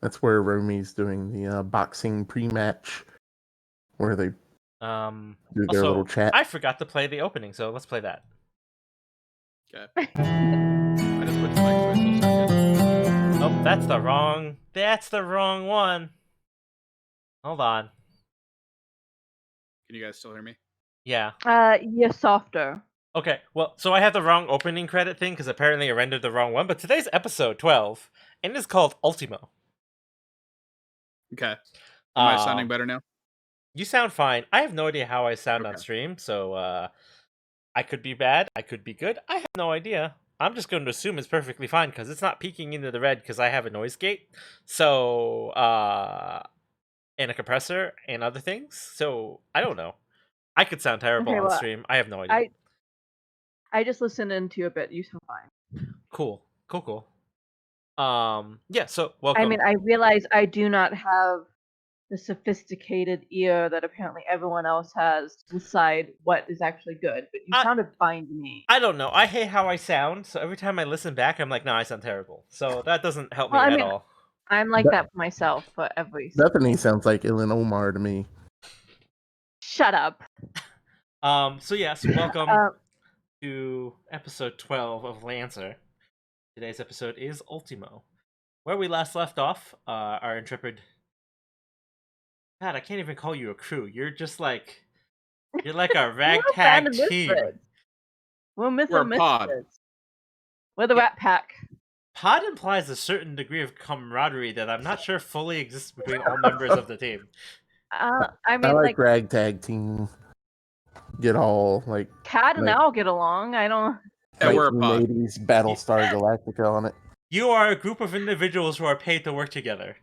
That's where Romy's doing the boxing pre-match, where they do their Also, little chat. I forgot to play the opening, so let's play that. Okay. I just put the mic switch a second. Oh, that's the wrong one. Hold on. Can you guys still hear me? Yeah. You're softer. Okay, well, so I have the wrong opening credit thing because apparently I rendered the wrong one, but today's episode 12, and it is called Ultimo. Okay. Am I sounding better now? You sound fine. I have no idea how I sound on Okay. stream, so I could be bad, I could be good. I have no idea. I'm just going to assume it's perfectly fine because it's not peeking into the red because I have a noise gate. So, and a compressor and other things. So, I don't know. I could sound terrible Okay, on well, stream. I have no idea. I just listened into you a bit. You sound fine. Cool. Yeah, so welcome. I mean, I realize I do not have the sophisticated ear that apparently everyone else has to decide what is actually good, but you sounded fine to me. I don't know. I hate how I sound, so every time I listen back, I'm like, no, I sound terrible. So that doesn't help me at all. I'm like that for myself for every. Bethany sounds like Ilan Omar to me. Shut up. So welcome to episode 12 of Lancer. Today's episode is Ultimo. Where we last left off, our intrepid... God, I can't even call you a crew. You're just like... You're like a ragtag team. We're We're a pod. We're the Rat Pack. Pod implies a certain degree of camaraderie that I'm not sure fully exists between all members of the team. I mean, I like ragtag team. Get all like Cat and Owl get along. I don't. Yeah, we're a pod. 1980s Battlestar Galactica on it. You are a group of individuals who are paid to work together.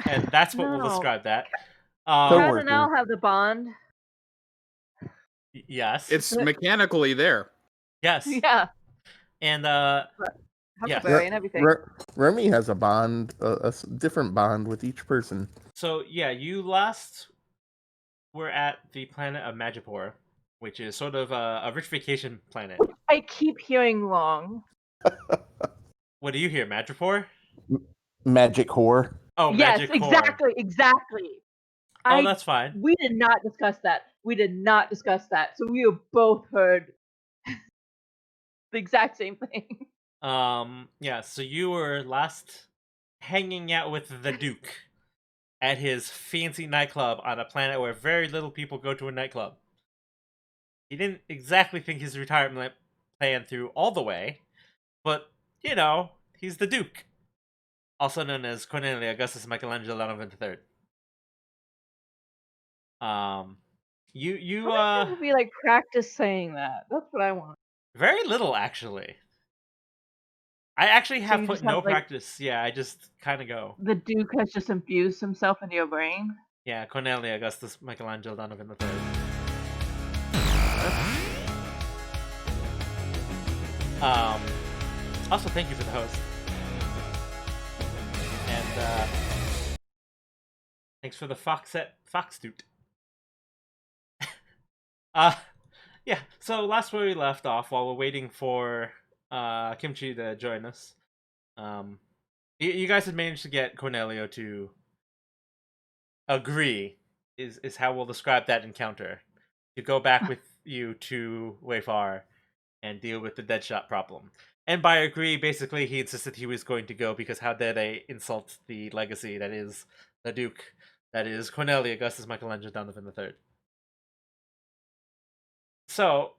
And that's what we'll describe that. Cat and Owl have the bond. Yes. It's mechanically there. Yes. Yeah. And Huckleberry and everything. Romy has a bond, a different bond with each person. So yeah, you last were at the planet of Magipore, which is sort of a rich vacation planet. I keep hearing wrong. What do you hear, Magipore? Magic whore. Oh, yes, Magic whore. exactly. Oh, that's fine. We did not discuss that. So we have both heard the exact same thing. Yeah, so you were last hanging out with the Duke at his fancy nightclub on a planet where very little people go to a nightclub. He didn't exactly think his retirement plan through all the way, but, you know, he's the Duke. Also known as Cornelia Augustus Michelangelo Donovan III. We like practice saying that. That's what I want. Very little, actually. I actually have put no practice. Yeah, I just kind of go. The Duke has just infused himself into your brain. Yeah, Cornelia Augustus Michelangelo Donovan III. Also, thank you for the host. And thanks for the Foxtoot. Yeah, so last where we left off, while we're waiting for Kimchi to join us, you guys had managed to get Cornelio to agree, is how we'll describe that encounter, to go back with you to Wayfar and deal with the Deadshot problem. And by agree, basically he insisted he was going to go because how dare they insult the legacy that is the Duke, that is Cornelia Augustus Michelangelo Donovan III. So,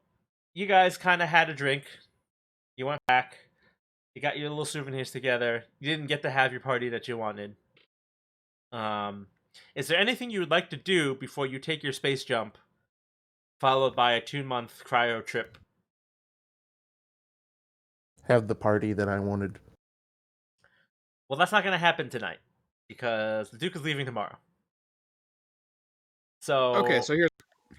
you guys kind of had a drink. You went back. You got your little souvenirs together. You didn't get to have your party that you wanted. Is there anything you would like to do before you take your space jump, followed by a 2-month cryo trip? Have the party that I wanted. Well, that's not going to happen tonight because the Duke is leaving tomorrow. So Okay, so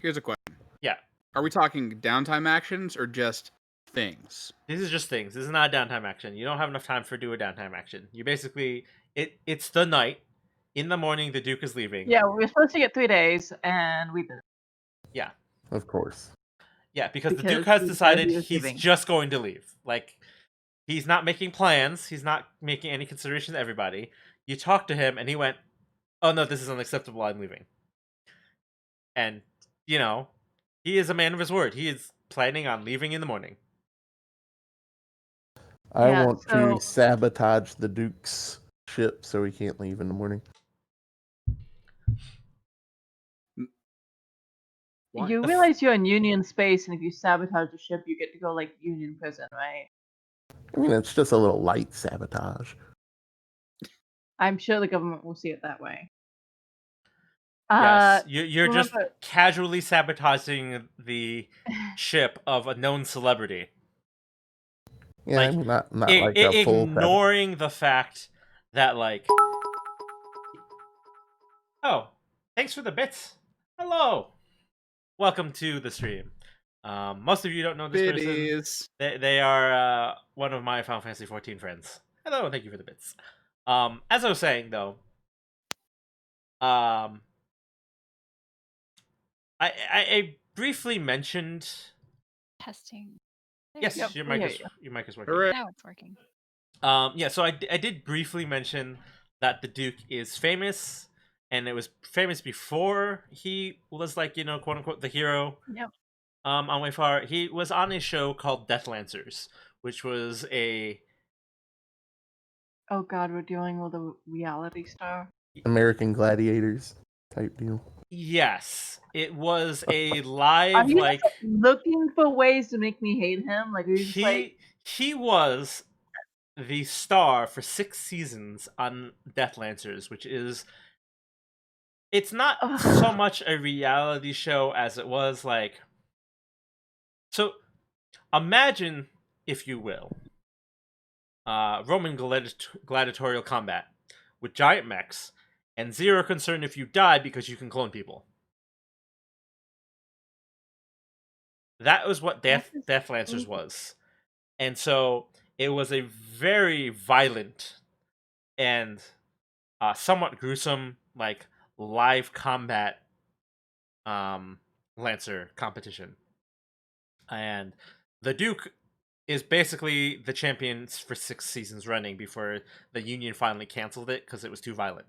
here's a question. Yeah. Are we talking downtime actions or just things? This is just things. This is not a downtime action. You don't have enough time for do a downtime action. You basically it's the night. In the morning, the Duke is leaving. Yeah, we're supposed to get 3 days, and we did. Yeah. Of course. Yeah, because the Duke has he decided was he's leaving. just going to leave. Like, he's not making plans. He's not making any consideration to everybody. You talk to him, and he went, "Oh no, this is unacceptable. I'm leaving." And he is a man of his word. He is planning on leaving in the morning. I Yeah, want to sabotage the Duke's ship so he can't leave in the morning. What? You realize you're in Union space, and if you sabotage the ship, you get to go like Union prison, right? I mean, it's just a little light sabotage. I'm sure the government will see it that way. Yes, you're just remember- casually sabotaging the ship of a known celebrity. Yeah, Like, I mean, not like a full ignoring the fact that, like, oh, thanks for the bits. Hello, welcome to the stream. Most of you don't know this person. They are one of my Final Fantasy 14 friends. Hello, and thank you for the bits. As I was saying though, I briefly mentioned testing. Yes, Yep, your we mic hear is you. your mic is working. Hooray. Now it's working. Yeah, so I did briefly mention that the Duke is famous, and it was famous before he was, like, quote unquote the hero. Yep. On Wayfar, he was on a show called Death Lancers, which was a Oh god, we're dealing with a reality star. American Gladiators type deal. Yes, it was a Are live, you like, just looking for ways to make me hate him? Like, are you just like, he was the star for 6 seasons on Death Lancers, which is, it's not so much a reality show as it was, like, so imagine, if you will, Roman gladiatorial combat with giant mechs and zero concern if you die because you can clone people. That was what Death Lancers was. And so it was a very violent and somewhat gruesome, like, live combat Lancer competition. And the Duke is basically the champion for 6 seasons running before the Union finally canceled it because it was too violent.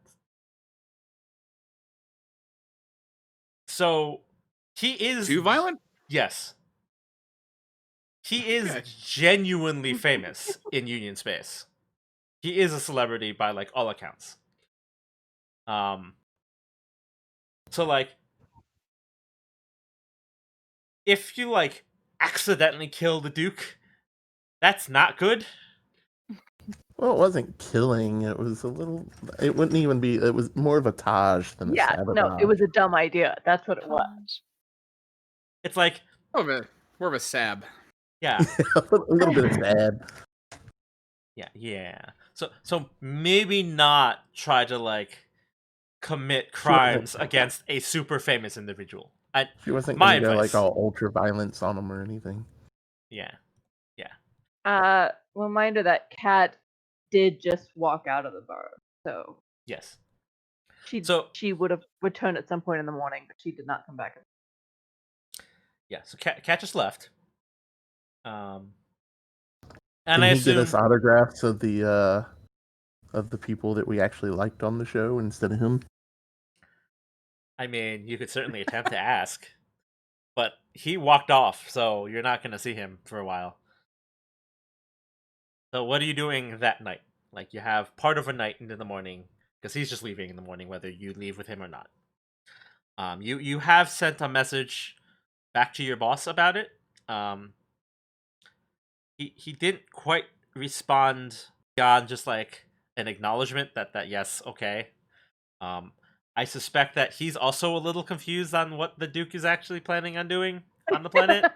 So he is Too violent? Yes. He is genuinely famous in Union space. He is a celebrity by, like, all accounts. So, like, if you, like, accidentally kill the Duke, that's not good. Well, it wasn't killing. It was a little. It wouldn't even be. It was more of a taj than a sabotage. no, it was a dumb idea. That's what it was. It's like more of a sab. Yeah. a little bit of sad. Yeah. So maybe not try to, like, commit crimes against a super famous individual. She wasn't my going to go, advice. like, all ultra violence on him or anything. Yeah. Reminder that Kat did just walk out of the bar, so yes, she would have returned at some point in the morning, but she did not come back. Yeah, so Kat just left. And Can I he assume get us autographs of the people that we actually liked on the show instead of him? I mean, you could certainly attempt to ask, but he walked off, so you're not going to see him for a while. So what are you doing that night? Like, you have part of a night into the morning, because he's just leaving in the morning, whether you leave with him or not. You have sent a message back to your boss about it. He didn't quite respond beyond just like an acknowledgement that yes, okay. I suspect that he's also a little confused on what the Duke is actually planning on doing on the planet.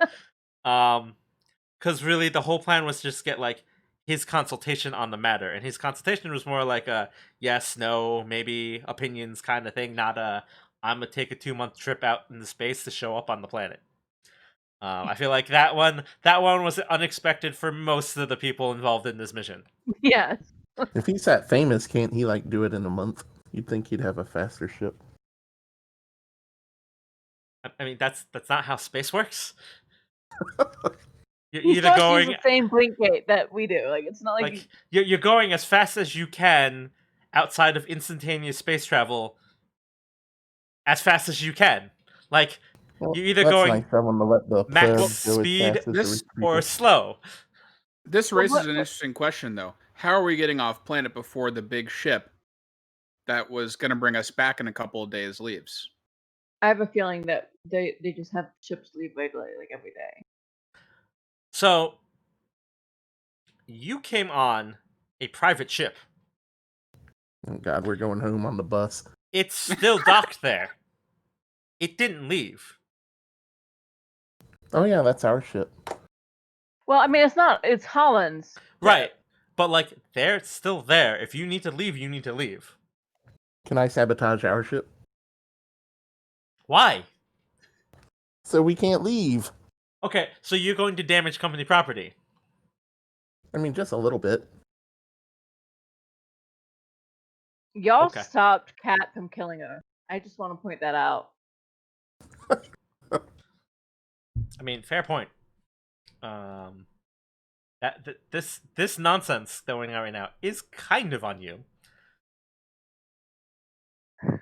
Because really the whole plan was just get like his consultation on the matter, and his consultation was more like a yes, no, maybe opinions kind of thing, not a I'm gonna take a 2-month trip out into space to show up on the planet. I feel like that one was unexpected for most of the people involved in this mission. Yes. If he's that famous, can't he like do it in a month? You'd think he'd have a faster ship. I mean, that's not how space works. You're He either does going use the same blink gate that we do. Like it's not like you're going as fast as you can outside of instantaneous space travel, as fast as you can. Like you're either going nice to let the max speed or slow. This raises an interesting question, though. How are we getting off planet before the big ship that was going to bring us back in a couple of days leaves? I have a feeling that they just have ships leave regularly, like every day. So you came on a private ship. Oh God, we're going home on the bus. It's still docked there. It didn't leave. Oh yeah, that's our ship. Well, I mean, it's Holland's. Right. But like they're still there. If you need to leave, you need to leave. Can I sabotage our ship? Why? So we can't leave. Okay, so you're going to damage company property. I mean, just a little bit. Y'all stopped Kat from killing her. I just want to point that out. I mean, fair point. This nonsense going on right now is kind of on you. I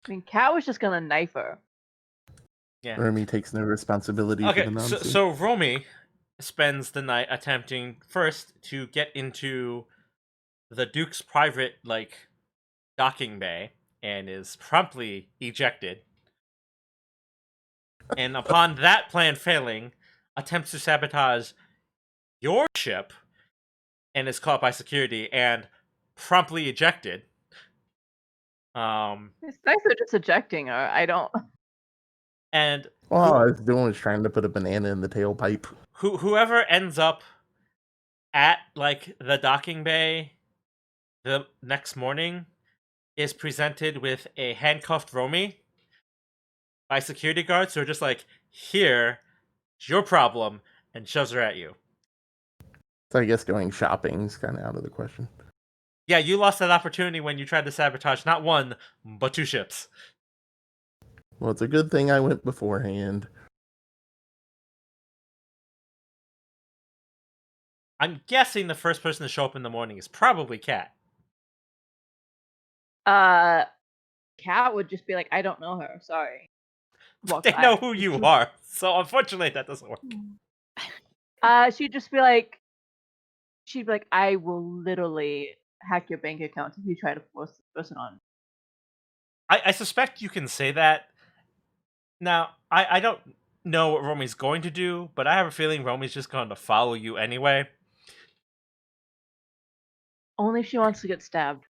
mean, Kat was just gonna knife her. Yeah. Romy takes no responsibility for the nonsense. So Romy spends the night attempting first to get into the Duke's private docking bay and is promptly ejected. And upon that plan failing, attempts to sabotage your ship and is caught by security and promptly ejected. It's nice they're just ejecting her. I don't. And all I was doing was trying to put a banana in the tailpipe. Whoever ends up at the docking bay the next morning is presented with a handcuffed Romy by security guards who are just like, here, it's your problem, and shoves her at you. So I guess going shopping is kind of out of the question. Yeah, you lost that opportunity when you tried to sabotage not one, but 2 ships. Well, it's a good thing I went beforehand. I'm guessing the first person to show up in the morning is probably Kat. Kat would just be like, I don't know her, sorry. They know who you are, so unfortunately that doesn't work. She'd be like, I will literally hack your bank account if you try to force this person on. I suspect you can say that. Now, I don't know what Romy's going to do, but I have a feeling Romy's just going to follow you anyway. Only if she wants to get stabbed.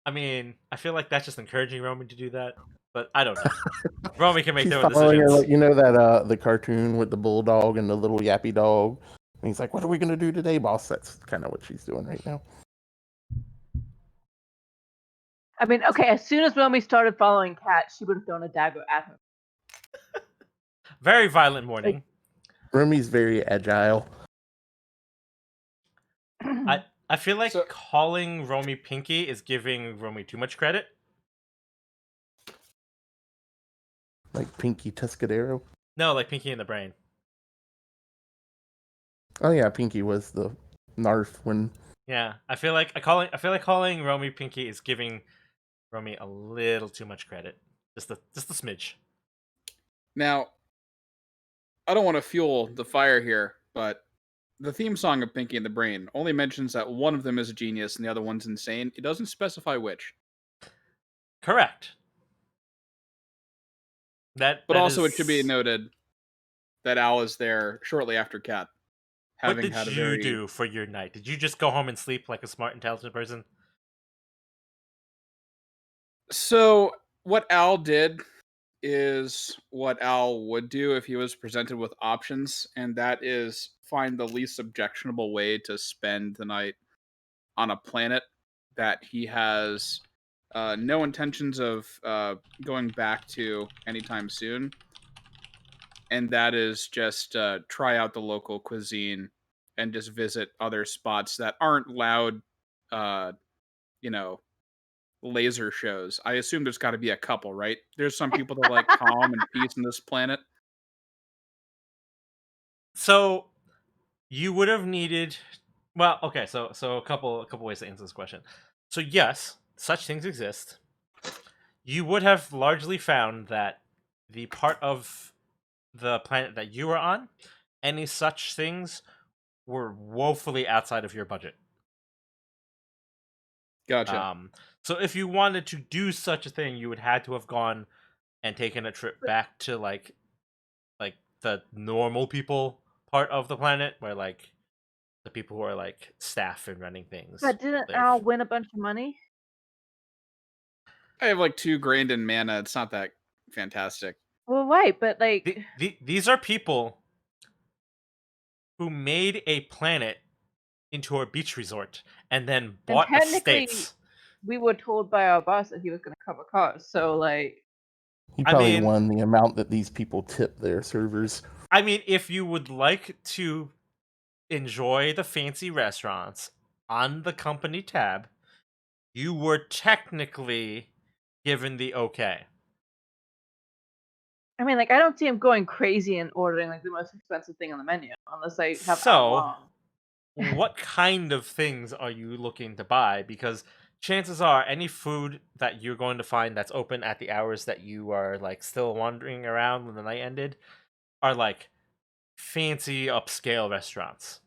I mean, I feel like that's just encouraging Romy to do that, but I don't know. Romy can make their own decisions. Her, you know that the cartoon with the bulldog and the little yappy dog? And he's like, what are we going to do today, boss? That's kind of what she's doing right now. I mean, okay, as soon as Romy started following Kat, she would have thrown a dagger at her. Very violent morning. Romy's very agile. I feel like calling Romy Pinky is giving Romy too much credit. Like Pinky Tuscadero? No, like Pinky in the Brain. Oh yeah, Pinky was the Narf when. Yeah, I feel like calling Romy Pinky is giving Romy a little too much credit. Just a smidge. Now, I don't want to fuel the fire here, but the theme song of Pinky and the Brain only mentions that one of them is a genius and the other one's insane. It doesn't specify which. Correct. But also it should be noted that Al is there shortly after Kat. What having did had a you very do for your night? Did you just go home and sleep like a smart, intelligent person? So what Al did is what Al would do if he was presented with options, and that is find the least objectionable way to spend the night on a planet that he has no intentions of going back to anytime soon, and that is just try out the local cuisine and just visit other spots that aren't loud, uh, you know, laser shows. I assume there's got to be a couple, right? There's some people that like calm and peace on this planet. So you would have needed. Well, okay. So a couple ways to answer this question. So yes, such things exist. You would have largely found that the part of the planet that you were on, any such things were woefully outside of your budget. Gotcha. Um, so if you wanted to do such a thing, you would had to have gone and taken a trip back to like the normal people part of the planet, where like the people who are like staff and running things But didn't live. Al win a bunch of money? I have like 2 grand in mana. It's not that fantastic. Well, right, but like, These are people who made a planet into a beach resort and then and bought technically, estates. we were told by our boss that he was going to cover costs. So like, He I probably mean- won the amount that these people tip their servers. I mean, if you would like to enjoy the fancy restaurants on the company tab, you were technically given the okay. I mean, like, I don't see him going crazy and ordering like the most expensive thing on the menu unless I have So- Al wrong. What kind of things are you looking to buy? Because chances are any food that you're going to find that's open at the hours that you are like still wandering around when the night ended are like fancy upscale restaurants.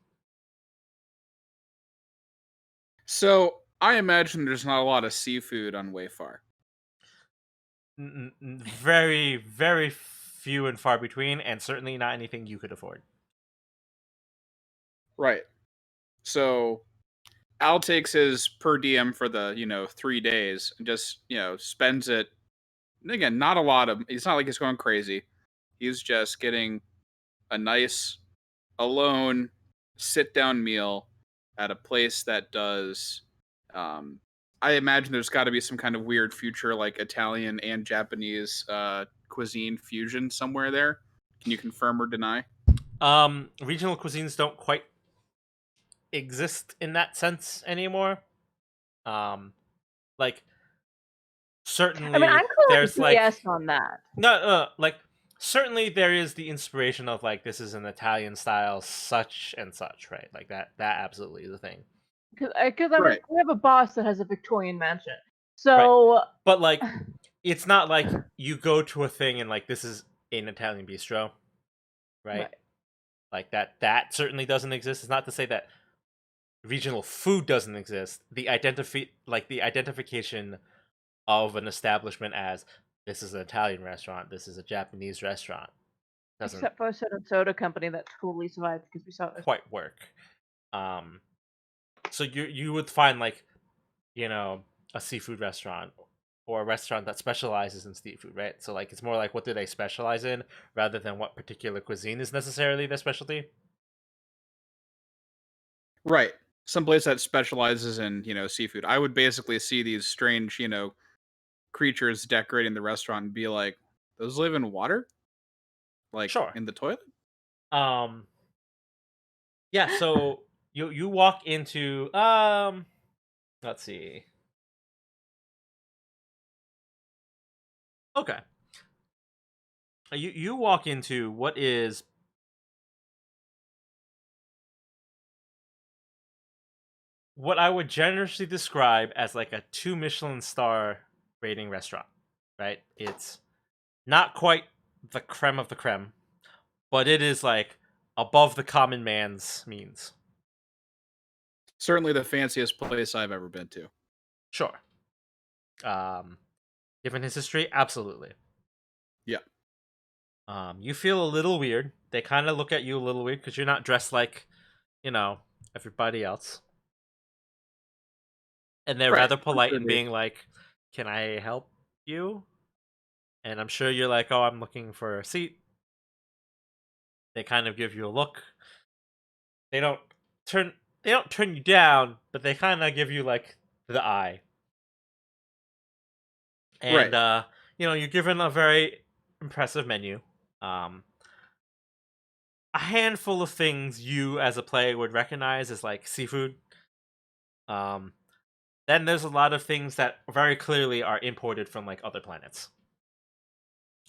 So I imagine there's not a lot of seafood on Wayfar. Very, very few and far between, and certainly not anything you could afford. Right. So Al takes his per diem for the 3 days and just spends it. And again, not a lot of. It's not like he's going crazy. He's just getting a nice, alone, sit down meal at a place that does. I imagine there's got to be some kind of weird future like Italian and Japanese cuisine fusion somewhere there. Can you confirm or deny? Regional cuisines don't quite exist in that sense anymore. Like certainly I mean, I'm there's calling like BS on that. no, like certainly there is the inspiration of like this is an Italian style such and such, right? Like that absolutely is a thing. Because I mean, Right. we have a boss that has a Victorian mansion. So But like it's not like you go to a thing and like this is an Italian bistro, right? Right. Like that certainly doesn't exist. It's not to say that regional food doesn't exist. The identification of an establishment as this is an Italian restaurant, this is a Japanese restaurant doesn't except for a certain soda company that totally survived because we saw it. quite work. So you would find like, a seafood restaurant or a restaurant that specializes in seafood, right? So like it's more like what do they specialize in rather than what particular cuisine is necessarily their specialty. Right. Some place that specializes in, seafood. I would basically see these strange, creatures decorating the restaurant and be like, those live in water? Like Sure. in the toilet? Yeah, so you walk into let's see. Okay. You walk into what is what I would generously describe as like a 2 Michelin star rating restaurant, right? It's not quite the creme of the creme, but it is like above the common man's means. Certainly the fanciest place I've ever been to. Sure. Given his history, absolutely. Yeah. You feel a little weird. They kind of look at you a little weird because you're not dressed like everybody else. And they're Right. rather I'm polite sure in they- being like, "Can I help you?" And I'm sure you're like, "Oh, I'm looking for a seat." They kind of give you a look. They don't turn they don't turn you down, but they kind of give you like the eye. And Right. you're given a very impressive menu. Um a handful of things you as a player would recognize as like seafood. Um then there's a lot of things that very clearly are imported from like other planets.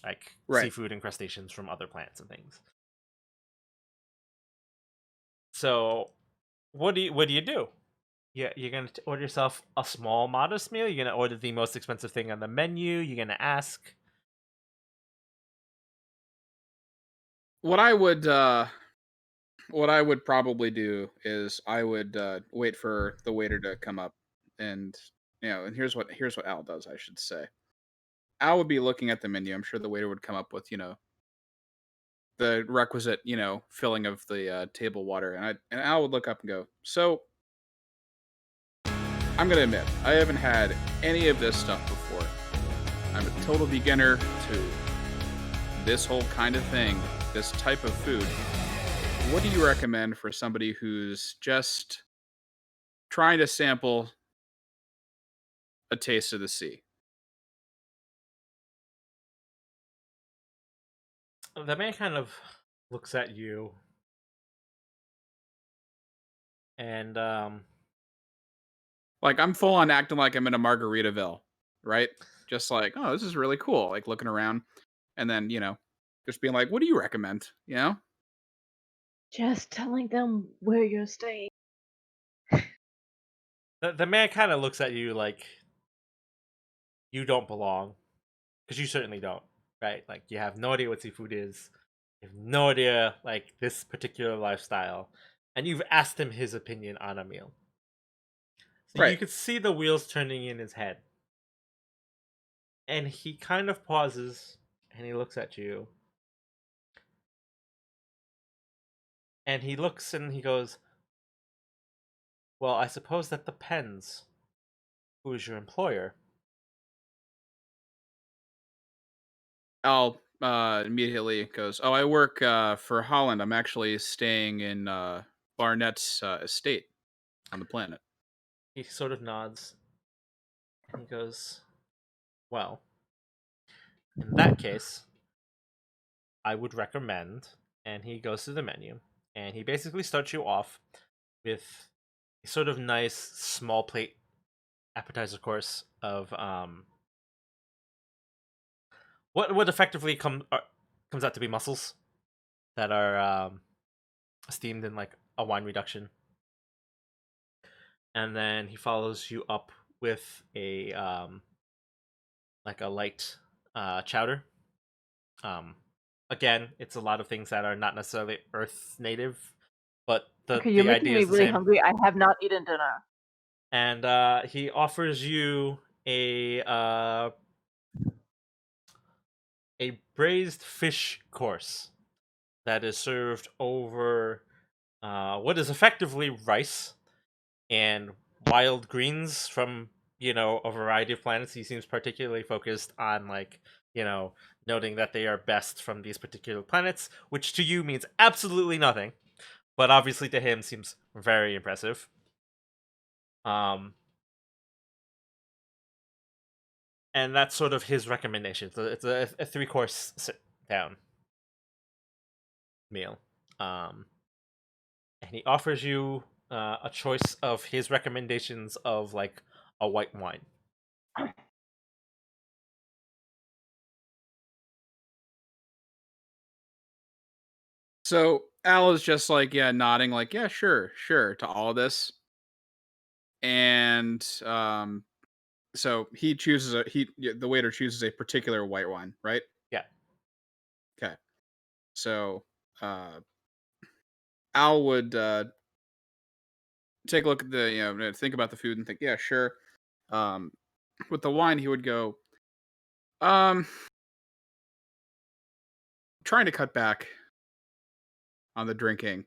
Like Right. seafood and crustaceans from other planets and things. So, what do you do? Yeah, you're gonna order yourself a small, modest meal. You're gonna order the most expensive thing on the menu. You're gonna ask. What I would probably do is I would wait for the waiter to come up, and and here's what Al does. I should say Al would be looking at the menu. I'm sure the waiter would come up with the requisite filling of the table water, and Al would look up and go, "So I'm gonna admit I haven't had any of this stuff before. I'm a total beginner to this whole kind of thing, this type of food. What do you recommend for somebody who's just trying to sample a taste of the sea?" The man kind of looks at you, and Like, I'm full on acting like I'm in a Margaritaville, right? Just like, oh, this is really cool. Like looking around, and then just being like, "What do you recommend?" Just telling them where you're staying. the man kind of looks at you like you don't belong, because you certainly don't, right? Like you have no idea what seafood is. You have no idea like this particular lifestyle, and you've asked him his opinion on a meal. So you Right. could see the wheels turning in his head. And he kind of pauses and he looks at you. And he looks and he goes, "Well, I suppose that depends. Who is your employer?" Al immediately goes, "Oh, I work for Holland. I'm actually staying in Barnett's estate on the planet." He sort of nods and he goes, "Well, in that case, I would recommend." And he goes to the menu and he basically starts you off with a sort of nice small plate appetizer course of what effectively comes out to be mussels that are steamed in like a wine reduction, and then he follows you up with a like a light chowder. Um, Again, it's a lot of things that are not necessarily Earth native, but the Okay, you're the making idea me is the really same. hungry. I have not eaten dinner. And he offers you a braised fish course that is served over what is effectively rice and wild greens from a variety of planets. He seems particularly focused on like noting that they are best from these particular planets, which to you means absolutely nothing, but obviously to him seems very impressive. um and that's sort of his recommendation. So it's a three-course sit down meal. And he offers you a choice of his recommendations of like a white wine. So Al is just like, yeah, nodding, like, yeah, sure, sure, to all of this. And so the waiter chooses a particular white wine, right? Yeah. Okay. So uh Al would take a look at the think about the food and think, yeah, sure. Um with the wine he would go, um trying to cut back on the drinking.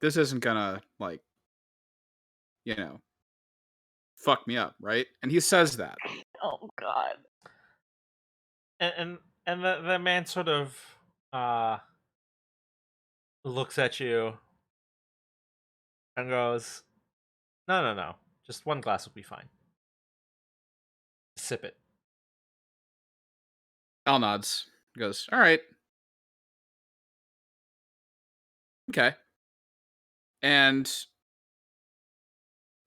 this isn't gonna like, fuck me up, right? And he says that. Oh God. And the man sort of uh looks at you and goes, "No, no, no. Just one glass will be fine. Sip it." Al nods. He goes, all right, okay. And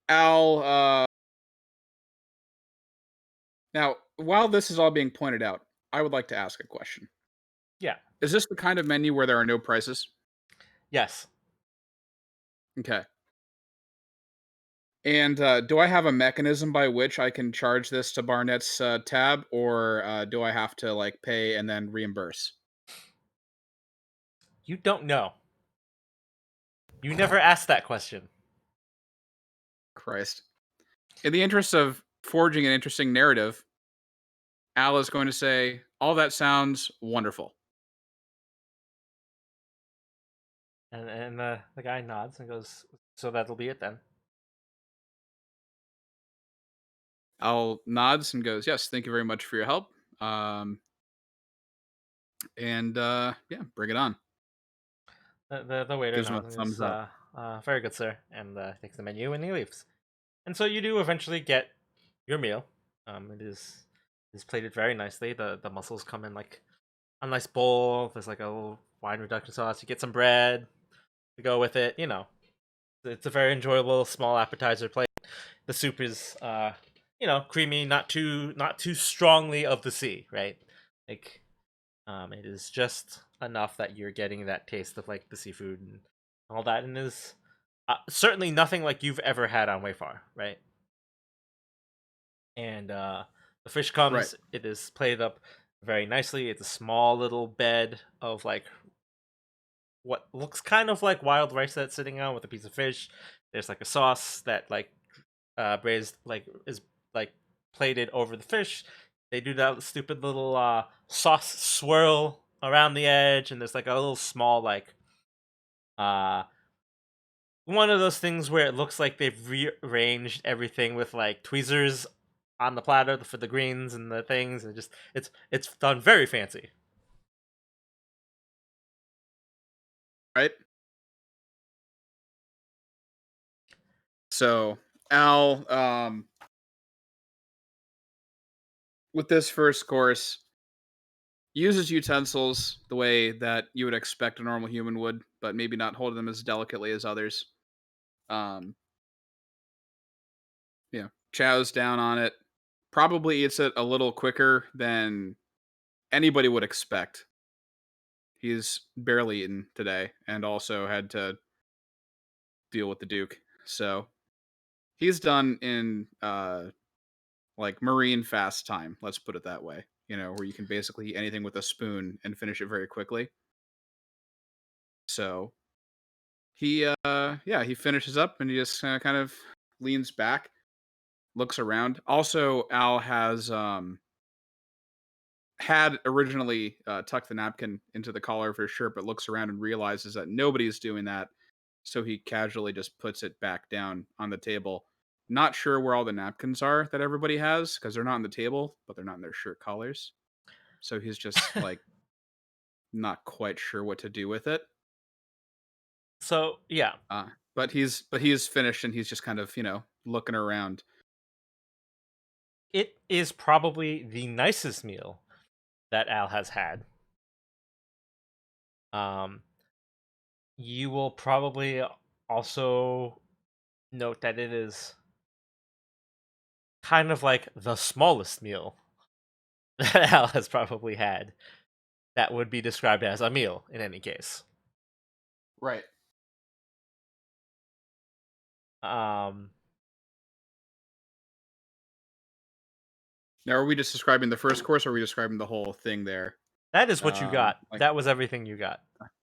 Al, now, while this is all being pointed out, I would like to ask a question. Yeah. Is this the kind of menu where there are no prices? Yes. Okay. And do I have a mechanism by which I can charge this to Barnett's tab, or do I have to like pay and then reimburse? You don't know. You never asked that question. Christ. In the interest of forging an interesting narrative, Al is going to say, all that sounds wonderful. And the guy nods and goes, "So that'll be it then." Al nods and goes, yes, thank you very much for your help. Um, and yeah, bring it on. The waiter Gives him a nods and thumbs goes, up. "Very good, sir," and takes the menu and he leaves. And so you do eventually get your meal. It is plated very nicely. The mussels come in like a nice bowl. There's like a little wine reduction sauce. You get some bread to go with it. It's a very enjoyable small appetizer plate. The soup is creamy, not too strongly of the sea, right? Like it is just enough that you're getting that taste of like the seafood and all that, and is certainly nothing like you've ever had on Wayfar, right? And the fish Right. comes. It is plated up very nicely. It's a small little bed of like what looks kind of like wild rice that's sitting on with a piece of fish. There's like a sauce that like braised like is like plated over the fish. They do that stupid little sauce swirl around the edge, and there's like a little small like uh one of those things where it looks like they've rearranged everything with like tweezers on the platter for the greens and the things, and just it's done very fancy. Right. So Al, with this first course, uses utensils the way that you would expect a normal human would, but maybe not hold them as delicately as others. Um, chows down on it. Probably eats it a little quicker than anybody would expect. He's barely eaten today and also had to deal with the Duke. So he's done in like marine fast time, let's put it that way. Where you can basically eat anything with a spoon and finish it very quickly. So he finishes up and he just kind of leans back, looks around. Also, Al has had originally tucked the napkin into the collar of his shirt, but looks around and realizes that nobody's doing that. So he casually just puts it back down on the table. Not sure where all the napkins are that everybody has because they're not on the table, but they're not in their shirt collars. So he's just like not quite sure what to do with it. So yeah, But he's finished and he's just kind of looking around. it is probably the nicest meal that Al has had. Um, you will probably also note that it is kind of like the smallest meal that Al has probably had that would be described as a meal in any case. Right. Um, Now, are we just describing the first course, or are we describing the whole thing there? that is what you got. Like That was everything you got.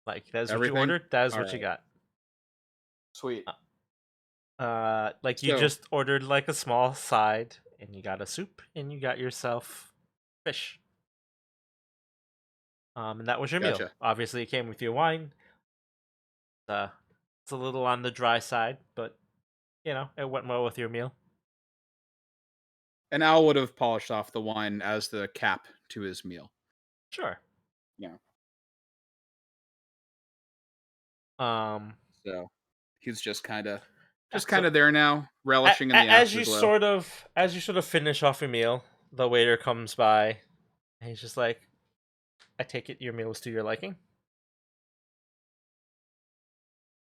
Like that is what you everything? ordered. That is All what you right. got. Sweet. Like you So, just ordered like a small side, and you got a soup, and you got yourself fish. And that was your meal. gotcha. Obviously, it came with your wine. It's a little on the dry side, but it went well with your meal. And Al would have polished off the wine as the cap to his meal. Sure. Yeah. Um, So he's just kind of so there now, relishing in the as you afterglow. sort of finish off your meal, the waiter comes by, and he's just like, "I take it your meal was to your liking."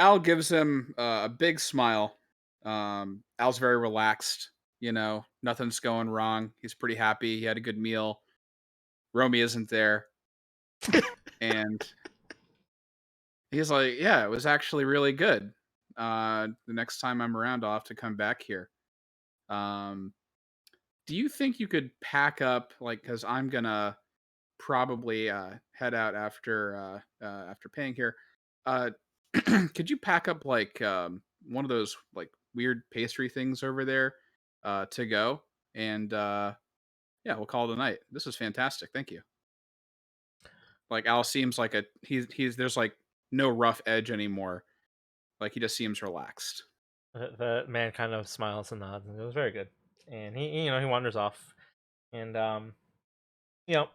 Al gives him a big smile. Al's very relaxed. Nothing's going wrong. He's pretty happy. He had a good meal. Romy isn't there. And he's like, yeah, it was actually really good. The next time I'm around, I'll have to come back here. Do you think you could pack up, because I'm gonna probably head out after paying here. Could you pack up one of those weird pastry things over there to go? And yeah, we'll call it a night. This is fantastic. Thank you. Al seems like he's there's no rough edge anymore. He just seems relaxed. The man kind of smiles and nods, and it was very good. And he wanders off, and you know,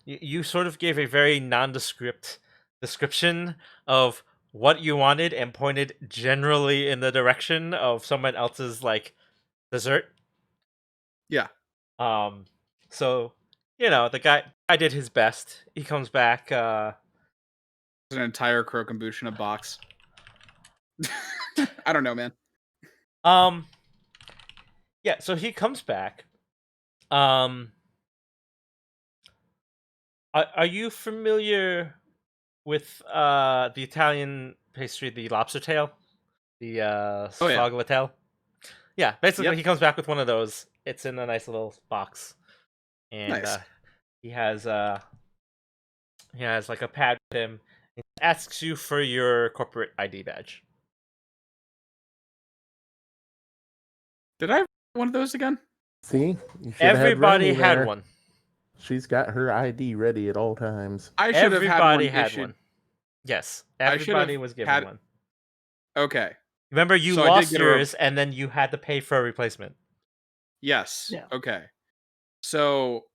you sort of gave a very nondescript description of what you wanted and pointed generally in the direction of someone else's dessert. Yeah. So the guy did his best. He comes back. An entire Croquembouche in a box. I don't know, man. Yeah. So he comes back. Are you familiar with the Italian pastry, the lobster tail, the Oh, yeah. sfogliatelle? Yeah, basically Yep. he comes back with one of those. It's in a nice little box, and Nice. he has like a pad with him. He asks you for your corporate ID badge. Did I have one of those again? See, you should Everybody have had there. one. She's got her ID ready at all times. I should have had one Everybody had issued. one. Yes, I should everybody have was given had- one. Okay. Remember, you So I did lost get a yours, and then you had to pay for a replacement. Yes. Yeah. Okay. So,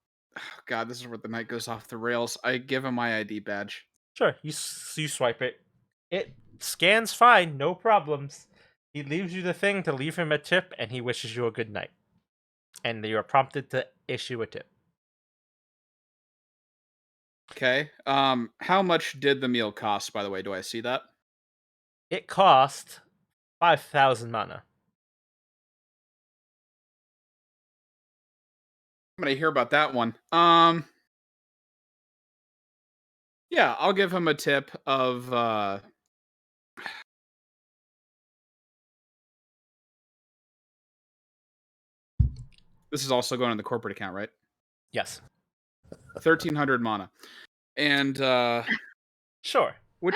God, this is where the night goes off the rails. I give him my ID badge. Sure, you swipe it. It scans fine, no problems. He leaves you the thing to leave him a tip, and he wishes you a good night. And you are prompted to issue a tip. Okay. How much did the meal cost, by the way? Do I see that? It cost 5,000 mana. I'm gonna hear about that one. Yeah, I'll give him a tip of this is also going in the corporate account, right? Yes. 1,300 mana. And Sure. which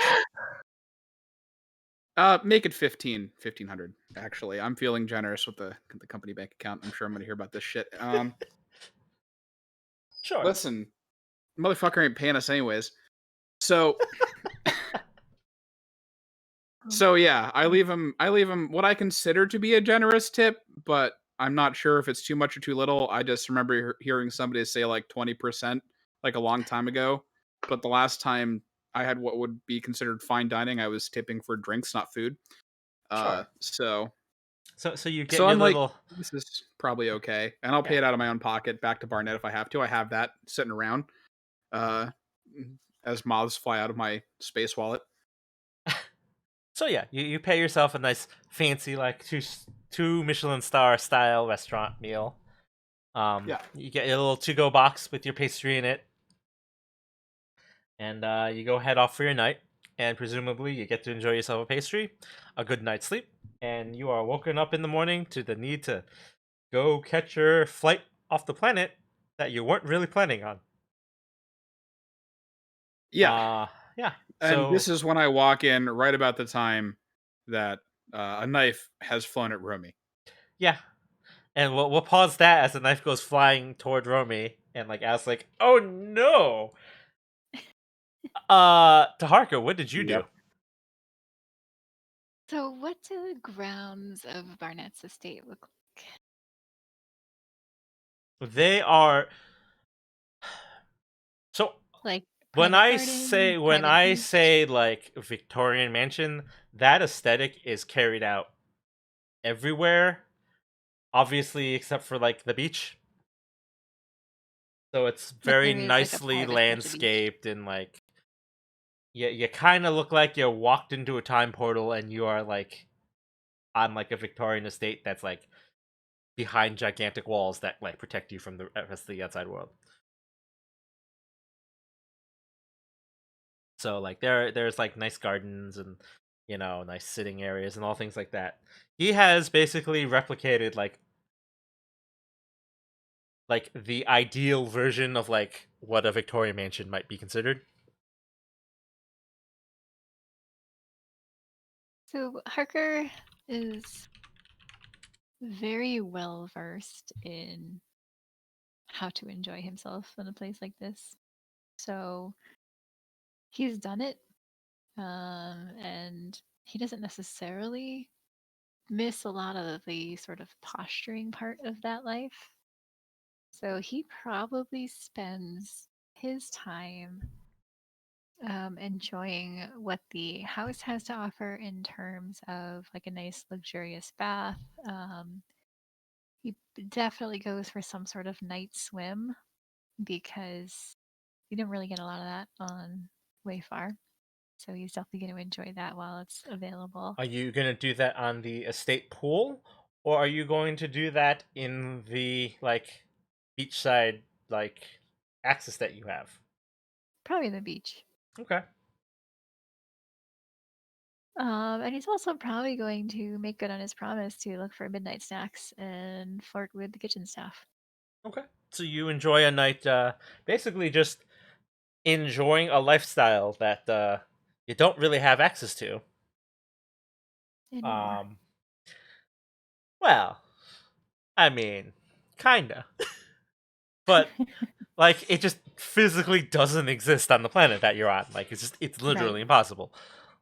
make it 1,500 actually. I'm feeling generous with the company bank account. I'm sure I'm gonna hear about this shit. Sure. Listen, motherfucker ain't paying us anyways. So yeah, I leave him what I consider to be a generous tip, but I'm not sure if it's too much or too little. I just remember hearing somebody say 20% a long time ago, but the last time I had what would be considered fine dining, I was tipping for drinks, not food. Sure. So you get so your I'm little. this is probably okay, and I'll pay it out of my own pocket back to Barnett if I have to. I have that sitting around, as moths fly out of my space wallet. So yeah, you pay yourself a nice fancy two Michelin star style restaurant meal. Yeah. You get your little to-go box with your pastry in it, and you go head off for your night. And presumably, you get to enjoy yourself a pastry, a good night's sleep, and you are woken up in the morning to the need to go catch your flight off the planet that you weren't really planning on. Yeah. Yeah. And this is when I walk in right about the time that a knife has flown at Romy. Yeah. And we'll pause that as the knife goes flying toward Romy, and Al's like, "Oh no!" Taharka, what did you do? So, what do the grounds of Barnett's estate look like? They are so Like when private I garden, say private beach? like Victorian mansion, that aesthetic is carried out everywhere, obviously except for like the beach. So it's But very there is like a nicely private stretch of beach. landscaped and like you kind of look like you walked into a time portal and you are like on like a Victorian estate that's like behind gigantic walls that like protect you from the rest of the outside world. So like there's like nice gardens and nice sitting areas and all things like that. He has basically replicated like the ideal version of like what a Victorian mansion might be considered. So, Harker is very well versed in how to enjoy himself in a place like this. So, he's done it, and he doesn't necessarily miss a lot of the sort of posturing part of that life. So he probably spends his time enjoying what the house has to offer in terms of like a nice luxurious bath. He definitely goes for some sort of night swim because you don't really get a lot of that on Wayfar. So he's definitely going to enjoy that while it's available. Are you going to do that on the estate pool, or are you going to do that in the like beachside like access that you have? Probably the beach. Okay. And he's also probably going to make good on his promise to look for midnight snacks and flirt with the kitchen staff. Okay. So you enjoy a night, basically just enjoying a lifestyle that you don't really have access to. Anymore. Well, I mean, kinda, but like it just physically doesn't exist on the planet that you're on. Like it's literally Right. impossible.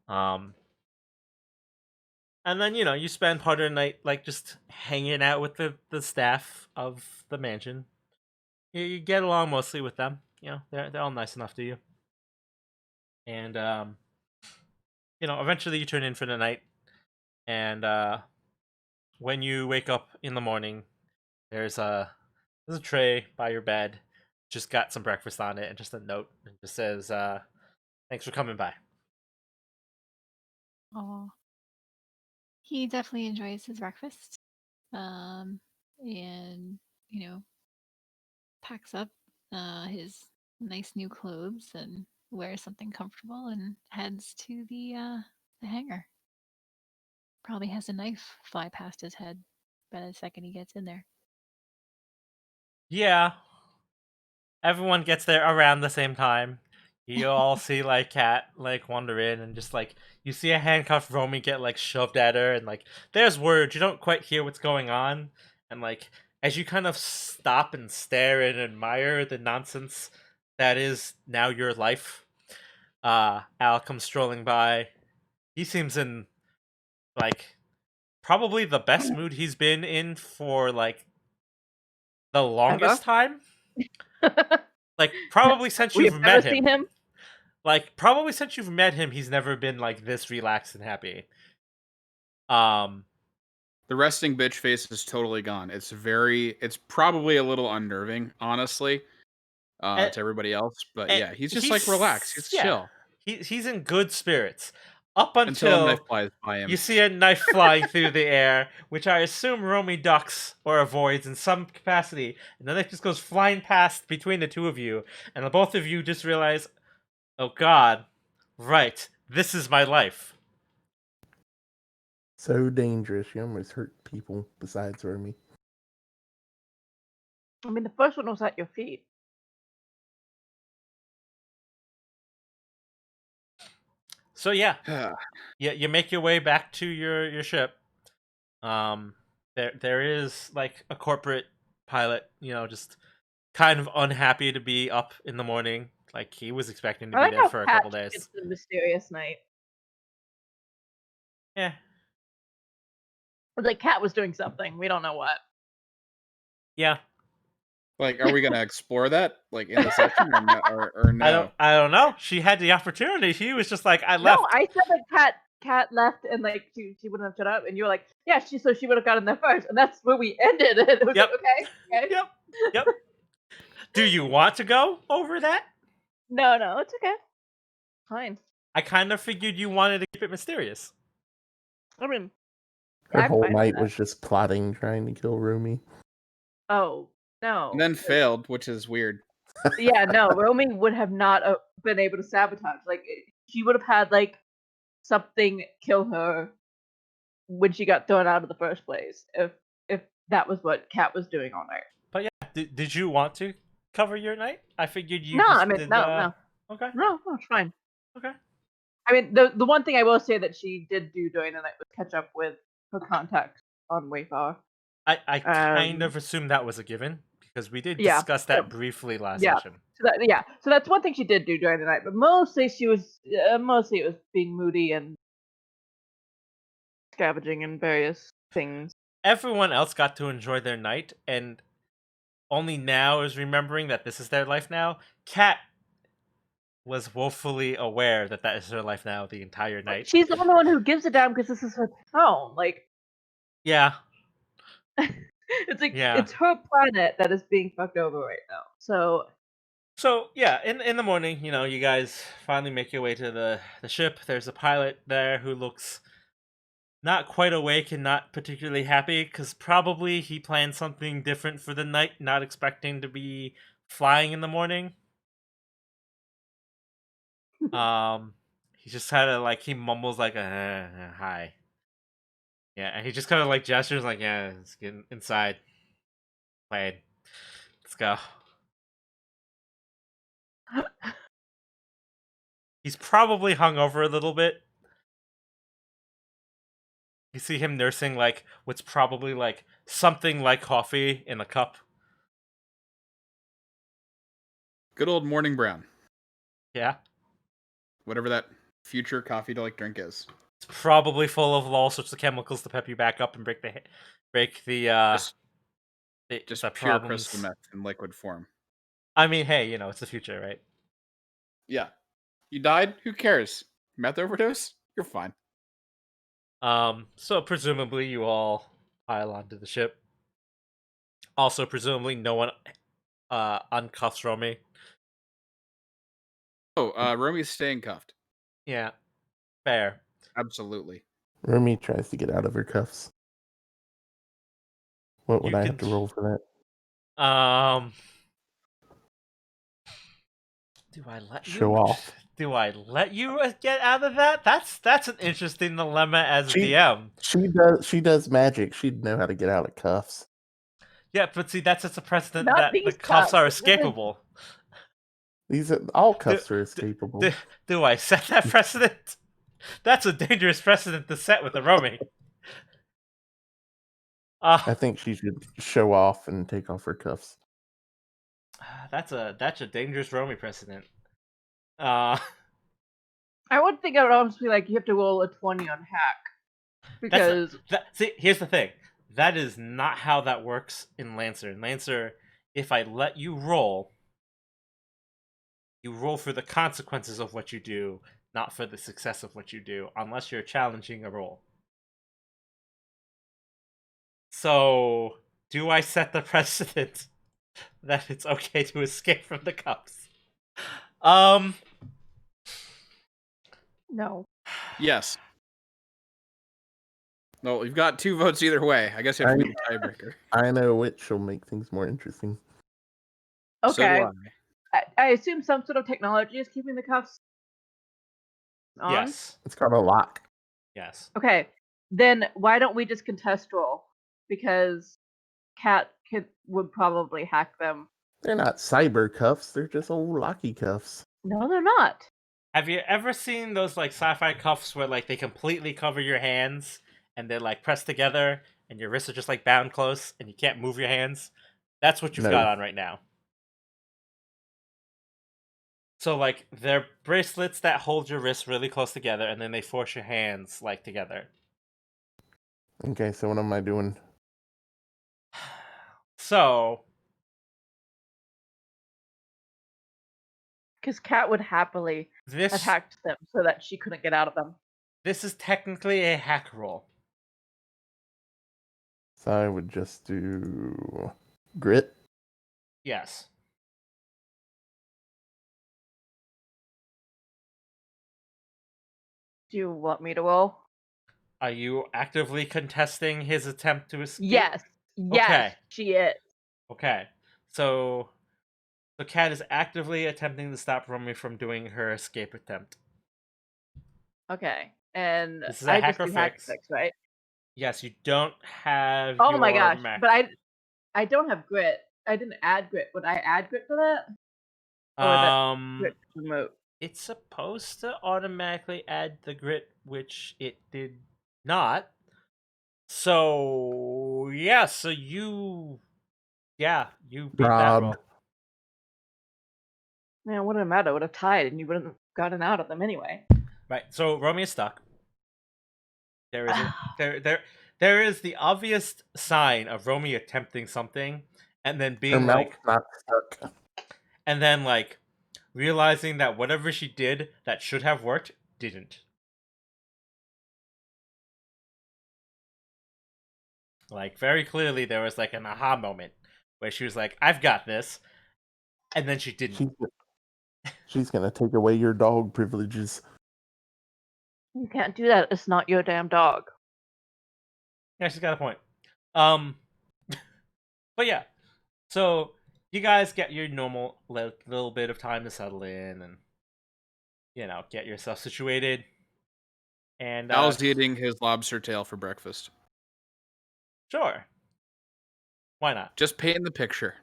Um, and then you spend part of the night like just hanging out with the staff of the mansion. You get along mostly with them. They're all nice enough to you. And eventually you turn in for the night, and when you wake up in the morning, there's a tray by your bed, just got some breakfast on it, and just a note. It just says, "Thanks for coming by." Oh, he definitely enjoys his breakfast. And packs up his nice new clothes and wears something comfortable and heads to the hangar. Probably has a knife fly past his head by the second he gets in there. Yeah, everyone gets there around the same time. You all see like Cat like wander in, and just like you see a handcuffed Romy get like shoved at her, and like there's words, you don't quite hear what's going on, and like as you kind of stop and stare and admire the nonsense that is now your life, Al comes strolling by. He seems in like probably the best mood he's been in for like the longest time. Like probably since We you've have met never him. seen him. Like probably since you've met him, he's never been like this relaxed and happy. The resting bitch face is totally gone. It's probably a little unnerving, honestly, and, to everybody else. But and yeah, he's just like relaxed. He's chill he's in good spirits up until a knife until flies by him. you see a knife flying through the air, which I assume Romy ducks or avoids in some capacity, and then it just goes flying past between the two of you, and the both of you just realize, oh God, right, this is my life. So dangerous. You almost hurt people besides Romy. I mean, the first one was at your feet. So yeah, you make your way back to your ship. There is like a corporate pilot, just kind of unhappy to be up in the morning. Like he was expecting to I be like there how for a Pat couple days. gets the mysterious night. Yeah, It's like Cat was doing something. We don't know what. Yeah. Like, are we gonna explore that like in the session or no? I don't know. She had the opportunity. She was just like, I No, left. I said that Cat left and like she wouldn't have shut up, and you were like, yeah, she would have gotten there first, and that's where we ended. And it was Yep. like, okay. Yep. Do you want to go over that? No, it's okay. Fine. I kind of figured you wanted to keep it mysterious. I mean, Her I'm whole fine with night that. was just plotting, trying to kill Rumi. Oh no. And then failed, which is weird. Yeah, no, Romy would have not been able to sabotage. Like, she would have had like something kill her when she got thrown out of the first place. If that was what Cat was doing all night. But yeah, did you want to cover your night? I figured you No, just I mean, did. no. Okay. No, it's fine. Okay. I mean, the one thing I will say that she did do during the night was catch up with her contacts on Wayfar. I kind of assumed that was a given because we did discuss that briefly last session. So that's one thing she did do during the night, but mostly it was being moody and scavenging and various things. Everyone else got to enjoy their night, and only now is remembering that this is their life now. Kat was woefully aware that is her life now the entire night. She's the only one who gives a damn because this is her town. Like, yeah. It's like it's her planet that is being fucked over right now. So yeah, in the morning, you guys finally make your way to the ship. There's a pilot there who looks not quite awake and not particularly happy because probably he planned something different for the night, not expecting to be flying in the morning. He just kind of like he mumbles like hi. Yeah, and he just kind of like gestures like, yeah, let's get inside. Plane. Let's go. He's probably hungover a little bit. You see him nursing like what's probably like something like coffee in a cup. Good old morning brown. Yeah. Whatever that future coffee to like drink is. It's probably full of all sorts of chemicals to pep you back up and break the just the pure problems. crystal meth in liquid form. I mean, hey, it's the future, right? Yeah. You died? Who cares? Meth overdose? You're fine. So presumably you all pile onto the ship. Also, presumably no one uncuffs Romy. Oh, Romy's staying cuffed. Yeah. Fair. Absolutely. Rumi tries to get out of her cuffs. What would I have to roll for that? Do I let you show off? Do I let you get out of that? That's an interesting dilemma as a DM. She does magic. She'd know how to get out of cuffs. Yeah, but see, that's just a precedent Not that the these cuffs are cuffs. escapable. All cuffs are escapable. Do I set that precedent? That's a dangerous precedent to set with a Romy. I think she should show off and take off her cuffs. That's a dangerous Romy precedent. I would think I would almost be like, you have to roll a 20 on hack. Because see, here's the thing. That is not how that works in Lancer. In Lancer, if I let you roll for the consequences of what you do, not for the success of what you do, unless you're challenging a roll. So, do I set the precedent that it's okay to escape from the cuffs? No. Yes. No, you've got 2 votes either way. I guess you have to be the tiebreaker. I know which will make things more interesting. Okay. So I assume some sort of technology is keeping the cuffs on? Yes. It's called a lock. Yes. Okay. Then why don't we just contest roll? Because Cat would probably hack them. They're not cyber cuffs. They're just old locky cuffs. No, they're not. Have you ever seen those like sci-fi cuffs where like they completely cover your hands and they're like pressed together and your wrists are just like bound close and you can't move your hands? That's what you've got on right now. So like they're bracelets that hold your wrists really close together and then they force your hands like together. Okay, so what am I doing? So Because Cat would happily have this hacked them so that she couldn't get out of them. this is technically a hack roll. So I would just do grit. Yes. Do you want me to roll? Are you actively contesting his attempt to escape? Yes. Yes, Okay. she is. Okay. So the cat is actively attempting to stop Romy from doing her escape attempt. Okay. And This is a I hack just or do hack fix. fix, right? Yes, you don't have Oh your my gosh. Mac. But I don't have grit. I didn't add grit. Would I add grit to that? Or would that grit remote? It's supposed to automatically add the grit, which it did not. So yeah, you beat that Robbed. roll. Man, it wouldn't matter. It would have tied and you wouldn't have gotten out of them anyway. Right. So Romy is stuck. There is there is the obvious sign of Romy attempting something and then Her being mouth's like not stuck. and then like realizing that whatever she did that should have worked didn't. Like very clearly there was like an aha moment where she was like, I've got this, and then she didn't. She's gonna take away your dog privileges. You can't do that. It's not your damn dog. Yeah, she's got a point. But yeah. So you guys get your normal little bit of time to settle in and get yourself situated. And Al's eating his lobster tail for breakfast. sure. Why not? Just paint the picture.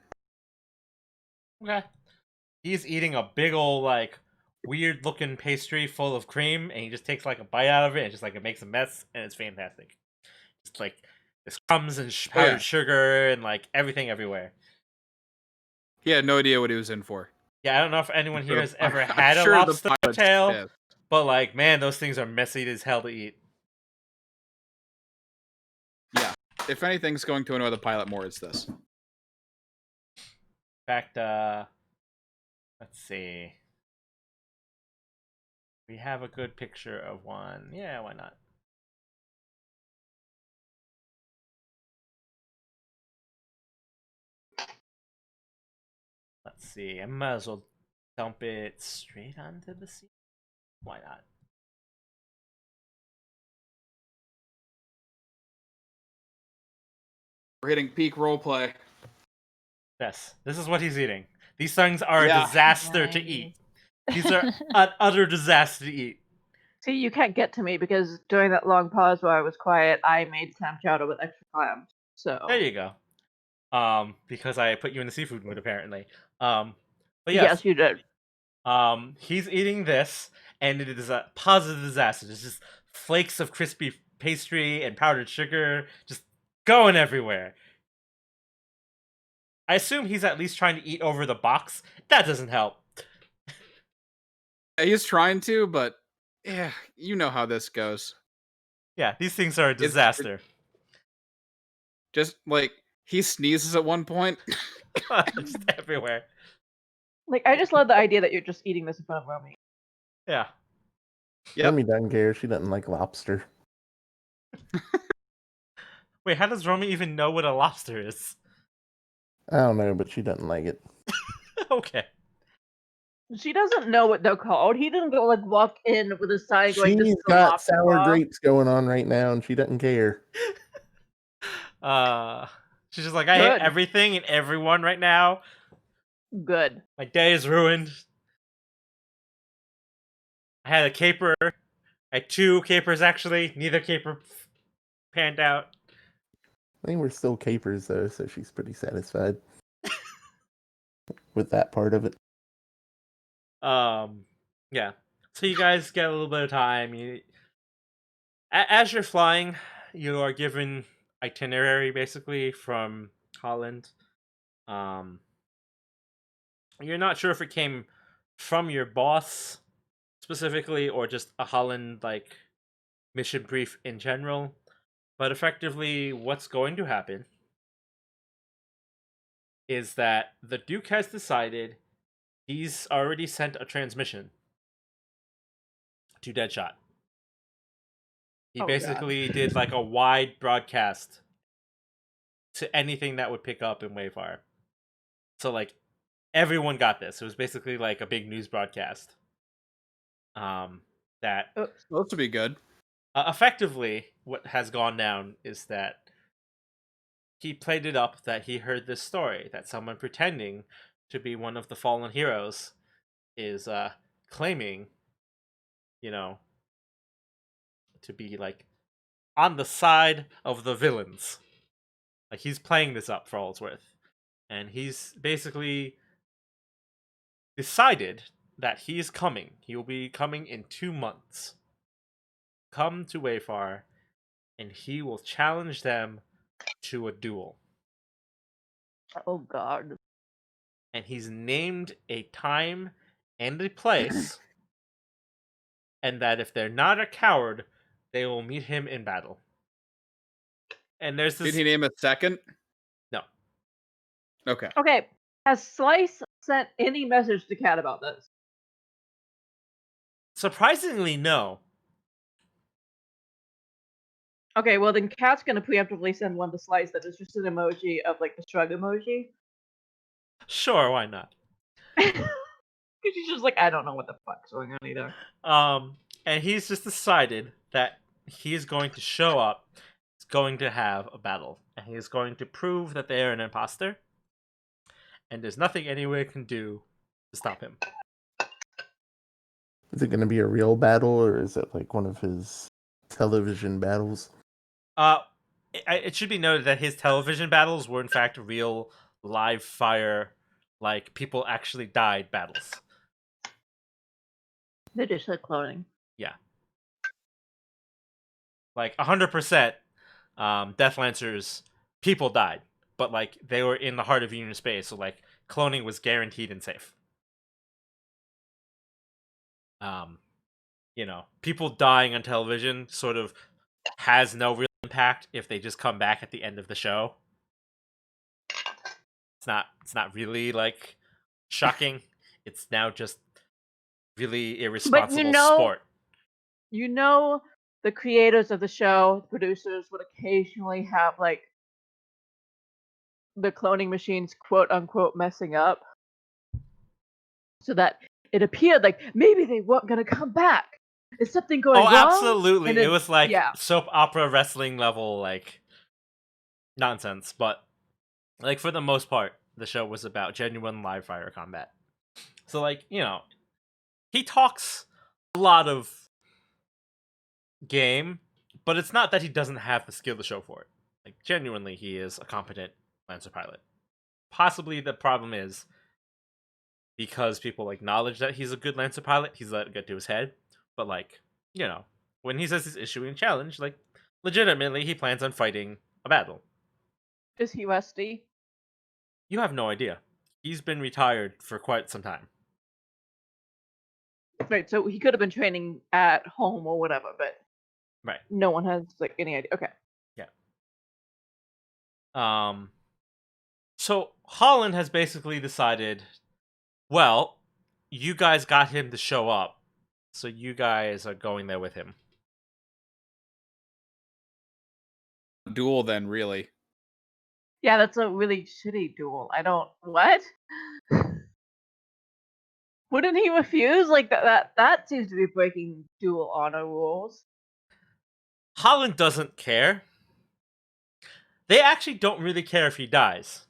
Okay. He's eating a big old like weird looking pastry full of cream and he just takes like a bite out of it and just like it makes a mess and it's fantastic. It's like there's crumbs and powdered sugar and like everything everywhere. He had no idea what he was in for. Yeah, I don't know if anyone here has ever I'm had sure a the lobster pilot's tail, pissed. but like, man, those things are messy as hell to eat. Yeah. If anything's going to annoy the pilot more, it's this. In fact, let's see. We have a good picture of one. Yeah, why not? Let's see. I might as well dump it straight onto the sea. Why not? We're hitting peak roleplay. Yes, this is what he's eating. These things are Yeah. a disaster to eat. These are an utter disaster to eat. See, you can't get to me because during that long pause where I was quiet, I made clam chowder with extra clams. So There you go. Because I put you in the seafood mood apparently. But yes, you did. he's eating this, and it is a positive disaster. There's just flakes of crispy pastry and powdered sugar just going everywhere. I assume he's at least trying to eat over the box. That doesn't help. He's trying to, but yeah, you know how this goes. Yeah, these things are a disaster. Just like he sneezes at one point. Just everywhere. Like, I just love the idea that you're just eating this in front of Romy. Yeah. Yep. Romy doesn't care. She doesn't like lobster. Wait, how does Romy even know what a lobster is? I don't know, but she doesn't like it. Okay. She doesn't know what they're called. He didn't go like walk in with a sign going, "This She's is a got lobster sour bar." grapes going on right now, and she doesn't care. She's just like, I hate Good. everything and everyone right now. Good. My day is ruined. I had a caper. I had 2 capers actually. Neither caper panned out. I think we're still capers though, so she's pretty satisfied with that part of it. Yeah. So you guys get a little bit of time. As you're flying, you are given itinerary basically from Holland. You're not sure if it came from your boss specifically or just a Holland like mission brief in general. But effectively, what's going to happen is that the Duke has decided he's already sent a transmission to Deadshot. He Oh, God. basically did like a wide broadcast to anything that would pick up in Wayfire. So like everyone got this. It was basically like a big news broadcast. That Supposed to be good. effectively what has gone down is that he played it up that he heard this story that someone pretending to be one of the fallen heroes is claiming, you know, to be like on the side of the villains. Like he's playing this up for all it's worth. And he's basically decided that he's coming. He will be coming in 2 months. Come to Wayfar, and he will challenge them to a duel. Oh, God. And he's named a time and a place, and that if they're not a coward, they will meet him in battle. And there's this. Did he name a second? No. Okay. Okay. Has Slice sent any message to Cat about this? Surprisingly, no. Okay, well then Cat's gonna preemptively send one to Slice that is just an emoji of like the shrug emoji. Sure, why not? Because she's just like, I don't know what the fuck's going on either. And he's just decided that he's going to show up. He's going to have a battle, and he's going to prove that they are an imposter. And there's nothing anyone can do to stop him. Is it going to be a real battle, or is it like one of his television battles? It should be noted that his television battles were in fact real live fire, like people actually died battles. They're just like cloning. Yeah. Like 100%, Death Lancers, people died, but like they were in the heart of Union space, so like cloning was guaranteed and safe. You know, people dying on television sort of has no real impact if they just come back at the end of the show. It's not really like shocking. It's now just really irresponsible sport. You know, the creators of the show, the producers would occasionally have like the cloning machines quote unquote messing up. So that it appeared like maybe they weren't gonna come back. Is something going wrong? Oh, absolutely. And It was like yeah. soap opera wrestling level like nonsense, but like for the most part, the show was about genuine live fire combat. So like, you know, he talks a lot of game, but it's not that he doesn't have the skill to show for it. Like genuinely he is a competent Lancer pilot. Possibly the problem is because people acknowledge that he's a good Lancer pilot, he's let it get to his head. But like, you know, when he says he's issuing a challenge, like legitimately he plans on fighting a battle. Is he rusty? You have no idea. He's been retired for quite some time. Right, so he could have been training at home or whatever, but Right. no one has like any idea. Okay. Yeah. So Holland has basically decided, well, you guys got him to show up, so you guys are going there with him. Duel then, really. Yeah, that's a really shitty duel. I don't what? Wouldn't he refuse? Like that seems to be breaking duel honor rules. Holland doesn't care. They actually don't really care if he dies.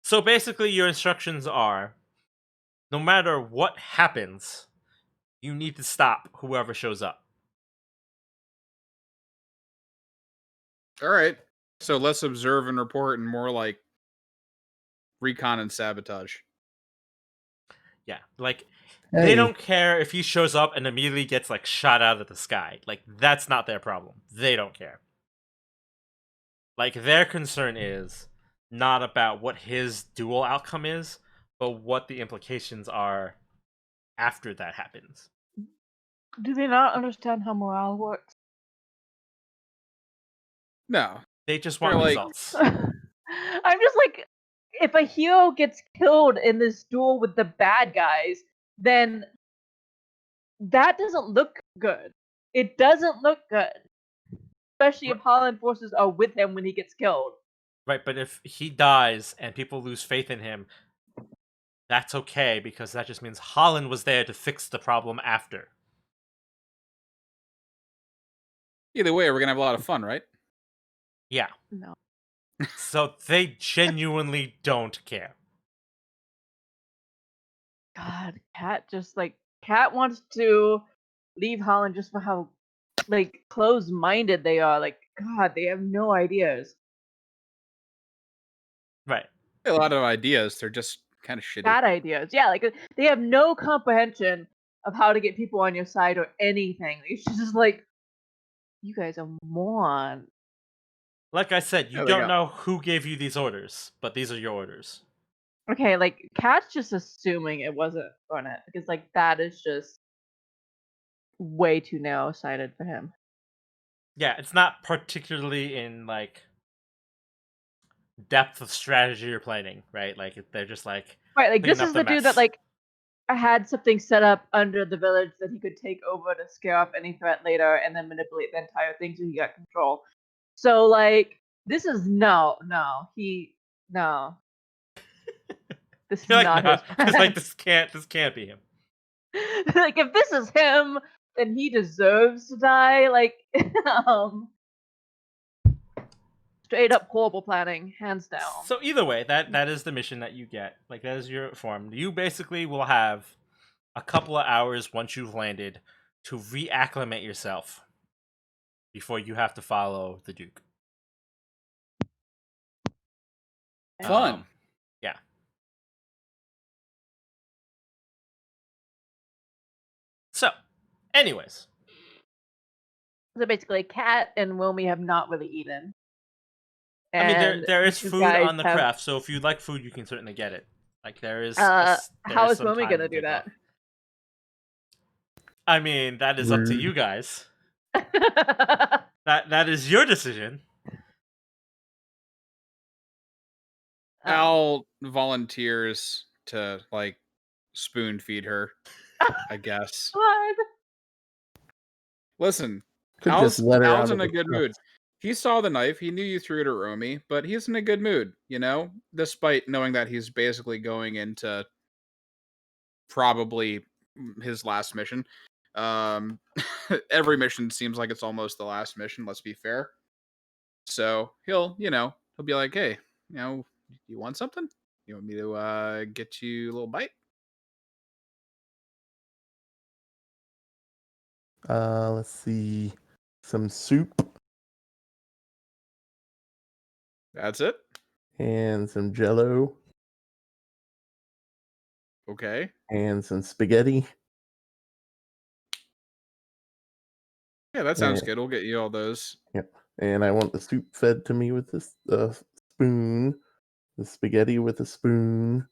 So basically your instructions are, no matter what happens, you need to stop whoever shows up. All right. So less observe and report and more like recon and sabotage. Yeah, like Hey, they don't care if he shows up and immediately gets like shot out of the sky. Like that's not their problem. They don't care. Like their concern is not about what his dual outcome is, but what the implications are after that happens. Do they not understand how morale works? No. They just They're want like- results. I'm just like, if a hero gets killed in this duel with the bad guys, then that doesn't look good. It doesn't look good. Especially if Holland forces are with him when he gets killed. Right, but if he dies and people lose faith in him, that's okay because that just means Holland was there to fix the problem after. Either way, we're gonna have a lot of fun, right? Yeah. No. So they genuinely don't care. God, Cat wants to leave Holland just for how like close-minded they are. Like, God, they have no ideas. Right. A lot of ideas. They're just kind of shitty. Bad ideas. Yeah, like they have no comprehension of how to get people on your side or anything. It's just like, you guys are morons. Like I said, you There we don't go. know who gave you these orders, but these are your orders. Okay, like Cat's just assuming it wasn't Garnet because like that is just way too narrow-sighted for him. Yeah, it's not particularly in like depth of strategy or planning, right? Like they're just like Right, like clean this up is the the dude that mess. like had something set up under the village that he could take over to scare off any threat later and then manipulate the entire thing so he got control. So like this is no. This is You're like, not no, his it's like plan. this can't be him. Like if this is him, then he deserves to die. Like straight up horrible planning, hands down. So either way, that is the mission that you get. Like that is your form. You basically will have a couple of hours once you've landed to reacclimate yourself before you have to follow the Duke. Fun. Yeah. So, anyways, So basically, Cat and Wilmy have not really eaten. I mean And there is you food guys on the have- craft, so if you like food, you can certainly get it. Like there is. How there is some Wilmy time gonna to do take that? off. I mean, that is up to you guys. That is your decision. Al volunteers to like spoon feed her, I guess. What? Listen, Could Al's, just let her Al's out in of a the good stuff. mood. He saw the knife. He knew you threw it at Romy, but he's in a good mood, you know? Despite knowing that he's basically going into probably his last mission. Every mission seems like it's almost the last mission, let's be fair. So he'll be like, hey, you want something? You want me to get you a little bite? Let's see. Some soup That's it? and some jello Okay. and some spaghetti. Yeah, that sounds Yeah. good. We'll get you all those. And I want the soup fed to me with this spoon, the spaghetti with a spoon,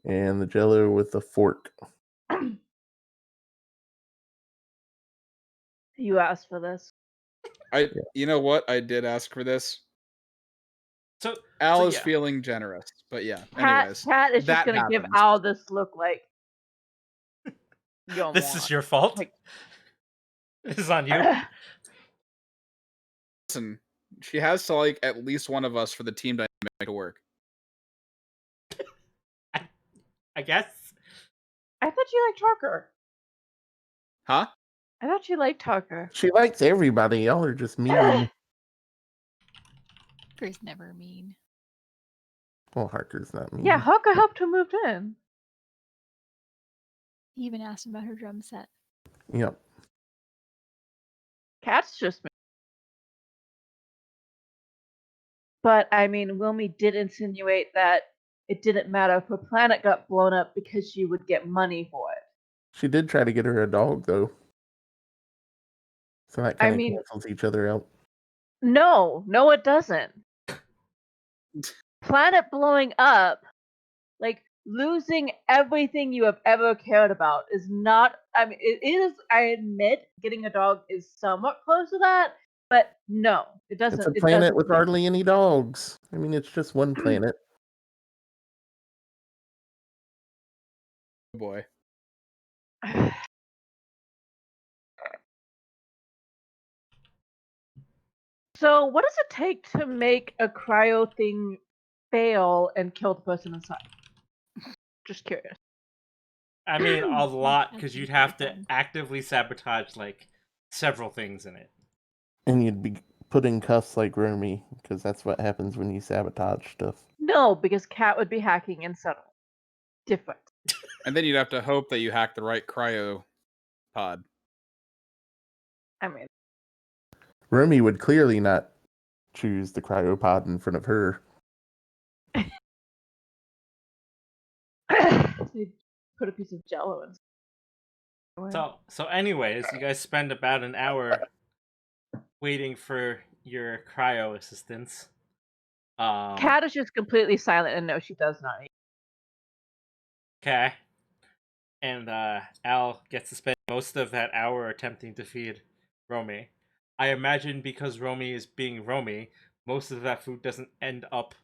and the jello with a fork. You asked for this. You know what? I did ask for this. So Al is yeah. feeling generous, but yeah. Cat Anyways, is just that gonna give happens. Al this look like you don't This want. is your fault. Like- This is on you. Listen, she has to like at least one of us for the team dynamic to work. I guess. I thought you liked Tucker. Huh? I thought you liked Tucker. She likes everybody. Y'all are just mean. Harker's never mean. Well, Harker's not mean. Yeah, Tucker helped her move in. He even asked about her drum set. Yep. Cat's just me. But I mean, Wilmy did insinuate that it didn't matter if her planet got blown up because she would get money for it. She did try to get her a dog, though. So that I kind of mean- cancels each other out. No, it doesn't. Planet blowing up, like losing everything you have ever cared about, is not. I mean, it is. I admit, getting a dog is somewhat close to that, But no, it It's doesn't. a It planet doesn't with fit. hardly any dogs. I mean, it's just one planet. Oh boy. So, what does it take to make a cryo thing fail and kill the person inside? Just curious. I mean, a lot, That because seems you'd pretty have to fun. actively sabotage like several things in it. And you'd be put in cuffs like Romy, because that's what happens when you sabotage stuff. No, because Cat would be hacking and subtle. Different. And then you'd have to hope that you hack the right cryo pod. I mean, Romy would clearly not choose the cryopod in front of her. they put a piece of Jello in. So anyways, you guys spend about an hour waiting for your cryo assistance. Cat is just completely silent and no, she does not eat. Okay. And Al gets to spend most of that hour attempting to feed Romy. I imagine because Romy is being Romy, most of that food doesn't end up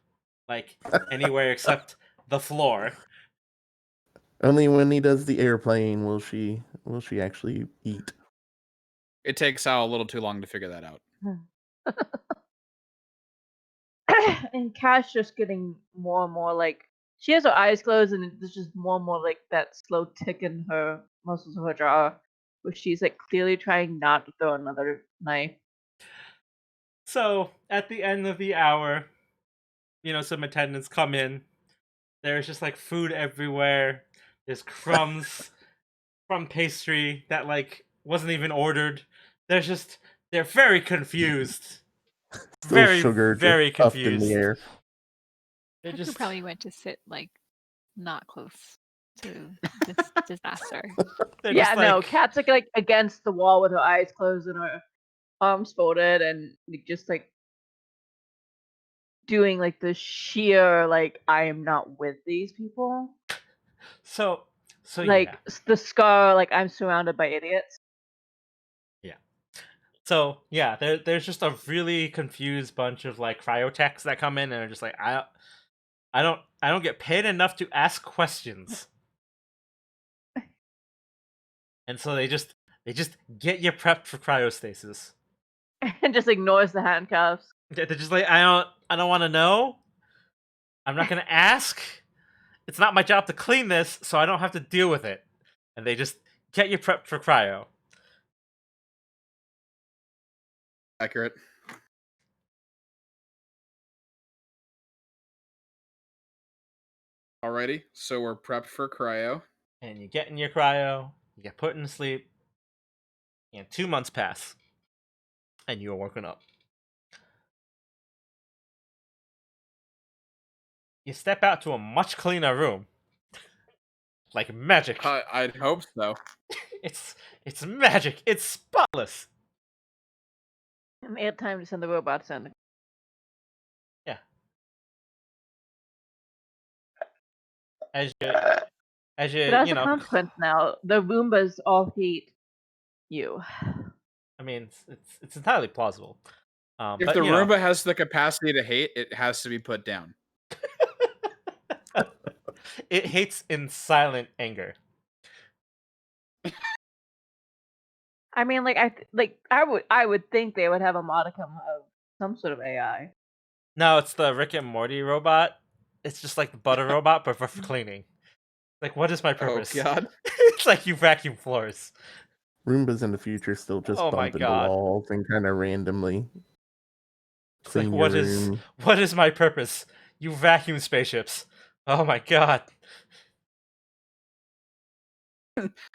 like anywhere except the floor. Only when he does the airplane will she actually eat. It takes Al a little too long to figure that out. And Cat's just getting more and more like she has her eyes closed and there's just more and more like that slow tick in her muscles of her jaw where she's like clearly trying not to throw another knife. So at the end of the hour, some attendants come in. There's just like food everywhere. There's crumbs from pastry that like wasn't even ordered. They're very confused. Still Very, sugar just very puffed in the confused. air. They're Cuckoo just probably went to sit like not close to this disaster. they're Yeah, just no, like Cat's like against the wall with her eyes closed and her arms folded and like, just like doing like the sheer like I am not with these people. so Like the scar like I'm surrounded by idiots. there's just a really confused bunch of like cryotechs that come in and are just like I don't get paid enough to ask questions. And so they just get you prepped for cryostasis. And just ignores the handcuffs. They're just like I don't want to know. I'm not going to ask. It's not my job to clean this, so I don't have to deal with it. And they just get you prepped for cryo. Accurate. Alrighty, so we're prepped for cryo. And you get in your cryo, you get put in sleep, and 2 months pass. And you're woken up. You step out to a much cleaner room. Like magic. I'd hope so. It's magic. It's spotless. And they had time to send the robots in. Yeah. As you But as a consequence now, the Roombas all hate you. I mean, it's entirely plausible. If but the you know, Roomba has the capacity to hate, it has to be put down. it hates in silent anger. I mean, like I would think they would have a modicum of some sort of AI. No, it's the Rick and Morty robot. It's just like the butter robot, but for cleaning. Like, what is my purpose? Oh god. It's like you vacuum floors. Roombas in the future still just Oh my bump into God. walls and kind of randomly It's like clean your room. what is my purpose? You vacuum spaceships. Oh my God.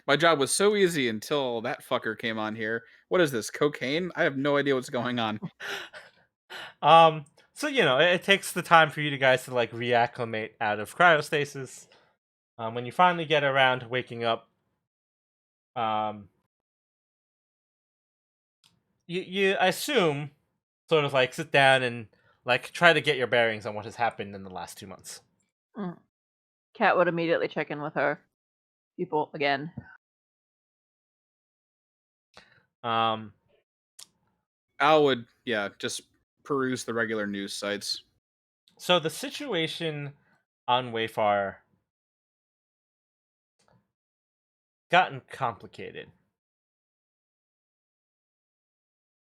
My job was so easy until that fucker came on here. What is this, cocaine? I have no idea what's going on. So it takes the time for you guys to like reacclimate out of cryostasis. When you finally get around to waking up, you I assume sort of like sit down and like try to get your bearings on what has happened in the last 2 months. Cat would immediately check in with her people again. Al would, just peruse the regular news sites. So the situation on Wayfar gotten complicated.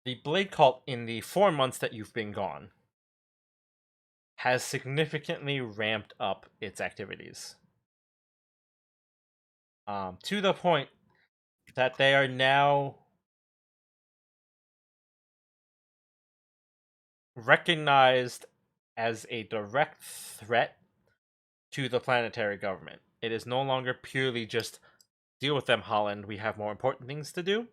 The Blade Cult, in the 4 months that you've been gone, has significantly ramped up its activities. To the point that they are now recognized as a direct threat to the planetary government. It is no longer purely just deal with them, Holland. We have more important things to do.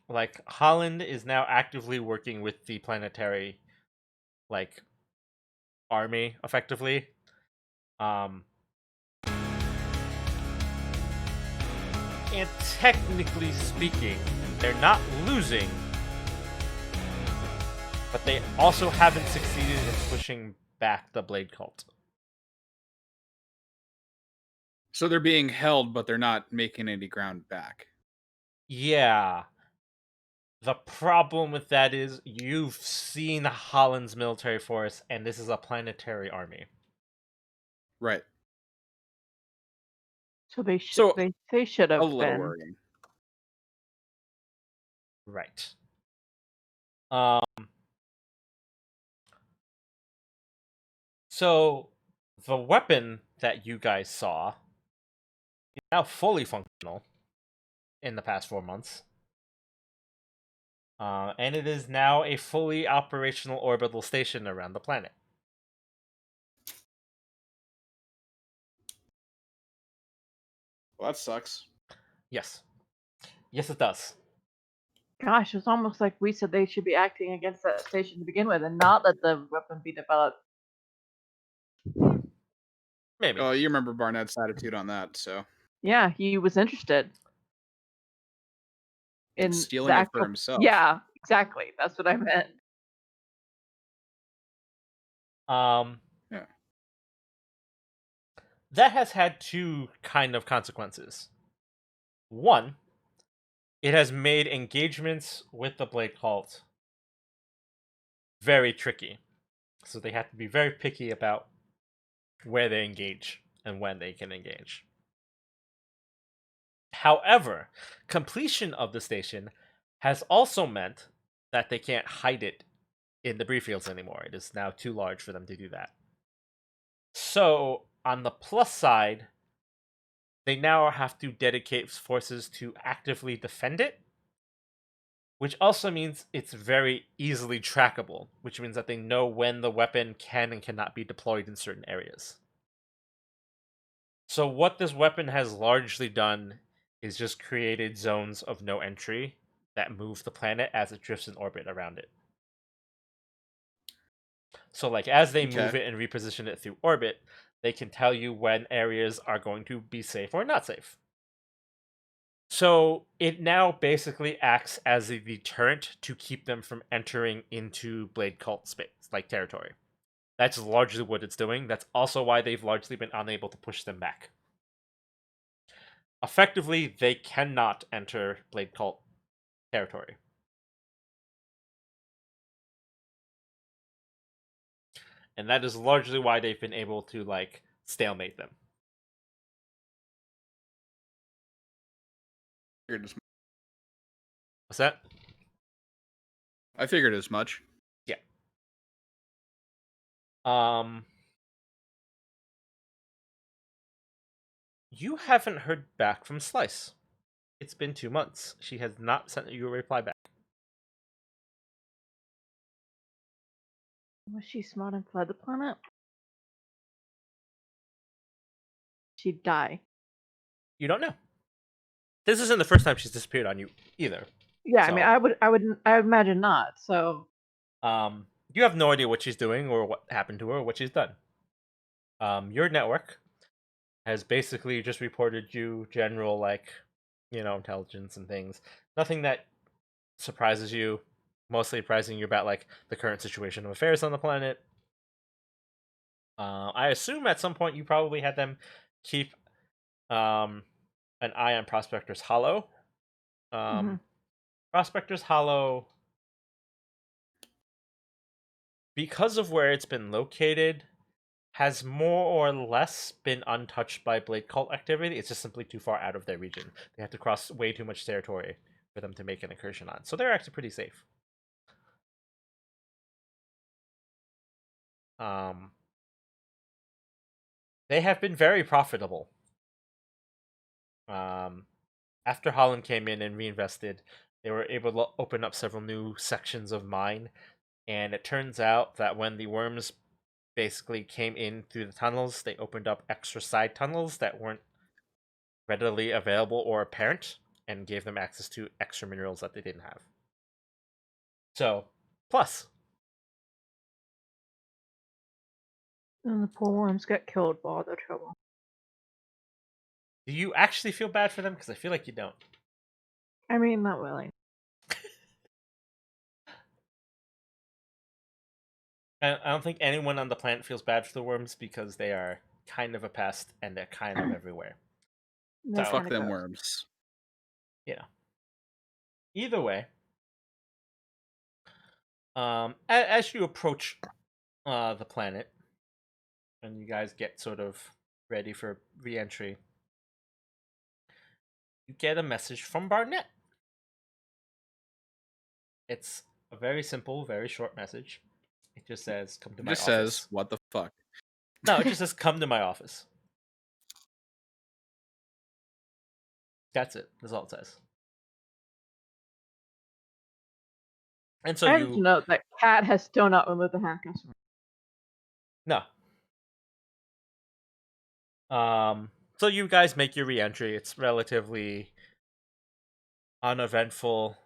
Like, Holland is now actively working with the planetary, like, army, effectively. And technically speaking, they're not losing, but they also haven't succeeded in pushing back the Blade Cult. So they're being held, but they're not making any ground back. Yeah. The problem with that is you've seen Holland's military force, and this is a planetary army. Right. So they So they should a have little been. worrying. Right. So the weapon that you guys saw is now fully functional in the past 4 months. And it is now a fully operational orbital station around the planet. Well, that sucks. Yes. Yes, it does. Gosh, it's almost like we said they should be acting against that station to begin with, and not let the weapon be developed. Maybe. Oh, you remember Barnett's attitude on that, so Yeah, he was interested in stealing the it for actual. himself. Yeah, exactly. That's what I meant. Yeah. That has had two kind of consequences. One, it has made engagements with the Blade Cult very tricky. So they have to be very picky about where they engage and when they can engage. However, completion of the station has also meant that they can't hide it in debris fields anymore. It is now too large for them to do that. So, on the plus side, they now have to dedicate forces to actively defend it, which also means it's very easily trackable, which means that they know when the weapon can and cannot be deployed in certain areas. So what this weapon has largely done is just created zones of no entry that move the planet as it drifts in orbit around it. So like as they Okay. move it and reposition it through orbit, they can tell you when areas are going to be safe or not safe. So it now basically acts as a deterrent to keep them from entering into Blade Cult space, like territory. That's largely what it's doing. That's also why they've largely been unable to push them back. Effectively, they cannot enter Blade Cult territory. And that is largely why they've been able to, like, stalemate them. What's that? I figured as much. Yeah. You haven't heard back from Slice. It's been 2 months. She has not sent you a reply back. Was she smart and fled the planet? She'd die. You don't know. This isn't the first time she's disappeared on you either. Yeah, So, I mean, I would imagine not. So, you have no idea what she's doing or what happened to her or what she's done. Your network has basically just reported you general, like, intelligence and things. Nothing that surprises you. Mostly surprising you about, like, the current situation of affairs on the planet. I assume at some point you probably had them keep an eye on Prospector's Hollow. Mhm. Prospector's Hollow, because of where it's been located, has more or less been untouched by Blade Cult activity. It's just simply too far out of their region. They have to cross way too much territory for them to make an incursion on. So they're actually pretty safe. They have been very profitable. After Holland came in and reinvested, they were able to open up several new sections of mine. And it turns out that when the worms basically came in through the tunnels, they opened up extra side tunnels that weren't readily available or apparent and gave them access to extra minerals that they didn't have. So, plus. And the poor worms get killed by all the trouble. Do you actually feel bad for them? Because I feel like you don't. I mean, not really. I don't think anyone on the planet feels bad for the worms because they are kind of a pest and they're kind of everywhere. They're So, Fuck kinda them gross. worms. Yeah. Either way, as you approach the planet and you guys get sort of ready for re-entry, you get a message from Barnett. It's a very simple, very short message. It just says, "Come to It my just office." says, "What the fuck?" No, it just says, "Come to my office." That's it. That's all it says. And so I have to you note that Cat has still not removed the handcuffs. no. So you guys make your re-entry. It's relatively uneventful,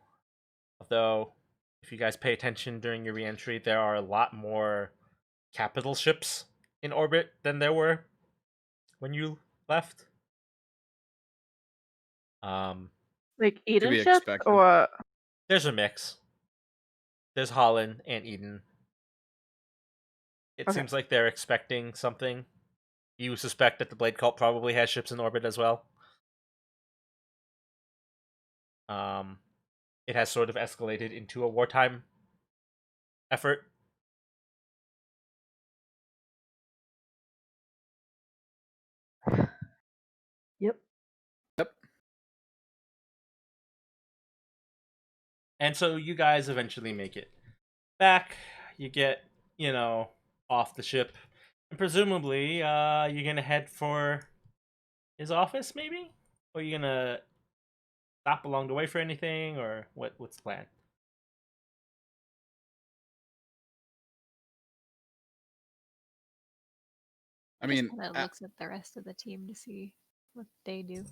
although if you guys pay attention during your re-entry, there are a lot more capital ships in orbit than there were when you left. Like To Eden be ships expected. or There's a mix. There's Holland and Eden. It Okay. seems like they're expecting something. You suspect that the Blade Cult probably has ships in orbit as well. It has sort of escalated into a wartime effort. Yep. Yep. And so you guys eventually make it back. You get, off the ship. And presumably, you're gonna head for his office, maybe? Or you're gonna stop along the way for anything, or what's the plan? I Just mean, kind of looks at the rest of the team to see what they do.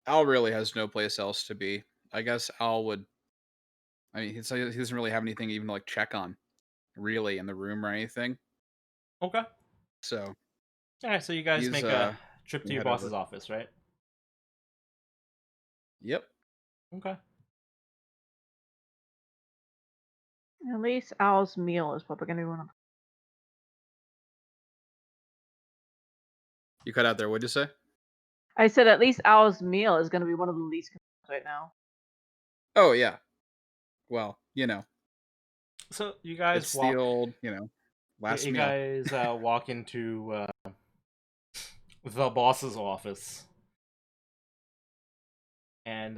Al really has no place else to be. I guess Al would. I mean, he doesn't really have anything even to like check on, really, in the room or anything. Okay. So Alright, so you guys he's make a trip to gonna your head over. boss's office, right? Yep. Okay. At least Al's meal is probably gonna be one of. You cut out there. What'd you say? I said at least Al's meal is gonna be one of the least concerns right now. Oh yeah. Well, So you guys it's the walk. old, last You meal. guys walk into the boss's office, and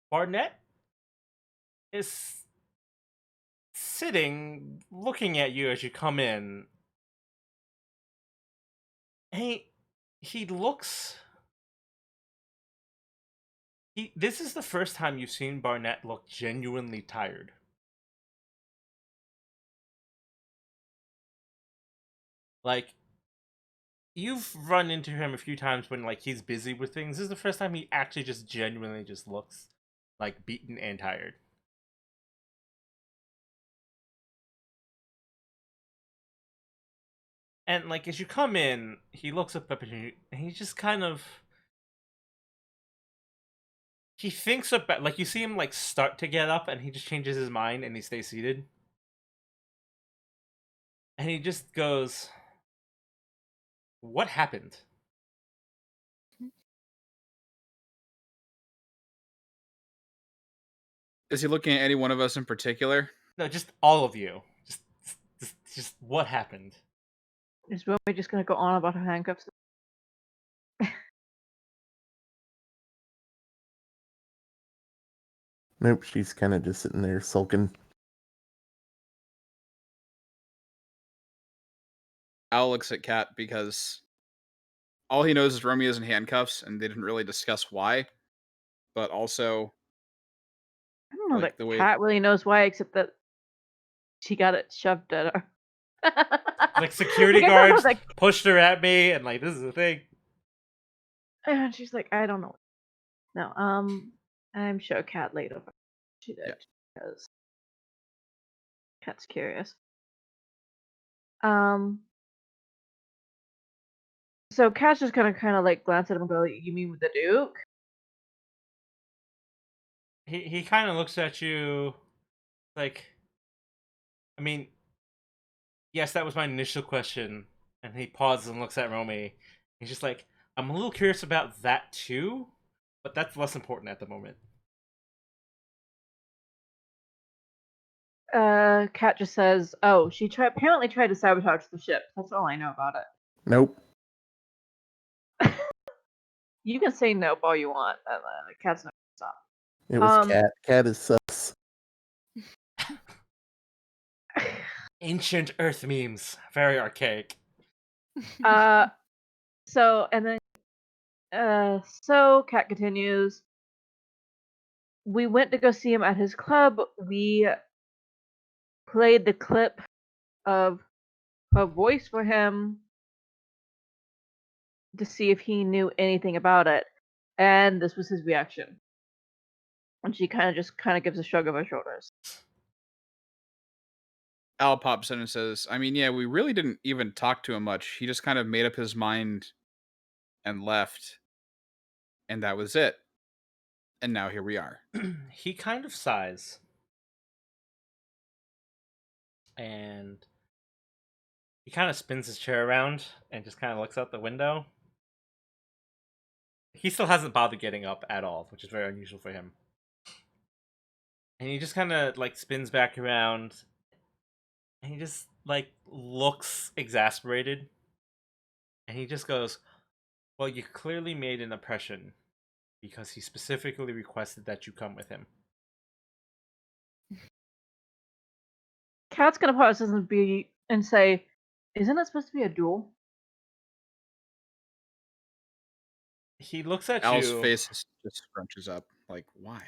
Barnett is sitting, looking at you as you come in. He looks. This is the first time you've seen Barnett look genuinely tired. Like, you've run into him a few times when like he's busy with things. This is the first time he actually just genuinely just looks like beaten and tired. And like as you come in, he looks up at you and he just kind of he thinks about like you see him like start to get up and he just changes his mind and he stays seated. And he just goes, "What happened?" Is he looking at any one of us in particular? No, just all of you. Just what happened? Is Romy just gonna go on about her handcuffs? Nope, she's kind of just sitting there sulking. Al looks at Kat because all he knows is Romeo's in handcuffs, and they didn't really discuss why. But also, I don't know like that the way Cat really knows why, except that she got it shoved at her. Like security Like, I don't know guards that. pushed her at me, and like this is the thing. And she's like, I don't know. No, I'm sure Cat laid over. She did Yeah. because Cat's curious. So Cat's just gonna kind of like glance at him and go, "You mean with the Duke?" He kind of looks at you, like, I mean, yes, that was my initial question, and he pauses and looks at Romy. He's just like, I'm a little curious about that too, but that's less important at the moment. Cat just says, "Oh, she apparently tried to sabotage the ship. That's all I know about it." Nope. You can say nope all you want. Cat's not gonna stop. It was Cat. Cat is sus. Ancient Earth memes, very archaic. So Cat continues. We went to go see him at his club. We played the clip of her voice for him to see if he knew anything about it, and this was his reaction. And she kind of gives a shrug of her shoulders. Al pops in and says, I mean, yeah, we really didn't even talk to him much. He just kind of made up his mind and left. And that was it. And now here we are. He kind of sighs. And he kind of spins his chair around and just kind of looks out the window. He still hasn't bothered getting up at all, which is very unusual for him. And he just kind of like spins back around, and he just like looks exasperated. And he just goes, "Well, you clearly made an impression because he specifically requested that you come with him." Cat's gonna pause and say, "Isn't it supposed to be a duel?" He looks at Al's you. face just scrunches up. Like, why?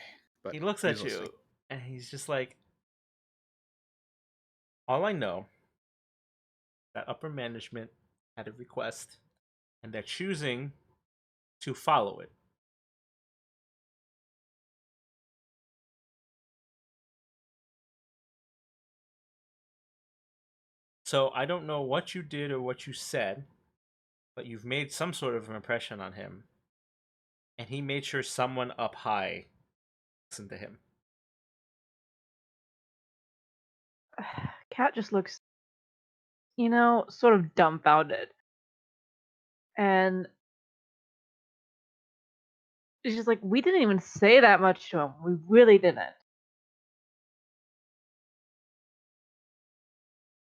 But He looks he's at listening. you, and he's just like, "All I know that upper management had a request, and they're choosing to follow it." So I don't know what you did or what you said, but you've made some sort of impression on him, and he made sure someone up high listened to him. Cat just looks, sort of dumbfounded. And it's just like, we didn't even say that much to him. We really didn't.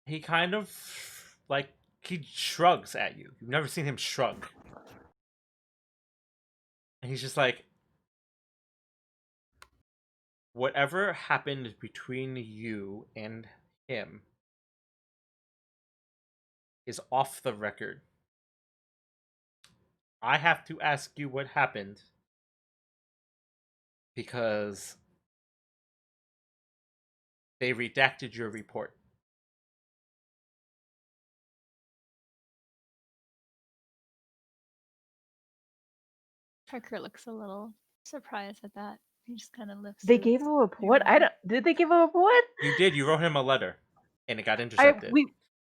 He kind of like he shrugs at you. You've never seen him shrug. And he's just like, whatever happened between you and him is off the record. I have to ask you what happened because they redacted your report. Parker looks a little surprised at that. He just kind of lifts. They gave a report. eyebrow. Did they give a report? You did. You wrote him a letter, and it got intercepted.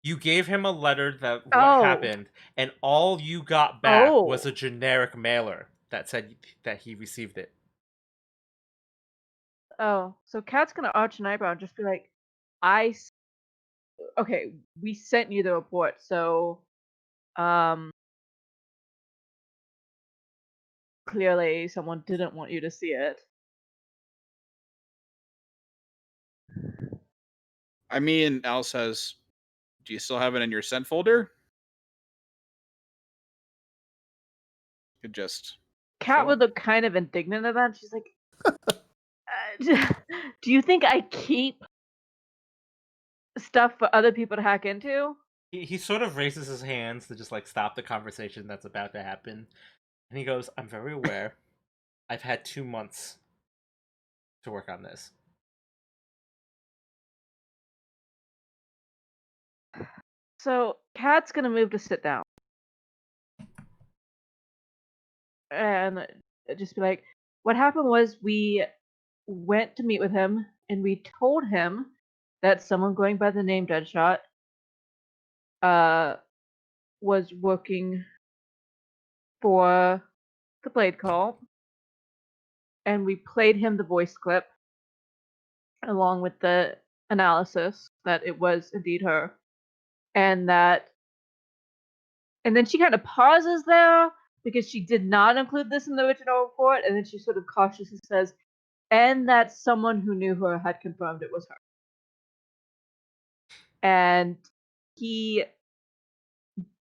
You gave him a letter that what happened, and all you got back was a generic mailer that said that he received it. Oh, so Cat's gonna arch an eyebrow and just be like, okay, we sent you the report, so, clearly someone didn't want you to see it. I mean, Al says, do you still have it in your sent folder? Could just Kat show would him. look kind of indignant at that. She's like, "Do you think I keep stuff for other people to hack into?" He sort of raises his hands to just like stop the conversation that's about to happen, and he goes, "I'm very aware. I've had 2 months to work on this." So Kat's gonna move to sit down and just be like, "What happened was we went to meet with him, and we told him that someone going by the name Deadshot uh was working for the Blade Call, and we played him the voice clip along with the analysis that it was indeed her, and that, and then she kind of pauses there because she did not include this in the original report, and then she sort of cautiously says, and that someone who knew her had confirmed it was her. And he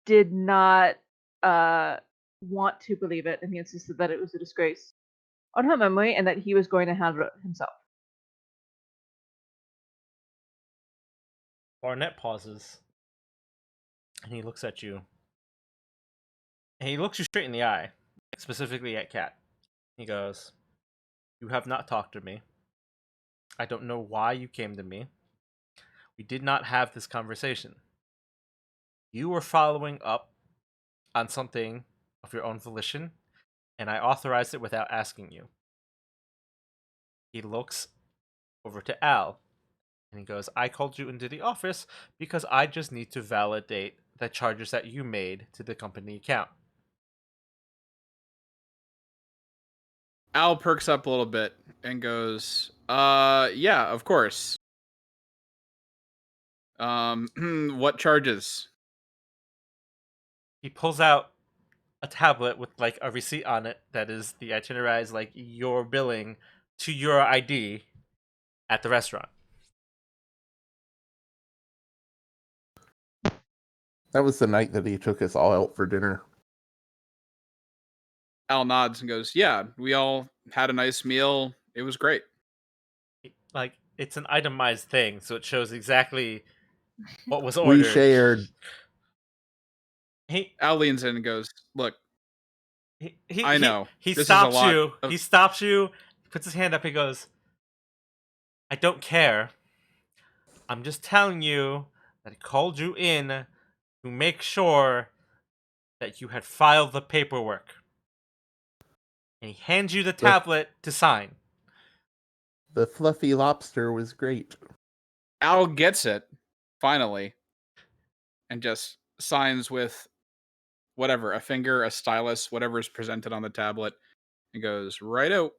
did not want to believe it, and he insisted that it was a disgrace on her memory and that he was going to handle it himself. Barnett pauses, and he looks at you. And he looks you straight in the eye, specifically at Kat. He goes, "You have not talked to me. I don't know why you came to me. We did not have this conversation. You were following up on something of your own volition, and I authorized it without asking you." He looks over to Al, and he goes, "I called you into the office because I just need to validate the charges that you made to the company account." Al perks up a little bit and goes, yeah, of course. What charges? He pulls out a tablet with like a receipt on it that is the itinerized like your billing to your ID at the restaurant. That was the night that he took us all out for dinner. Al nods and goes, yeah, we all had a nice meal. It was great. Like it's an itemized thing, so it shows exactly what was We ordered. shared. He Al leans in and goes, look, I know. He This is a stops lot you. of- He stops you. Puts his hand up. He goes, "I don't care. I'm just telling you that I called you in to make sure that you had filed the paperwork." And he hands you the tablet to sign. The fluffy lobster was great. Al gets it, finally, and just signs with whatever, a finger, a stylus, whatever is presented on the tablet, and goes, right out.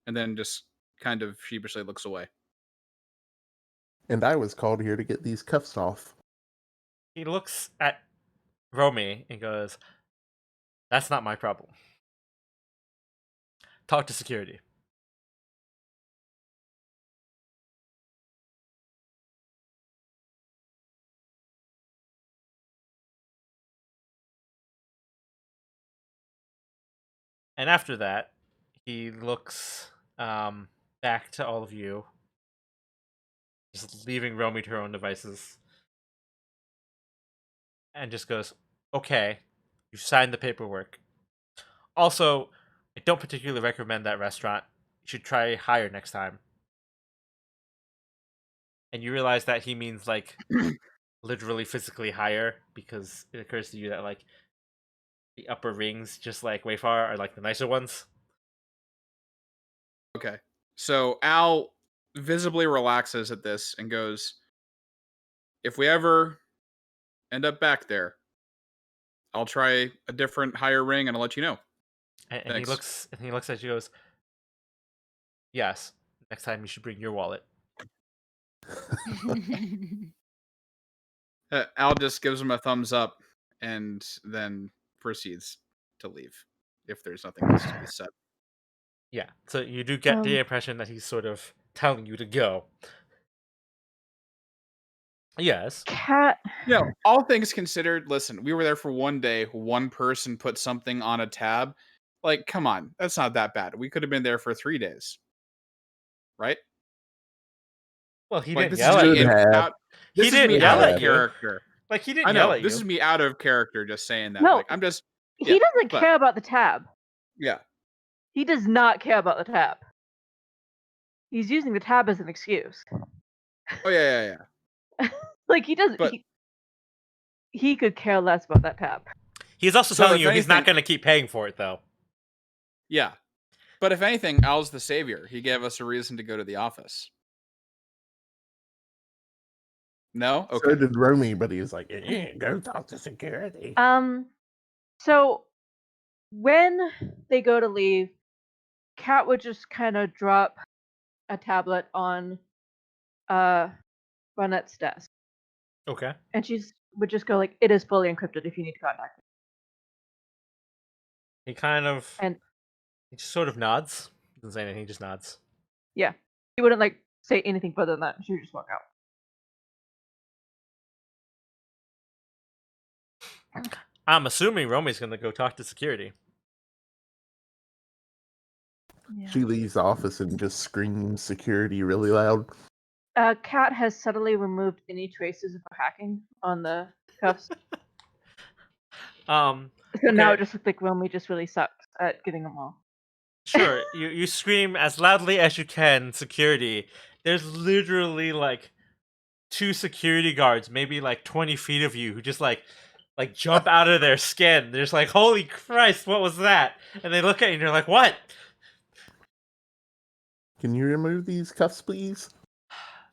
And then just kind of sheepishly looks away. And I was called here to get these cuffs off. He looks at Romy and goes, "That's not my problem. Talk to security." And after that, he looks back to all of you, just leaving Romy to her own devices, and just goes, "Okay, you signed the paperwork. Also, I don't particularly recommend that restaurant. You should try higher next time." And you realize that he means like literally physically higher, because it occurs to you that like the upper rings, just like Wayfar, are like the nicer ones. Okay. So Al visibly relaxes at this and goes, if we ever end up back there, I'll try a different higher ring and I'll let you know. And he Thanks. looks at you and goes, "Yes, next time you should bring your wallet." Al just gives him a thumbs up and then proceeds to leave if there's nothing else to be said. Yeah, so you do get the Um, impression that he's sort of telling you to go. Yes. Cat. All things considered, listen, we were there for one day. One person put something on a tab. Like, come on, that's not that bad. We could have been there for 3 days, right? Well, he Like, didn't this is yell at me Should you. have. out. He This is didn't me yell out at of you. character. Like, he didn't I yell know at this you. is me out of character, just saying that. No, Like, I'm just he doesn't but- care about the tab. yeah. He does not care about the tab. He's using the tab as an excuse. Oh yeah. Like he doesn't. But- He could care less about that tab. He's also So telling if you he's not anything- going to keep paying for it, though. Yeah. But if anything, Al's the savior. He gave us a reason to go to the office. No? Okay. So did Romy, but he was like, go talk to security. So when they go to leave, Kat would just kind of drop a tablet on Ronette's desk, Okay. and would just go like, "It is fully encrypted if you need to contact me." He kind of... And he just sort of nods. Doesn't say anything, he just nods. yeah, he wouldn't like say anything further than that. She would just walk out. I'm assuming Romy's going to go talk to security. Yeah. She leaves the office and just screams security really loud. Kat has subtly removed any traces of her hacking on the cuffs. So now it Okay. just looks like Romy just really sucks at getting them all. Sure, you scream as loudly as you can, security. There's literally like 2 security guards, maybe like 20 feet of you, who just like jump out of their skin. They're just like, holy Christ, what was that? And they look at you and you're like, what? Can you remove these cuffs, please?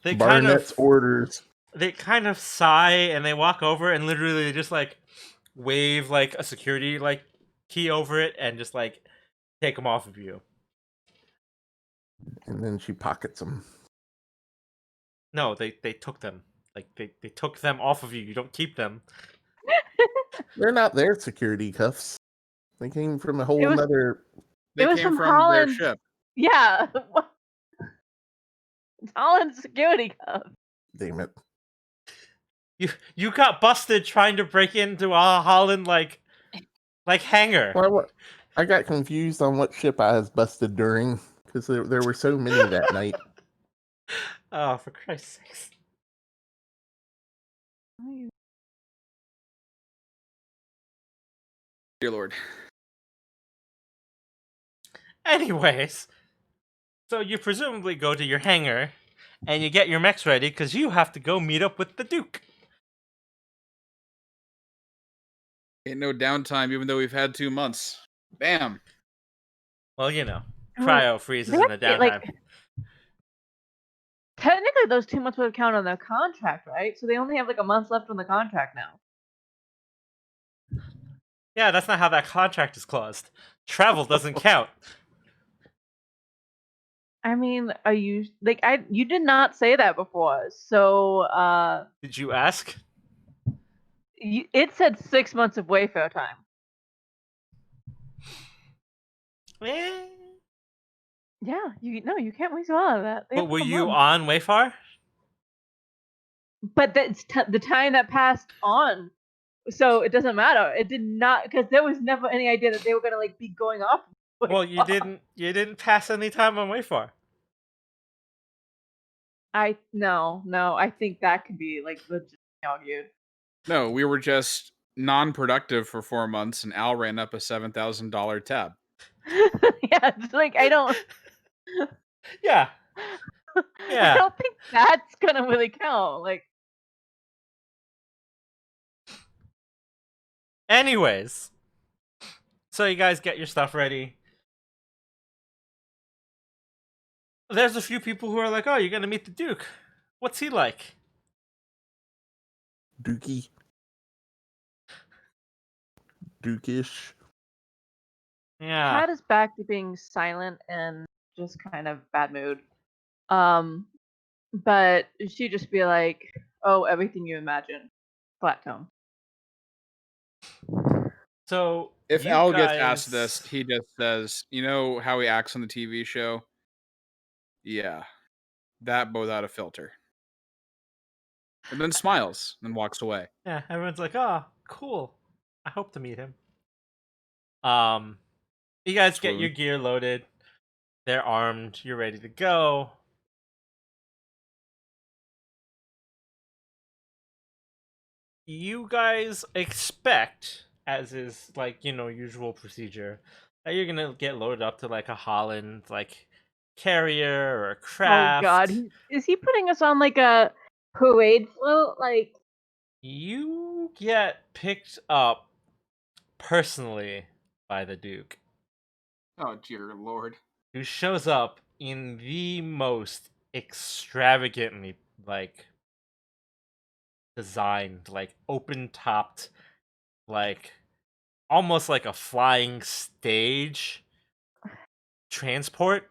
They Barnett's orders. they kind of sigh and they walk over and literally just like wave like a security like key over it and just like take them off of you. And then she pockets them. No, they took them. Like they took them off of you. You don't keep them. They're not their security cuffs. They came from a whole It was- nother. They It was came from from Holland. their ship. Yeah. It's Holland's security cuff. Damn it. You got busted trying to break into a Holland like hangar. Well, I got confused on what ship I was busted during because there were so many that night. Oh, for Christ's sakes. Dear Lord. Anyways, so you presumably go to your hangar and you get your mechs ready because you have to go meet up with the Duke. Ain't no downtime, even though we've had 2 months. Bam. Well, you know, Oh, cryo freeze they isn't a have to get, downtime. Technically, those 2 months would count on their contract, right? So they only have like a month left on the contract now. Yeah, that's not how that contract is claused. Travel doesn't count. I mean, are you like you did not say that before. So Did you ask? it said 6 months of Wayfair time. Eh. Yeah, you can't waste a lot of that. They But have were a you month. on Wayfar? But that's the time that passed on, so it doesn't matter. It did not, because there was never any idea that they were gonna like be going off. Well, you didn't pass any time on Wayfar. No, I think that could be like legit argued. No, we were just non-productive for 4 months, and Al ran up a $7,000 tab. Yeah, it's like I don't. Yeah. I Yeah. don't think that's gonna really count. Like, Anyways. So you guys get your stuff ready. There's a few people who are like, oh, you're gonna meet the Duke. What's he like? Dookie. Dukish. Yeah. Kat is back to being silent and just kind of bad mood. But she'd just be like, "Oh, everything you imagine." Flat tone. So If you Al guys... gets asked this, he just says, "You know how he acts on the TV show? Yeah, that both out of filter." and then smiles and walks away. Yeah, everyone's like, "Oh, cool. I hope to meet him." You guys get your Swoon. gear loaded. They're armed. You're ready to go. You guys expect, as is like usual procedure, that you're gonna get loaded up to like a Holland like carrier or a Oh God, craft. is he putting us on like a parade float? Like, You get picked up personally by the Duke, Oh dear lord. who shows up in the most extravagantly like designed, like open topped, like almost like a flying stage transport.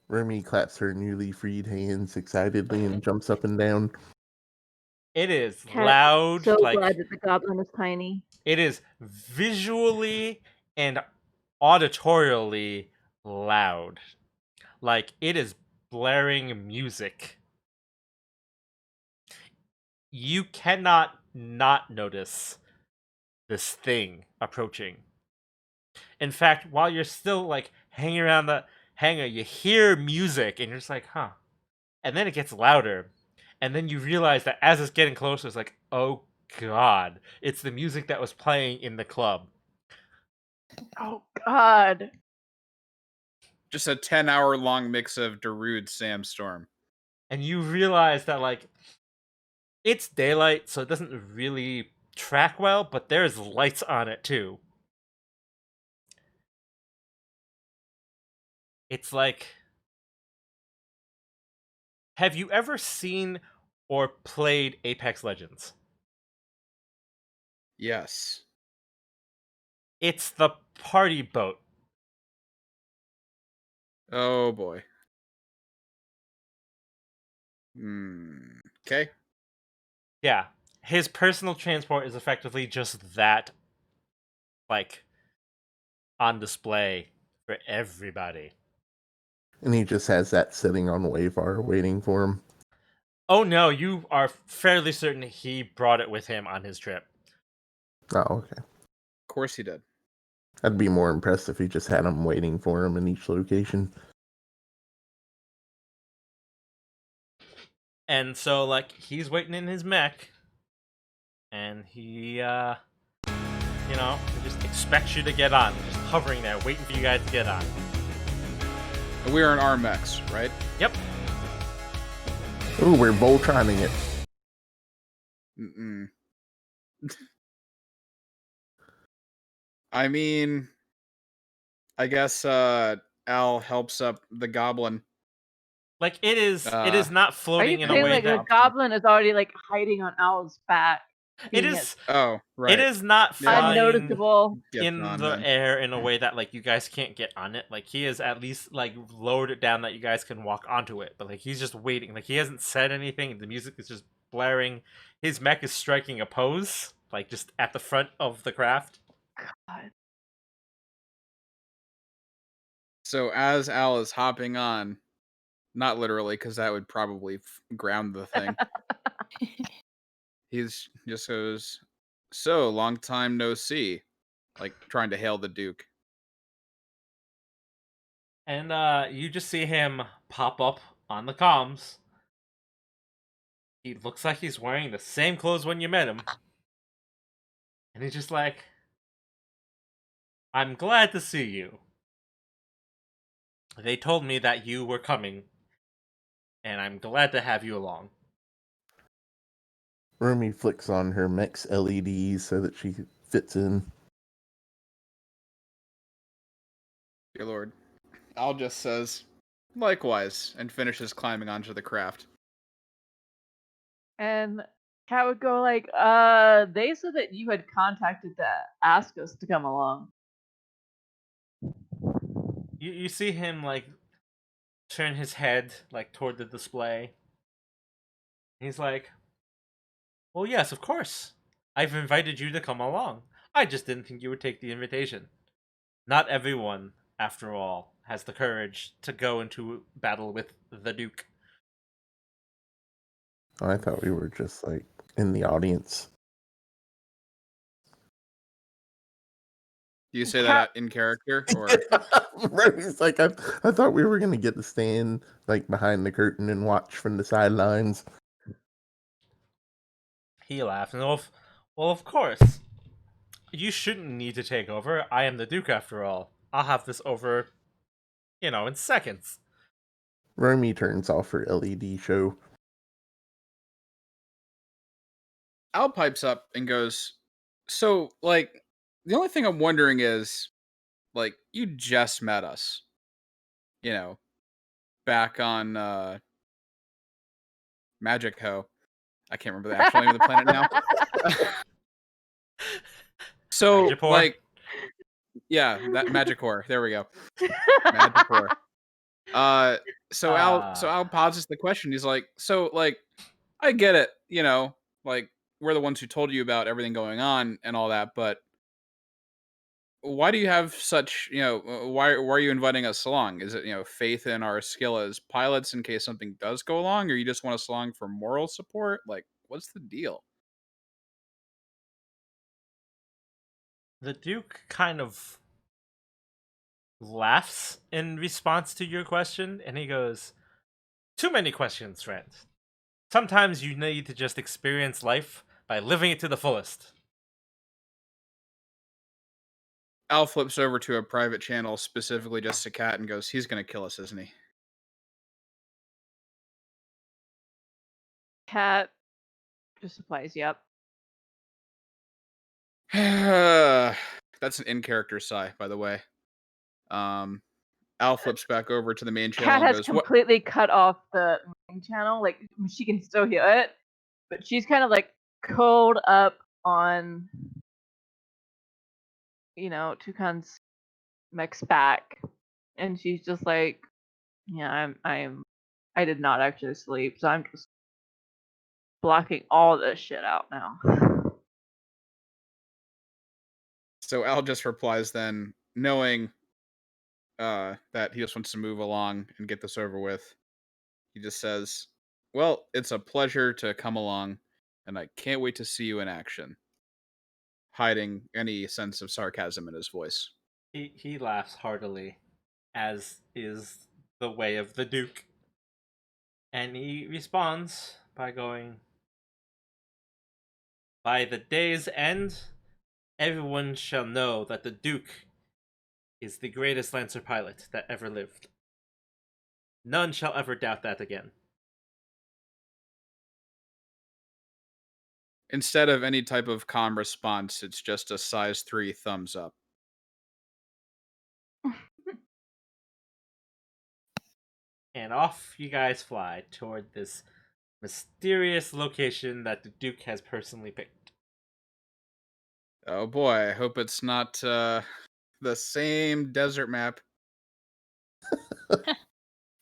Remy claps her newly freed hands excitedly and jumps up and down. It is Cat, loud, so like glad that the goblin is tiny. it is visually and auditorially loud. Like it is blaring music. You cannot not notice this thing approaching. In fact, while you're still like hanging around the hangar, you hear music and you're just like, huh. And then it gets louder. And then you realize that as it's getting closer, it's like, oh god, it's the music that was playing in the club. Oh God. Just a 10-hour long mix of Darude Samstorm. And you realize that like it's daylight, so it doesn't really track well, but there's lights on it too. It's like, have you ever seen or played Apex Legends? Yes. It's the party boat. Oh boy. Okay. Yeah. His personal transport is effectively just that, like, on display for everybody. And he just has that sitting on Wavar waiting for him. Oh no, you are fairly certain he brought it with him on his trip. Oh, okay. Of course he did. I'd be more impressed if he just had him waiting for him in each location. And so, like, he's waiting in his mech, and he, he just expects you to get on. Just hovering there, waiting for you guys to get on. And we are in Armex, right? Yep. Ooh, we're Voltroning it. Mm-mm. I mean, I guess Al helps up the goblin. Like, it is not Are floating you in a saying way like the that... goblin is already like hiding on Owl's back? It being is... Oh, right. It is not Yeah. flying unnoticeable. Gets in on the then. air in a way that like you guys can't get on it. Like he is at least like lowered it down that you guys can walk onto it. But like he's just waiting. Like he hasn't said anything. The music is just blaring. His mech is striking a pose, like just at the front of the craft. God. So as Al is hopping on, not literally, because that would probably ground the thing. He's just goes, "So long time no see," like trying to hail the Duke. And you just see him pop up on the comms. He looks like he's wearing the same clothes when you met him. And he's just like, I'm glad to see you. They told me that you were coming, and I'm glad to have you along. Remy flicks on her mech's LEDs so that she fits in. Dear Lord. Al just says, "Likewise," and finishes climbing onto the craft. And Cat would go like, they said that you had contacted to ask us to come along. You see him like turn his head like toward the display. He's like, well, yes, of course. I've invited you to come along. I just didn't think you would take the invitation. Not everyone, after all, has the courage to go into battle with the Duke. I thought we were just like in the audience. Do you say Cat- that in character or? Right, it's like I thought we were gonna get to stand like behind the curtain and watch from the sidelines. He laughed. And well, of course. You shouldn't need to take over. I am the Duke after all. I'll have this over, in seconds. Romy turns off her LED show. Al pipes up and goes, so, like, the only thing I'm wondering is, like, you just met us, back on Magic Ho. I can't remember the actual name of the planet now. So, Magipore? like, yeah, that Magicor. There we go. Magicor. So Al pauses the question. He's like, so, like, I get it, like, we're the ones who told you about everything going on and all that, but why do you have such, why are you inviting us along? Is it, faith in our skill as pilots in case something does go along, or you just want us along for moral support? Like, what's the deal? The Duke kind of laughs in response to your question, and he goes, too many questions, friend. Sometimes you need to just experience life by living it to the fullest. Al flips over to a private channel specifically just to Cat and goes, he's going to kill us, isn't he? Cat just replies, "Yep." That's an in-character sigh, by the way. Al flips back over to the main channel Cat and has goes, what? completely cut off the main channel. Like she can still hear it, but she's kind of like curled up on, Tucan's mech's back, and she's just like, "Yeah, I did not actually sleep, so I'm just blocking all this shit out now." So Al just replies then, knowing that he just wants to move along and get this over with. He just says, well, it's a pleasure to come along, and I can't wait to see you in action. Hiding any sense of sarcasm in his voice. He laughs heartily, as is the way of the Duke. And he responds by going, by the day's end, everyone shall know that the Duke is the greatest Lancer pilot that ever lived. None shall ever doubt that again. Instead of any type of calm response, it's just a size 3 thumbs up. And off you guys fly toward this mysterious location that the Duke has personally picked. Oh boy, I hope it's not the same desert map.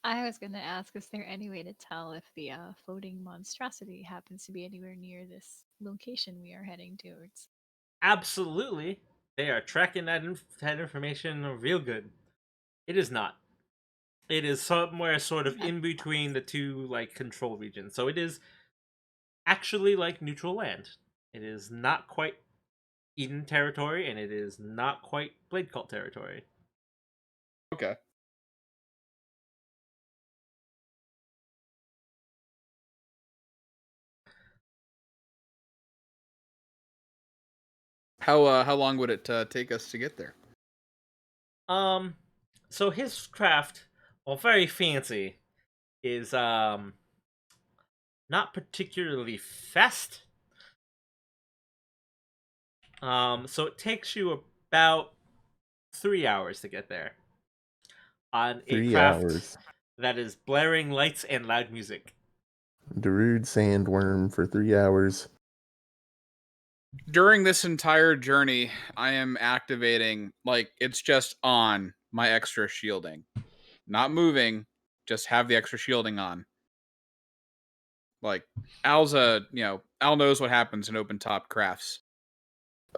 I was going to ask, is there any way to tell if the floating monstrosity happens to be anywhere near this location we are heading towards? Absolutely. They are tracking that information real good. It is not. It is somewhere sort of in between the two control regions. So it is actually like neutral land. It is not quite Eden territory, and it is not quite Blade Cult territory. Okay. How long would it take us to get there? So his craft, while very fancy, is not particularly fast. So it takes you about 3 hours to get there on a 3 craft hours. that is blaring lights and loud music. Darude sandworm for 3 hours. During this entire journey, I am activating, it's just on my extra shielding. Not moving, just have the extra shielding on. Al knows what happens in open top crafts.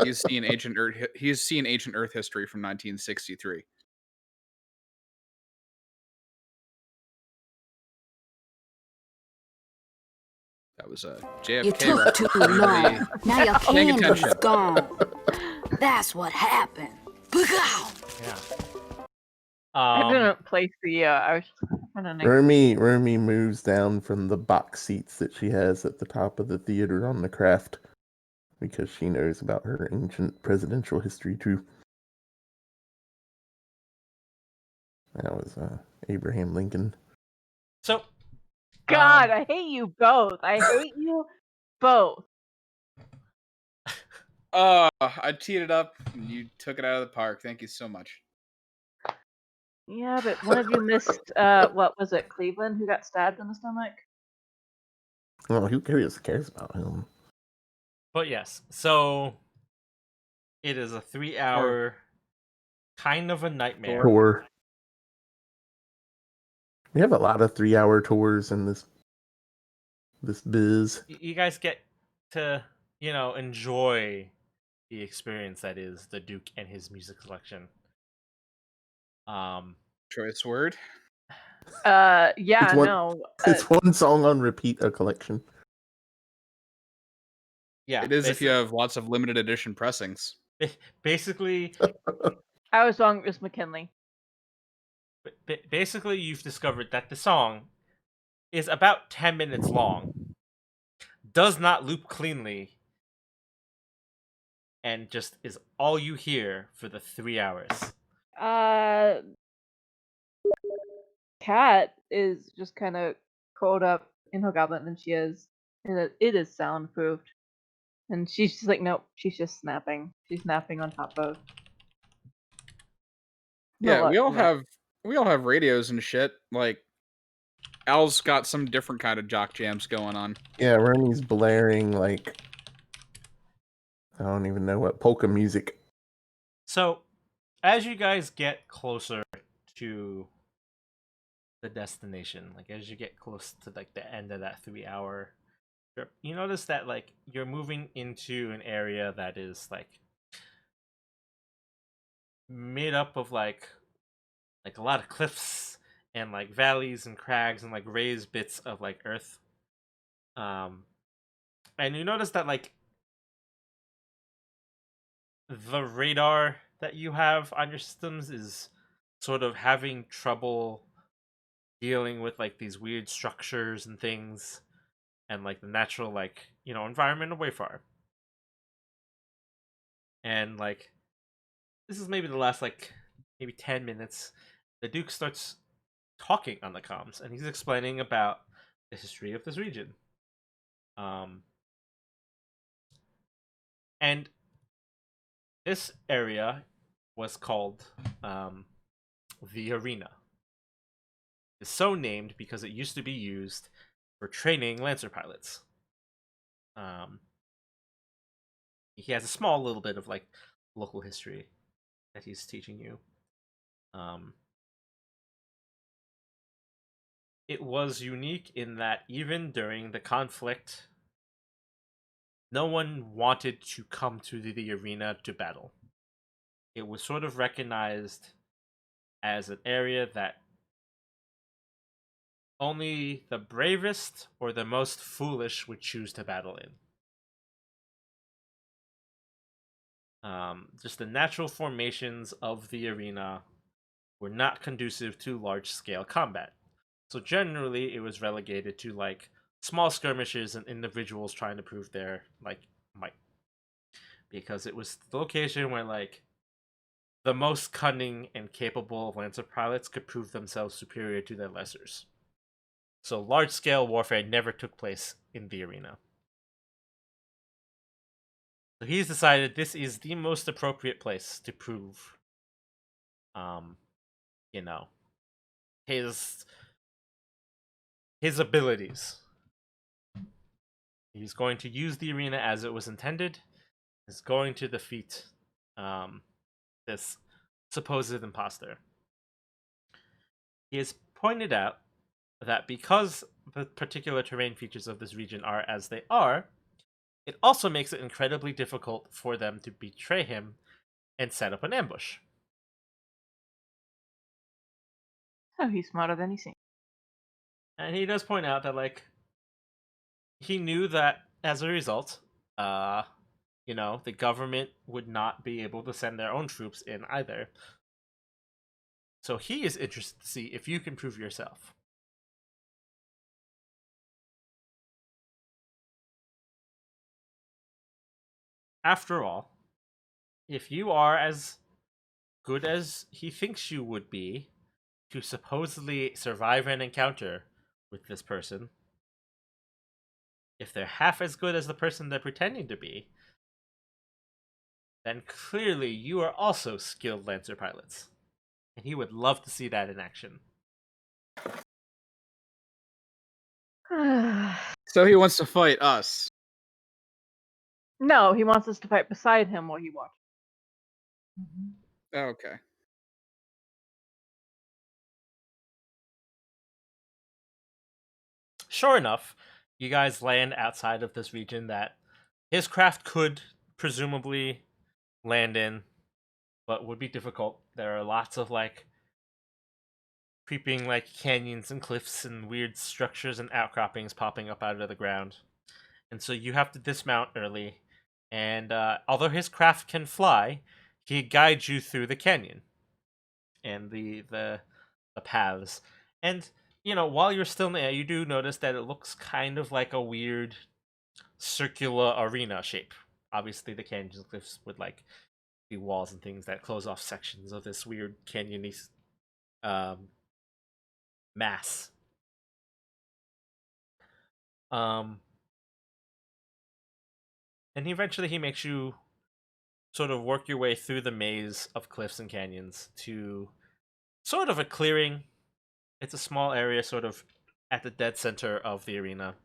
He's seen ancient Earth history from 1963. That was a You JFK took reference. too for anybody long. Now your paying candy's attention. gone. That's what happened. Pow! Yeah. I didn't place the. I was trying to think. Rumi moves down from the box seats that she has at the top of the theater on the craft because she knows about her ancient presidential history too. That was Abraham Lincoln. So, God, I hate you both. I hate you both. I teed it up and you took it out of the park. Thank you so much. Yeah, but one of you missed. What was it? Cleveland, who got stabbed in the stomach. Well, who cares about him? but yes, so it is a 3-hour kind of a nightmare. Tour. We have a lot of 3-hour tours in this biz. You guys get to, enjoy the experience that is the Duke and his music selection. Choice word. Yeah, It's one- no. It's one song on repeat, a collection. Yeah, It is if you have lots of limited edition pressings. basically, I was wrong. It was McKinley. basically, you've discovered that the song is about 10 minutes long, does not loop cleanly, and just is all you hear for the 3 hours. Kat is just kind of curled up in her goblin, and she is. It is soundproofed, and she's just like, nope. She's just snapping. She's snapping on top of. Yeah, we all have radios and shit. Like Al's got some different kind of jock jams going on. Yeah, Rumi's blaring like I don't even know what polka music. So, as you guys get closer to the destination, like as you get close to like the end of that 3-hour trip, you notice that like you're moving into an area that is like made up of like a lot of cliffs and like valleys and crags and like raised bits of like earth. And you notice that like the radar that you have on your systems is sort of having trouble dealing with like these weird structures and things and like the natural like environment of Wayfar. And like this is maybe the last like maybe 10 minutes. The Duke starts talking on the comms and he's explaining about the history of this region. And this area was called the Arena. It's so named because it used to be used for training Lancer pilots. He has a small little bit of like local history that he's teaching you. It was unique in that even during the conflict, no one wanted to come to the arena to battle. It was sort of recognized as an area that only the bravest or the most foolish would choose to battle in. Just the natural formations of the arena were not conducive to large-scale combat. So generally, it was relegated to like small skirmishes and individuals trying to prove their like might, because it was the location where like the most cunning and capable of Lancer pilots could prove themselves superior to their lessers. So large-scale warfare never took place in the arena. So he's decided this is the most appropriate place to prove, his abilities. He's going to use the arena as it was intended. He's going to defeat this supposed imposter. He has pointed out that because the particular terrain features of this region are as they are, it also makes it incredibly difficult for them to betray him and set up an ambush. Oh, he's smarter than he seems. And he does point out that, like, he knew that as a result, the government would not be able to send their own troops in either. So he is interested to see if you can prove yourself. After all, if you are as good as he thinks you would be to supposedly survive an encounter with this person, if they're half as good as the person they're pretending to be, then clearly you are also skilled Lancer pilots. And he would love to see that in action. So he wants to fight us. No, he wants us to fight beside him while he watches. Okay. Sure enough, you guys land outside of this region that his craft could presumably land in, but would be difficult. There are lots of creeping canyons and cliffs and weird structures and outcroppings popping up out of the ground. And so you have to dismount early. And although his craft can fly, he guides you through the canyon and the paths. And while you're still in the air, you do notice that it looks kind of like a weird circular arena shape. Obviously, the canyons and cliffs would be walls and things that close off sections of this weird canyony mass. And eventually he makes you sort of work your way through the maze of cliffs and canyons to sort of a clearing. It's a small area sort of at the dead center of the arena,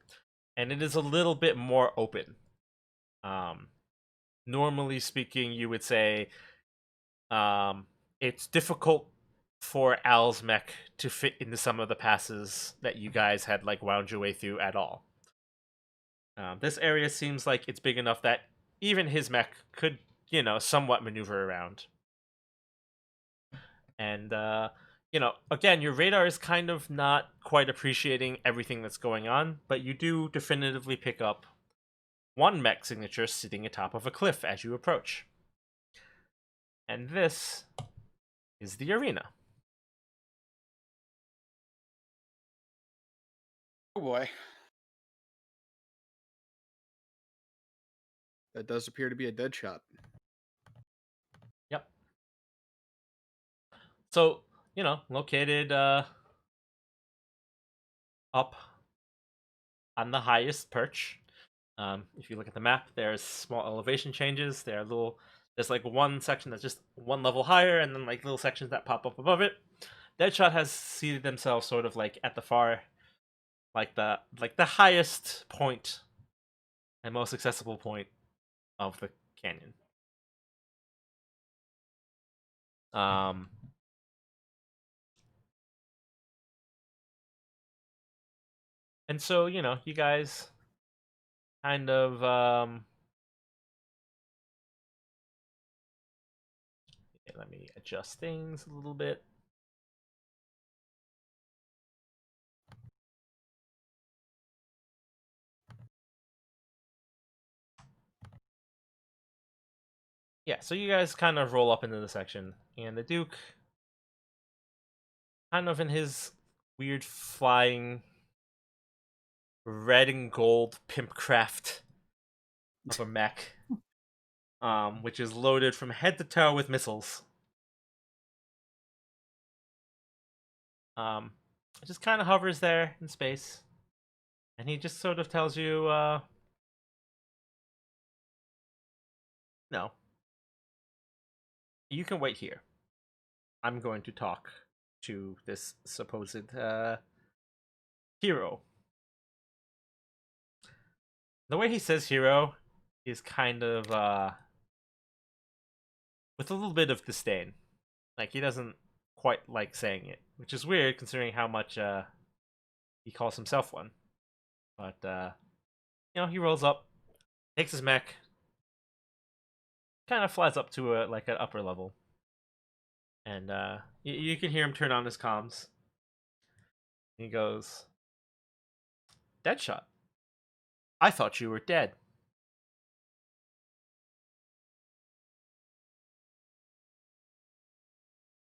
and it is a little bit more open. Normally speaking, you would say it's difficult for Al's mech to fit into some of the passes that you guys had wound your way through at all. This area seems like it's big enough that even his mech could, somewhat maneuver around. And, again, your radar is kind of not quite appreciating everything that's going on, but you do definitively pick up one mech signature sitting atop of a cliff as you approach. And this is the arena. Oh boy. That does appear to be a dead shot. Yep. So, located up on the highest perch. If you look at the map, there's small elevation changes. There's one section that's just one level higher, and then little sections that pop up above it. Deadshot has seated themselves sort of at the far, the highest point and most accessible point of the canyon. And so you guys kind of let me adjust things a little bit. Yeah, so you guys kind of roll up into the section, and the Duke, kind of in his weird flying red and gold pimpcraft of a mech, which is loaded from head to toe with missiles. It just kind of hovers there in space, and he just sort of tells you, no, you can wait here. I'm going to talk to this supposed hero. The way he says hero is kind of with a little bit of disdain. He doesn't quite like saying it, which is weird considering how much he calls himself one. But he rolls up, takes his mech, kind of flies up to an upper level, and you can hear him turn on his comms. He goes, "Deadshot, I thought you were dead.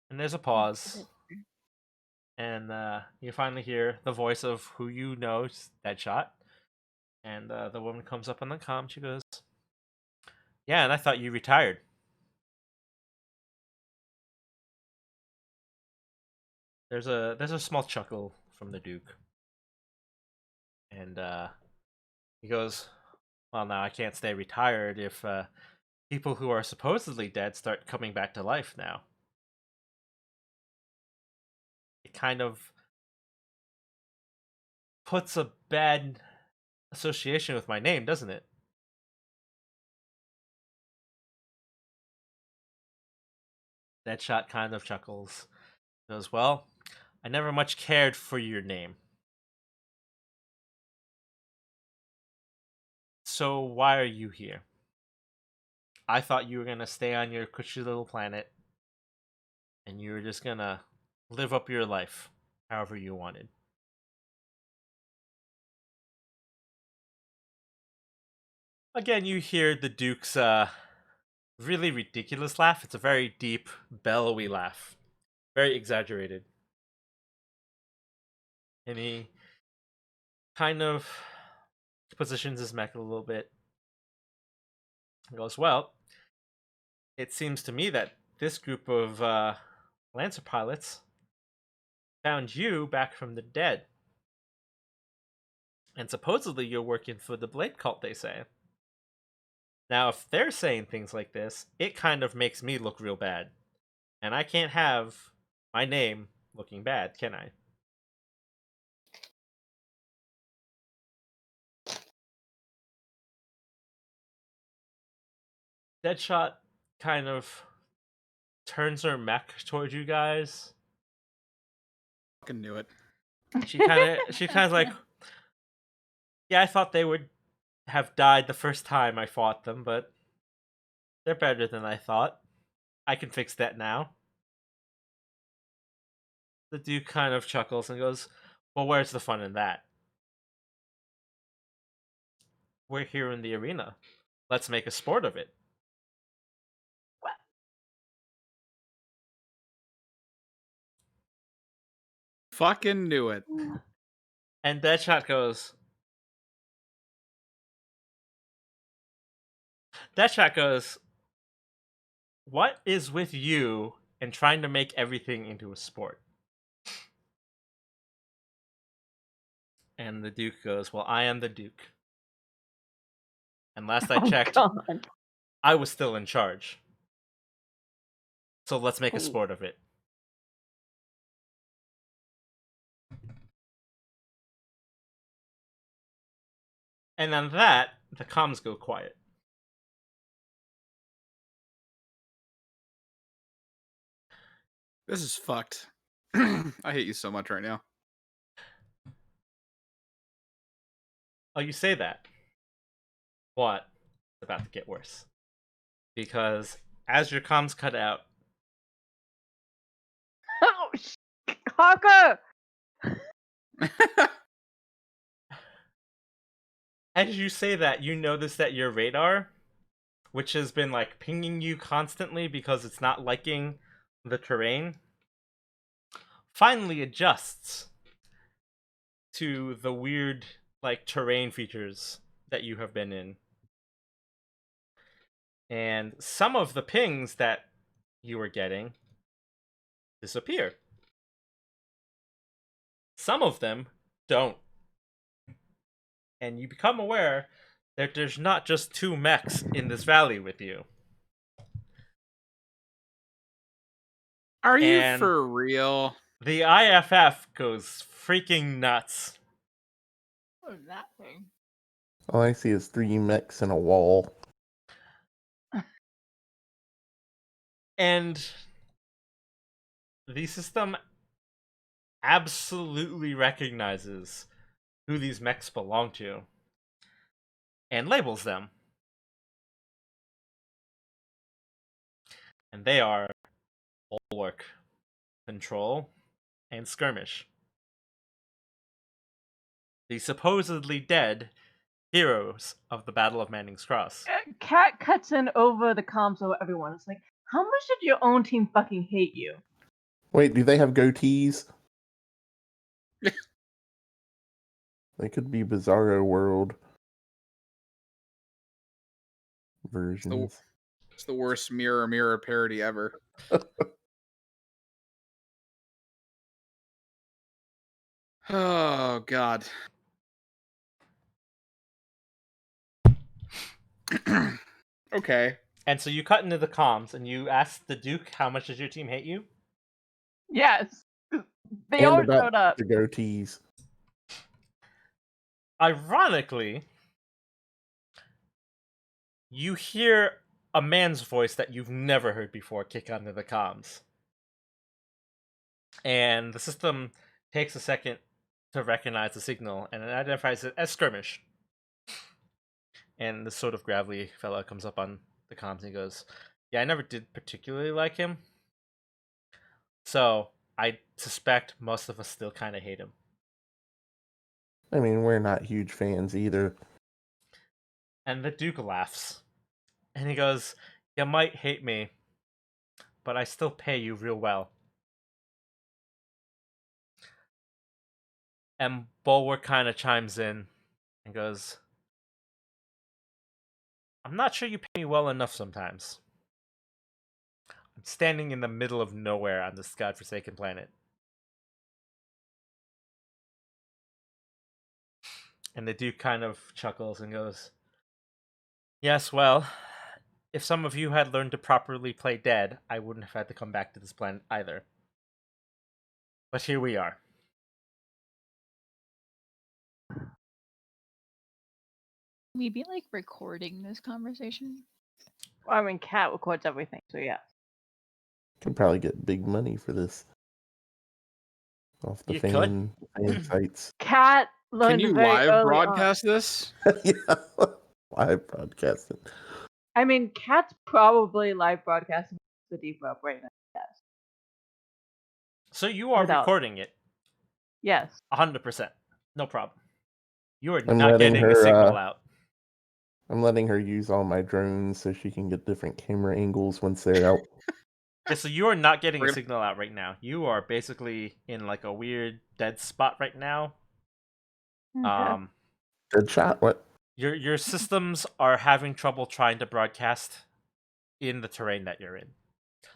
And there's a pause. And you finally hear the voice of who you know is Deadshot. And the woman comes up on the comm. She goes, "Yeah, and I thought you retired." There's a small chuckle from the Duke. And he goes, "Well, now I can't stay retired if people who are supposedly dead start coming back to life now." It kind of puts a bad association with my name, doesn't it? Deadshot kind of chuckles. Goes, "Well, I never much cared for your name. So why are you here? I thought you were gonna stay on your cushy little planet, and you were just gonna live up your life however you wanted." Again, you hear the Duke's really ridiculous laugh. It's a very deep, bellowy laugh. Very exaggerated. And he kind of positions his mech a little bit. He goes, "Well, it seems to me that this group of Lancer pilots found you back from the dead. And supposedly you're working for the Blade Cult, they say. Now, if they're saying things like this, it kind of makes me look real bad. And I can't have my name looking bad, can I?" Deadshot kind of turns her mech towards you guys. Fucking knew it. She kind of like, "Yeah, I thought they would have died the first time I fought them, but they're better than I thought. I can fix that now." The Duke kind of chuckles and goes, "Well, where's the fun in that? We're here in the arena. Let's make a sport of it." Fucking knew it. And Deadshot goes, "What is with you and trying to make everything into a sport?" And the Duke goes, "Well, I am the Duke. And last I checked, Oh, God. I was still in charge. So let's make a Oh. sport of it." And on that, the comms go quiet. This is fucked. I hate you so much right now. Oh, you say that. What? It's about to get worse. Because as your comms cut out, Oh, Hawker! as you say that, you notice that your radar, which has been like pinging you constantly because it's not liking the terrain, finally adjusts to the weird like terrain features that you have been in. And some of the pings that you were getting disappear. Some of them don't. And you become aware that there's not just two mechs in this valley with you. Are you And for real? the IFF goes freaking nuts. What is that thing? All I see is 3 mechs and a wall. And the system absolutely recognizes who these mechs belong to and labels them. And they are Bulwark, Control, and Skirmish. The supposedly dead heroes of the Battle of Manning's Cross. Cat cuts in over the comms of everyone. It's like, how much did your own team fucking hate you? Wait, do they have goatees? They could be Bizarro World versions. It's the worst Mirror Mirror parody ever. Oh, God. Okay. And so you cut into the comms and you ask the Duke, how much does your team hate you? Yes. They And all about showed up. the goatees. Ironically, you hear a man's voice that you've never heard before kick onto the comms. And the system takes a second to recognize the signal and it identifies it as skirmish. And this sort of gravelly fella comes up on the comms and he goes, yeah, I never did particularly like him. So I suspect most of us still kind of hate him. I mean, we're not huge fans either. And the Duke laughs. And he goes, you might hate me, but I still pay you real well. And Bulwark kind of chimes in and goes, I'm not sure you pay me well enough sometimes. I'm standing in the middle of nowhere on this godforsaken planet. And the Duke kind of chuckles and goes, yes, well, if some of you had learned to properly play dead, I wouldn't have had to come back to this planet either. But here we are. We be like recording this conversation. I mean, Cat records everything, so yeah. Could probably get big money for this off the You fan sites. Cat learned Can you very live early broadcast this? Yeah, live broadcasting. I mean, Cat's probably live broadcasting the deep up right now. Yes. So you are Without- recording it Yes. 100%. No problem. You are I'm not letting getting a her, signal out. I'm letting her use all my drones so she can get different camera angles once they're out. Yeah, so you are not getting We're a gonna- signal out right now. You are basically in like a weird dead spot right now. Okay. Dead shot? What? Your systems are having trouble trying to broadcast in the terrain that you're in.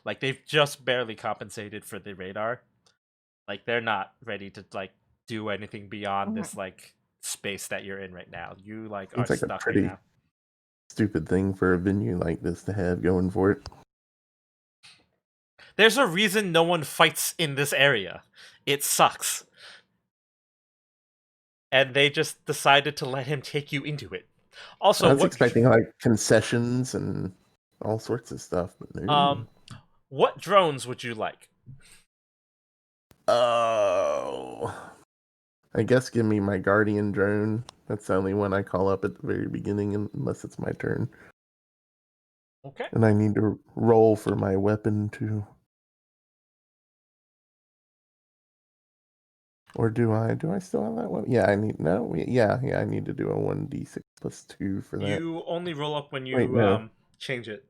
Like they've just barely compensated for the radar. Like they're not ready to like do anything beyond this like space that you're in right now. You like are Seems like a stuck pretty right now. stupid thing for a venue like this to have going for it. There's a reason no one fights in this area. It sucks. And they just decided to let him take you into it. Also, I was expecting like concessions and all sorts of stuff, but no. What drones would you like? Oh, I guess give me my guardian drone. That's the only one I call up at the very beginning, unless it's my turn. Okay. And I need to roll for my weapon too. Or do I? Do I still have that one? Yeah, I need I need to do a 1d6 plus 2 for that. You only roll up when you Wait, no. change it.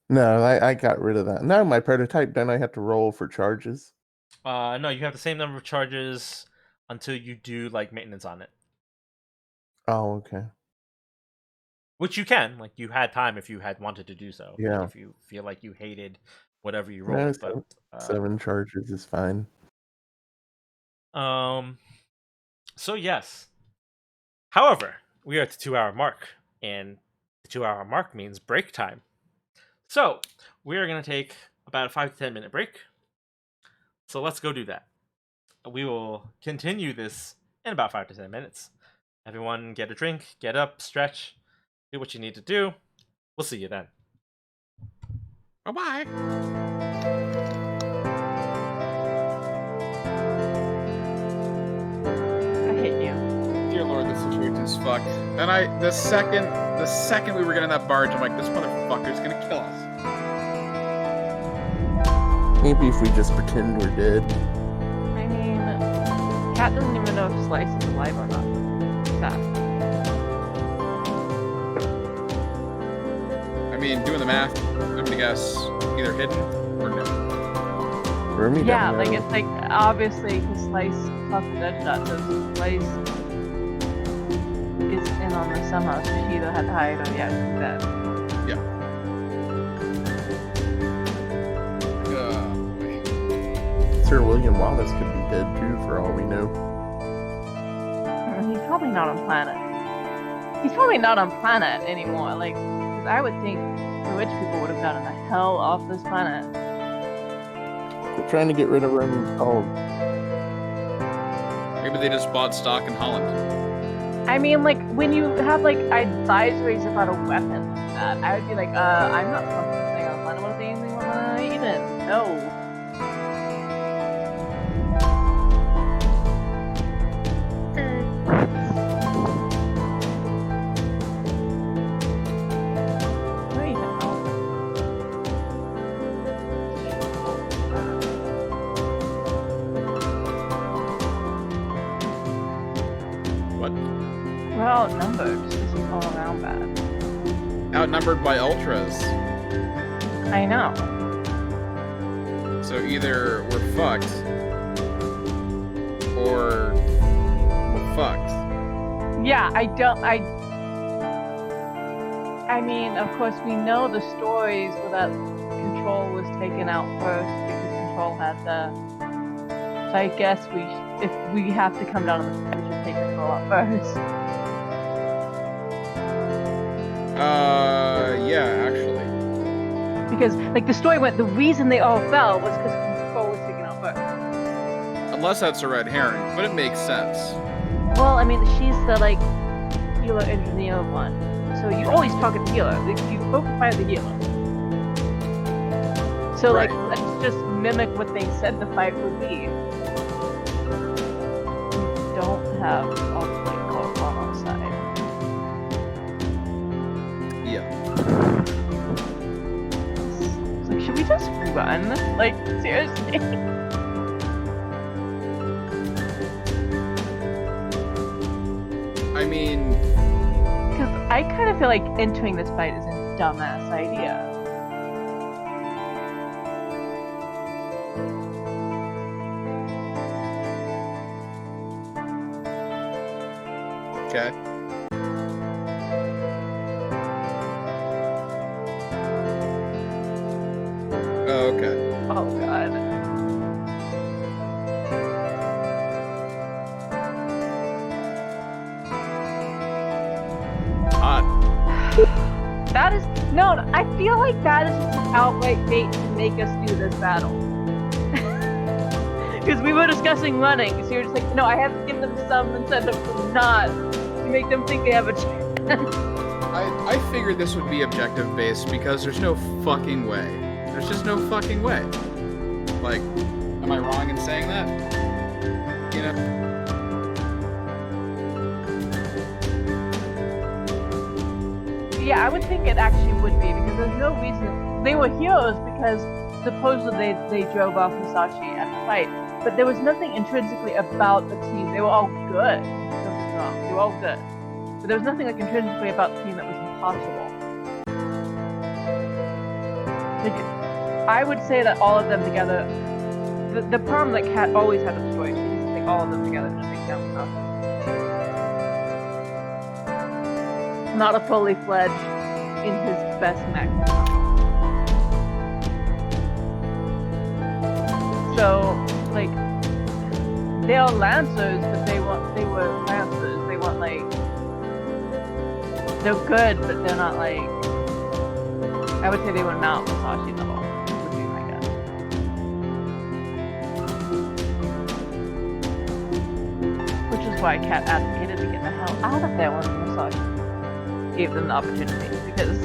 No, I got rid of that. No, my prototype, don't I have to roll for charges? No, you have the same number of charges until you do like maintenance on it. Oh, okay. Which you can. Like you had time if you had wanted to do so. Like, Yeah. if you feel like you hated whatever you No, rolled. so But 7 charges is fine. so yes. However, we are at the 2-hour mark, and the 2-hour mark means break time. So we are going to take about a 5 to 10 minute break. So let's go do that. We will continue this in about 5 to 10 minutes. Everyone get a drink, get up, stretch, do what you need to do. We'll see you then. Bye-bye. I hate you. Dear Lord, this situation's fucked. And the second we were getting that barge, I'm like, this motherfucker's gonna kill us. Maybe if we just pretend we're dead. I mean, Cat doesn't even know if Slice is alive or not. fast. I mean, doing the math, I'm gonna guess either hidden or no. Rumi Yeah, doesn't like know. it's like obviously because Slice talked to Deadshot, so Slice is in on this somehow. So she either had to hide or yeah, she's dead. Sir William Wallace could be dead too, for all we know. He's probably not on planet. He's probably not on planet anymore. Like, because I would think the rich people would have gotten the hell off this planet. They're trying to get rid of Roman gold. Maybe they just bought stock in Holland. I mean, like when you have like advisories about a weapon like that, I would be like, I'm not fucking staying on planet. What if they even wanna eat it? No. What? We're outnumbered. This is all around bad. Outnumbered by ultras. I know. So either we're fucked, or we're fucked. Yeah, I mean, of course, we know the stories where that Control was taken out first because Control had the. So I guess if we have to come down to the we should take Control out first. Yeah, actually. Because, like, the story went, the reason they all fell was because Control was taken out first. Unless that's a red herring, but it makes sense. Well, I mean, she's the, like, healer engineer one. So you always target the healer. Like, you focus fire the healer. So, Right. like, let's just mimic what they said the fight would be. We don't have all the plate called on our side. Yeah. It's like, should we just run? Like, seriously? I mean, Because I kind of feel like entering this fight is a dumbass idea. okay. Oh, okay. Oh god. Hot. That is no. I feel like that is just an outright bait to make us do this battle. Because we were discussing running, so you're just like, no, I have to give them some incentive to not, to make them think they have a chance. I figured this would be objective based because there's no fucking way. There's just no fucking way. Like, am I wrong in saying that? You know? Yeah, I would think it actually would be because there's no reason they were heroes because supposedly they drove off Musashi at the fight, but there was nothing intrinsically about the team. They were all good. Don't get me wrong, they were all good, but there was nothing like intrinsically about the team that was impossible. Like, I would say that all of them together. The problem that Kat always had with the story, she needs to take all of them together to take down Musashi. Not a fully fledged in his best mech. So, like, they are lancers, but they were lancers. They want like, they're good, but they're not like. I would say they were not Musashi level. Would be my guess. Which is why Kat advocated to get the hell out of there when Musashi gave them the opportunity, because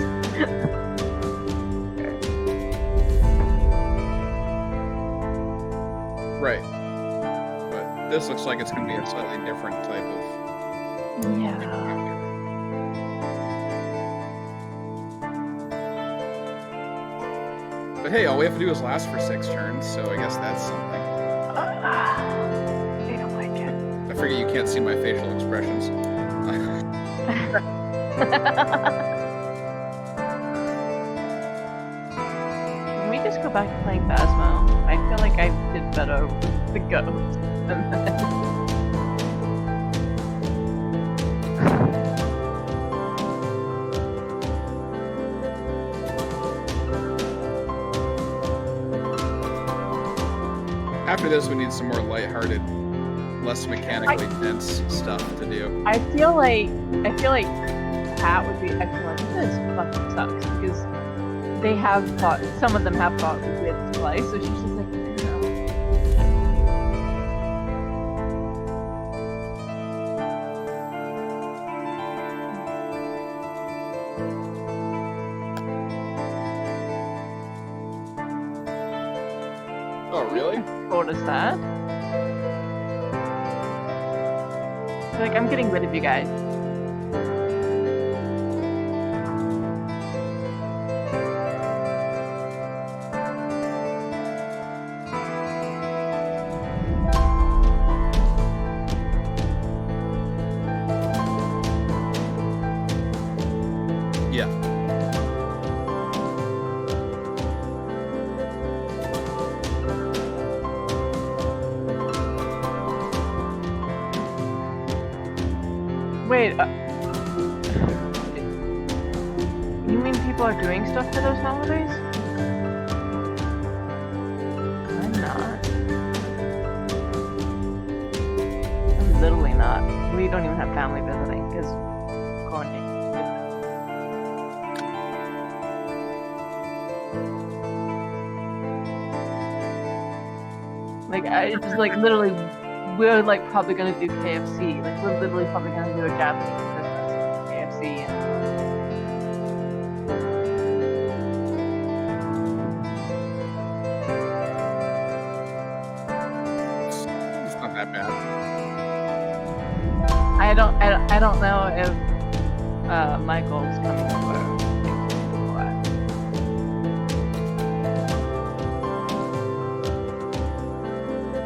Right. But this looks like it's going to be a slightly different type of... yeah. But hey, all we have to do is last for 6 turns, so I guess that's something. They don't like it. I figure you can't see my facial expressions. Can we just go back to playing Phasmo? I feel like I did better with the ghost than that. After this, we need some more lighthearted, less mechanically dense stuff to do. I feel like Cat would be excellent. This fucking sucks because they have fought. Some of them have fought with Slice, so she's just like, no. Oh, really? What is that? I feel like I'm getting rid of you guys. Yeah. Wait, you mean people are doing stuff for those holidays? I'm not. I'm literally not. We don't even have family visiting because quarantine. Like I just like literally, we're like probably gonna do KFC. Like we're literally probably gonna do a Japanese Christmas KFC. And It's not that bad. I don't know if Michael's coming over.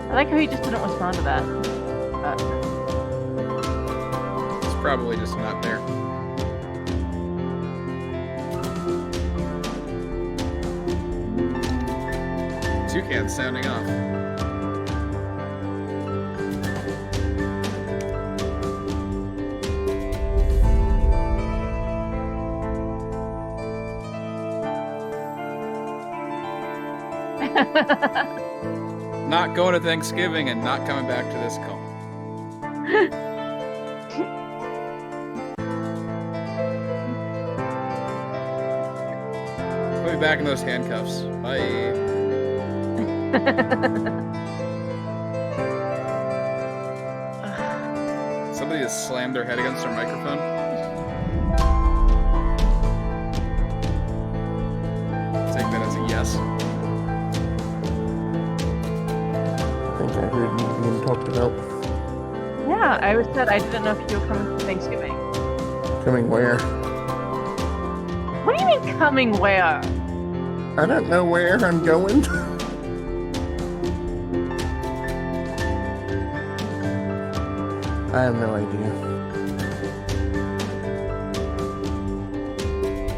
I like how he just didn't respond to that. It's probably just not there. Toucan sounding off. Not going to Thanksgiving and not coming back to this call. Put me back in those handcuffs. Bye. Somebody just slammed their head against their microphone. Take that as a yes. I think I heard you being talked about. Yeah, I was said I didn't know if you were coming for Thanksgiving. Coming where? What do you mean coming where? I don't know where I'm going. I have no idea.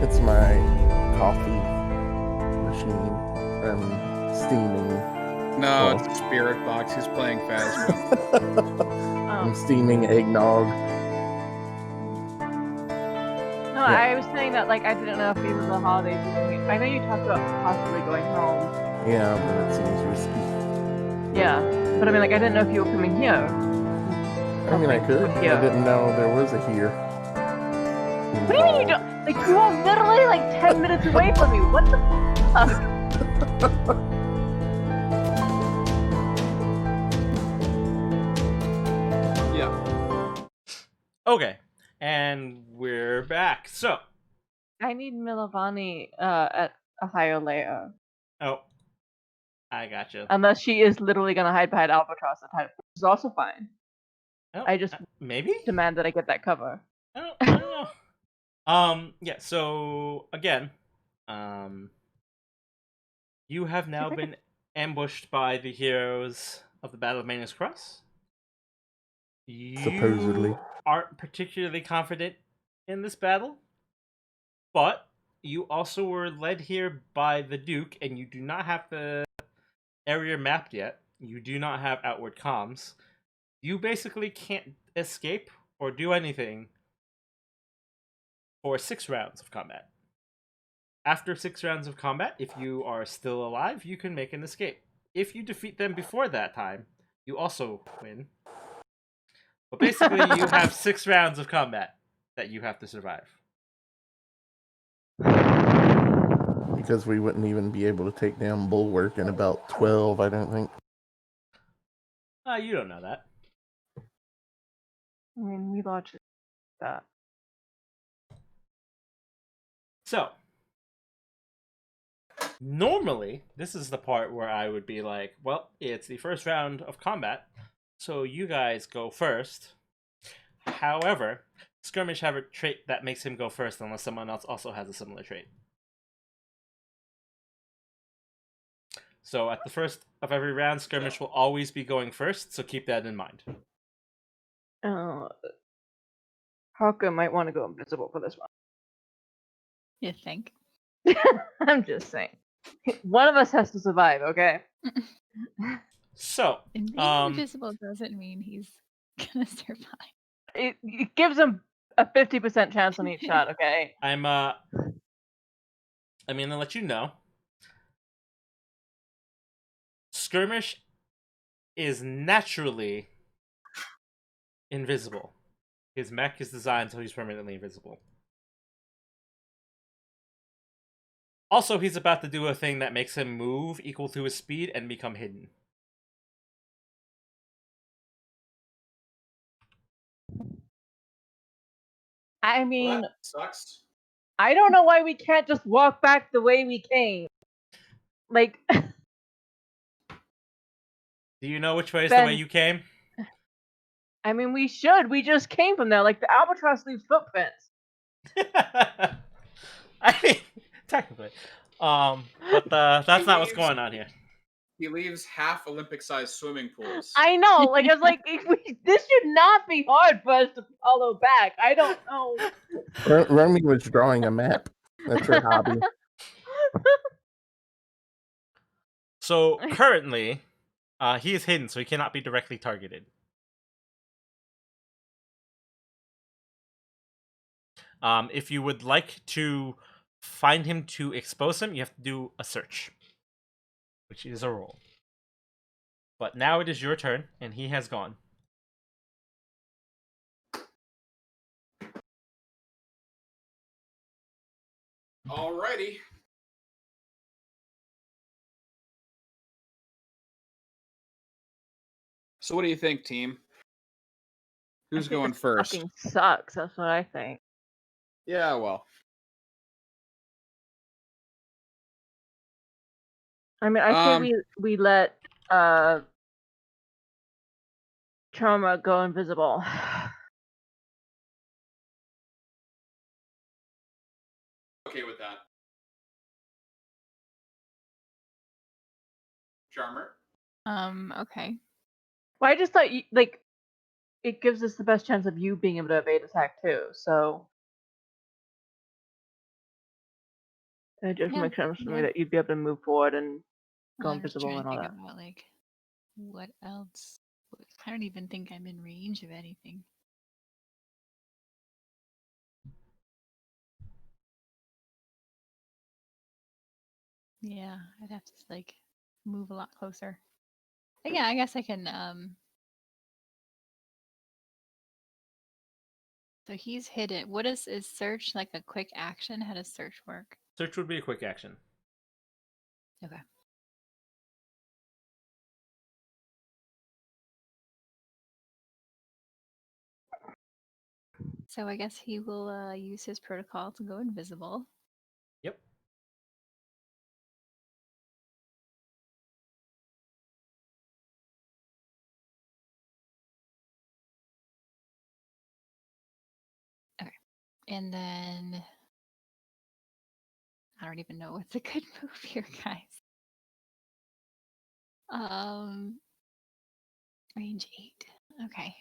It's my coffee machine. I'm steaming. No, it's a spirit box. He's playing Phasmo. I'm steaming eggnog. No, I was saying that like I didn't know if even the holidays were coming. I know you talked about possibly going home. Yeah, but it seems risky. Yeah, but I mean like I didn't know if you were coming here. I mean, I could. Yeah. I didn't know there was a here. What do you mean you don't? Like you are literally like 10 minutes away from me. What the fuck? Yeah. Okay, and we're back. So, I need Milovani at a higher layer. oh, I gotcha. Unless she is literally gonna hide behind Albatross at time, which is also fine. Oh, I just maybe demand that I get that cover. I don't know. Yeah. So again, you have now been ambushed by the heroes of the Battle of Magnus Cross. You Supposedly. aren't particularly confident in this battle, but you also were led here by the Duke, and you do not have the area mapped yet. You do not have outward comms. You basically can't escape or do anything for 6 rounds of combat. After 6 rounds of combat, if you are still alive, you can make an escape. If you defeat them before that time, you also win. But basically, you have 6 rounds of combat that you have to survive. Because we wouldn't even be able to take down Bulwark in about 12, I don't think. You don't know that. I mean, we launched that. So, normally, this is the part where I would be like, well, it's the first round of combat, so you guys go first. However, Skirmish have a trait that makes him go first unless someone else also has a similar trait. So at the first of every round, Skirmish will always be going first, so keep that in mind. Hawker might want to go invisible for this one. You think? I'm just saying. One of us has to survive, okay? So, And being invisible doesn't mean he's gonna survive. It gives him a 50% chance on each shot, okay? I'm gonna let you know. Skirmish is naturally invisible. His mech is designed so he's permanently invisible. Also, he's about to do a thing that makes him move equal to his speed and become hidden. I mean, Well, that sucks. I don't know why we can't just walk back the way we came. Like, Do you know which way is the way you came? I mean, we should. We just came from there. Like, the albatross leaves footprints. I mean, technically. But that's not what's going on here. He leaves half Olympic-sized swimming pools. I know. Like, I was like, this should not be hard for us to follow back. I don't know. Romy was drawing a map. That's her hobby. So currently, he is hidden, so he cannot be directly targeted. If you would like to find him to expose him, you have to do a search, which is a roll. But now it is your turn, and he has gone. Alrighty. So what do you think, team? Who's I think going this first? Fucking sucks. That's what I think. Yeah, well. I mean, I say we let Trauma go invisible. Okay with that. Charmer? Okay. Well, I just thought like it gives us the best chance of you being able to evade attack too. So it just Yeah, makes sense to me yeah. that you'd be able to move forward and go Well, I'm just invisible trying and to all think that. about like what else. I don't even think I'm in range of anything. Yeah, I'd have to like move a lot closer. But yeah, I guess I can. So he's hidden. What is search like a quick action? How does search work? Search would be a quick action. Okay. So I guess he will use his protocol to go invisible. Yep. Okay. And then I don't even know what's a good move here, guys. Range 8. Okay.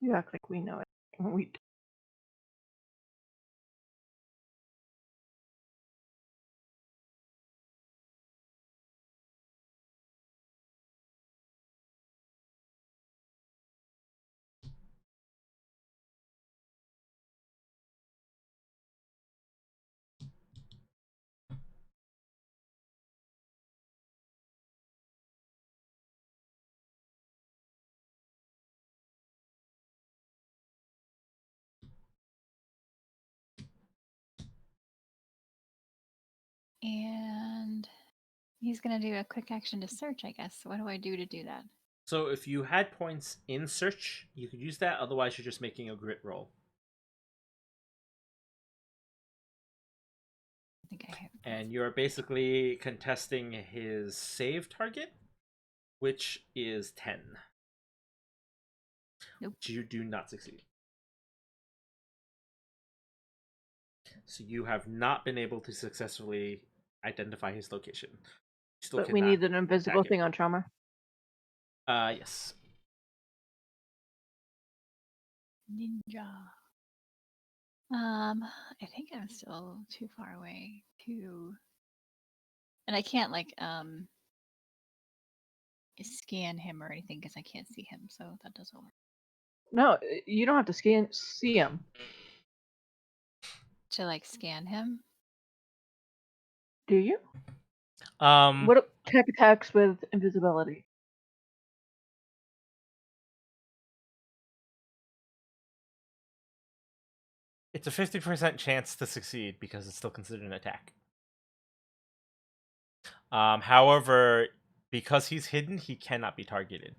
You act like we know it. We And he's gonna do a quick action to search, I guess. What do I do to do that? So if you had points in search, you could use that. Otherwise, you're just making a grit roll. I think I have. And you're basically contesting his save target, which is 10. Nope. Which you do not succeed. So you have not been able to successfully identify his location. You still but we cannot need an invisible attack him. thing on trauma. Yes. Ninja. I think I'm still too far away to, and I can't like scan him or anything because I can't see him, so that doesn't work. No, you don't have to see him. To like scan him. Do you? Um, What tech attacks with invisibility? It's a 50% chance to succeed because it's still considered an attack. However, because he's hidden, he cannot be targeted.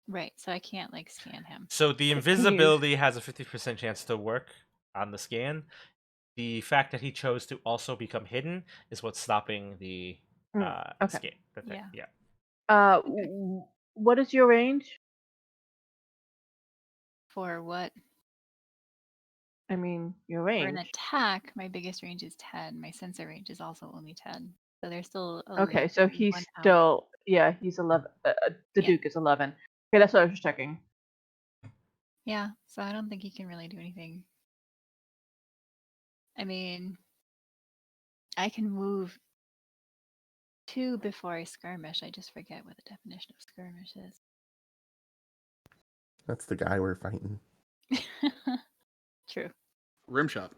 Right, so I can't like scan him. So the invisibility has a 50% chance to work on the scan. The fact that he chose to also become hidden is what's stopping the Okay. scan. Yeah. What is your range? For what? I mean, your For an range. attack, my biggest range is 10. My sensor range is also only 10. So there's still Okay, so he's 1 out. still he's 11. The Yeah. Duke is 11. Okay, that's what I was just checking. Yeah, so I don't think he can really do anything. I mean, I can move 2 before I skirmish. I just forget what the definition of skirmish is. That's the guy we're fighting. True. Rim shot.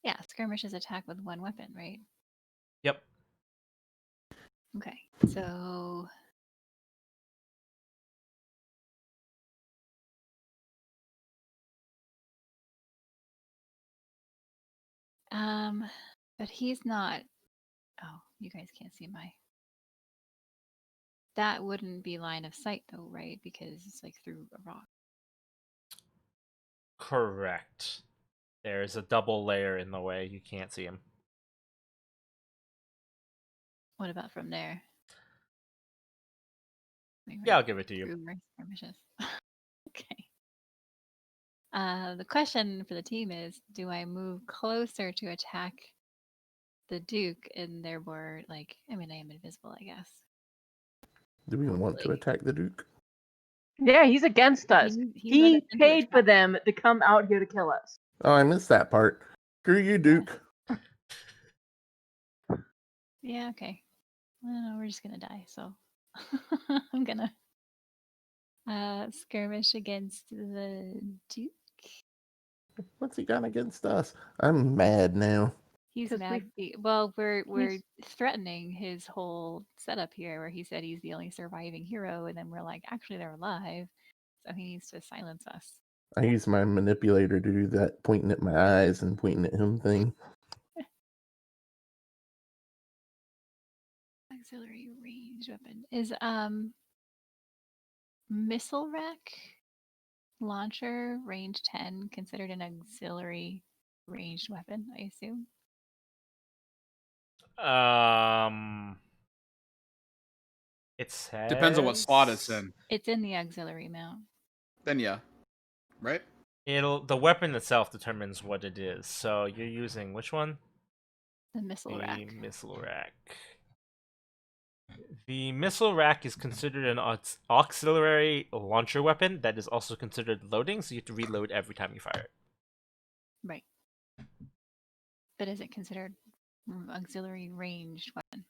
Yeah, skirmish is attack with 1 weapon, right? Yep. Okay, so but he's not. Oh, you guys can't see my. That wouldn't be line of sight though, right? Because it's like through a rock. Correct. There's a double layer in the way. You can't see him. What about from there? Yeah, I'll give it to you. Through my skirmishes. Okay. The question for the team is, do I move closer to attack the Duke and therefore, like, I mean, I am invisible, I guess. Do we want to Hopefully. attack the Duke? Yeah, he's against us. He led us He into a paid for trap. them to come out here to kill us. Oh, I missed that part. Screw you, Duke. Yeah, okay. Well, we're just gonna die, so I'm gonna skirmish against the Duke. What's he got against us? I'm mad now. He's 'Cause mad. Well, we're he's- threatening his whole setup here, where he said he's the only surviving hero, and then we're like, actually, they're alive, so he needs to silence us. I use my manipulator to do that pointing at my eyes and pointing at him thing. Auxiliary range weapon is missile rack launcher range 10 considered an auxiliary ranged weapon, I assume. It says... Depends on what slot it's in. It's in the auxiliary mount. Then yeah, right? The weapon itself determines what it is. So you're using which one? The missile rack. Missile rack. The missile rack is considered an auxiliary launcher weapon that is also considered loading, so you have to reload every time you fire it. Right. But is it considered auxiliary ranged weapon?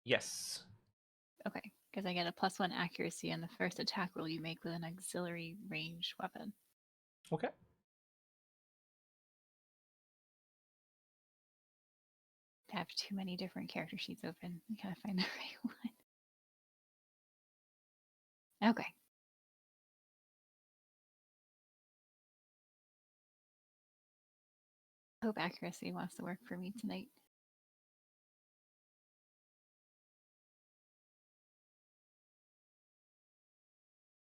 Yes. Okay, because I get a +1 accuracy on the first attack roll you make with an auxiliary ranged weapon. Okay. I have too many different character sheets open. I gotta find the right one. Okay. Hope accuracy wants to work for me tonight.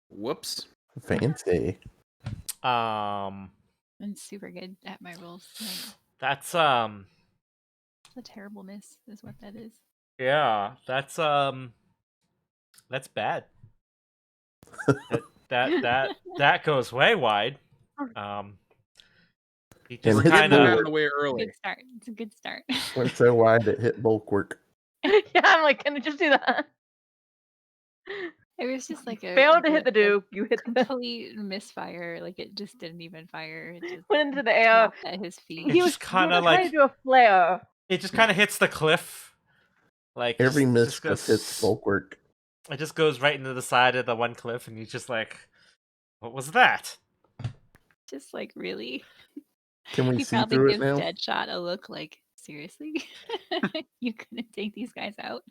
Whoops. Fancy. Um, I'm super good at my rolls tonight. that's It's a terrible miss, is what that is. yeah, that's bad. that goes way wide. He And just his kind Out of of the way early. Good start. It's a good start. Went so wide it hit bulwark. Yeah, I'm like, can I just do that? It was just like a Failed to hit the a Duke. You hit the complete misfire. Like it just didn't even fire. It just went into the air. dropped at his feet. It He was just kinda trying like- to do a flare. it just kind of hits the cliff. Like Every just- miss just just goes- hits bulwark. It just goes right into the side of the one cliff, and he's just like, "What was that?" Just like really. Can we He see probably through it gives now? Deadshot a look like, seriously? You couldn't take these guys out?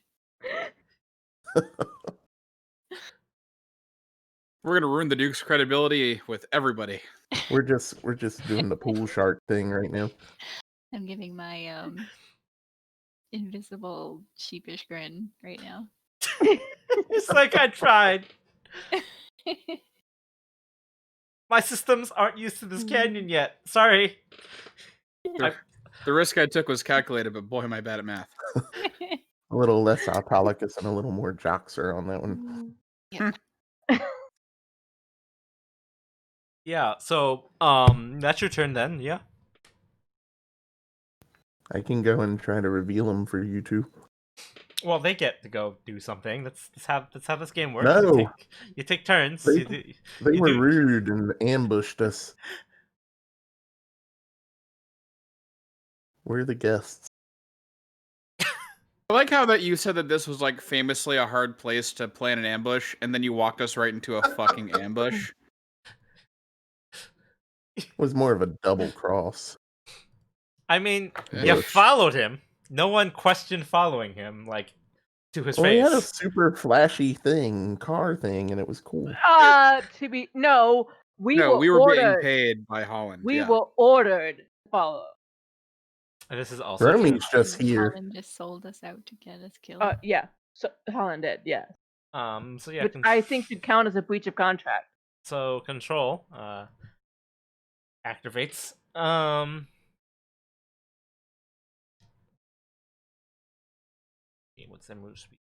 We're gonna ruin the Duke's credibility with everybody. We're just doing the pool shark thing right now. I'm giving my invisible sheepish grin right now. It's like I tried. My systems aren't used to this canyon yet. Sorry. The risk I took was calculated, but boy, am I bad at math. A little less autolycus and a little more joxer on that one. Yeah. So, that's your turn then. Yeah. I can go and try to reveal them for you two. Well, they get to go do something. That's how this game works. No. You take turns. They- You do- They You were do- rude and ambushed us. We're the guests. I like how that you said that this was like famously a hard place to plan an ambush, and then you walked us right into a fucking ambush. It was more of a double cross. I mean, Yeah. you Bush. followed him. No one questioned following him, like, to his Well, he had a face. super flashy car thing, and it was cool. We No, were we were being ordered. paid by Holland. We yeah. were ordered to follow. And this is also true. Romy's just here. Holland just sold us out to get us killed. Yeah. So Holland did, yeah. So yeah, Which I think should count as a breach of contract. so control activates. What's their move speed?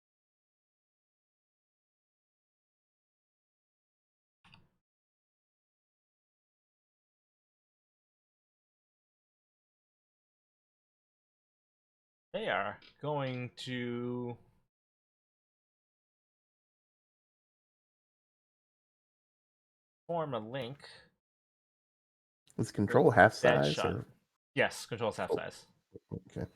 They are going to form a link. Is control half Dead size? shot. Or... Yes, control's half Oh. size. Okay.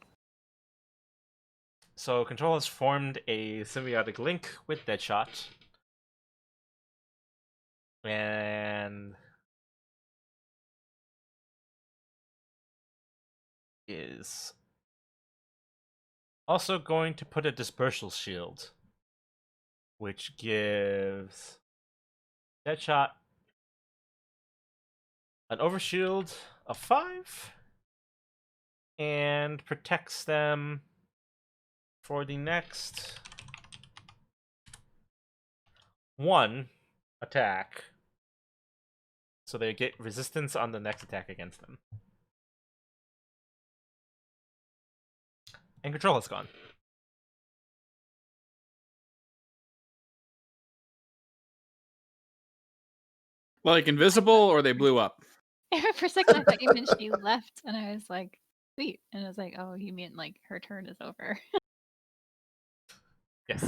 So control has formed a symbiotic link with Deadshot. And is also going to put a dispersal shield, which gives Deadshot an overshield of 5 and protects them for the next 1 attack. So they get resistance on the next attack against them. And control is gone. Like invisible, or they blew up? For a second, I thought you meant she left, and I was like, sweet. And I was like, oh, you mean like her turn is over. Yes.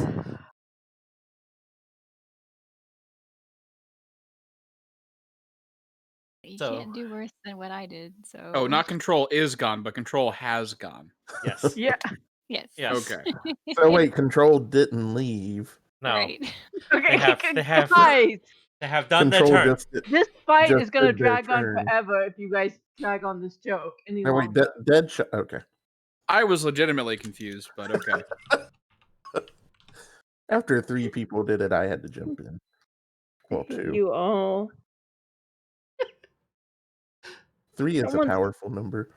You So- can't do worse than what I did, so. Oh, not control is gone, but control has gone. Yes. Yeah. Yes. Yes. Okay. So wait, Control didn't leave. No. Right. Okay, They have guys, They have done Control their turn. this fight just is gonna did their drag on turn. forever if you guys drag on this joke any No, wait, longer. dead shot. Okay. I was legitimately confused, but okay. After 3 people did it, I had to jump in. Well, 2. You all. 3 is a Someone's- powerful number.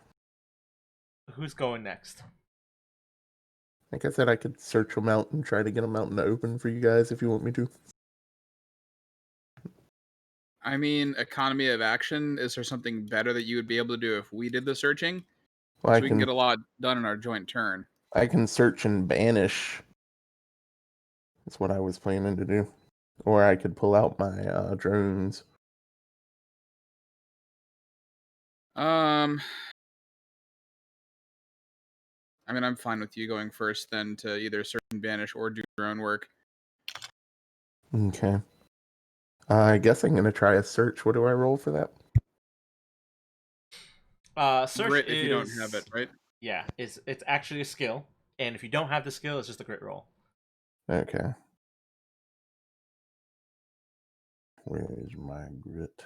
Who's going next? Like I said, I could search them out and try to get them out in the open for you guys if you want me to. I mean, economy of action. Is there something better that you would be able to do if we did the searching? Well, So we can get a lot done in our joint turn. I can search and banish. That's what I was planning to do. Or I could pull out my drones. I mean, I'm fine with you going first then to either search and banish or do your own work. Okay. I guess I'm going to try a search. What do I roll for that? Search Grit is, if you don't have it, right? Yeah, it's actually a skill, and if you don't have the skill, it's just a grit roll. Okay. Where is my grit?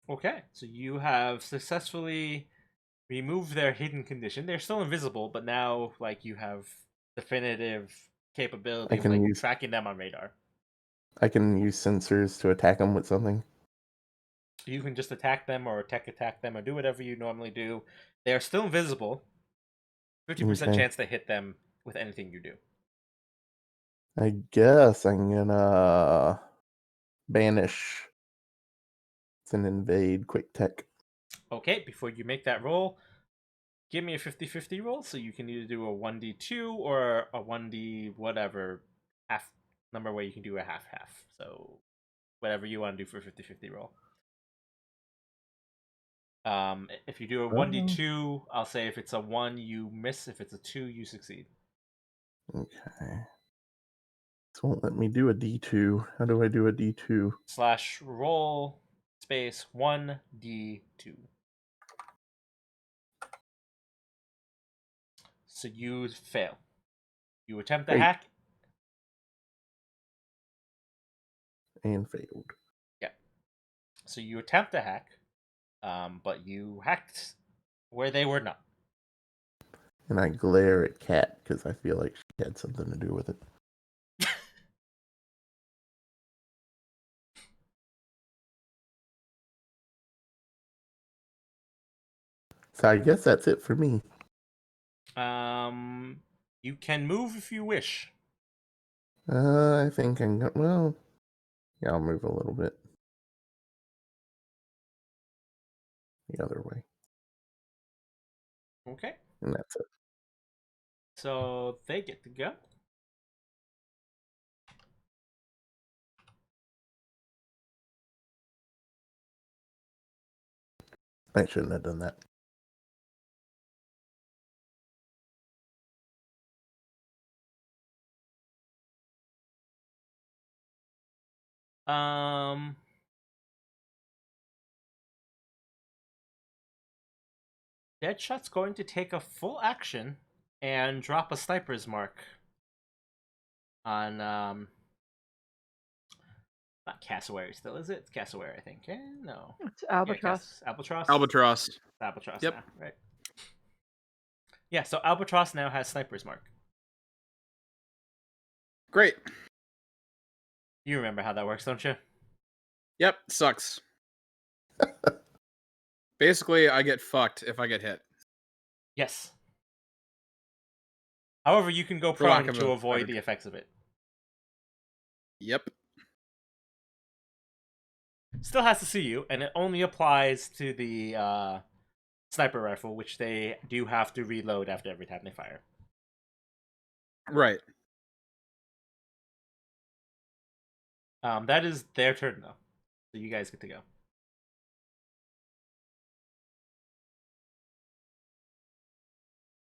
Okay, so you have successfully removed their hidden condition. They're still invisible, but now like you have definitive capability of like tracking them on radar. I can use sensors to attack them with something. You can just attack them or attack them or do whatever you normally do. They are still invisible. 50% Okay. chance to hit them with anything you do. I guess I'm gonna banish. It's an invade quick tech. Okay, before you make that roll, give me a 50-50 roll, so you can either do a 1d2 or a 1d whatever half number where you can do a half-half. So whatever you want to do for a 50-50 roll. If you do a 1d2, I'll say if it's a 1, you miss. If it's a 2, you succeed. Okay. This won't let me do a D2. How do I do a D2? / roll space 1d2. So you fail. You attempt to Great. hack. And failed. Yeah. So you attempt to hack, but you hacked where they were not. And I glare at Kat because I feel like she had something to do with it. So I guess that's it for me. You can move if you wish. I think I'm going. Well, yeah, I'll move a little bit. The other way. Okay. And that's it. So they get to go. I shouldn't have done that. Deadshot's going to take a full action and drop a sniper's mark on not cassowary still, is it? It's cassowary, I think. No. It's Albatross. Yeah, Albatross. Albatross. Albatross Yep. now, right? Yeah, so Albatross now has sniper's mark. Great. You remember how that works, don't you? Yep, sucks. Basically, I get fucked if I get hit. Yes. However, you can go For lack prone of to a avoid better the effects of it. Yep. Still has to see you, and it only applies to the sniper rifle, which they do have to reload after every time they fire. Right. That is their turn though, so you guys get to go.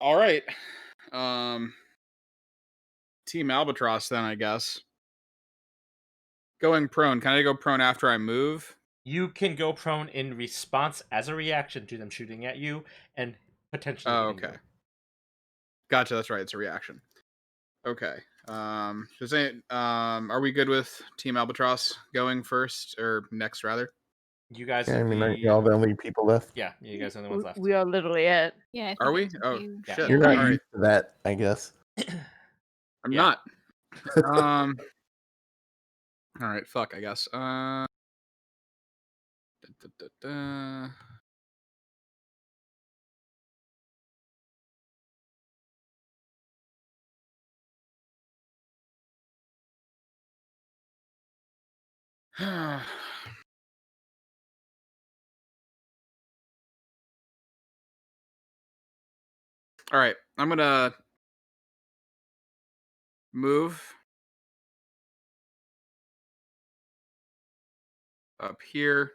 All right. Team Albatross then, I guess. Going prone. Can I go prone after I move? You can go prone in response as a reaction to them shooting at you and potentially Oh, hitting okay. you. Gotcha, that's right. It's a reaction. Okay. Are we good with Team Albatross going first or next rather? You guys Yeah, I are mean, aren't the y'all the only people left? yeah. You guys are the ones left. We are literally it. Yeah, I think Are we? it's Oh you. Yeah. shit. You're not All right. used to that, I guess. I'm Yeah. not. All right, fuck, I guess. Da, da, da. All right, I'm gonna move up here.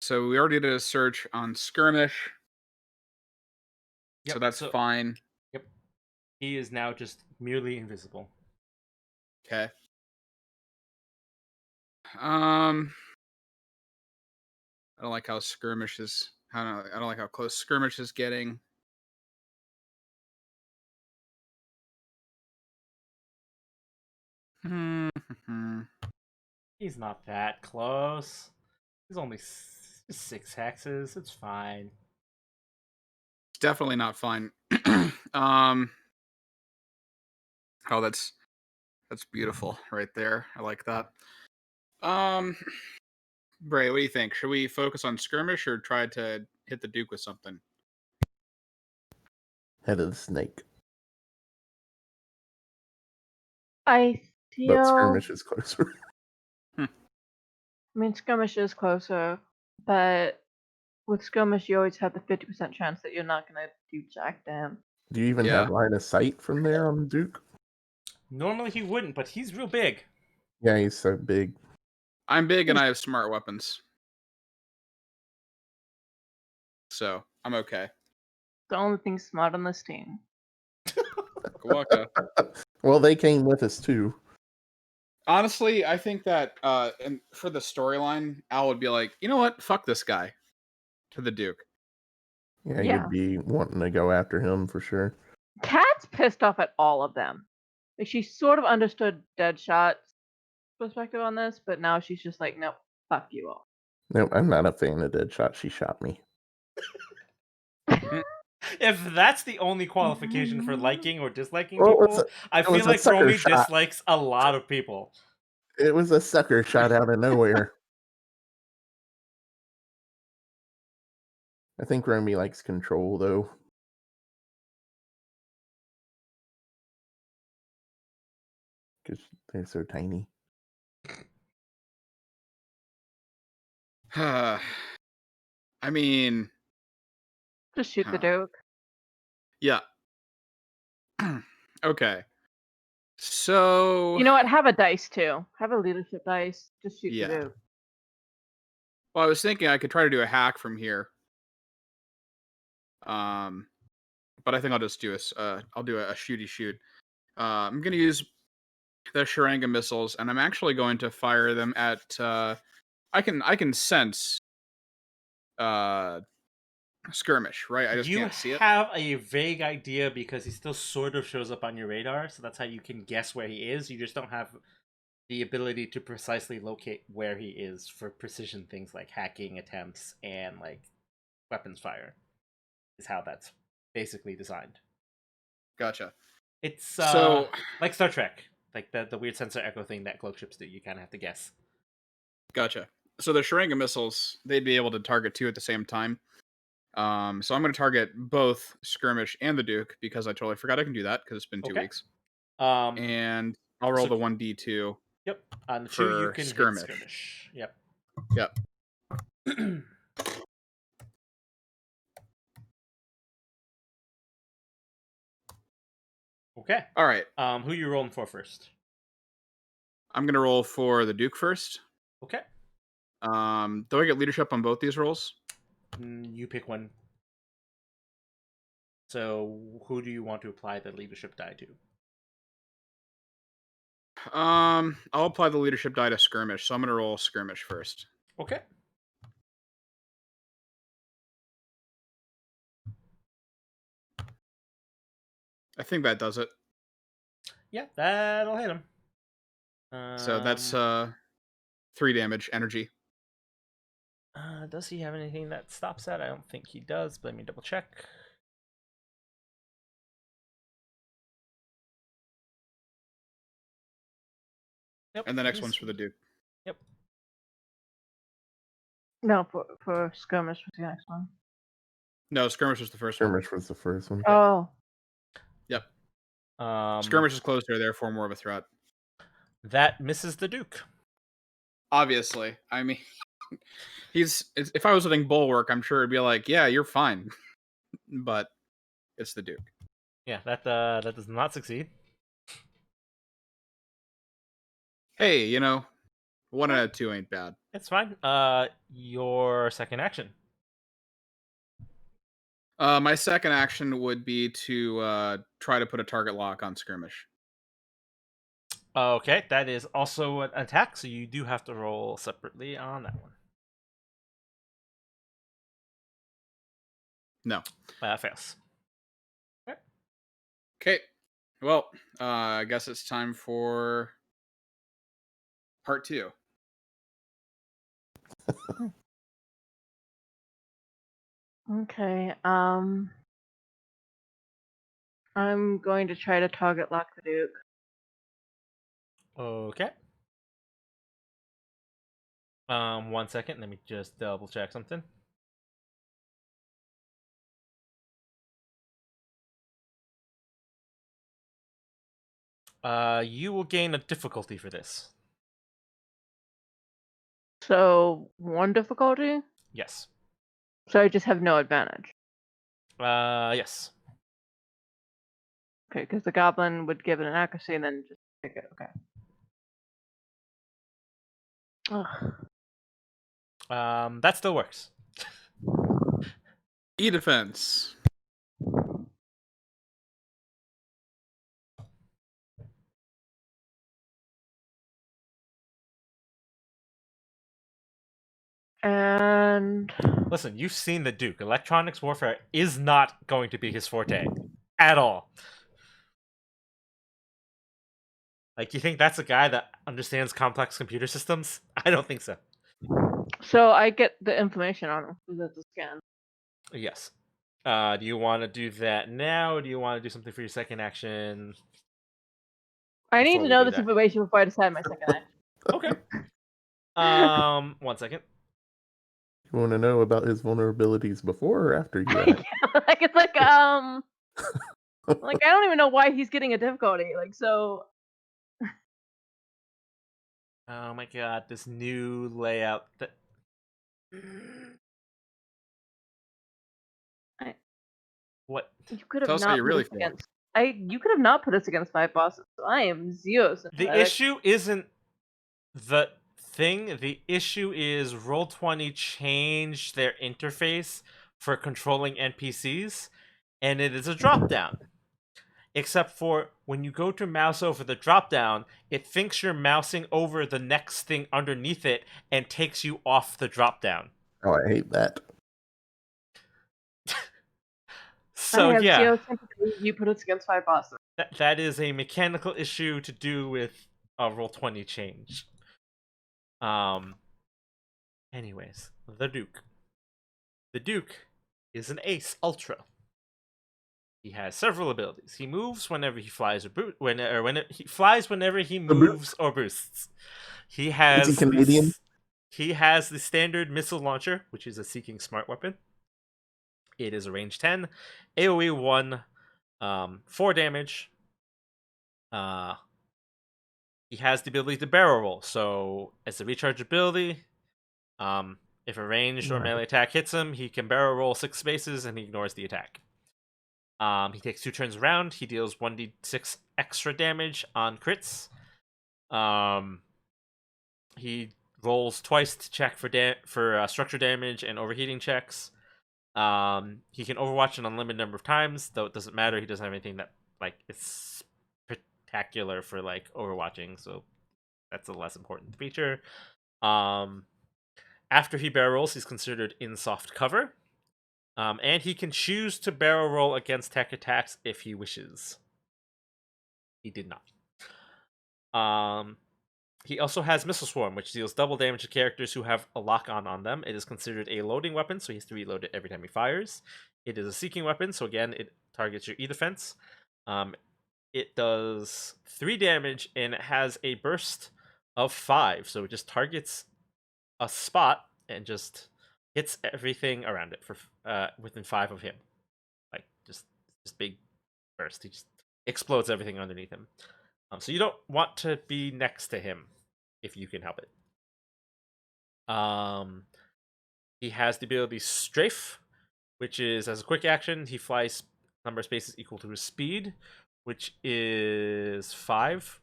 So we already did a search on skirmish, Yep. so that's fine. Yep. He is now just merely invisible. Okay. I don't like how skirmish is. I don't like how close skirmish is getting. He's not that close. He's only 6 hexes. It's fine. It's definitely not fine. Oh, that's beautiful right there. I like that. Bray, what do you think? Should we focus on skirmish or try to hit the Duke with something? Head of the snake. I But feel. skirmish is closer. I mean, skirmish is closer, but with skirmish, you always have the 50% chance that you're not gonna do jack damn. Do you even Yeah. have line of sight from there on Duke? Normally he wouldn't, but he's real big. Yeah, he's so big. I'm big and I have smart weapons. So, I'm okay. The only thing smart on this team. Waka. Well, they came with us too. Honestly, I think that and for the storyline, Al would be like, you know what? Fuck this guy. To the Duke. Yeah, Yeah. you'd be wanting to go after him for sure. Kat's pissed off at all of them. Like, she sort of understood Deadshot's perspective on this, but now she's just like, nope, fuck you all. No, I'm not a fan of Deadshot. She shot me. If that's the only qualification for liking or disliking Well, people, I it was feel a like sucker Romy shot. dislikes a lot of people. It was a sucker shot out of nowhere. I think Romy likes control, though. Because they're so tiny. I mean, Just shoot the Huh. Duke. yeah. Okay. So You know what? Have a dice too. Have a leadership dice. Just shoot Yeah. the Duke. Well, I was thinking I could try to do a hack from here. But I think I'll just do I'll do a shooty shoot. I'm gonna use the Sharanga missiles, and I'm actually going to fire them at I can sense skirmish, right? I just You can't see it. have a vague idea because he still sort of shows up on your radar, so that's how you can guess where he is. You just don't have the ability to precisely locate where he is for precision things like hacking attempts and like weapons fire. Is how that's basically designed. Gotcha. It's So like Star Trek, like the weird sensor echo thing that cloak ships do. You kind of have to guess. Gotcha. So the Sharanga missiles, they'd be able to target two at the same time. So I'm going to target both skirmish and the Duke because I totally forgot I can do that because it's been 2 Okay. weeks. Um, And I'll roll so- the 1d2. Yep. On the 2 you for can skirmish. hit skirmish. Yep. Yep. Okay. All right. Who you rolling for first? I'm gonna roll for the Duke first. Okay. Do I get leadership on both these rolls? You pick one. So, who do you want to apply the leadership die to? I'll apply the leadership die to skirmish, so I'm gonna roll skirmish first. Okay. I think that does it. Yeah, that'll hit him. So that's 3 damage energy. Does he have anything that stops that? I don't think he does, but let me double check. Yep, And the next one's for the Duke. Yep. No, for skirmish was the next one. No, skirmish was the first one. Skirmish was the first one. Oh. Yep. Um, Skirmish is closer, therefore more of a threat. That misses the Duke. Obviously. I mean, if I was letting Bulwark, I'm sure it'd be like, yeah, you're fine. But it's the Duke. Yeah, that does not succeed. Hey, 1 out of 2 ain't bad. It's fine. Your second action. My second action would be to try to put a target lock on skirmish. Okay, that is also an attack, so you do have to roll separately on that one. No. Fails. Okay. Well, I guess it's time for part 2. Okay. I'm going to try to target lock the Duke. Okay. 1 second. Let me just double check something. You will gain a difficulty for this. So 1 difficulty. Yes. So I just have no advantage. Yes. Okay, because the goblin would give it an accuracy and then just pick it. Okay. Ugh. That still works. E-defense. And Listen, you've seen the Duke. Electronics warfare is not going to be his forte at all. Like, you think that's a guy that understands complex computer systems? I don't think so. so I get the information on him because it's a scan. Yes. Do you want to do that now, or do you want to do something for your second action? I need Before to we know do this that. information before I decide my second action. Okay. 1 second. You want to know about his vulnerabilities before or after you act? Like it's like I don't even know why he's getting a difficulty. Like so. Oh my god, this new layout. What? You could Tell have us how not you put really us feel. against. You could have not put us against 5 bosses. So I am 0 The sympathetic. issue isn't the thing. The issue is Roll20 changed their interface for controlling NPCs, and it is a drop-down. Except for when you go to mouse over the drop-down, it thinks you're mousing over the next thing underneath it and takes you off the drop-down. Oh, I hate that. So I have yeah, 0 sympathy. You put us against 5 bosses. that is a mechanical issue to do with a Roll20 change. Anyways, the Duke. The Duke is an Ace Ultra. He has several abilities. He moves whenever he flies or he flies whenever he moves or boosts. He has Is he Canadian? He has the standard missile launcher, which is a seeking smart weapon. It is a range 10, AoE 1, 4 damage. He has the ability to barrel roll. So as a recharge ability, if a ranged or melee attack hits him, he can barrel roll 6 spaces and he ignores the attack. He takes 2 turns around. He deals 1d6 extra damage on crits. He rolls twice to check for structure damage and overheating checks. He can Overwatch an unlimited number of times, though it doesn't matter. He doesn't have anything that is spectacular for Overwatching, so that's a less important feature. After he barrel rolls, he's considered in soft cover. And he can choose to barrel roll against tech attacks if he wishes. He did not. He also has Missile Swarm, which deals double damage to characters who have a lock-on on them. It is considered a loading weapon, so he has to reload it every time he fires. It is a seeking weapon, so again, it targets your E-defense. It does 3 damage, and it has a burst of 5, so it just targets a spot and just hits everything around it for within 5 of him. Just big burst. He just explodes everything underneath him. So you don't want to be next to him if you can help it. He has the ability Strafe, which is as a quick action, he flies number of spaces equal to his speed, which is 5.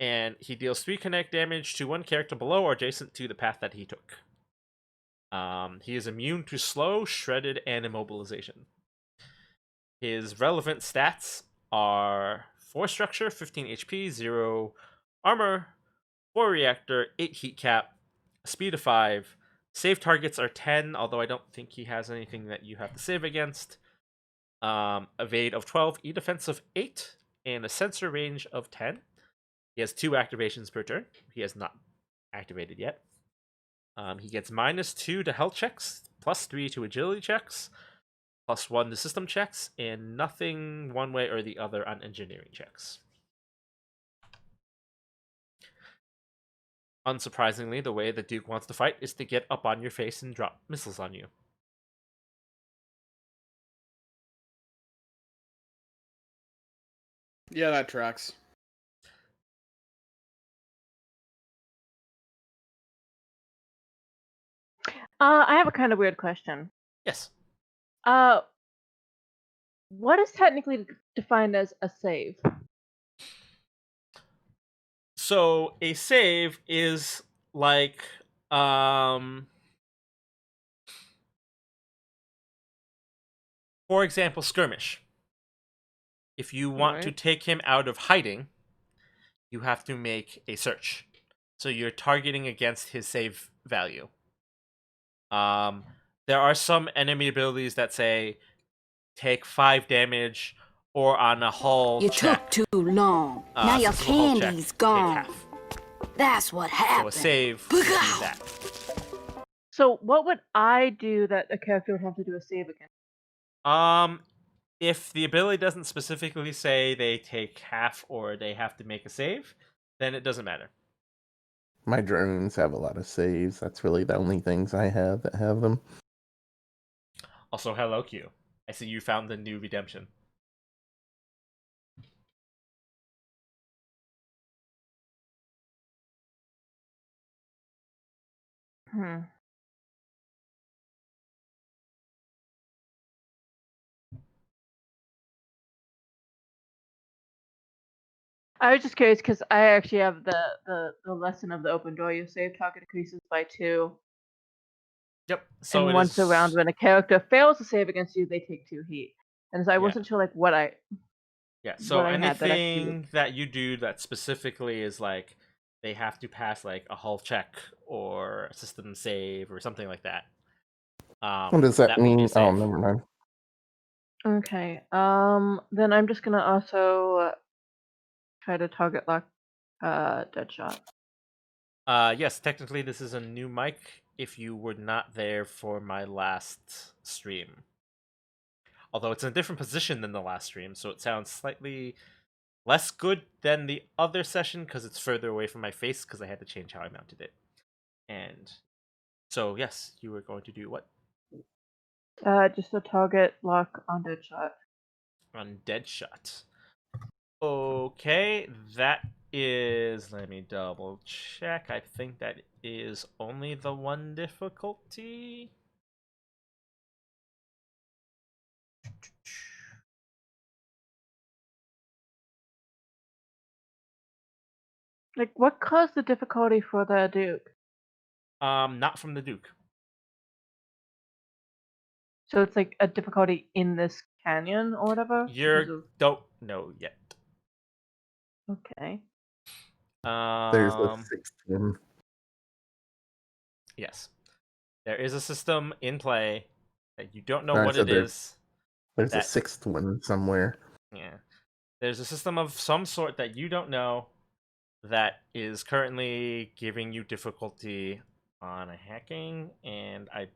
And he deals 3 kinetic damage to one character below or adjacent to the path that he took. He is immune to slow, shredded, and immobilization. His relevant stats are 4 structure, 15 HP, 0 armor, 4 reactor, 8 heat cap, speed of 5. Save targets are 10, although I don't think he has anything that you have to save against. Evade of 12, E-defense of 8, and a sensor range of 10. He has 2 activations per turn. He has not activated yet. He gets -2 to health checks, +3 to agility checks, +1 to system checks, and nothing one way or the other on engineering checks. Unsurprisingly, the way the Duke wants to fight is to get up on your face and drop missiles on you. Yeah, that tracks. I have a kind of weird question. Yes. What is technically defined as a save? So a save is like for example, skirmish. If you want to take him out of hiding, you have to make a search. So you're targeting against his save value. There are some enemy abilities that say take 5 damage or on a hull You check. took too long. Now your successful hull check, candy's take gone. half. That's what So happened. a save would do Pagao. that. So what would I do that a character would have to do a save against? If the ability doesn't specifically say they take half or they have to make a save, then it doesn't matter. My drones have a lot of saves. That's really the only things I have that have them. Also, hello Q. I see you found the new redemption. I was just curious because I actually have the lesson of the open door. Your save target increases by 2. Yep. So and it once is... around, when a character fails to save against you, they take 2 heat. And so I wasn't sure what I. Yeah. So I had that anything that you do that specifically is like they have to pass like a hull check or a system save or something like that. What does that would be a mean? Oh, save. never mind. Okay. Then I'm just gonna also try to target lock Deadshot. Yes, technically this is a new mic if you were not there for my last stream. Although it's in a different position than the last stream, so it sounds slightly less good than the other session because it's further away from my face because I had to change how I mounted it. And so, yes, you were going to do what? Just a target lock on Deadshot. On Deadshot. Okay, that is... Let me double check. I think that is only the 1 difficulty. Like, what caused the difficulty for the Duke? Not from the Duke. So it's like a difficulty in this canyon or whatever? You don't know yet. Okay. There's a sixth one. Yes. There is a system in play that you don't know I what said it is. There's a that- sixth one somewhere. Yeah. There's a system of some sort that you don't know that is currently giving you difficulty on a hacking, and I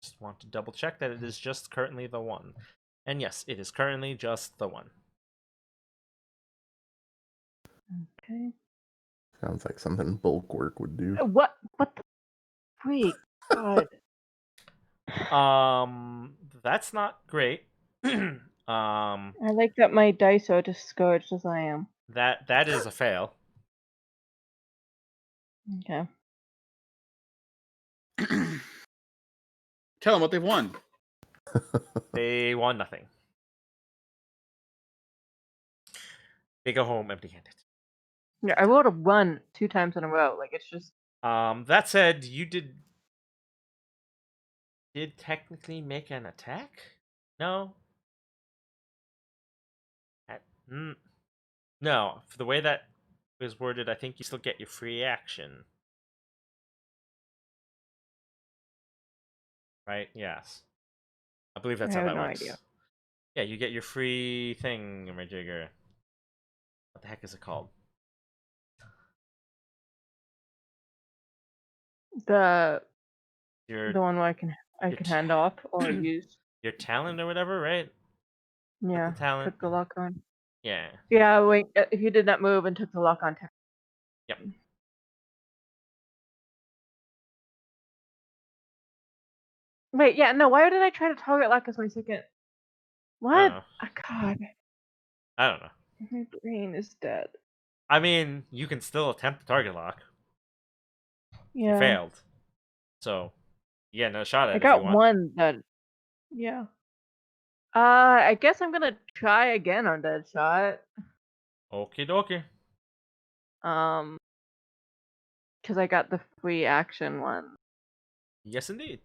just want to double check that it is just currently the one. And yes, it is currently just the one. Okay. Sounds like something bulk work would do. What the freak? God. That's not great. I like that my dice are discouraged as I am. That is a fail. Okay. Tell them what they've won. They won nothing. They go home empty-handed. Yeah, I rolled a 1 2 times in a row. Like, it's just... That said, you did technically make an attack? No. No, for the way that was worded, I think you still get your free action. Right? Yes. I believe that's I how have that no works. idea. Yeah, you get your free thing, Majigger. What the heck is it called? The Your one where I can hand off or use. your talent or whatever, right? Yeah. The talent. Took the lock on. Yeah. Yeah, wait. If you did that move and took the lock on. Yep. Wait, yeah, no. Why did I try to target lock as my second? What? God. I don't know. My brain is dead. I mean, you can still attempt the target lock. Yeah. You failed. So, yeah, no shot at I it. got if you want. one that. Yeah. I guess I'm gonna try again on dead shot. Okie dokie. Because I got the free action one. Yes, indeed.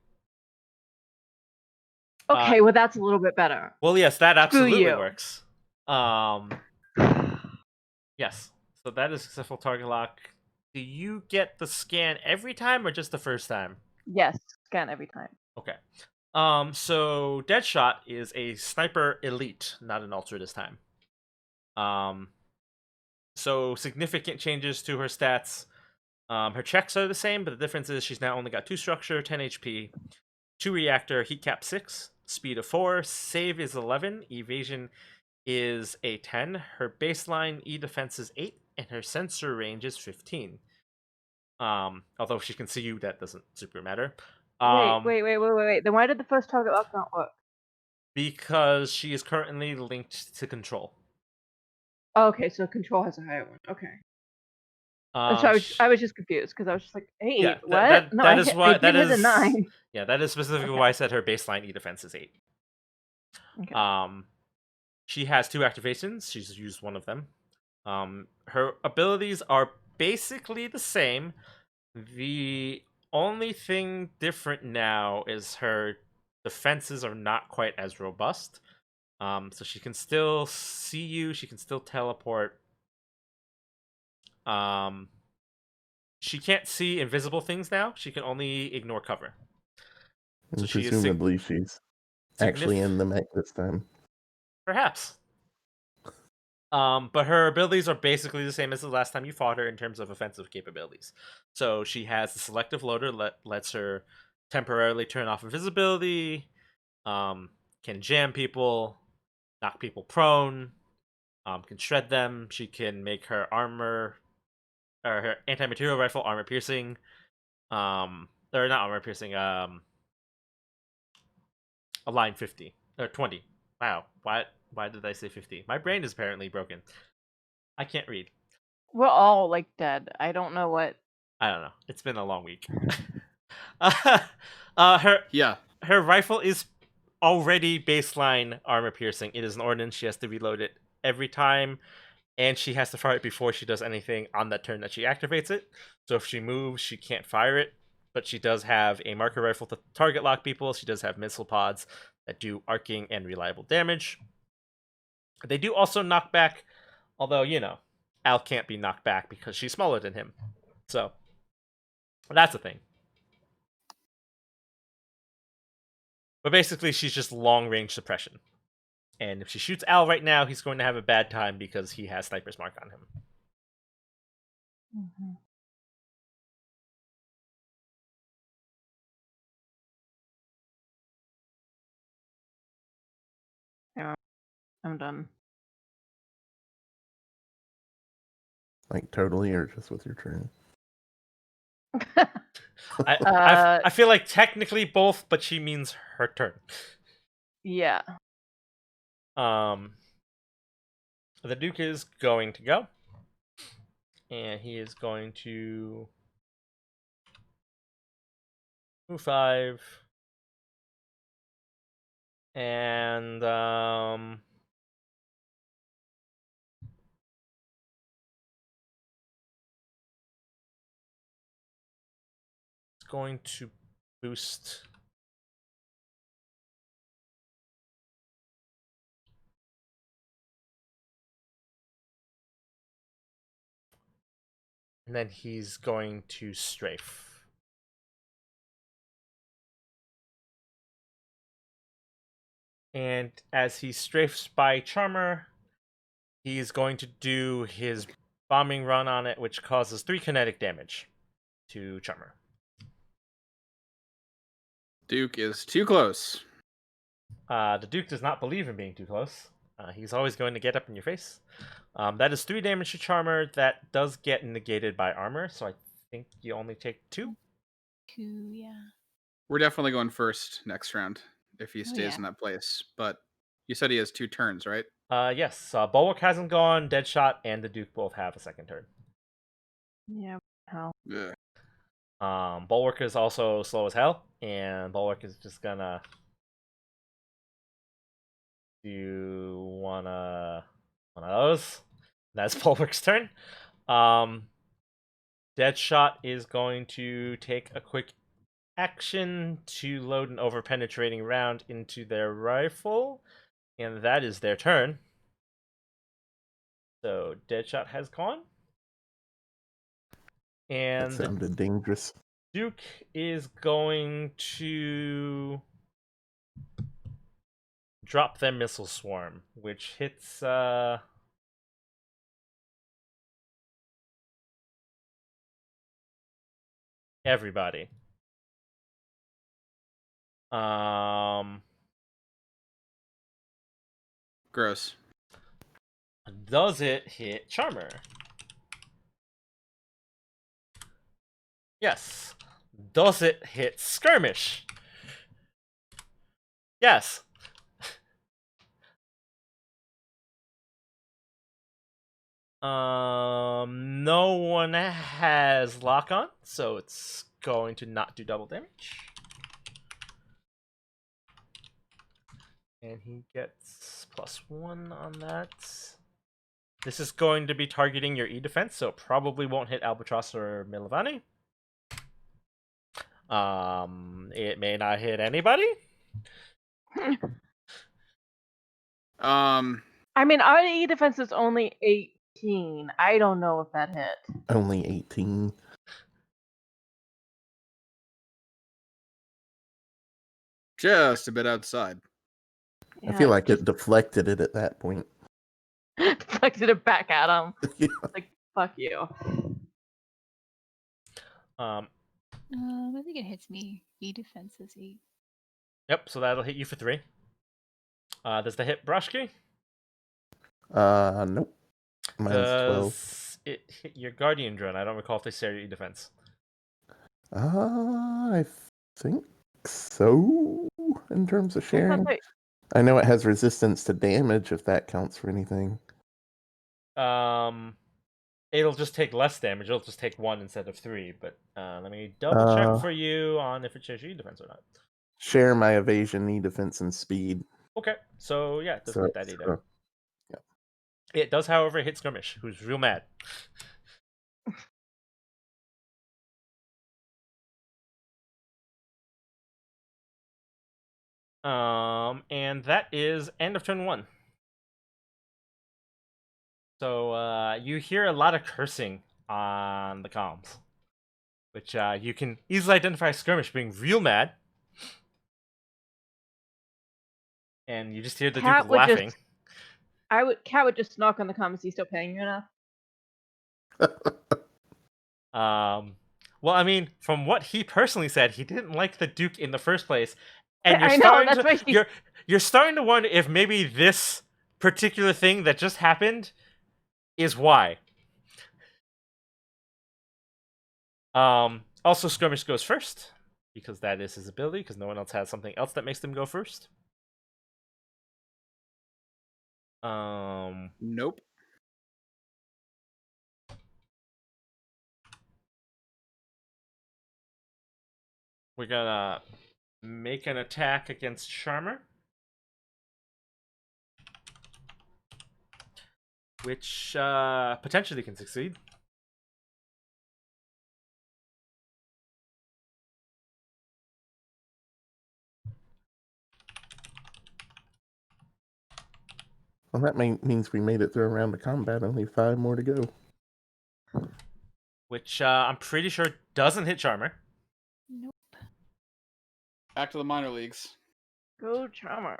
Okay, well that's a little bit better. Well, yes, that absolutely you. works. Yes. So that is successful target lock. Do you get the scan every time or just the first time? Yes, scan every time. Okay. So Deadshot is a sniper elite, not an ultra this time. So significant changes to her stats. Her checks are the same, but the difference is she's now only got 2 structure, 10 HP, 2 reactor, heat cap 6, speed of 4, save is 11, evasion is a 10. Her baseline E defense is 8, and her sensor range is 15. Although she can see you, that doesn't super matter. Wait. Then why did the first target lock not work? Because she is currently linked to control. Oh, okay, so control has a higher one. Okay. So I was just confused because I was just like, "Hey, yeah, what?" That is why that is a 9. Yeah, that is specifically why I said her baseline E defense is 8. Okay. She has 2 activations. She's used one of them. Her abilities are basically the same. The only thing different now is her defenses are not quite as robust. So she can still see you. She can still teleport. She can't see invisible things now. She can only ignore cover. And So she is presumably she's actually in the mech this time. Perhaps. But her abilities are basically the same as the last time you fought her in terms of offensive capabilities. So she has the selective loader, lets her temporarily turn off invisibility, can jam people, knock people prone, can shred them. She can make her armor, or her anti-material rifle armor piercing, or not armor piercing, a line 50 or 20. Wow, why did I say 50? My brain is apparently broken. I can't read. We're all like dead. I don't know what. I don't know. It's been a long week. Her rifle is already baseline armor piercing. It is an ordnance. She has to reload it every time, and she has to fire it before she does anything on that turn that she activates it. So if she moves, she can't fire it, but she does have a marker rifle to target lock people. She does have missile pods that do arcing and reliable damage. They do also knock back, although, Al can't be knocked back because she's smaller than him. So that's the thing. But basically, she's just long-range suppression. And if she shoots Al right now, he's going to have a bad time because he has Sniper's Mark on him. Mm-hmm. Yeah, I'm done. Like totally, or just with your turn? I feel like technically both, but she means her turn. Yeah. The Duke is going to go. And he is going to move 5. And it's going to boost and then he's going to strafe. And as he strafes by Charmer, he's going to do his bombing run on it, which causes 3 kinetic damage to Charmer. Duke is too close. The Duke does not believe in being too close. He's always going to get up in your face. That is 3 damage to Charmer. That does get negated by armor, so I think you only take 2. 2, yeah. We're definitely going first next round if he stays yeah. in that place. But you said he has 2 turns, right? Yes. Bulwark hasn't gone. Deadshot and the Duke both have a second turn. Yeah. How? Ugh. Bulwark is also slow as hell, and Bulwark is just gonna do one of those. That's Bulwark's turn. Deadshot is going to take a quick action to load an over-penetrating round into their rifle, and that is their turn. So Deadshot has gone. And That sounded dangerous. Duke is going to drop their missile swarm, which hits everybody. Gross. Does it hit Charmer? Yes. Does it hit Skirmish? Yes. No one has lock on, so it's going to not do double damage. And he gets +1 on that. This is going to be targeting your E defense, so it probably won't hit Albatross or Milavani. It may not hit anybody. I mean, our E defense is only 18. I don't know if that hit. Only 18. Just a bit outside. I feel like it deflected it at that point. Deflected it back at him. Yeah. Like, fuck you. I think it hits me. E defense is 8. Yep, so that'll hit you for 3. Does the hit Brushki? Nope. Mine's 12. Does it hit your Guardian drone? I don't recall if they share your E defense. I think so. In terms of I sharing, thought I know it has resistance to damage. If that counts for anything. It'll just take less damage. It'll just take 1 instead of 3. But let me double check for you on if it shares your E defense or not. Share my evasion, E defense, and speed. Okay, so yeah, it doesn't hit that either. Yeah. It does, however, hit Skirmish, who's real mad. And that is end of turn 1. So you hear a lot of cursing on the comms, which you can easily identify Skirmish being real mad. And you just hear the Cat Duke would laughing. Cat would just knock on the comments. He's still paying you enough. Well, I mean, from what he personally said, he didn't like the Duke in the first place, and I know, that's why she... you're starting to wonder if maybe this particular thing that just happened is why. Also, Skirmish goes first because that is his ability. Because no one else has something else that makes them go first. Nope. We're gonna make an attack against Charmer, which potentially can succeed. Well, that means we made it through a round of combat. Only 5 more to go. Which I'm pretty sure doesn't hit Charmer. Nope. Back to the minor leagues. Go Charmer.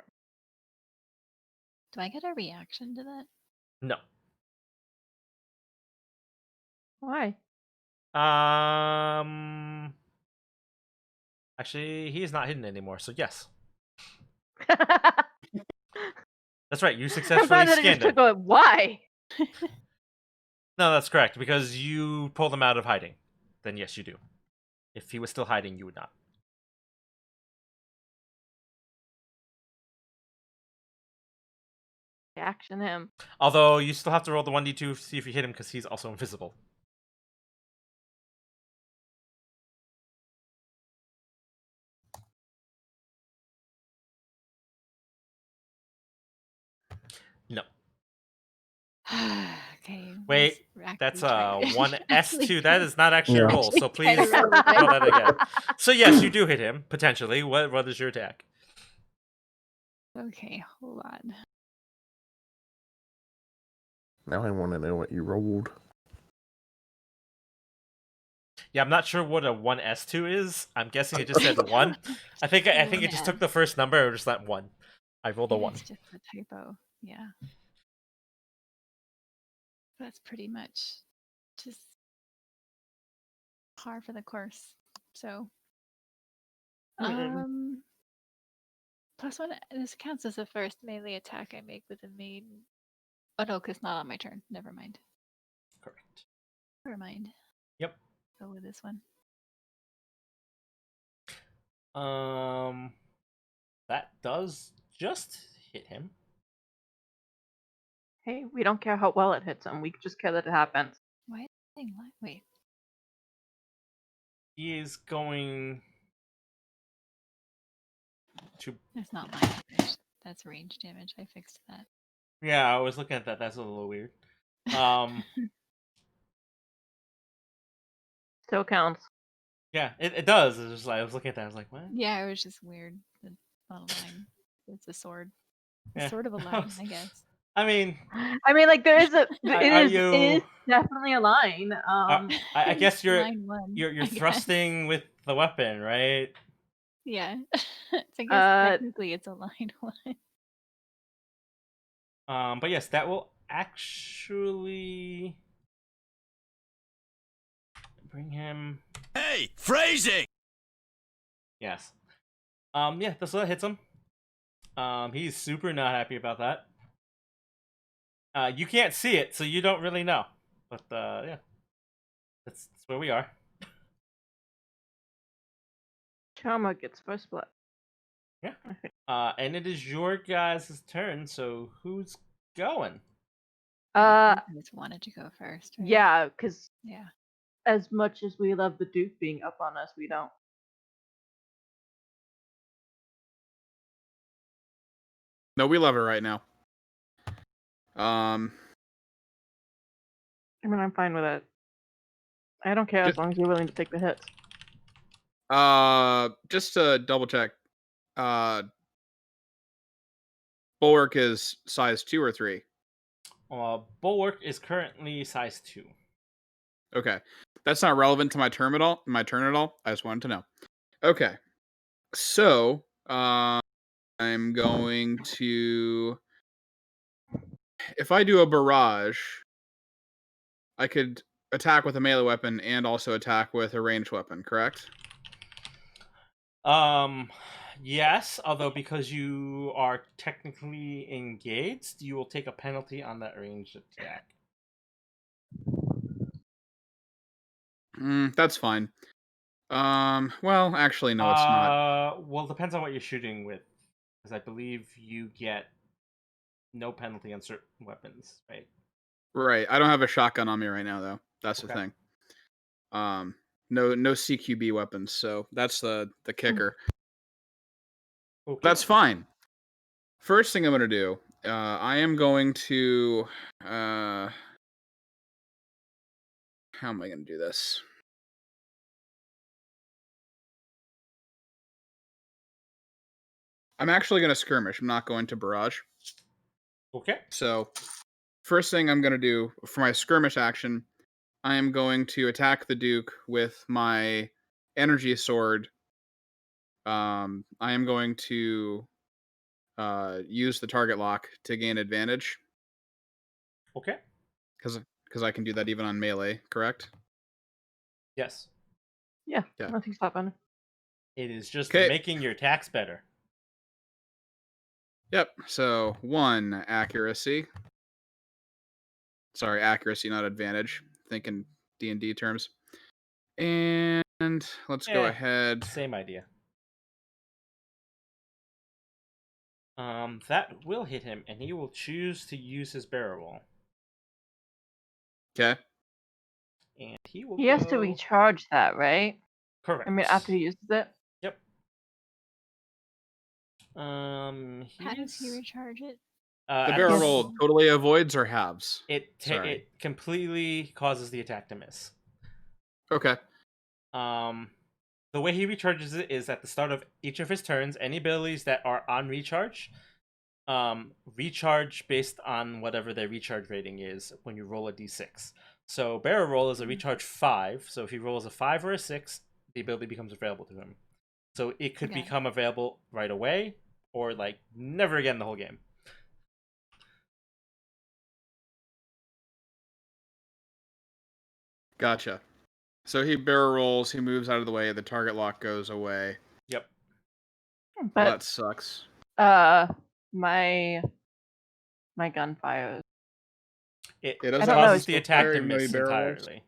Do I get a reaction to that? No. Why? Actually, he is not hidden anymore, so yes. I'm That's right, you glad successfully that it just scanned him. took a why. No, that's correct, because you pulled him out of hiding. Then yes, you do. If he was still hiding, you would not. Action him. Although, you still have to roll the 1d2 to see if you hit him, because he's also invisible. No. Okay. Wait, let's that's actually try- one actually S2. That try- is not actually a Yeah. roll, so actually please try to roll roll that again. So yes, you do hit him, potentially. What is your attack? Okay, hold on. Now I want to know what you rolled. Yeah, I'm not sure what a 1S2 is. I'm guessing it just said 1. I think it just took the first number or just that 1. I rolled a 1. It's just a typo. Yeah. That's pretty much just par for the course. So, +1. This counts as the first melee attack I make with a main. Oh no, because not on my turn. Never mind. Correct. Never mind. Yep. Go with this one. That does just hit him. Hey, we don't care how well it hits him. We just care that it happens. Why is it saying wait? He is going to. That's not line damage. That's range damage. I fixed that. Yeah, I was looking at that. That's a little weird. Still counts. Yeah, it does. It's just like I was looking at that. I was like, what? Yeah, it was just weird. It's not a line. It's a sword. Yeah. Sort of a line, I guess. I mean, like there is a. It you- is definitely a line. I guess you're line one, you're I guess. thrusting with the weapon, right? Yeah. So I guess technically it's a line one. But yes, that will actually bring him. Hey, phrasing! Yes. Yeah, so that hits him. He's super not happy about that. You can't see it, so you don't really know. But yeah, that's where we are. Charmer gets first blood. Yeah. And it is your guys' turn. So who's going? I just wanted to go first. Right? Yeah, because Yeah. as much as we love the Duke being up on us, we don't. No, we love it right now. I mean, I'm fine with it. I don't care as Just- long as you're willing to take the hits. Just to double check, bulwark is size 2 or 3. Bulwark is currently size 2. Okay, that's not relevant to my turn at all. I just wanted to know. Okay, so I'm going to. If I do a barrage, I could attack with a melee weapon and also attack with a ranged weapon, correct? Yes, although because you are technically engaged, you will take a penalty on that ranged attack. That's fine. Well, actually, no, it's not. Well, depends on what you're shooting with, because I believe you get no penalty on certain weapons, right? Right. I don't have a shotgun on me right now, though. That's the Okay. thing. No CQB weapons, so that's the kicker. Okay. That's fine. First thing I'm gonna do, I am going to. How am I gonna do this? I'm actually gonna skirmish. I'm not going to barrage. Okay. So, first thing I'm gonna do for my skirmish action, I am going to attack the Duke with my energy sword. I am going to use the target lock to gain advantage Okay. because I can do that even on melee, correct? Yes. Yeah, Yeah. nothing's stopping. It is just 'Kay. making your attacks better. Yep. So 1 accuracy. Sorry, accuracy, not advantage. Thinking D&D terms. And let's go ahead. Same idea. That will hit him, and he will choose to use his barrel roll. Okay. And he will He has to go- recharge that, right? Correct. I mean, after he uses it. Yep. How does he He's recharge it? The at barrel this- roll totally avoids or halves. Sorry. It completely causes the attack to miss. Okay. The way he recharges it is at the start of each of his turns. Any abilities that are on recharge, recharge based on whatever their recharge rating is when you roll a d6. So barrel roll is a recharge 5. So if he rolls a 5 or a 6, the ability becomes available to him. So it could Okay. become available right away, or like never again the whole game. Gotcha. So he barrel rolls, he moves out of the way, the target lock goes away. Yep. Well, But that sucks. my gun fires. It It doesn't I don't know, causes it's the just attack fire to even though he miss barrel rolls? entirely.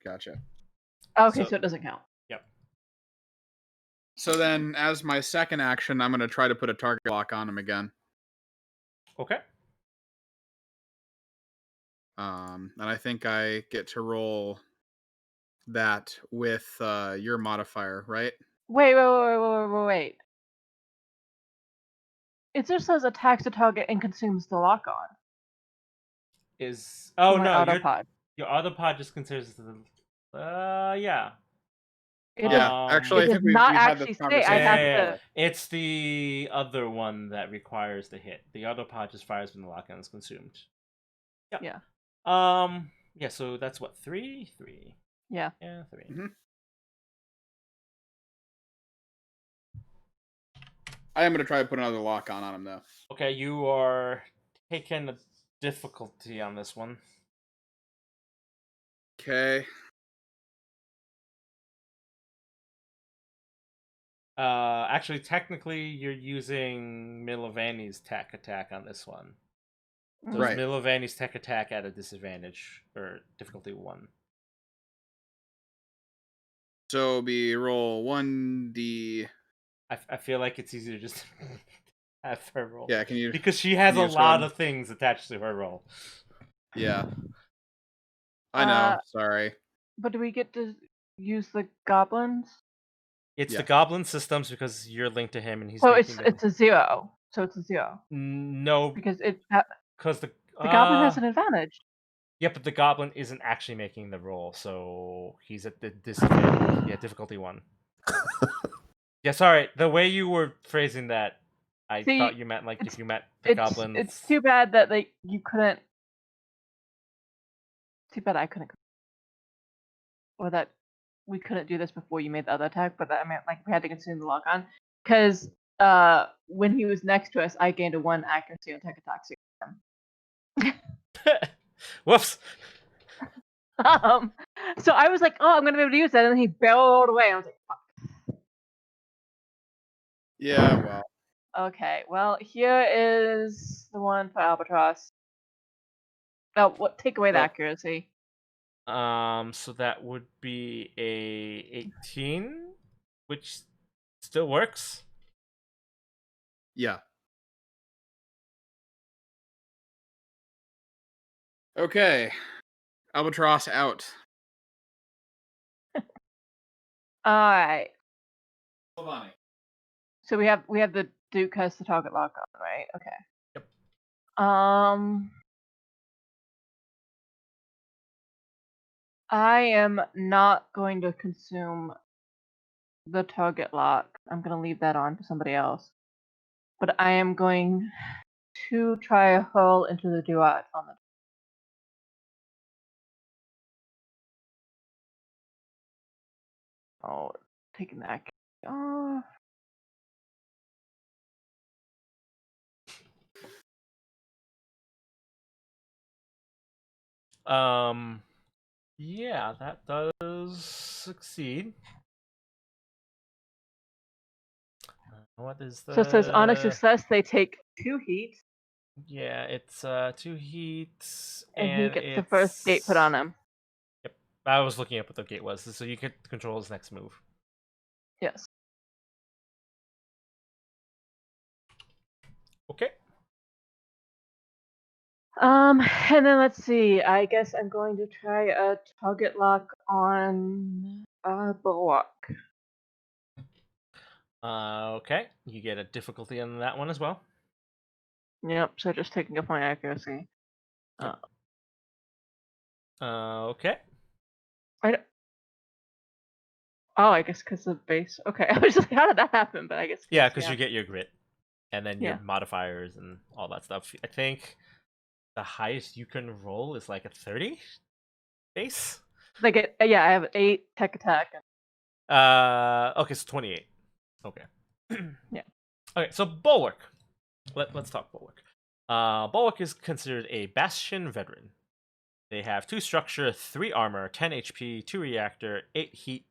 Gotcha. Okay, So- so it doesn't count. Yep. So then, as my second action, I'm going to try to put a target lock on him again. Okay. And I think I get to roll that with your modifier, right? Wait. It just says attacks the target and consumes the lock on. Oh my no, autopod. your autopod just considers the yeah. It Yeah, did, actually, it I did think we've not had actually this say I conversation had Yeah. to. It's the other one that requires the hit. The autopod just fires when the lock-on is consumed. Yeah. Yeah, so that's what, 3? 3. Yeah. Yeah, 3. Mhm. I am going to try to put another lock on him, though. Okay, you are taking a difficulty on this one. Okay. Actually, technically, you're using Milovani's tech attack on this one. So Right. it's Milovani's tech attack at a disadvantage, or difficulty 1. So it'll be roll 1d. I feel like it's easier to just have her roll. Yeah, can you? Because she has can a you just lot go of things attached to her roll. Yeah. I know. Sorry. But do we get to use the goblins? It's Yeah. the goblin systems because you're linked to him and he's So making it's a 0. So it's a 0 no, because the because the goblin has an advantage. Yeah, but the goblin isn't actually making the roll, so he's at the disadvantage. Yeah, difficulty 1. Yeah, sorry. The way you were phrasing that, I See, thought you meant like if it's you met the goblins. it's too bad that like you couldn't. Too bad I couldn't, or that we couldn't do this before you made the other attack. But that I meant like we had to consume the lock on because when he was next to us, I gained a 1 accuracy on tech attack. Whoops. So I was like, oh, I'm gonna be able to use that, and then he barreled away. I was like, fuck. Yeah, well. Okay, well, here is the one for Albatross. Oh, what? Take away the Oh. accuracy. So that would be a 18, which still works. Yeah. Okay. Albatross out. All right. Hold So we have the Duke has the target lock on, right? Okay. Yep. I am not going to consume the target lock. I'm gonna leave that on for somebody else. But I am going to try a hurl into the duat on the. Oh, taking the accuracy off. Yeah, that does succeed. What is the? So it says on a success they take 2 heat, Yeah, it's 2 heats, and he and gets the it's first gate put on him. Yep, I was looking up what the gate was, so you could control his next move. Yes. Okay. And then let's see. I guess I'm going to try a target lock on Bulwark. Okay, you get a difficulty on that one as well. Yep. So just taking a point accuracy. Yep. Okay. I guess because of base. Okay, I was like, how did that happen? But I guess. Yeah, because you get your grit, and then your Yeah. modifiers and all that stuff. I think the highest you can roll is like a 30 base. Like yeah, I have 8 tech attack. Okay, so 28. Okay. Yeah. Okay, so Bulwark. Let's talk Bulwark. Bulwark is considered a Bastion veteran. They have 2 structure, 3 armor, 10 HP, 2 reactor, 8 heat,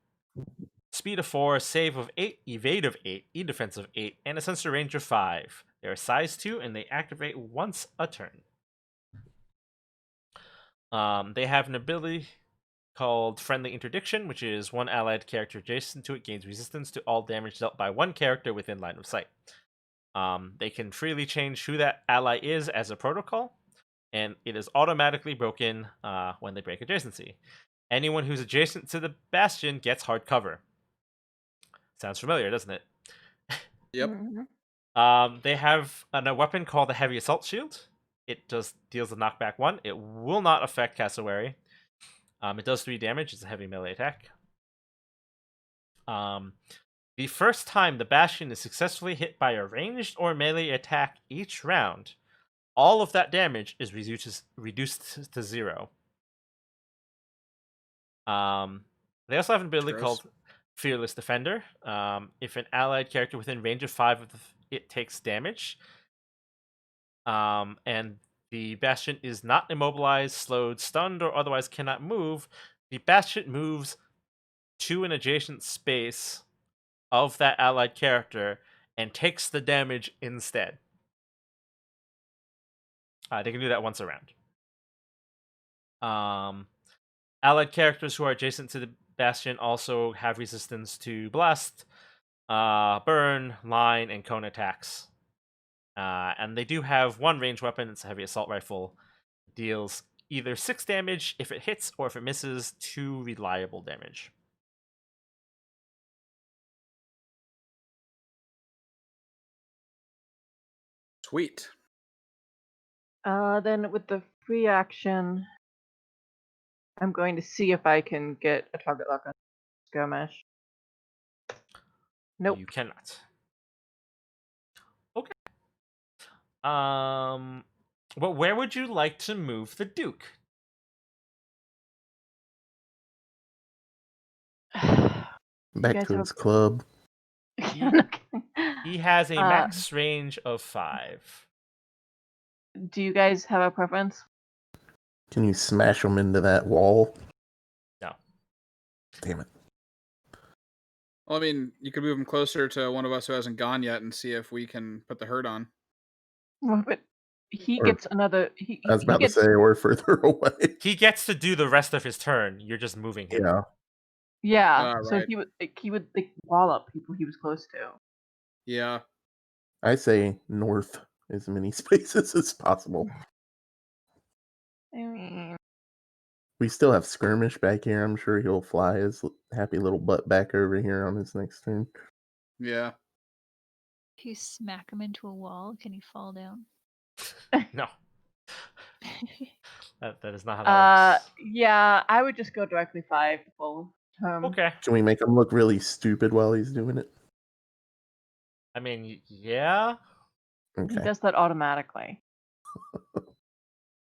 speed of 4, save of 8, evade of 8, e-defense of 8, and a sensor range of 5. They are size 2, and they activate once a turn. They have an ability called Friendly Interdiction, which is one allied character adjacent to it gains resistance to all damage dealt by one character within line of sight. They can freely change who that ally is as a protocol, and it is automatically broken when they break adjacency. Anyone who's adjacent to the Bastion gets hard cover. Sounds familiar, doesn't it? Yep. Mm-hmm. They have a weapon called the Heavy Assault Shield. It just deals a knockback 1. It will not affect cassowary. It does 3 damage. It's a heavy melee attack. The first time the Bastion is successfully hit by a ranged or melee attack each round, all of that damage is reduced to 0. They also have an ability called Fearless Defender. If an allied character within range of 5 of it takes damage, and the Bastion is not immobilized, slowed, stunned, or otherwise cannot move, the Bastion moves to an adjacent space of that allied character and takes the damage instead. They can do that once around. Allied characters who are adjacent to the Bastion also have resistance to blast, burn, line, and cone attacks. And they do have one ranged weapon. It's a heavy assault rifle. Deals either 6 damage if it hits, or if it misses, 2 reliable damage. Sweet. Then with the free action, I'm going to see if I can get a target lock on skirmish. Nope. You cannot. Okay. Well, where would you like to move the Duke? Back guys to have his club. He has a max range of 5. Do you guys have a preference? Can you smash him into that wall? No. Damn it. Well, I mean, you could move him closer to one of us who hasn't gone yet and see if we can put the hurt on. Well, but he Or- gets another. I was He about gets. to say, or further away. He gets to do the rest of his turn. You're just moving him. Yeah. Yeah. So right. he would wall up people he was close to. Yeah. I say north as many spaces as possible. I mean, We still have skirmish back here. I'm sure he'll fly his happy little butt back over here on his next turn. Yeah. If you smack him into a wall, can he fall down? No. That is not how that works. yeah, I would just go directly 5 full term. Okay. Can we make him look really stupid while he's doing it? I mean, yeah. He Okay. does that automatically.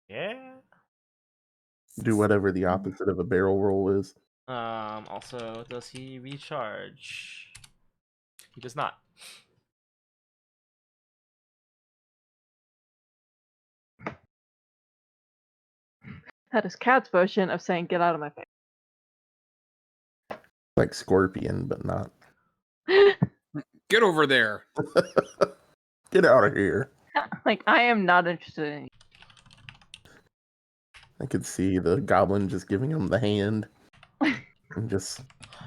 Yeah. Do whatever the opposite of a barrel roll is. Also, does he recharge? He does not. That is Cat's version of saying "get out of my face." Like Scorpion, but not. Get over there. Get out of here. Like, I am not interested in. I could see the goblin just giving him the hand. And just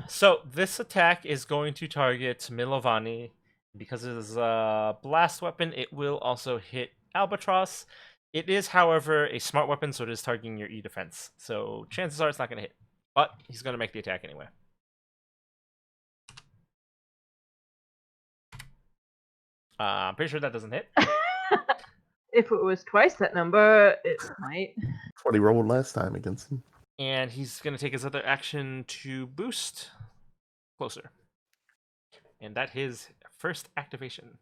So this attack is going to target Milovani. Because it is a blast weapon, it will also hit Albatross. It is, however, a smart weapon, so it is targeting your E defense. So chances are it's not going to hit. But he's going to make the attack anyway. I'm pretty sure that doesn't hit. If it was twice that number, it might. that's what he rolled last time against him. And he's going to take his other action to boost closer. And that is first activation.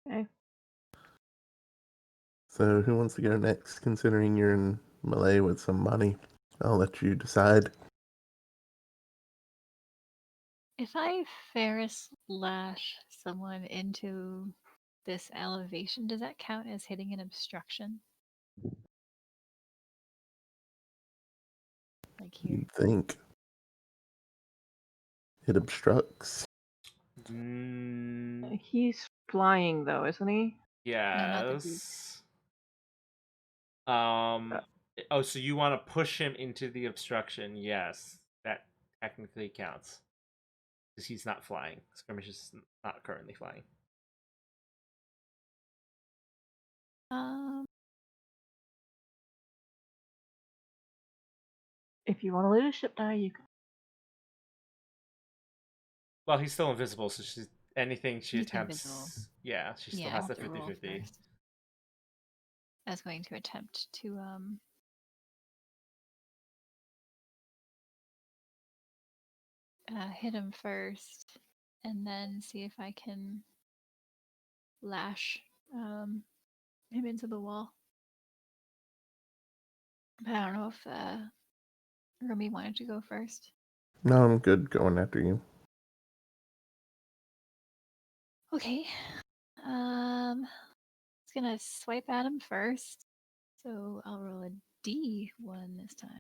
Okay. So who wants to go next? Considering you're in melee with somebody, I'll let you decide. If I Ferris lash someone into this elevation, does that count as hitting an obstruction? Like here. You think it obstructs? He's flying though, isn't he? not the Duke. Yes. Oh, so you want to push him into the obstruction? Yes, that technically counts because he's not flying. Skirmish is not currently flying. If you want a leadership die, you can. Well, he's still invisible, so she's anything she He's attempts. invisible. Yeah, she still Yeah, has I'll the have to roll 50-50. first. I was going to attempt to hit him first, and then see if I can lash him into the wall. But I don't know if Rumi wanted to go first. No, I'm good going after you. Okay. It's gonna swipe at him first. So I'll roll a D1 this time.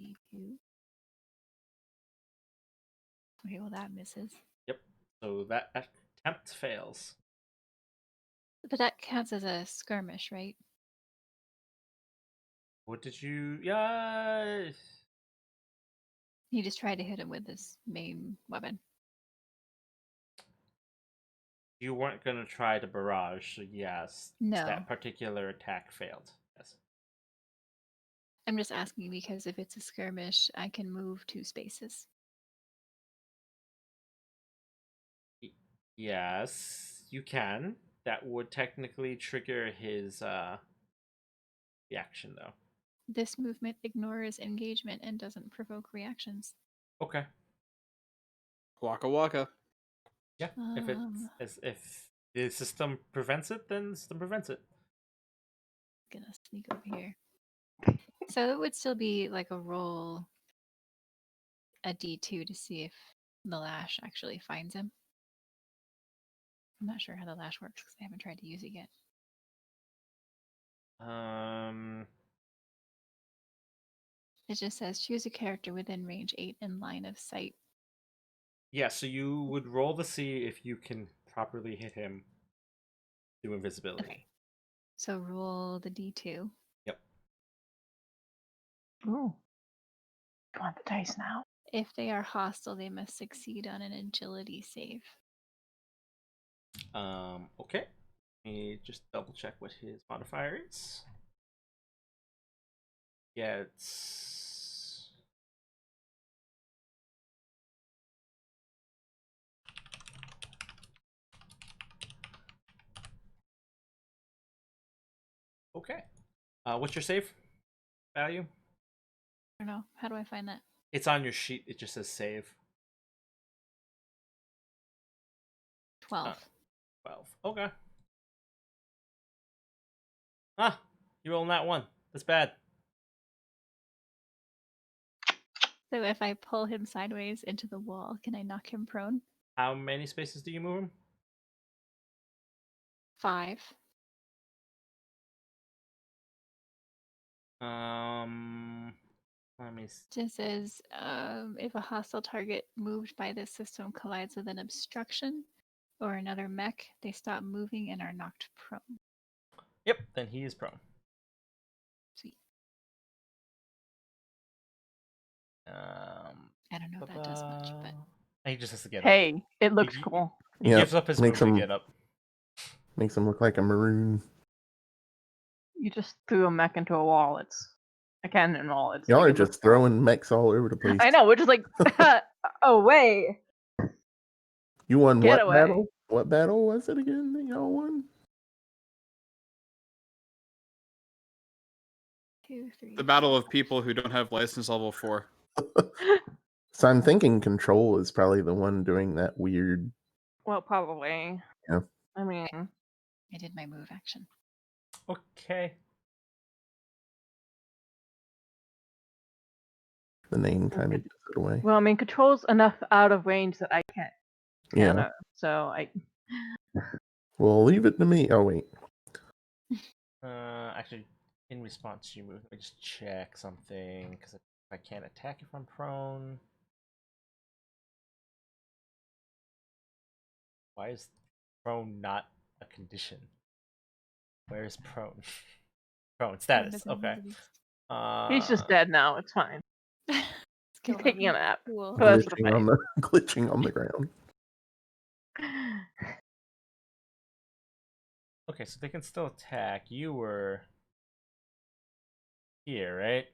D2. Okay, well that misses. Yep. So that attempt fails. But that counts as a skirmish, right? What did you? Yeah. He just tried to hit him with his main weapon. You weren't gonna try to barrage, so yes. No. That particular attack failed. Yes. I'm just asking because if it's a skirmish, I can move 2 spaces. Yes, you can. That would technically trigger his reaction, though. This movement ignores engagement and doesn't provoke reactions. Okay. Waka waka. Yeah. If the system prevents it, then the system prevents it. Gonna sneak over here. So it would still be like a roll a d2 to see if the lash actually finds him. I'm not sure how the lash works because I haven't tried to use it yet. It just says choose a character within range 8 in line of sight. Yeah, so you would roll to see if you can properly hit him through invisibility. Okay. So roll the d2. Yep. Ooh. I want the dice now. If they are hostile, they must succeed on an agility save. Okay. Let me just double check what his modifier is. Yeah, it's okay. What's your save value? I don't know. How do I find that? It's on your sheet. It just says save. 12. 12. Okay. Ah, you rolling that one. That's bad. So if I pull him sideways into the wall, can I knock him prone? How many spaces do you move him? 5. Let me. Just says if a hostile target moved by this system collides with an obstruction or another mech, they stop moving and are knocked prone. Yep, then he is prone. Sweet. I don't know if that does much, but he just has to get up. Hey, it looks He- cool. He Yep, gives up his move makes to him- get up. Makes him look like a maroon. You just threw a mech into a wall. It's a cannon wall. It's Y'all like are it looks just throwing mechs all over the place. I know. We're just like, away. You won Get what away. battle? What battle was it again that y'all won? 2, 3. The battle of people who don't have license level 4. So I'm thinking Control is probably the one doing that weird. Well, probably. Yeah. I mean, I did my move action. Okay. The name kind of gives it away. well, I mean, control's enough out of range that I can't Yeah. counter. So I. Well, leave it to me. Oh wait. Actually, in response to your move, let me just check something because if I can't attack if I'm prone. Why is prone not a condition? Where is prone? Prone status. Okay. He's just dead now. It's fine. He's taking a nap. Cool. But that's the Glitching on the glitching on the ground. Okay, so they can still attack. You were here, right?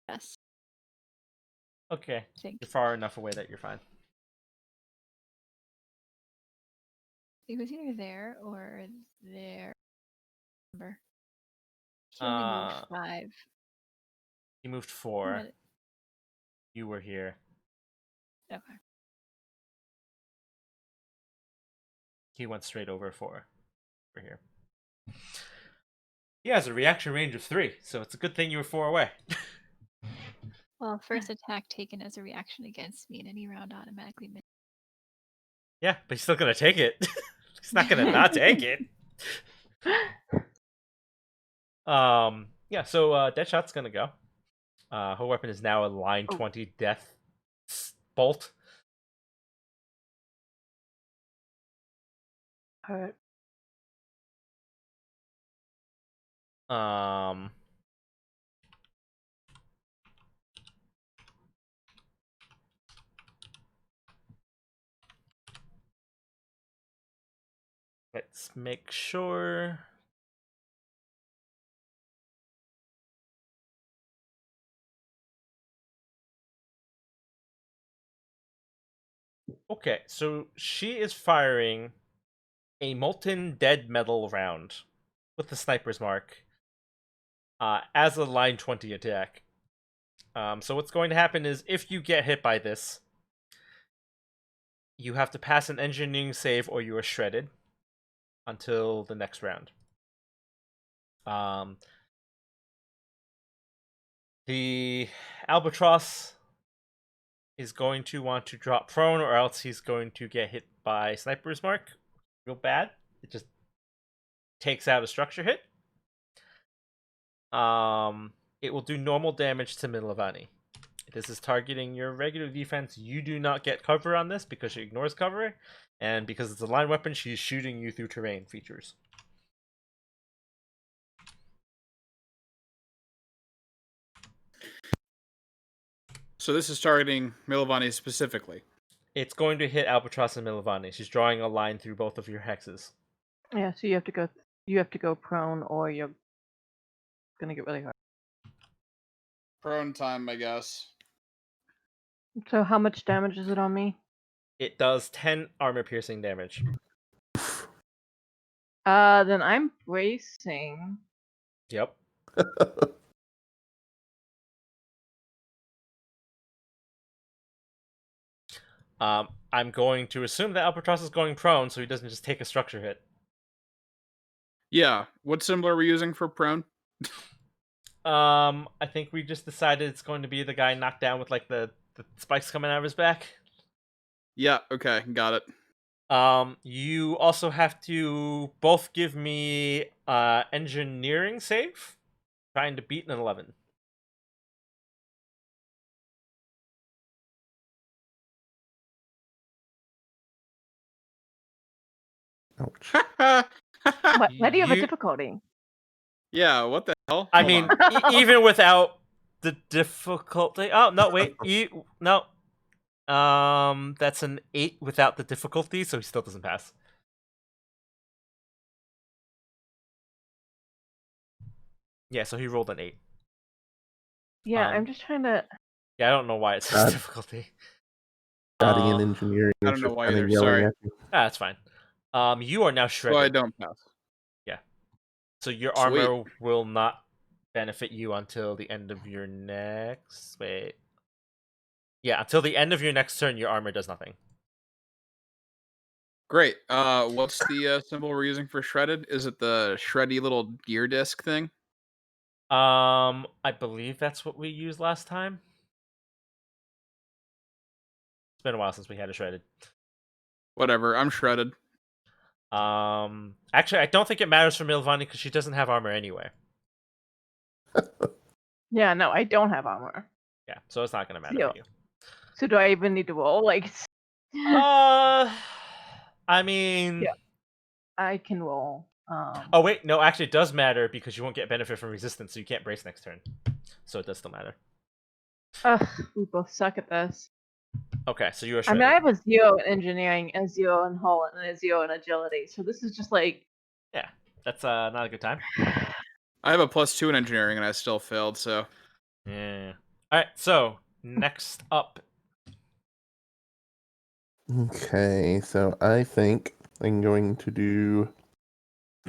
Yes. Okay. I think. You're far enough away that you're fine. He was either there or there. Remember. He only moved 5. You moved 4. But- You were here. Okay. He went straight over 4. Over here. He has a reaction range of 3, so it's a good thing you were 4 away. Well, first attack taken as a reaction against me in any round automatically. Yeah, but he's still gonna take it. He's not gonna not take it. Yeah, so Deadshot's gonna go. Her weapon is now a line 20 death bolt. Alright. Let's make sure. Okay, so she is firing a molten dead metal round with the sniper's mark as a line 20 attack. So what's going to happen is if you get hit by this, you have to pass an engineering save or you are shredded until the next round. The Albatross is going to want to drop prone, or else he's going to get hit by Sniper's Mark real bad. It just takes out a structure hit. It will do normal damage to Milovani. This is targeting your regular defense. You do not get cover on this because she ignores cover, and because it's a line weapon, she's shooting you through terrain features. So this is targeting Milovani specifically. It's going to hit Albatross and Milovani. She's drawing a line through both of your hexes. Yeah, so you have to go prone, or you're gonna get really hurt. Prone time, I guess. So how much damage is it on me? It does 10 armor piercing damage. Then I'm bracing. Yep. I'm going to assume that Albatross is going prone, so he doesn't just take a structure hit. Yeah. What symbol are we using for prone? I think we just decided it's going to be the guy knocked down with like the spikes coming out of his back. Yeah. Okay. Got it. You also have to both give me engineering save, trying to beat an 11. Ouch. Why do you have a You- difficulty? Yeah. What the hell? I Hold mean, on. even without the difficulty. Oh no, wait. No. That's an 8 without the difficulty, so he still doesn't pass. Yeah, so he rolled an 8. Yeah, Um, I'm just trying to. Yeah, I don't know why it says difficulty. Guardian engineering I is don't know just why kind either, of yelling sorry. at you. That's fine. You are now So I shredded. don't pass. So your Sweet. armor will not benefit you until the end of your next. Wait. Yeah, until the end of your next turn, your armor does nothing. Great. What's the symbol we're using for shredded? Is it the shreddy little gear disc thing? I believe that's what we used last time. It's been a while since we had it shredded. Whatever. I'm shredded. Actually, I don't think it matters for Milvani because she doesn't have armor anyway. Yeah, no, I don't have armor. Yeah, so it's not gonna matter Yeah. for you. So do I even need to roll? Like, I mean, Yeah. I can roll. Oh wait, no, actually, it does matter because you won't get benefit from resistance, so you can't brace next turn. So it does still matter. Ugh, we both suck at this. Okay, so you are I shredded. mean, I have a 0 in engineering, a 0 in hull, and a 0 in agility. So this is just like. Yeah, that's not a good time. I have a +2 in engineering and I still failed, so. Yeah. All right, so next up. Okay, so I think I'm going to do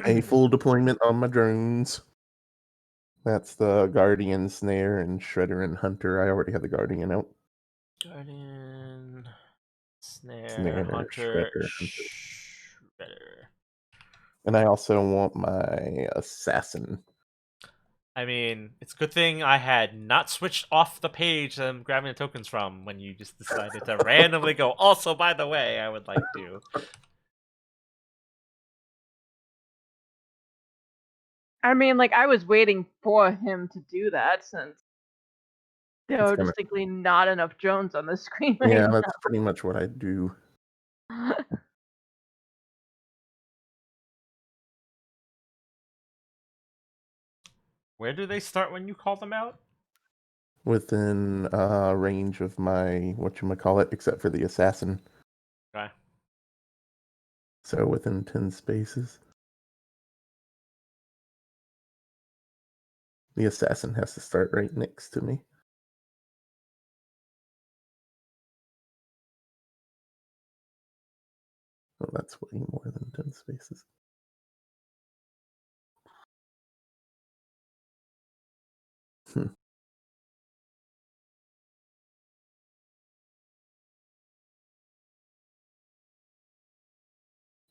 a full deployment on my drones. That's the Guardian, Snare, and Shredder and Hunter. I already have the Guardian out. Guardian, Snare, Snare, Hunter, Shredder, Shredder. And I also want my Assassin. I mean, it's a good thing I had not switched off the page I'm grabbing the tokens from when you just decided to randomly go, also, by the way, I would like to. I mean, like, I was waiting for him to do that since there It's are kinda- distinctly not enough drones on the screen right Yeah, now. that's pretty much what I do. Where do they start when you call them out? Within range of my whatchamacallit, except for the Assassin. Okay. So within 10 spaces. The Assassin has to start right next to me. Oh, that's way more than 10 spaces. Hmm.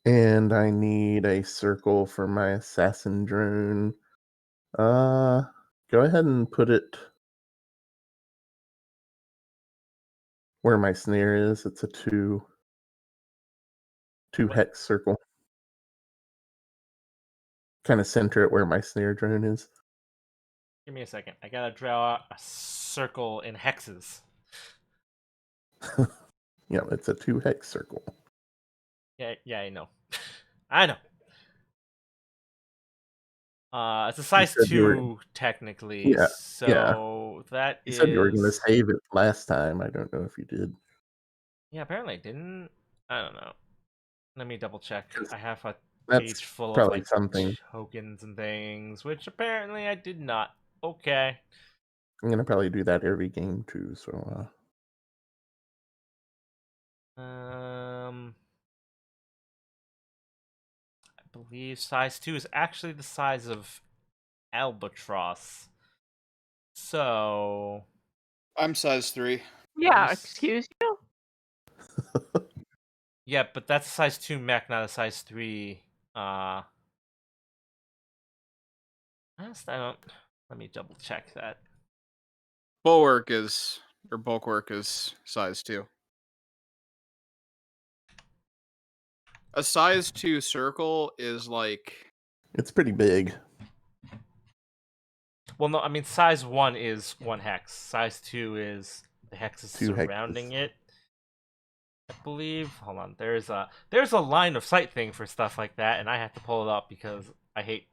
And I need a circle for my assassin drone. Go ahead and put it where my snare is. It's a two hex circle. Kind of center it where my snare drone is. Give me a second. I gotta draw a circle in hexes. Yeah, it's a 2 hex circle. Yeah, I know. I know. It's a size said you were- 2 technically, Yeah, so that You is. said you were going to save it last time. I don't know if you did. Yeah, apparently I didn't. I don't know. Let me double check. 'Cause I have a That's page full of probably like something. tokens and things, which apparently I did not. Okay. I'm going to probably do that every game too. So I believe size 2 is actually the size of albatross. So I'm size 3. Yeah, Yes. excuse you? yeah, but that's a size 2 mech, not a size 3. Honest, I don't. Let me double check that. Bulwark is, or bulwark is size 2. A size 2 circle is like, it's pretty big. Well, no, I mean size 1 is 1 hex. Size 2 is the hexes 2 surrounding hexes. it. I believe. Hold on. There's a line of sight thing for stuff like that, and I have to pull it up because I hate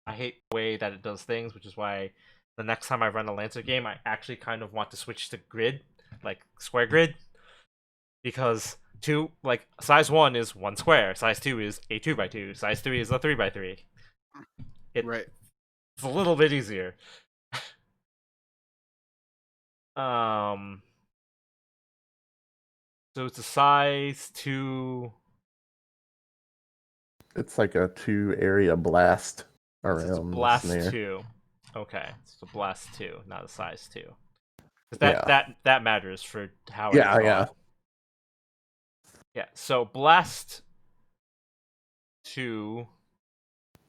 the way that it does things, which is why the next time I run a Lancer game, I actually kind of want to switch to grid, like square grid, because size 1 is 1 square, size 2 is a 2x2, size 3 is a 3x3. right. It's a little bit easier. um so it's a size 2. It's like a 2 area blast It's a around the blast snare. 2. Okay, it's a blast 2, not a size 2. Because Yeah. that matters for how I Yeah, draw yeah. it. Yeah, so blast 2.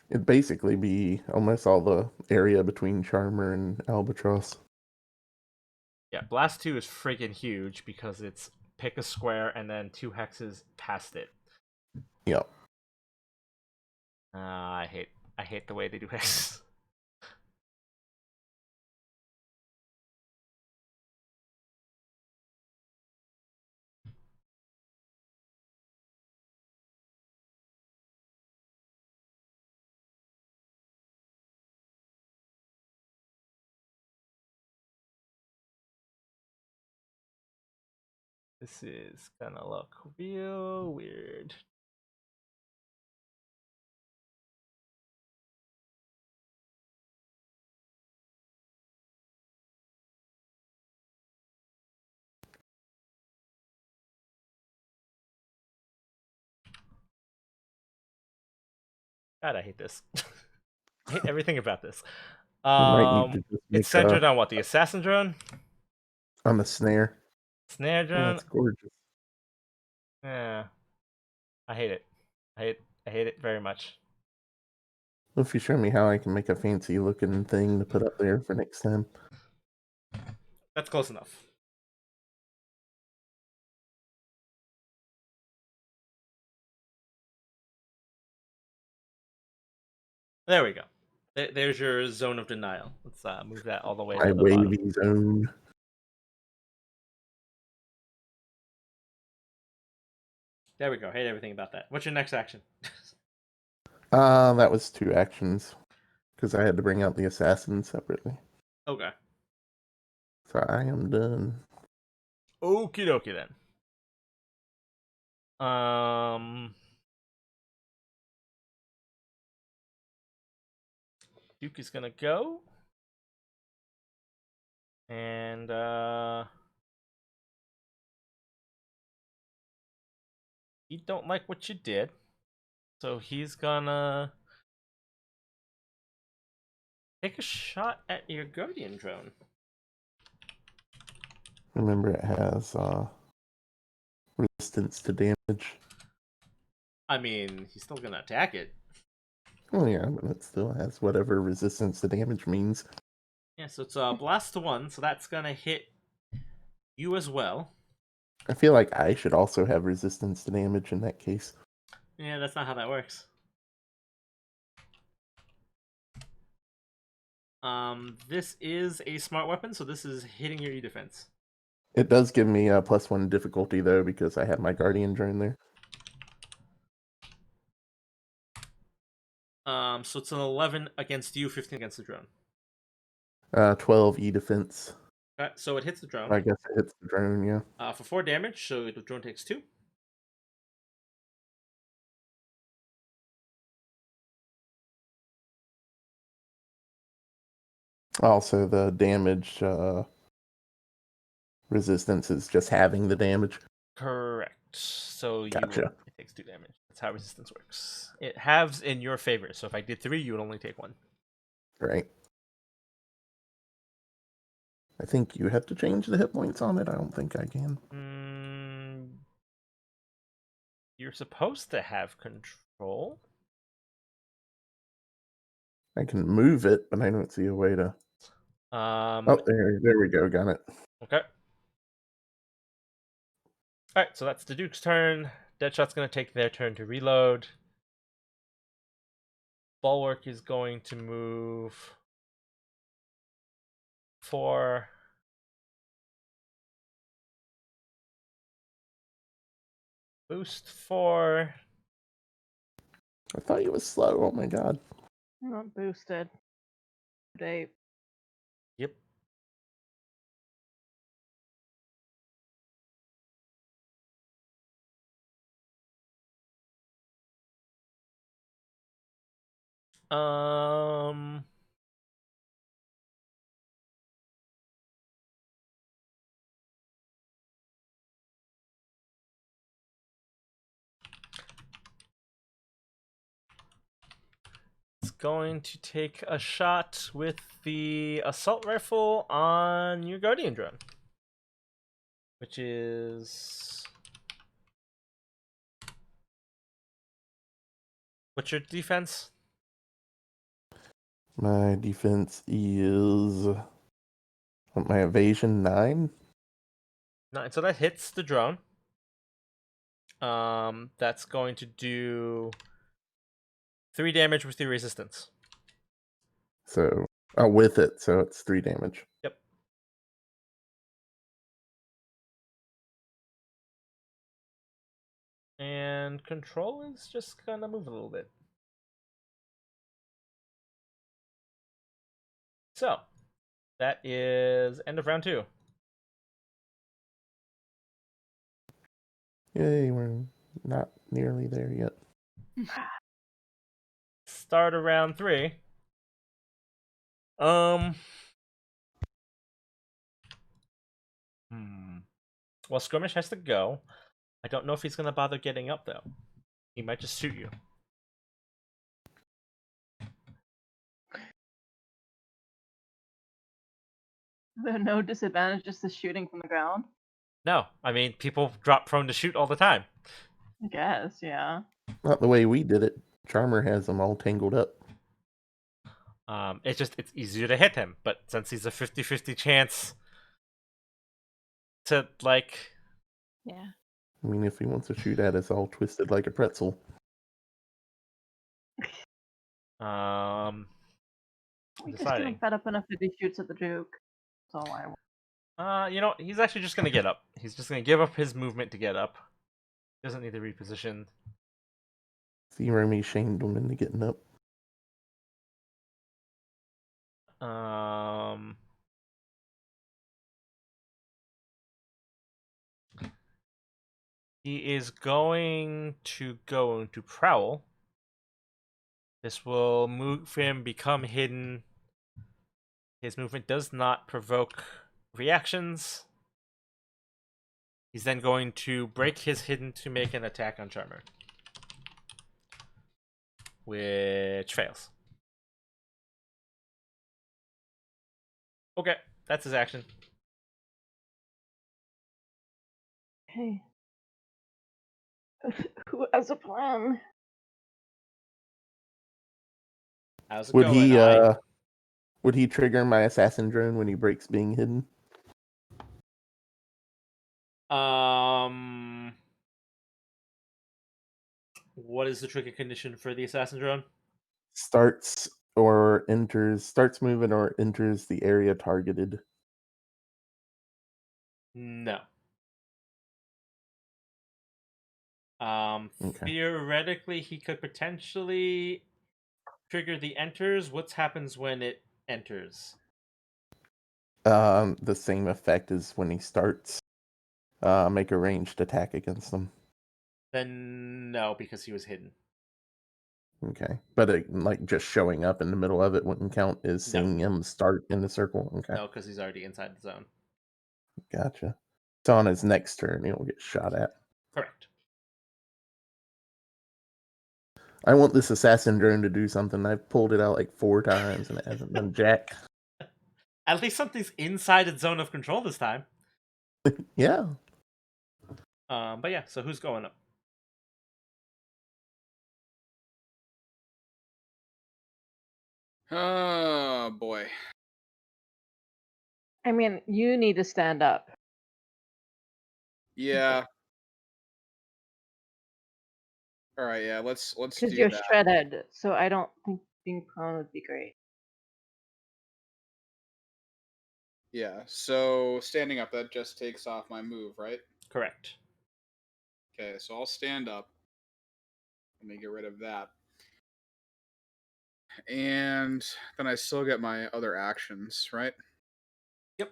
It'd basically be almost all the area between Charmer and Albatross. Yeah, blast 2 is freaking huge because it's pick a square and then 2 hexes past it. Yep. I hate the way they do hexes. This is gonna look real weird. God, I hate this. I hate everything about this. We might need to just It's make centered on what? The assassin drone? on the snare. Snare Oh, drone? that's gorgeous. Yeah. I hate it. I hate it very much. Well, if you show me how I can make a fancy looking thing to put up there for next time. That's close enough. There we go. There's your zone of denial. Let's move that all the way My to the bottom. wavy zone. There we go. Hate everything about that. What's your next action? That was 2 actions. Because I had to bring out the assassin separately. Okay. So I am done. Okie dokie then. Duke is gonna go. And He don't like what you did, so he's gonna take a shot at your guardian drone. Remember, it has resistance to damage. I mean, he's still gonna attack it. Oh yeah, but it still has whatever resistance to damage means. Yeah, so it's a blast to 1, so that's gonna hit you as well. I feel like I should also have resistance to damage in that case. Yeah, that's not how that works. This is a smart weapon, so this is hitting your E defense. It does give me a +1 difficulty though because I have my guardian drone there. So it's an 11 against you, 15 against the drone. 12 E defense. Okay, so it hits the drone. I guess it hits the drone, yeah. For 4 damage, so the drone takes 2. Also, the damage resistance is just having the damage. Correct. So Gotcha. it takes 2 damage. That's how resistance works. It halves in your favor. So if I did 3, you would only take 1. Right. I think you have to change the hit points on it. I don't think I can. You're supposed to have control. I can move it, but I don't see a way to. Oh, there we go. Got it. Okay. Alright, so that's the Duke's turn. Deadshot's going to take their turn to reload. Bulwark is going to move 4. Boost 4. I thought he was slow. Oh my god. Not boosted. Dave. Yep. It's going to take a shot with the assault rifle on your guardian drone, which is what's your defense? My defense is my evasion 9. 9. So that hits the drone. That's going to do 3 damage with your resistance. So with it, so it's 3 damage. Yep. And control is just gonna move a little bit. So that is end of round 2. Yay, we're not nearly there yet. Start of round 3. Well, Skirmish has to go. I don't know if he's gonna bother getting up though. He might just shoot you. There are no disadvantages to shooting from the ground. No, I mean people drop prone to shoot all the time. I guess, yeah. Not the way we did it. Charmer has them all tangled up. It's easier to hit him, but since he's a 50-50 chance to like. Yeah. I mean, if he wants to shoot at us all twisted like a pretzel. I'm We just deciding. get fed up enough if he shoots at the Duke. That's all I want. You know, he's actually just gonna get up. He's just gonna give up his movement to get up. Doesn't need to reposition. See, Romy shamed him into getting up. He is going to go into Prowl. This will move him, become hidden. His movement does not provoke reactions. He's then going to break his hidden to make an attack on Charmer, which fails. Okay, that's his action. Hey. Who has a plan? How's it Would going? he trigger my assassin drone when he breaks being hidden? What is the trigger condition for the assassin drone? Starts moving or enters the area targeted. No. Okay. Theoretically, he could potentially trigger the enters. What happens when it enters? The same effect as when he starts. Make a ranged attack against them. Then no, because he was hidden. Okay, but like just showing up in the middle of it wouldn't count as No. seeing him start in the circle. Okay, No, because he's already inside the zone. gotcha. So on his next turn, he'll get shot at. Correct. I want this assassin drone to do something. I've pulled it out like 4 times and it hasn't done jack. At least something's inside its zone of control this time. Yeah. But yeah, so who's going up? Oh boy. I mean, you need to stand up. Yeah. All right. Yeah. Let's Because do you're that. shredded, so I don't think being prone would be great. Yeah. So standing up, that just takes off my move, right? Correct. Okay. So I'll stand up. Let me get rid of that. And then I still get my other actions, right? Yep.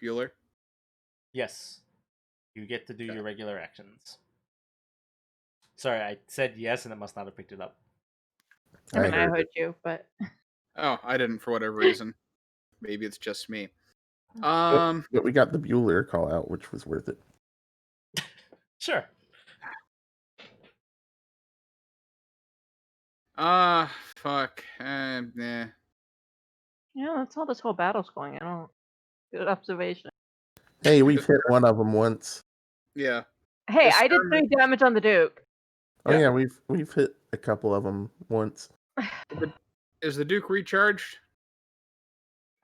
Bueller. Yes. You get to do Okay. your regular actions. Sorry, I said yes and it must not have picked it up. I mean, I heard heard it. you, but Oh, I didn't for whatever reason. Maybe it's just me. But we got the Bueller call out, which was worth it. Sure. Fuck. Nah. yeah, that's how this whole battle's going. I don't. Good observation. Hey, we've hit one of them once. Yeah. Hey, This I did skirmish- 3 damage on the Duke. Oh Yeah. yeah, we've hit a couple of them once. Is the Duke recharged?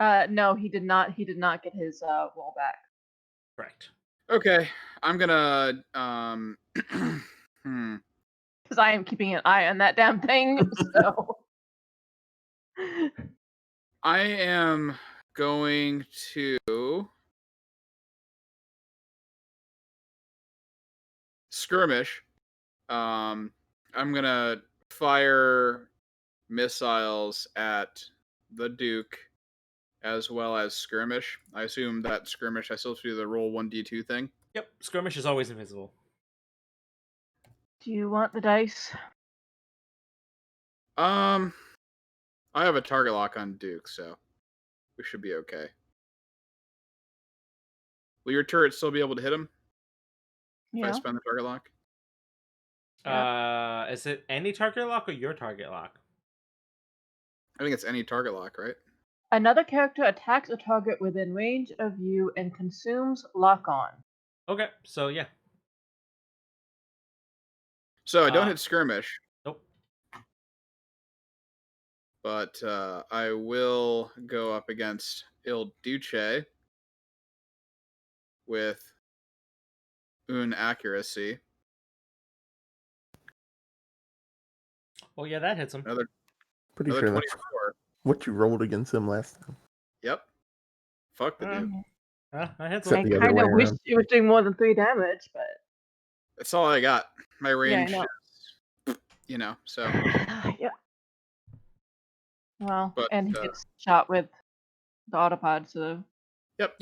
No, he did not. He did not get his roll back. Correct. Okay. I'm gonna Because I am keeping an eye on that damn thing. So I am going to skirmish. I'm gonna fire missiles at the Duke as well as skirmish. I assume that skirmish I still have to do the roll 1d2 thing. Yep, skirmish is always invisible. do you want the dice? I have a target lock on Duke, so we should be okay. Will your turret still be able to hit him if I Yeah. spend the target lock? Is it any target lock or your target lock? I think it's any target lock, right? Another character attacks a target within range of you and consumes lock on. Okay, so yeah. So I don't hit skirmish, Nope. but I will go up against Il Duce with un accuracy. Oh yeah, that hits him. Pretty Another sure that's 24. what you rolled against him last time. Yep. Fuck the Duke. That hits Except him. the I other kind way of wish around. it was doing more than 3 damage, but That's all I got. My range know. is, so. yeah. Well, But, and he gets shot with the autopod, so Yep.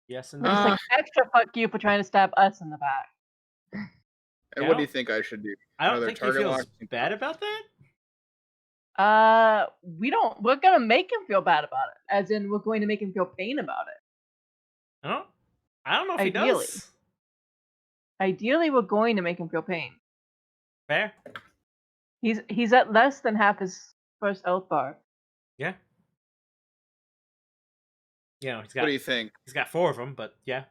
Yes, but it's indeed. like extra fuck you for trying to stab us in the back. And what do you think I should do? I don't Another think he target feels lock? bad about that. We don't. We're gonna make him feel bad about it. As in, we're going to make him feel pain about it. I don't know if he Ideally. does. Ideally, we're going to make him feel pain. Fair. He's at less than half his first health bar. Yeah. You know, What do you think? He's got 4 of them, but yeah.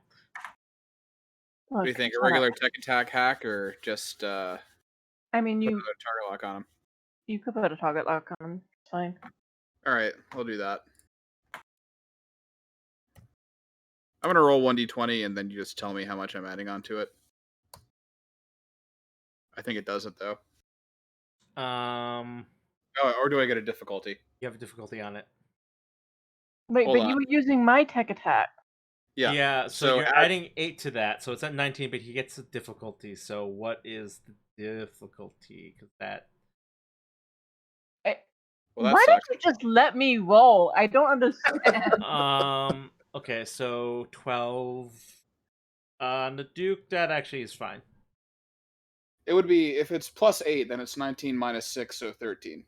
What do you think? A regular tech attack hack or just I mean, put a target lock on him? you could put a target lock on him. It's fine. All right, we'll do that. I'm gonna roll 1d20 and then you just tell me how much I'm adding onto it. I think it does it though. Oh, or do I get a difficulty? You have a difficulty on it. Wait, Hold but on. you were using my tech attack. Yeah. Yeah, so you're adding 8 to that, so it's at 19, but he gets a difficulty. So what is the difficulty? Because that. Well, that Why sucks. don't you just let me roll? I don't understand. Okay, so 12 on the Duke. That actually is fine. It would be, if it's plus 8, then it's 19 minus 6, so 13.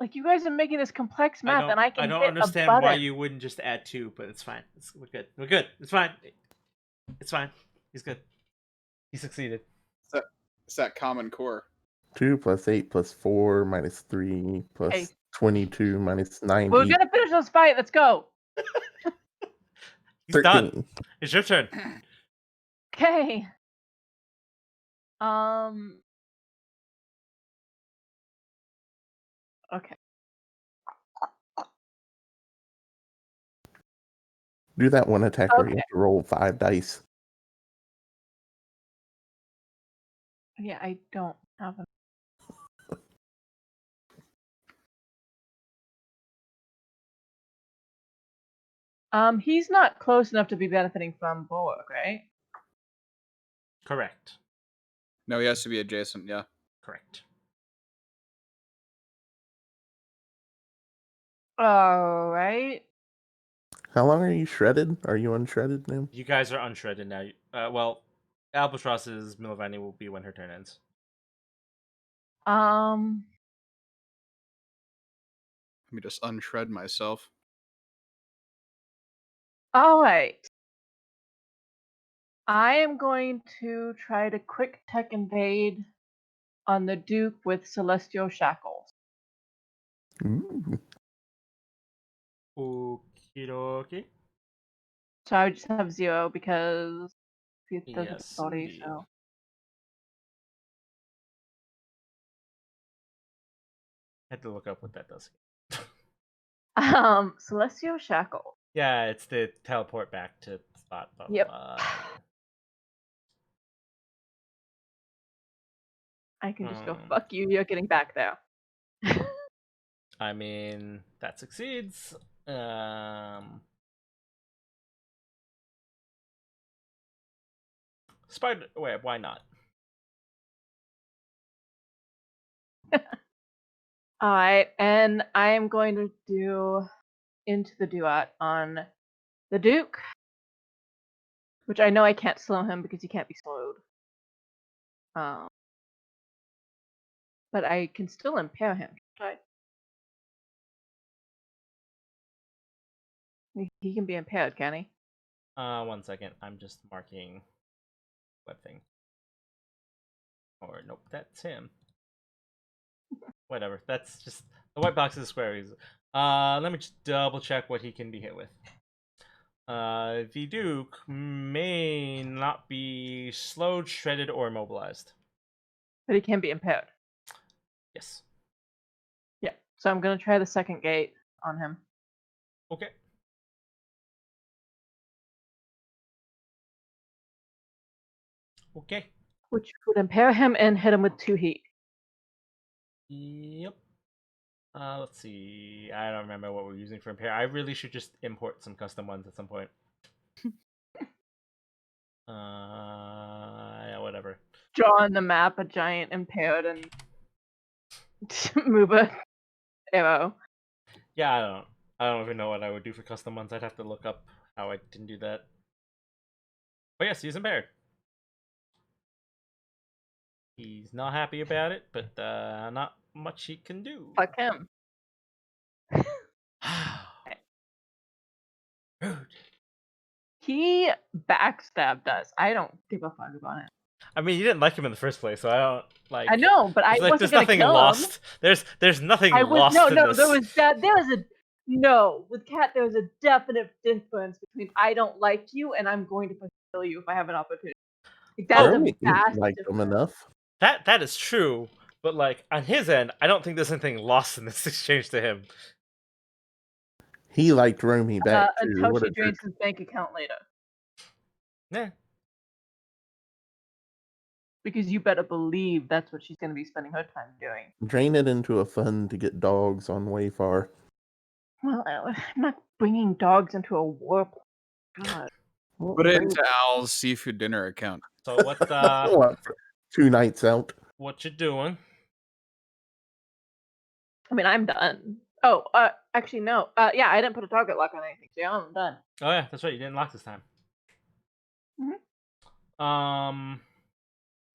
Like, you guys are making this complex math, and I can don't hit understand a button. why you wouldn't just add 2, but it's fine. We're good. We're good. It's fine. It's fine. He's good. He succeeded. It's that common core. 2 plus 8 plus 4 minus 3 plus Hey. 22 minus 90. We're gonna finish this fight. Let's go. He's 13. done. It's your turn. Okay. Okay. Do that one attack where you have to roll 5 dice. Yeah, I don't have a. He's not close enough to be benefiting from bulwark, right? Correct. No, he has to be adjacent, yeah. Correct. All right. How long are you shredded? Are you unshredded now? You guys are unshredded now. Well, Albatross's Milovani will be when her turn ends. Let me just unshred myself. All right. I am going to try to quick tech invade on the Duke with Celestial Shackles. Ooh. Okie dokie. So I would just have 0 because it's the Yes, difficulty, indeed. so. Had to look up what that does. Celestial Shackle. Yeah, it's the teleport back to the spot. Blah, Yep. blah. I can just go, fuck you, you're getting back there. I mean, that succeeds. Spider. Wait, why not? Alright, and I am going to do Into the Duat on the Duke. Which I know I can't slow him because he can't be slowed. But I can still impair him. Right? He can be impaired, can he? 1 second. I'm just marking web thing. Or nope, that's him. Whatever. That's just the white box is square. Let me just double check what he can be hit with. The Duke may not be slowed, shredded, or immobilized. But he can be impaired. Yes. Yeah. So I'm gonna try the second gate on him. Okay. Okay. Which would impair him and hit him with 2 heat. Yep. Let's see. I don't remember what we're using for impair. I really should just import some custom ones at some point. Yeah, whatever. Draw on the map a giant impaired and move a arrow. Yeah, I don't even know what I would do for custom ones. I'd have to look up how I can do that. But yes, he's impaired. He's not happy about it, but not much he can do. Fuck him. Rude. He backstabbed us. I don't give a fuck about it. I mean, you didn't like him in the first place, so I don't like. I know, but I It's like wasn't there's gonna nothing kill lost. him. There's nothing I was lost no, in no. this. There was a no with Cat. There was a definite difference between I don't like you and I'm going to kill you if I have an opportunity. Like, that's Romy a vast liked him difference. enough. That is true, but like on his end, I don't think there's anything lost in this exchange to him. He liked Romy back too. Until What she a drains jerk. his bank account later. Yeah. Because you better believe that's what she's going to be spending her time doing. Drain it into a fund to get dogs on Wayfar. Well, I'm not bringing dogs into a warp. God. Put it into Al's seafood dinner account. So what What, for 2 nights out. what you doing? I mean, I'm done. Oh, actually, no. Yeah, I didn't put a target lock on anything, so yeah, I'm done. Oh yeah, that's right. You didn't lock this time. Mhm.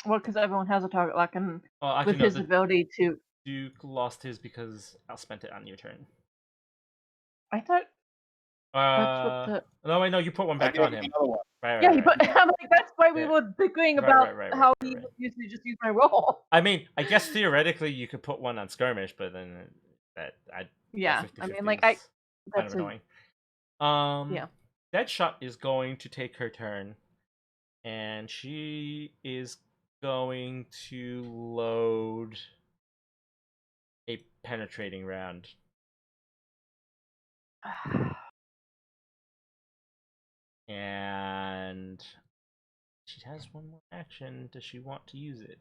Well, because everyone has a target lock, and Well, actually, with no, his the ability to. Duke lost his because Al spent it on your turn. I thought that's what the. No, wait, no, you put one back gave on him him. another one. Right, Yeah, right, he right. put. I'm like, that's why we Yeah. were bickering Right, about right, how right, he right. usually just use my roll. I mean, I guess theoretically you could put one on skirmish, but then Yeah, 50-50 I mean, like, is kind that's of a. annoying. Yeah. Deadshot is going to take her turn, and she is going to load a penetrating round. And she has one more action. Does she want to use it?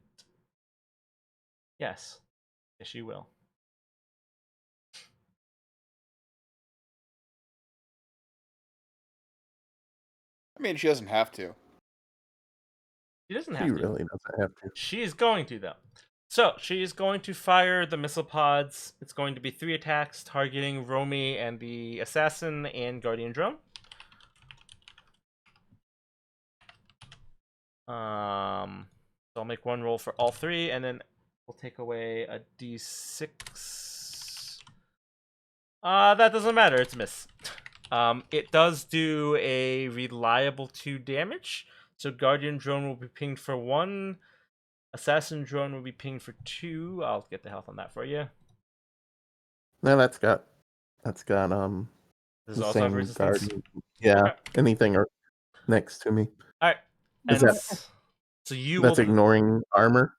Yes. Yes, she will. I mean, she doesn't have to. She doesn't She have to. really doesn't have to. She is going to, though. So, she is going to fire the missile pods. It's going to be 3 attacks targeting Romy and the Assassin and Guardian Drone. So I'll make one roll for all 3, and then we'll take away a d6. That doesn't matter. It's a miss. It does do a reliable 2 damage. So Guardian Drone will be pinged for 1. Assassin Drone will be pinged for 2. I'll get the health on that for you. No, that's got This is the also have same resistance. guardian. Yeah, Okay. anything next to me. All right. Is And that so you that's will. ignoring armor?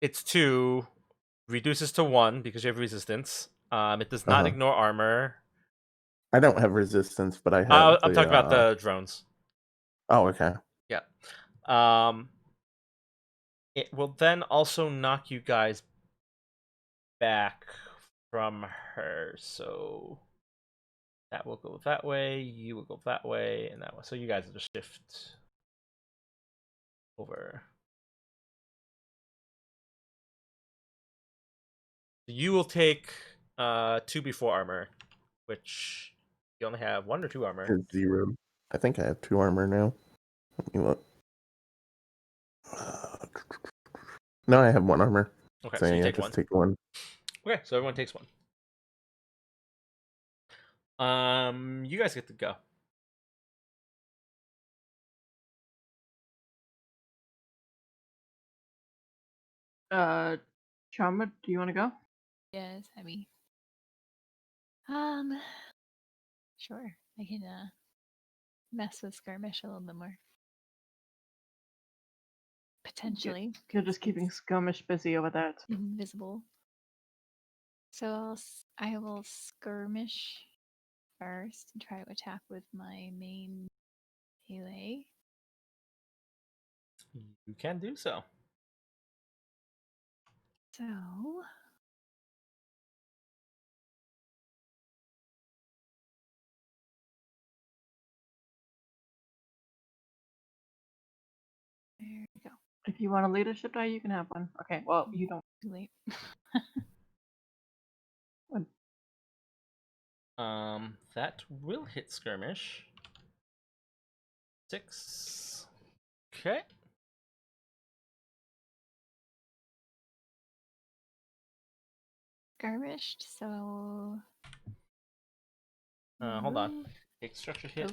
It's 2, reduces to 1 because you have resistance. It does not ignore armor. I don't have resistance, but I have. I'm talking about the drones. Oh, okay. Yeah. It will then also knock you guys back from her. So that will go that way. You will go that way, and that way. So you guys will just shift over. You will take 2 before armor, which you only have 1 or 2 armor. It's 0. I think I have 2 armor now. Let me look. No, I have 1 armor. Okay, So so you yeah, take just 1. take 1. Okay, so everyone takes 1. You guys get to go. Charma, do you want to go? Yes, I mean, sure. I can mess with skirmish a little bit more. Potentially. You're just keeping Skirmish busy over there. Invisible. So I will skirmish first and try to attack with my main melee. You can do so. So there we go. If you want a leadership die, you can have one. Okay, well, you don't. Too late. That will hit skirmish. 6. Okay. skirmished, so Hold on. move. Take structure hit.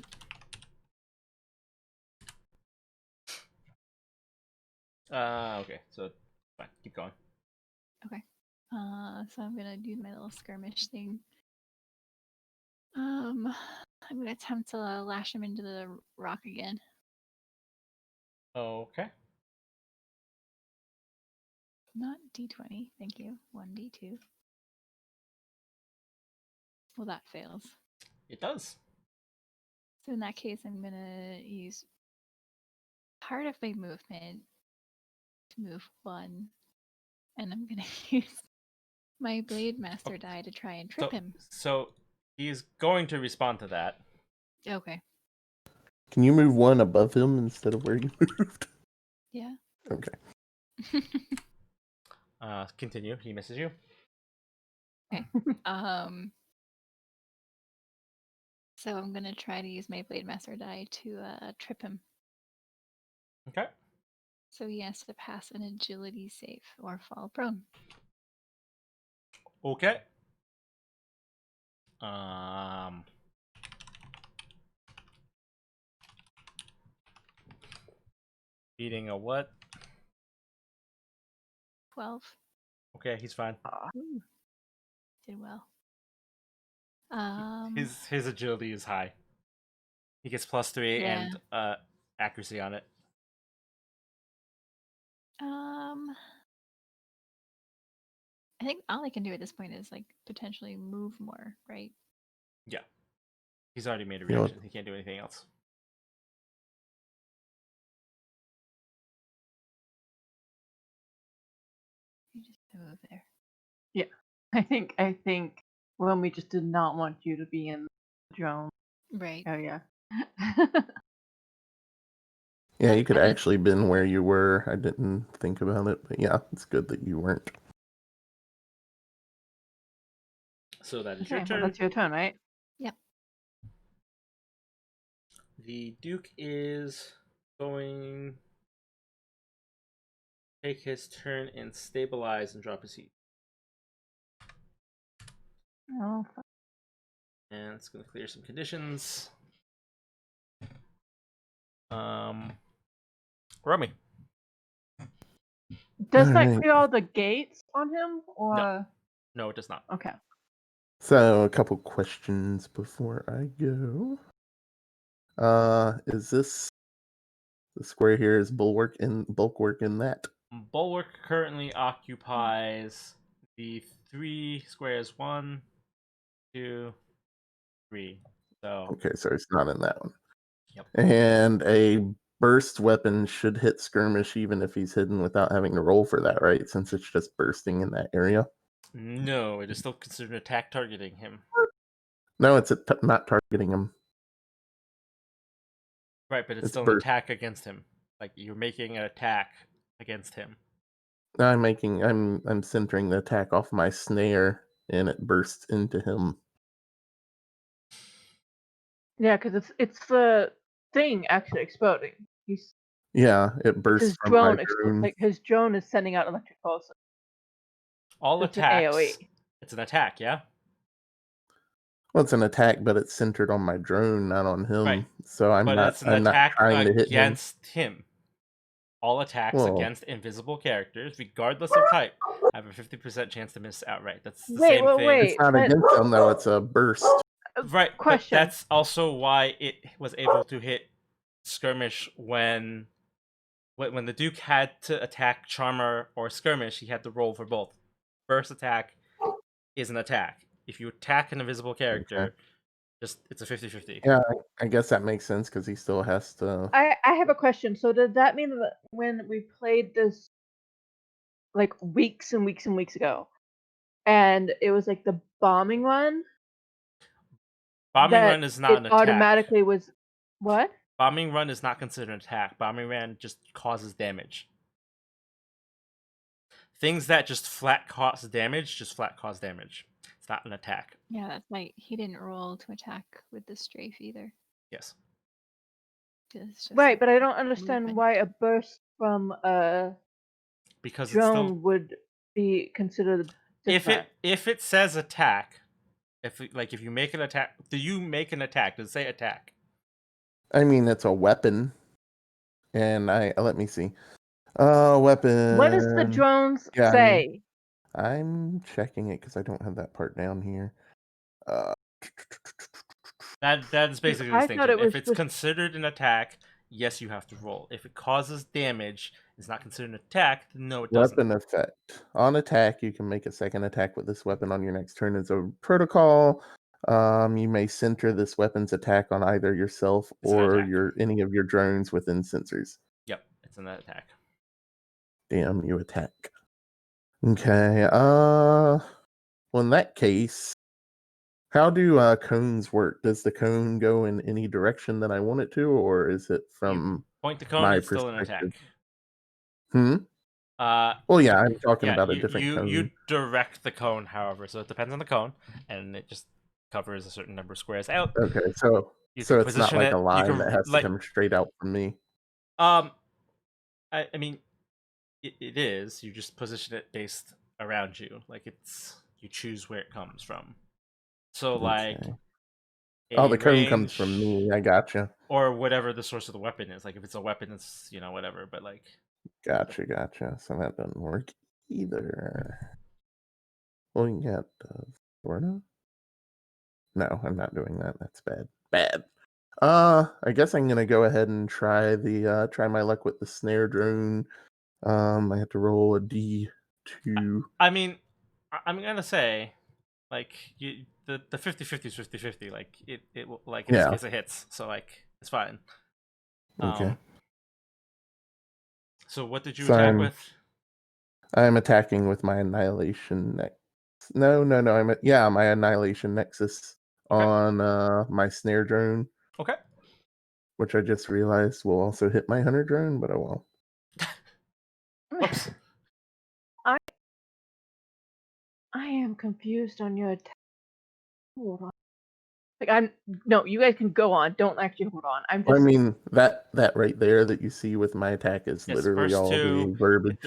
Okay, so fine, keep going. Okay. So I'm gonna do my little skirmish thing. I'm gonna attempt to lash him into the rock again. Okay. Not D20, thank you. 1D2. Well, that fails. It does. So in that case, I'm gonna use part of my movement to move 1, and I'm gonna use my Blade Master die to try and trip him. So he's going to respond to that. Okay. Can you move 1 above him instead of where you moved? Yeah. Okay. Continue. He misses you. Okay. So I'm gonna try to use my Blade Master die to trip him. Okay. So he has to pass an agility save or fall prone. Okay. Um. Beating a what? 12. Okay, he's fine. Ooh. Did well. His agility is high. He gets +3 Yeah. and accuracy on it. I think all I can do at this point is like potentially move more, right? Yeah. He's already made a You know what? reaction. He can't do anything else. You just move there. Yeah, I think when we just did not want you to be in the drone Right. area. Yeah, you could I mean- actually been where you were. I didn't think about it, but yeah, it's good that you weren't. So that is Okay, your well turn. that's your turn, right? Yep. The Duke is going to take his turn and stabilize and drop his heat. Oh, And it's going to clear some conditions. Rummy. does that Alright. clear all the gates on him, or No, it does not. okay? So, a couple questions before I go. Is this the square here is bulwark in that? Bulwark currently occupies the 3 squares. 1, 2, 3. So, Okay, so it's not in that one. Yep. And a burst weapon should hit skirmish even if he's hidden without having to roll for that, right? Since it's just bursting in that area. no, it is still considered an attack targeting him. No, it's not targeting him. Right, but it's It's still an burst. attack against him. Like you're making an attack against him. I'm centering the attack off my snare, and it bursts into him. Yeah, because it's the thing actually exploding. Yeah, it It's bursts his from my drone drone. like his drone is sending out electric pulses. All It's an attacks. AoE. It's an attack, yeah. Well, it's an attack, but it's centered on my drone, not on him. Right. So I'm But not. it's an I'm not attack trying to hit him. against him. All attacks Well- against invisible characters, regardless of type, have a 50% chance to miss outright. That's the Wait, same wait, thing. wait. It's not but- against him though. It's a burst. Right, but Question. that's also why it was able to hit skirmish when the Duke had to attack Charmer or skirmish, he had to roll for both. First attack is an attack. If you attack an invisible character, it's a 50-50. Yeah, I guess that makes sense because he still has to. I have a question. So does that mean that when we played this like weeks and weeks and weeks ago, and it was like the bombing run, Bombing that run is not it an attack. automatically was what? Bombing run is not considered an attack. Bombing run just causes damage. Things that just flat cause damage, just flat cause damage. It's not an attack. Yeah, that's like he didn't roll to attack with the strafe either. Yes. It's just Right, like but I don't understand movement. why a burst from a Because drone it's still would be considered if it says attack, if you make an attack, do you make an attack? Does it say attack? I mean, it's a weapon, and let me see. Weapon. What does the drones yeah, say? I'm checking it because I don't have that part down here. That is basically the I thought distinction. it was If it's just- considered an attack, yes, you have to roll. If it causes damage, it's not considered an attack. No, it doesn't. Weapon effect. On attack, you can make a second attack with this weapon on your next turn as a protocol. You may center this weapon's attack on either yourself It's an or attack. any of your drones within sensors. Yep, it's an attack. Damn, you attack. Okay. Well, in that case, how do cones work? Does the cone go in any direction that I want it to, or is it from Point the cone, my it's still an attack. perspective? Well, yeah, I'm talking Yeah, about a different you cone. direct the cone, however, so it depends on the cone, and it just covers a certain number of squares out. Okay, so You so can it's not position like it. a You line can that has to come straight out from me. I mean, it is. You just position it based around you, like you choose where it comes from. So like, Okay. Oh, the cone comes range from me. I gotcha. or whatever the source of the weapon is. Like if it's a weapon, it's whatever. But like, Gotcha. So that doesn't work either. Well, yeah, it does. Sort of. No, I'm not doing that. That's bad. Bad. I guess I'm gonna go ahead and try my luck with the snare drone. I have to roll a D2. I mean, I'm gonna say, like the 50-50 is 50-50. Like it will, like in this Yeah. case it hits, so like it's fine. Okay. So what did you So attack with? I'm attacking with my annihilation next. No. My annihilation nexus Okay. on my snare drone, Okay. which I just realized will also hit my hunter drone, but oh well. Whoops. I am confused on your attack. Hold on. No, you guys can go on. Don't actually hold on. I'm just I mean that right there that you see with my attack is Yes, literally first all two. the verbiage.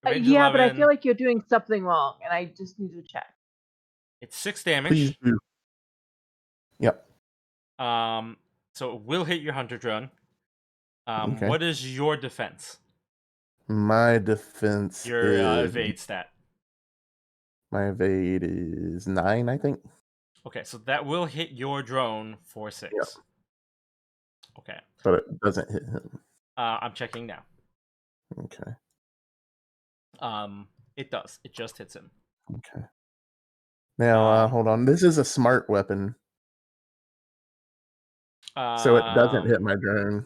Range yeah, but I 11. feel like you're doing something wrong, and I just need to check. It's 6 damage. Please do. Yep. So it will hit your hunter drone. Okay. What is your defense? My defense Your is evade stat. my evade is 9, I think. Okay, so that will hit your drone for 6. Yep. Okay. But it doesn't hit him. I'm checking now. Okay. It does. It just hits him. Okay. Now, hold on. This is a smart weapon, so it doesn't hit my drone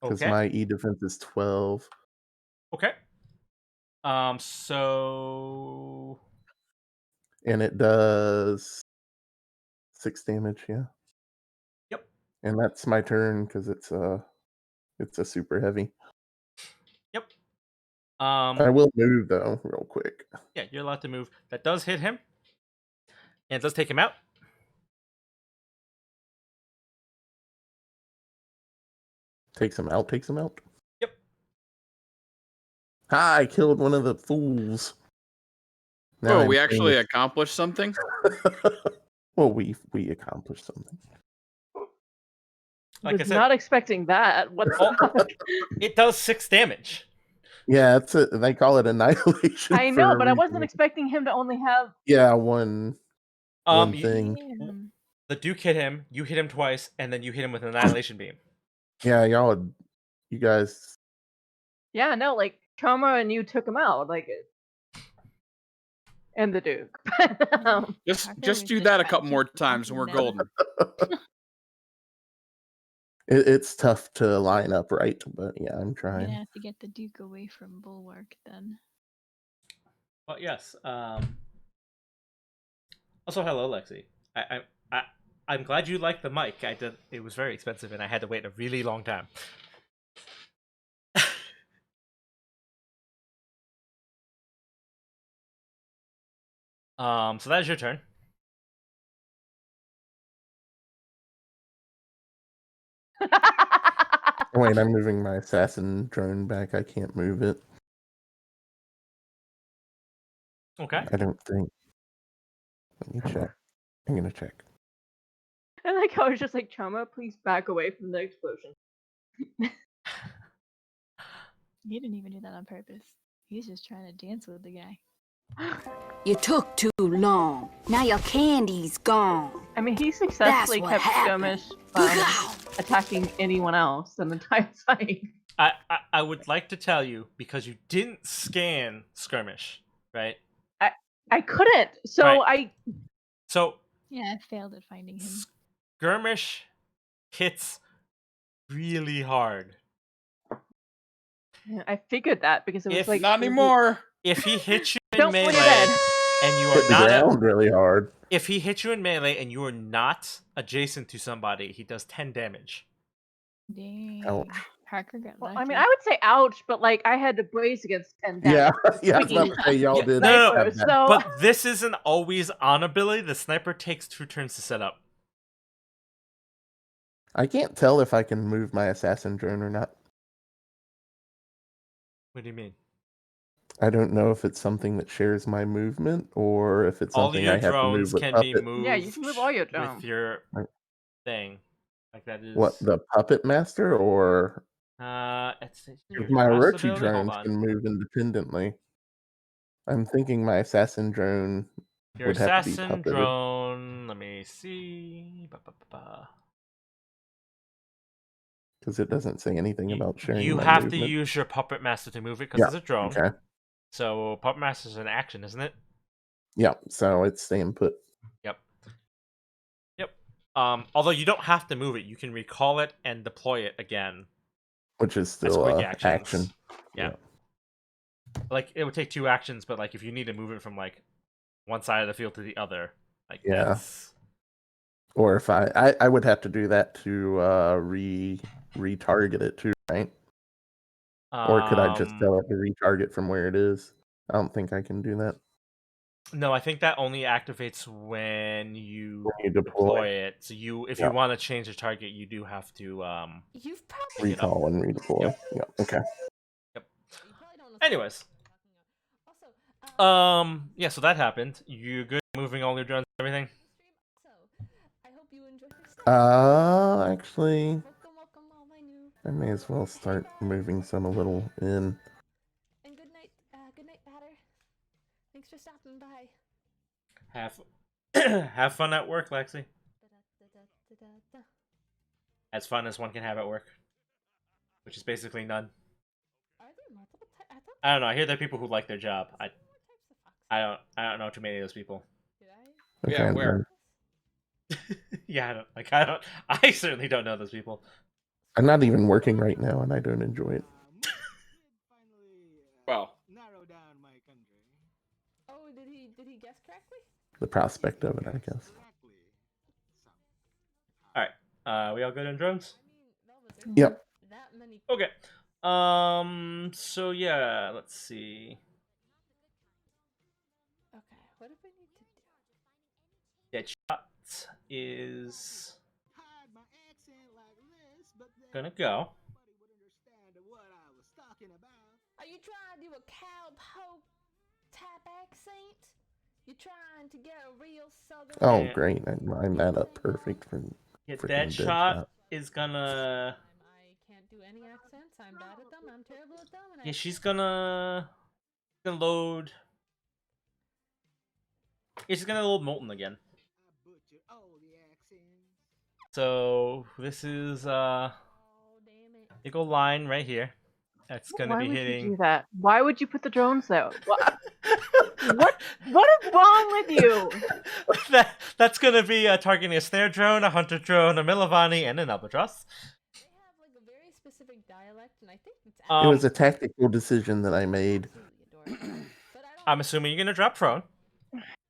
because Okay. my E defense is 12. Okay. So And it does 6 damage, yeah. Yep. And that's my turn because it's a super heavy. Yep. I will move though, real quick. Yeah, you're allowed to move. That does hit him. And it does take him out. Takes him out. Yep. Ha! I killed one of the fools. Now Oh, I'm we actually famous. accomplished something? Well, we accomplished something. Like I Was said, not expecting that. What the fuck? it does 6 damage. Yeah, they call it annihilation. I for know, a but I wasn't reason. expecting him to only have. Yeah, one thing. Damn. The Duke hit him, you hit him twice, and then you hit him with an annihilation beam. Yeah, you guys. Yeah, no, like Trauma and you took him out, like, and the Duke. Just do that a couple more times and we're golden. It's tough to line up right, but yeah, I'm I'm trying. gonna have to get the Duke away from Bulwark then. But yes. Also, hello, Lexi. I'm glad you liked the mic. It was very expensive, and I had to wait a really long time. So that is your turn. Wait, I'm moving my assassin drone back. I can't move it. Okay. I don't think. Let me check. I'm gonna check. I like how it's just like, Chama, please back away from the explosion. He didn't even do that on purpose. He's just trying to dance with the guy. You took too long. Now your candy's gone. I mean, he successfully what kept happened. Skirmish from attacking anyone else the entire fight. I would like to tell you, because you didn't scan Skirmish, right? I couldn't, so Right. So Yeah, I failed at finding him. Skirmish hits really hard. I figured that because it was like Not anymore. If he hits you in Don't when melee you're dead. and you Hit are the not ground really hard. if he hits you in melee and you are not adjacent to somebody, he does 10 damage. Dang. Ouch. Parker got Well, lucky. I mean, I would say ouch, but like I had to brace against 10 Yeah, damage. yeah. I was about to say y'all Yeah, did. no, have that. So But this isn't always on ability. The sniper takes 2 turns to set up. I can't tell if I can move my assassin drone or not. What do you mean? I don't know if it's something that shares my movement or if it's All something your I have to move drones with can be puppet. moved. Yeah, you can move all your with drones. your Right. thing. Like that is What, the puppet master or it's your my last Orochi ability? Hold drones on. can move independently? I'm thinking my assassin drone Your would have to be assassin puppeted. drone. Let me see. Because it doesn't say anything about sharing You my have movement. to use your puppet master to move it because Yeah, it's a drone. Okay. So puppet master is an action, isn't it? Yeah, so it's staying put. Yep. Although you don't have to move it, you can recall it and deploy it again. Which is As still quick action. actions. Yeah. Like it would take 2 actions, but like if you need to move it from like one side of the field to the other, like Yeah. that's Or if I would have to do that to retarget it too, right? Or could I just tell it to retarget from where it is? I don't think I can do that. No, I think that only activates when you When you deploy deploy. it. So if Yeah. you want to change the target, you do have to You've probably Recall and redeploy. Yep. Yeah, okay. Anyways. Yeah, so that happened. You good moving all your drones and everything? Actually, I may as well start moving some a little in. And good night, Batter. Thanks for stopping by. Have fun at work, Lexi. As fun as one can have at work, which is basically none. Are there multiple types? I don't know. I hear there are people who like their job. I don't know too many of those people. Okay, Yeah, I'm where? done. Yeah, I certainly don't know those people. I'm not even working right now, and I don't enjoy it. Well, Oh, did he guess correctly? The prospect of it, I guess. Alright. We all good on drones? Yep. That many. Okay. So yeah, let's see. Okay, what do we need to do? Deadshot is gonna go. Are you trying to do a cowpoke type accent? You trying to get a real southern? Oh, Yeah. great. I'm that up perfect for Yeah, freaking Deadshot is gonna. I can't do any accents. I'm bad at them. I'm terrible at them. And Yeah, she's gonna load. Yeah, she's gonna load Molten again. So this is Oh, damn it. big ol' line right here. That's gonna why be would hitting. you do that? Why would you put the drones there? What is wrong with you? That's gonna be targeting a snare drone, a hunter drone, a Milavani, and an albatross. They have like a very specific dialect, and I think it's It was a tactical decision that I made. absolutely adorable. But I don't I'm assuming you're gonna drop prone.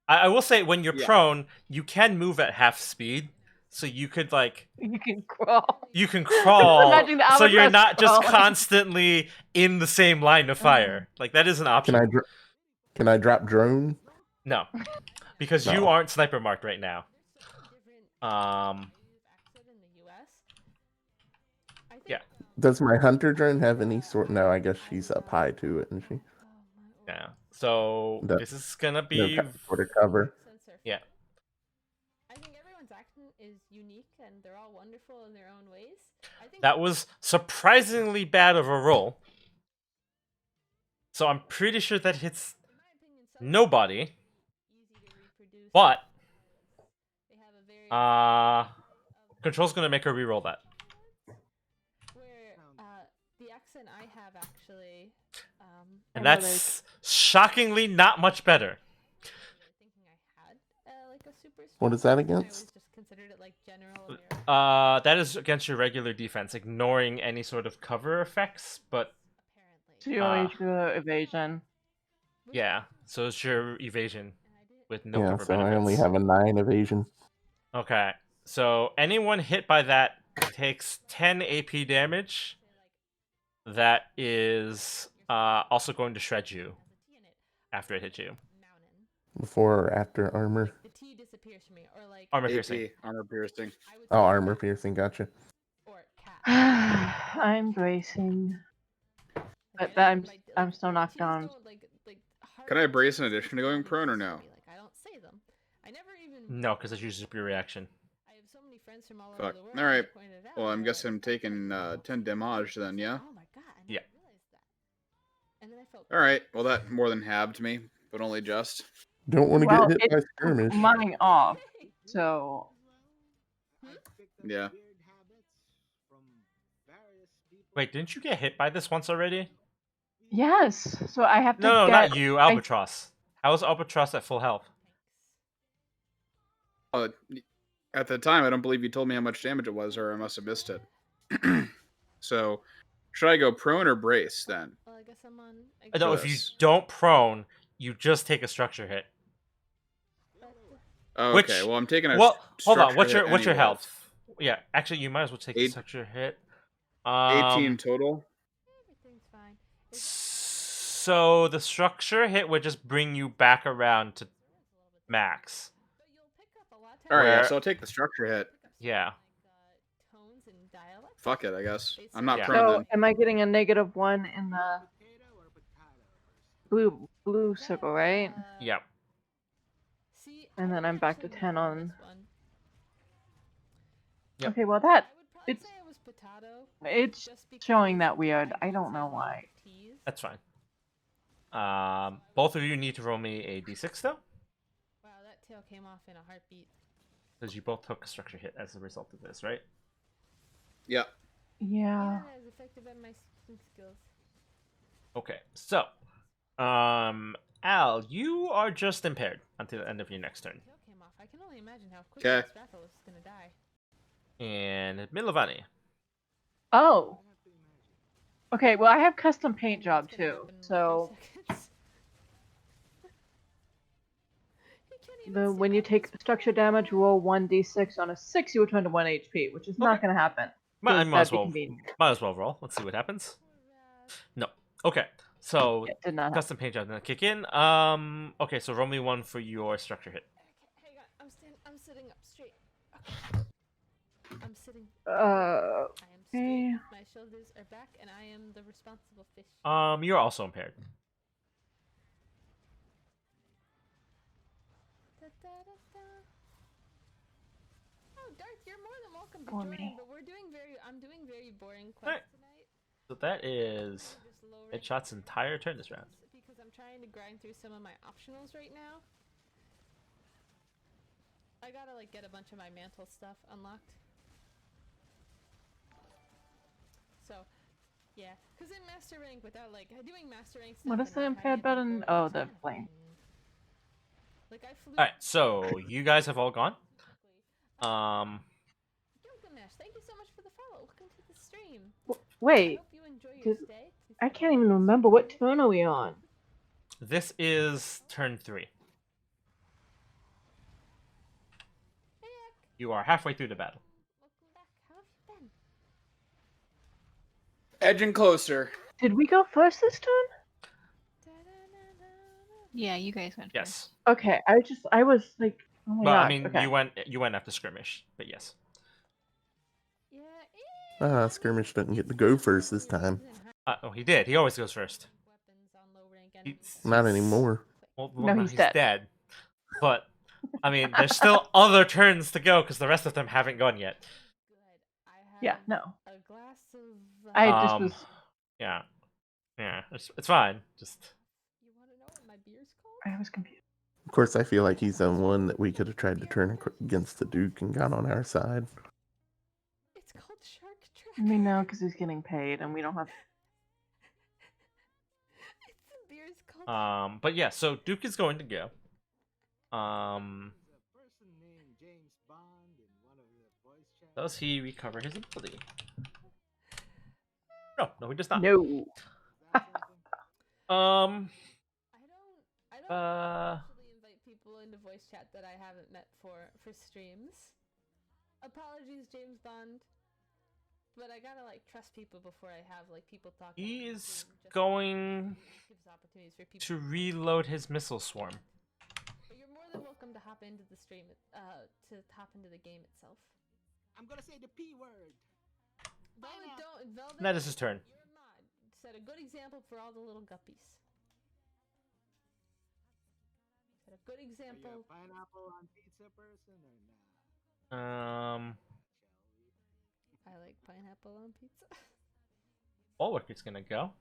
I will say when you're Yeah. prone, you can move at half speed, so you could like You can crawl. you can crawl, Imagine the so you're albatross not just crawling. constantly in the same line of fire. Like that is an option. Can I drop drone? No, because you No. aren't sniper marked right now. There's such a different Um, accent in the US. I think, Yeah. Does my hunter drone have any sort? No, I guess she's up high to it, isn't she? Oh, my yeah. So The- this is gonna No be for the cover. yeah. I think everyone's action is unique and they're all wonderful in their own ways. I think That was surprisingly bad of a roll. So I'm pretty sure that hits in my opinion, some nobody. easy to reproduce. But They have a very Control's gonna make her re-roll that. where the accent I have actually And I know that's shockingly not much better. really thinking I had like a super What is strong that accent. I always against? just considered it like general American. That is against your regular defense, ignoring any sort of cover effects, but Apparently. So you only do evasion. yeah, so it's your evasion And I did. with no Yeah, cover so benefits. I only have a 9 evasion. Okay, so anyone hit by that takes 10 AP damage. That is also going to shred you after it hits you. Before or after armor? The T disappears from me, or like Armor AP, piercing. armor piercing. I would Oh, say armor cat piercing, gotcha. or cat. I'm bracing. Like, But I I'm don't- like, I'm still knocked T's down. don't, like, Can I hard brace in T's addition to don't going make prone or sense to no? me, like, I don't say them. I never even. No, because it uses up your reaction. I have so many friends from all over Fuck. the world. Alright. who pointed out, Well, I'm and they're guessing I'm like, "Stop taking doing that." 10 damage then, yeah? Oh my god! I Yeah. never realized that. And then I felt. Alright, well, that more than halved me, but only just. Don't want to Well, get hit by it's skirmish. mine off. So Yeah. Wait, didn't you get hit by this once already? yes. So I have to No, get. not you, Albatross. How is Albatross at full health? At the time, I don't believe you told me how much damage it was, or I must have missed it. So, should I go prone or brace then? Well, I guess I'm on. No, if you Yes. don't prone, you just take a structure hit. Oh, Which- okay, well, I'm taking a Well, hold on. structure What's hit your anyway. health? Yeah, actually, you might as well take the Eight- structure hit. 18 total. Everything's fine. So the structure hit would just bring you back around to max. But you'll pick up a lot. Alright, yeah, Where- so I'll take the structure hit. Yeah. Tones and dialects. Fuck it, I guess. I'm not Yeah. prone So then. am I getting a -1 in the blue circle, right? Yep. See, And I then would I'm back to actually 10 know on- this one. Yep. Okay, well I that would probably it's say it was potato. it's Just because showing that weird. I I don't have know a lot why. of T's. That's fine. Both of you need to roll me a d6 though, Wow, that tail came off in a heartbeat. because you both took a structure hit as a result of this, right? Yeah. Yeah. Even as effective at my speaking skills. Okay, so, Al, you are just impaired until the end of your next turn. Tail came off. I can only imagine how quickly Okay. Strathos is gonna die. And Milovani. Oh. Okay, well I have custom paint job It's gonna too. happen in 3 So seconds. He can't even the see when you my take face structure damage, roll 1d6 on a 6, you return to 1 HP, which is not Okay. going to happen. Might Because as that'd be well. convenient. Might as well roll. Let's see what happens. Rat. No. Okay. So It did not happen. custom paint job didn't kick in. Okay. So roll me one for your structure hit. Okay, hang on. I'm sitting up straight. Okay. I'm sitting. I Uh, am straight. okay. My shoulders are back, and I am the responsible fish. You're also impaired. Da, da, da, da. Oh, Darth, you're more than welcome to For join, me. but I'm doing very boring quests Alright. tonight. So that is I'm just lowering Headshot's entire turn this round. because I'm trying to grind through some of my optionals right now. I gotta like get a bunch of my mantle stuff unlocked. So, yeah, because in master rank, without like doing master rank stuff. What is and the not impaired having it button? before Oh, was the kinda flame. fun. Like I flew. All right. So you guys have all gone. quickly. Gilgamesh, thank you so much for the follow. Welcome to the stream. I wait, hope you enjoy your did- stay. I can't even remember what turn are we on. This is turn 3. Hey, Ek, You are halfway through the battle. welcome back. How have you been? Edging closer. Did we go first this turn? Yeah, you guys went first. Yes. Okay, I was like, oh my Well, gosh. I mean, okay. you went after skirmish, but yes. Yeah, Skirmish doesn't get to go first this time. Oh, he did. He always goes first. Weapons on low rank Not anymore. Well, No, no, he's dead. dead. But I mean, there's still other turns to go because the rest of them haven't gone yet. Yeah, no. A glass of. I just was. Yeah, it's fine. Just You want to know what my beer's called? I was confused. Of course, I feel like he's the one that we could have tried to turn against the Duke and got on our side. It's called Shark Track. I mean, no, because he's getting paid, and we don't have. The beer's called. but yeah, so Duke is going to go. Does he recover his ability? No, he does not. No. I don't actually invite people into voice chat that I haven't met for streams. Apologies, James Bond. But I gotta like trust people before I have like people talking. He's going to reload his missile swarm. But you're more than welcome to hop into the stream, to hop into the game itself. I'm gonna say the P word. Velvet, That is his turn. you're a mod. Set a good example for all the little guppies. Set a good example. Are you a pineapple on pizza person or not? I like pineapple on pizza. Ulrich is gonna go.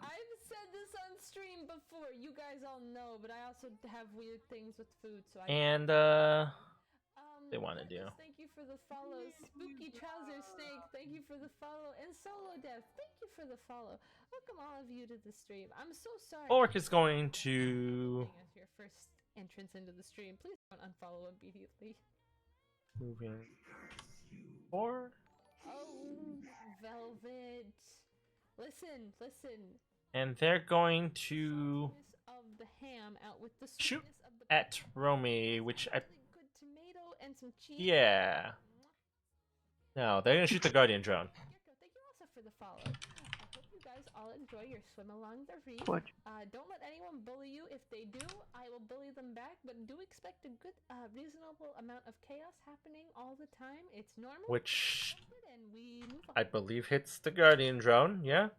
I've said this on stream before. You guys all know, but I also have weird things with food, so I. And they want to do. Thank you for the follow, Spooky Trouser Snake. Thank you for the follow, and Solo Death. Thank you for the follow. Welcome all of you to the stream. I'm so sorry. Ulrich is going to As your first entrance into the stream, please don't unfollow immediately. moving forward. Oh, Velvet. Listen. And they're going to Of the ham out with the shoot sweetness of the at Romy, which I really good tomato and some cheese. yeah. No, they're gonna shoot the Guardian drone. Yurko, thank you also for the follow. I hope you guys all enjoy your swim along the reef. What? Don't let anyone bully you. If they do, I will bully them back. But do expect a good, reasonable amount of chaos happening all the time. It's normal. Which And we move on. I believe hits the Guardian drone, yeah?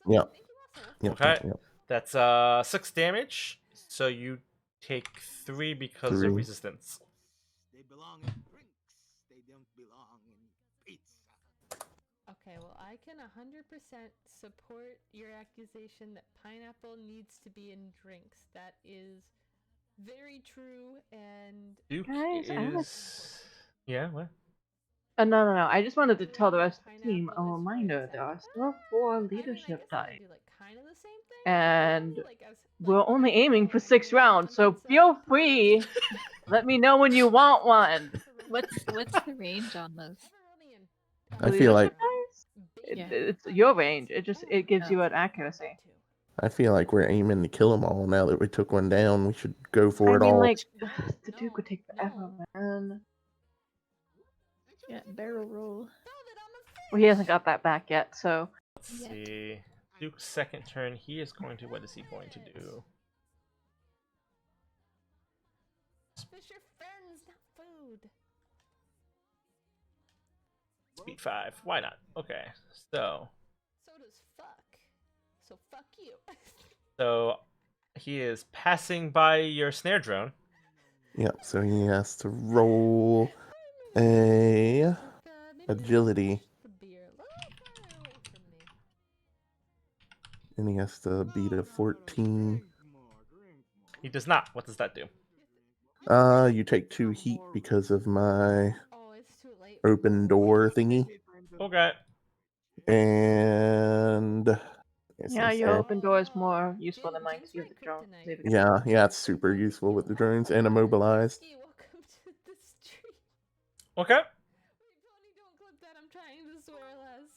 Zoe, Yeah. thank you also. Yep, Okay. yep. That's 6 damage. So you take 3 because of 3. resistance. They belong in drinks. They don't belong in pizza. Okay, well, I can 100% support your accusation that pineapple needs to be in drinks. That is very true, and Duke Guys, I have a- is yeah, what? No. I just wanted to tell the rest of the team a Pineapple is reminder right there are side. still 4 I mean, I leadership guess I could dice. do, like, kind of the same thing, And like, as, we're like, only aiming for 6 pineapple on rounds, so pizza. feel free. Let me know when you want one. What's the range on those? I feel like Yeah. It's your range. It gives you an accuracy. I feel like we're aiming to kill them all now that we took one down. We should go for I it mean, all. like, the Duke would take forever, man. Yeah, barrel roll. Well, he hasn't got that back yet, so. Let's Yet. see. Duke's second turn, he is going to what is he going to do? Fish are friends, not food. Speed 5. Why not? Okay. So So does fuck. So fuck you. so he is passing by your snare drone. Yep, so he has to roll a agility, The beer. A little far away from me. and he has to beat a 14. He does not. What does that do? You take 2 heat because of my Oh, it's too late. open door thingy. Okay. And Yeah, your open door is more useful than mine because you have the drone. yeah, it's super useful with the drones and immobilized. Hey, welcome to the stream. Okay. Wait, Pony, don't clip that. I'm trying to swear less.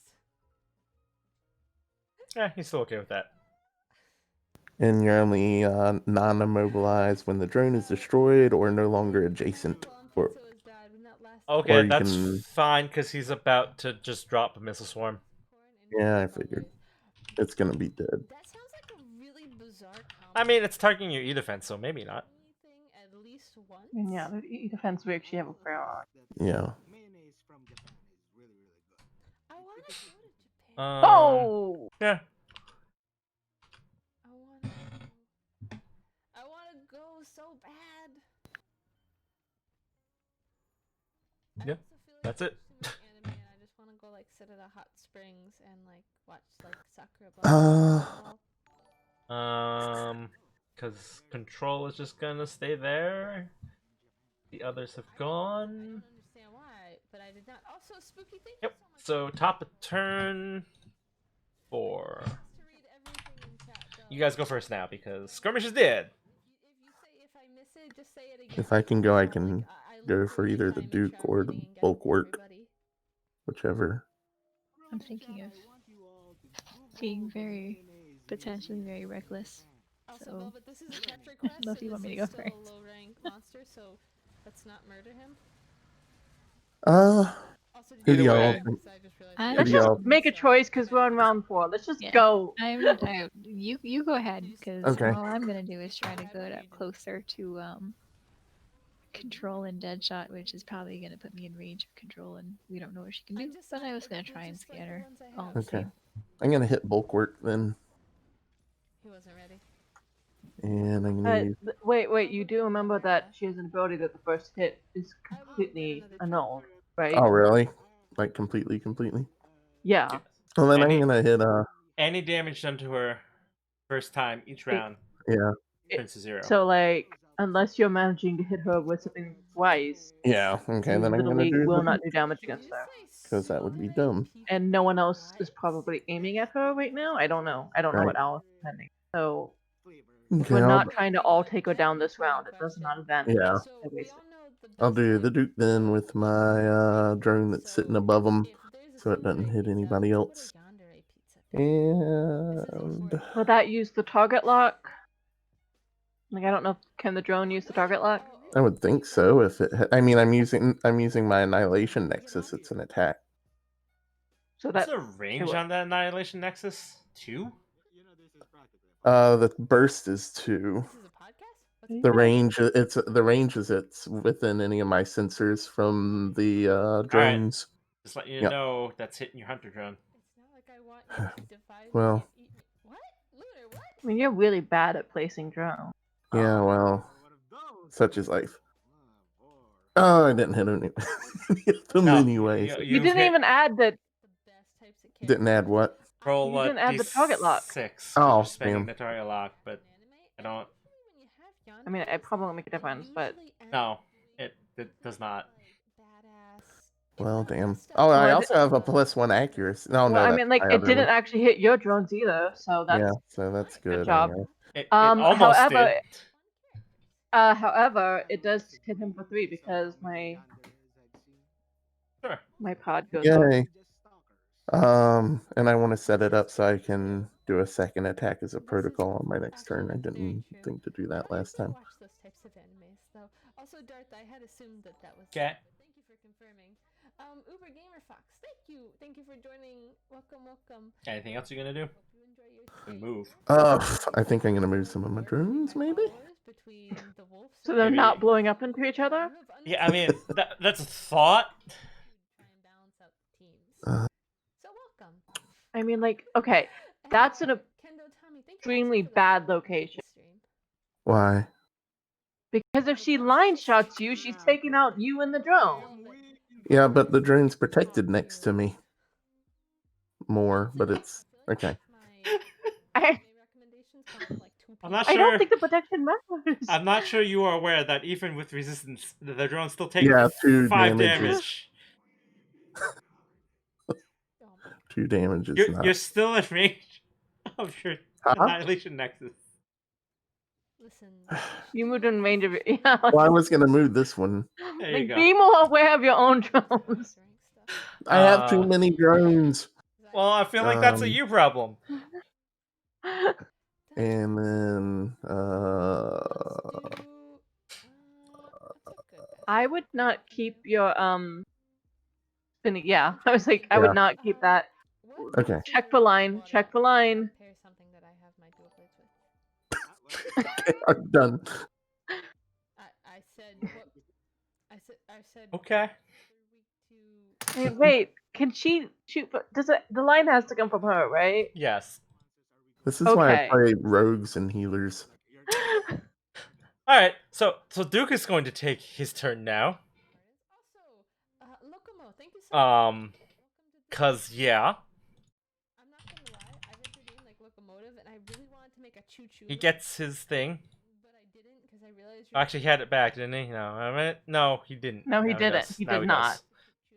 Yeah, he's still okay with that. And you're only non-immobilized when the drone is destroyed or no longer adjacent. Or Pizza was bad when that last Okay, Or you that's can- fine because he's about to just drop a missile swarm. yeah, I figured it's gonna be dead. That sounds like a really bizarre combo. I mean, it's targeting your E-defense, so maybe not. Anything at least once. And yeah, the defense we actually have a fair on. Yeah. Mayonnaise from Japan is really, really good. I want to go to Japan. Oh! Yeah. I want Yeah, that's it. Anime, and I just want to go like sit at a hot springs and like watch like Sakura Because Control is just gonna stay there. The others have gone. I don't understand why, but I did not. Also, Spooky, thank Yep. you so So much. top of turn 4. To read everything in chat, though. You guys go first now because Skirmish is dead. If I miss it, just say it again. If I can go, I Like, can I go look for forward to either the time and Duke or the traveling and getting bulk to work, everybody. whichever. I'm thinking of being very, potentially very reckless. Also, So, Velvet, this is a catch I request, don't know if so you want this me to is go still first. a low rank monster, so let's not murder him. Uh, Also, did who Either do way. y'all Because think? I just realized I'm Who Let's do just y'all? make a choice because we're on round 4. Let's just Yeah. go. You go ahead because Okay. all I'm gonna do is try to go up closer to Control and Deadshot, which is probably gonna put me in range of Control, and we don't know what she can do. But I was gonna try and scan her all the Okay. same. I'm gonna hit bulk work then, he wasn't ready. and I'm gonna use. Wait. You do remember that she has an ability that the first hit is completely annulled, right? Oh, really? Like completely? Yeah. Well, then I'm Any- gonna hit. Any damage done to her first time each round Yeah. turns to 0. So like, unless you're managing to hit her with something twice, Yeah. Okay. you Then I'm gonna literally do will the not do damage against her. because that would be dumb. And no one else is probably aiming at her right now. I don't know. I don't know Right. what Alice is sending. So Okay. we're I'll, not trying to all take her down this round. It does not advantage. Yeah. us. I waste it. I'll do the Duke then with my drone that's sitting above him, so it doesn't hit anybody else. And Will that use the target lock? Like, I don't know. Can the drone use the target lock? I would think so. If it, I mean, I'm using my Annihilation Nexus. It's an attack. So What's that the range on that Annihilation Nexus? 2? The burst is 2. This is a podcast? The range it's within any of my sensors from the drones. Just let you Yep. know that's hitting your hunter drone. It's not like I want you to divide Well. me and eat me. What? Lunar, what? I mean, you're really bad at placing drones. Yeah, well, such is life. Oh, I didn't hit any of them anyway. So. You didn't even add that. Didn't add what? Roll You didn't add the target lock. 6. Oh, You're spending damn. the target lock, but I don't. I mean, it probably won't make a difference, but No, it does not. Well, damn. Oh, I also have a +1 accuracy. No, well, no, I that's mean, like, my it other didn't one. actually hit your drones either, so that's Yeah, so that's good. good job. It almost However, did. However, it does hit him for 3 because my pod goes off. Yay. And I want to set it up so I can do a second attack as a protocol on my next turn. I didn't think to do that last time. Watch those types of animes, though. Also, Darth, I had assumed that was. Okay. Thank you for confirming. Uber Gamer Fox, thank you for joining. Welcome. Anything else you're gonna do? And move. I think I'm gonna move some of my drones, maybe. So they're Maybe. not blowing up into each other? Yeah, I mean that's a thought. Uh, So welcome. I mean, like, okay, that's an extremely bad location. Why? Because if she line shots you, she's taking out you and the drone. Yeah, but the drone's protected next to me. More, but it's okay. I'm not I sure. don't think the protection matters. I'm not sure you are aware that even with resistance, the drone still takes 2 5 damages. damage. 2 damage is not. You're still in range of your Annihilation Nexus. Listen. You moved in range of your. Yeah. Well, I was gonna move this one. There you Like, go. be more aware of your own drones. I have too many drones. Well, I feel like that's a you problem. And then I would not keep your spinning. Yeah, I was like, I would not keep that. Okay. Check for line. Check for line. Okay, I'm done. I said. Okay. Hey, wait, can she shoot? Does it? The line has to come from her, right? Yes. This is why I play rogues and healers. All right. So Duke is going to take his turn now. Locomo, thank you so much. Welcome to the- Cause yeah, I'm not gonna lie, I read your name like locomotive, and I really wanted to make a choo-choo. he gets his thing. But I didn't because I realized. Your Actually, he had it back, didn't he? No, I mean, no, he didn't. No, he Now didn't. does. He Now did not. does.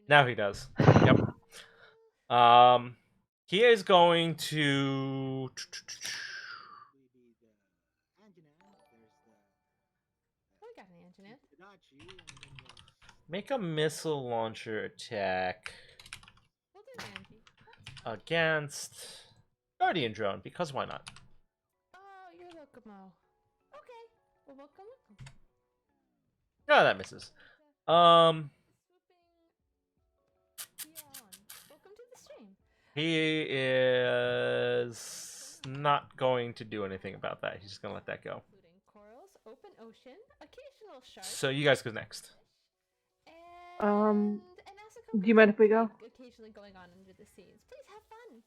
Now he does. Yep. He is going to We got an Antoinette. make a missile launcher attack We'll do an Angie. against Guardian Drone, because why not? Oh, you're Locomo. Okay. Well, welcome. No, that misses. Swooping. Beyond. Welcome to the stream. He is not going to do anything about that. He's just gonna let that go. Including corals, open ocean, occasional sharks. So you guys go next. And Do you mind if we go? Occasionally going on under the scenes. Please have fun.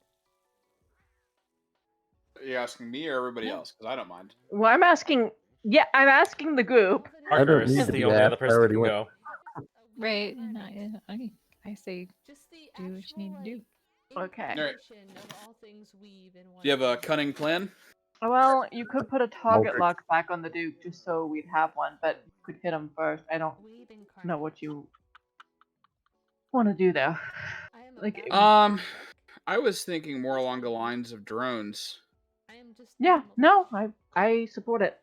Are you asking me or everybody else? Because I don't mind. Well, I'm asking. Yeah, I'm asking the group. I don't Parker need is to the be only other asked. I person that already can went. go. Right, and I say Just the do what you need to do. Okay. Alright. Of all things weave in one. Do you have a cunning plan? Well, you could put a target Multi- lock back on the Duke just so we'd have one, but you could hit him first. I don't Weave incarnate. know what you want to do there. I am Like, about to I was thinking more along the lines of drones. I am just yeah, no, I support it.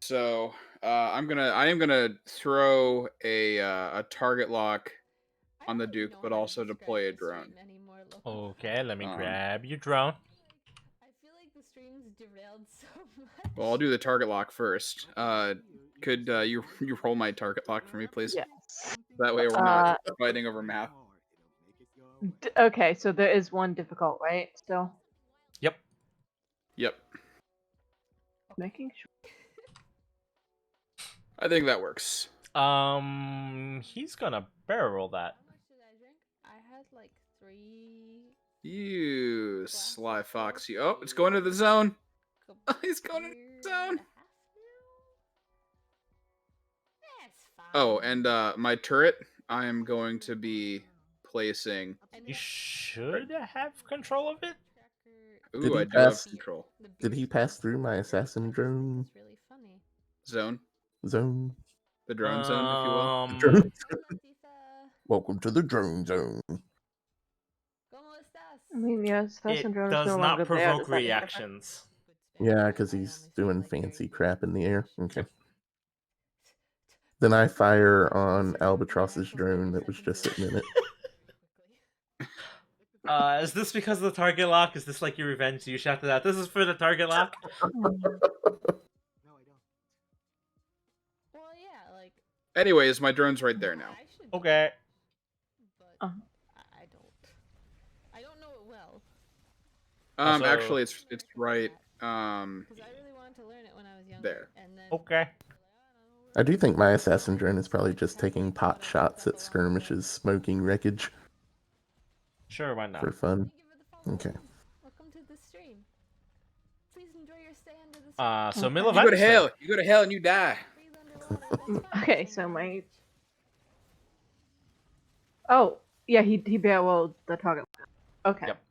So I am gonna throw a target lock on the Duke, but also deploy a drone. Okay, let me Um, grab your drone. I feel like the stream's derailed so much. Well, I'll do the target lock first. Could you roll my target lock for me, please? Yes. That way we're not fighting over math. Okay, so there is one difficult, right? Still Yep. Yep. making sure. I think that works. He's gonna barrel roll that. How much did I drink? I had like 3. You sly fox. You. Oh, it's going to the zone. He's going to the zone. That's fine. Oh, and my turret, I am going to be placing. You should have control of it. Ooh, Did he I do have pass- control. Did he pass through my assassin drone It's really funny. Zone. zone? The drone zone, if you will. The drone. Hola, Tifa. Welcome to the drone zone. ¿Cómo estás? I mean, yes, It Assassin Drone is does no not longer there. provoke Does that make a difference? reactions. Yeah, because he's doing fancy crap in the air. Okay. Then I fire on Albatross's drone that was just sitting in it. Is this because of the target lock? Is this like your revenge? You shouted that. This is for the target lock. Well, yeah, like. Anyways, my drone's right there now. I should, Okay. but Uh-huh. I don't. I don't know it well. Also- Actually, it's right. Because I really wanted to learn it when I was younger. There. And then Okay. I do think my assassin drone is probably just taking pot shots at skirmishes, smoking wreckage Sure, why not? for fun. Thank you for the follow. Okay. Welcome to the stream. Please enjoy your stay under the stream. So Okay. Mila You go to hell. You go to hell and you die. Breathe underwater. That's fine. Okay, Thank so you my- very much. Oh, yeah, he barrel rolled the target. Okay. Yep.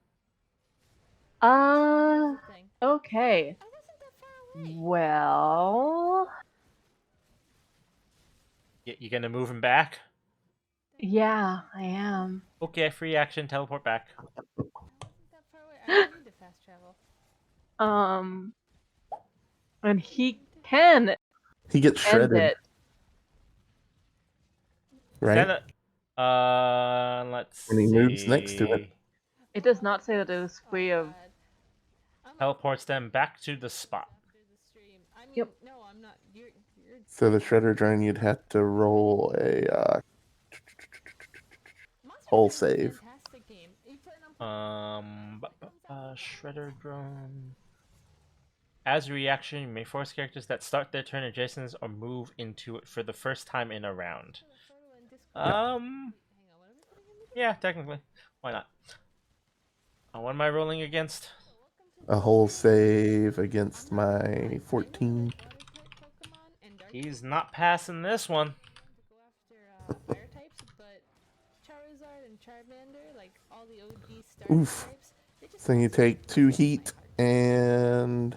Thing. Okay. I wasn't that far away. Well, You gonna move him back? yeah, I am. Okay, free action, teleport back. I wasn't that far away. I don't need to fast travel. And he can He gets end shredded, it. right? Let's And he moves next to it. see. It does not say that it is free of. God. I'm Teleports them back to the spot. after the stream. I mean, Yep. no, I'm not. You're So the shredder drone, you'd have to roll a Monster Hull Hunter is a save. fantastic game. You plan on playing Shredder drone. As a reaction, you may force characters that start their turn adjacent or move into it for the first time in a round. photo and Discord. Um, Hang on, what are we putting in the yeah, technically. Why not? What am I rolling against? a whole save against my 14. He's not passing this one. Fire Charizard and Charmander, like all the OG starting Oof. types, they just So you have take 2 my heat heart. and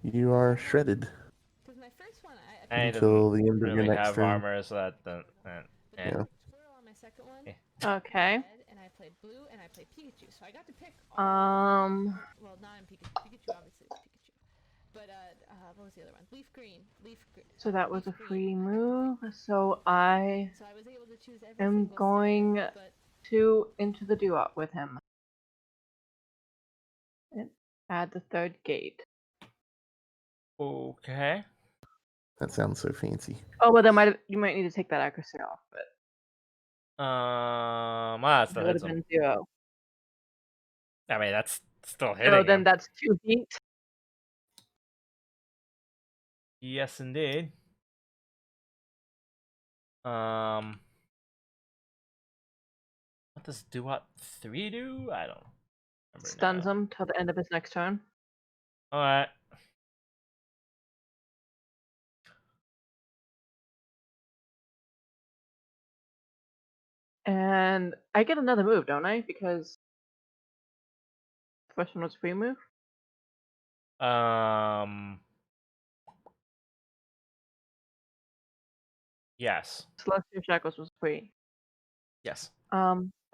you are shredded Because my first one, I And he picked doesn't until the end of your really next have turn. armor, so that but yeah. then Yeah. I picked Squirrel on my second one. Yeah. Okay. Red, and I played blue, and I played Pikachu. So I got to pick all. Well, not in Pikachu. Pikachu obviously was Pikachu. But what was the other one? Leaf green. So that was a Leaf free green. move. So I So I was able to choose every am single going city, but to into the duo with him. And add the third gate. Okay. That sounds so fancy. Oh, well, you might need to take that accuracy off, but That that still would hits have him. been 0. I mean, that's still So hitting then him. that's 2 heat. Yes, indeed. What does Duat 3 do? I don't remember Stuns now. him till the end of his next turn. Alright. And I get another move, don't I? Because the first one was a free move. Yes. Celestial Shackles was free. Yes.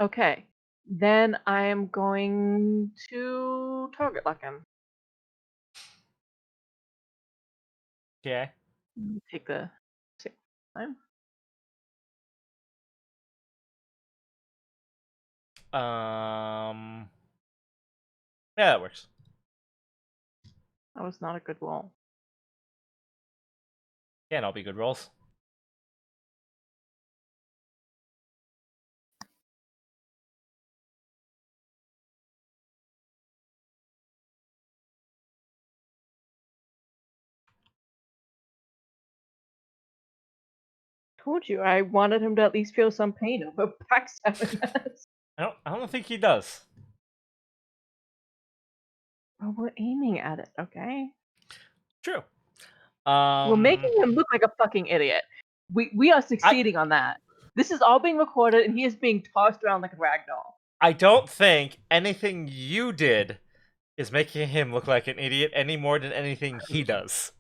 Okay. Then I am going to target lock him. Okay. Take the 6 time. Yeah, that works. That was not a good roll. Can't all be good rolls. Told you, I wanted him to at least feel some pain over backstabbing us. I don't think he does. Well, we're aiming at it, okay? True. We're making him look like a fucking idiot. We are succeeding on that. This is all being recorded, and he is being tossed around like a ragdoll. I don't think anything you did is making him look like an idiot any more than anything he does.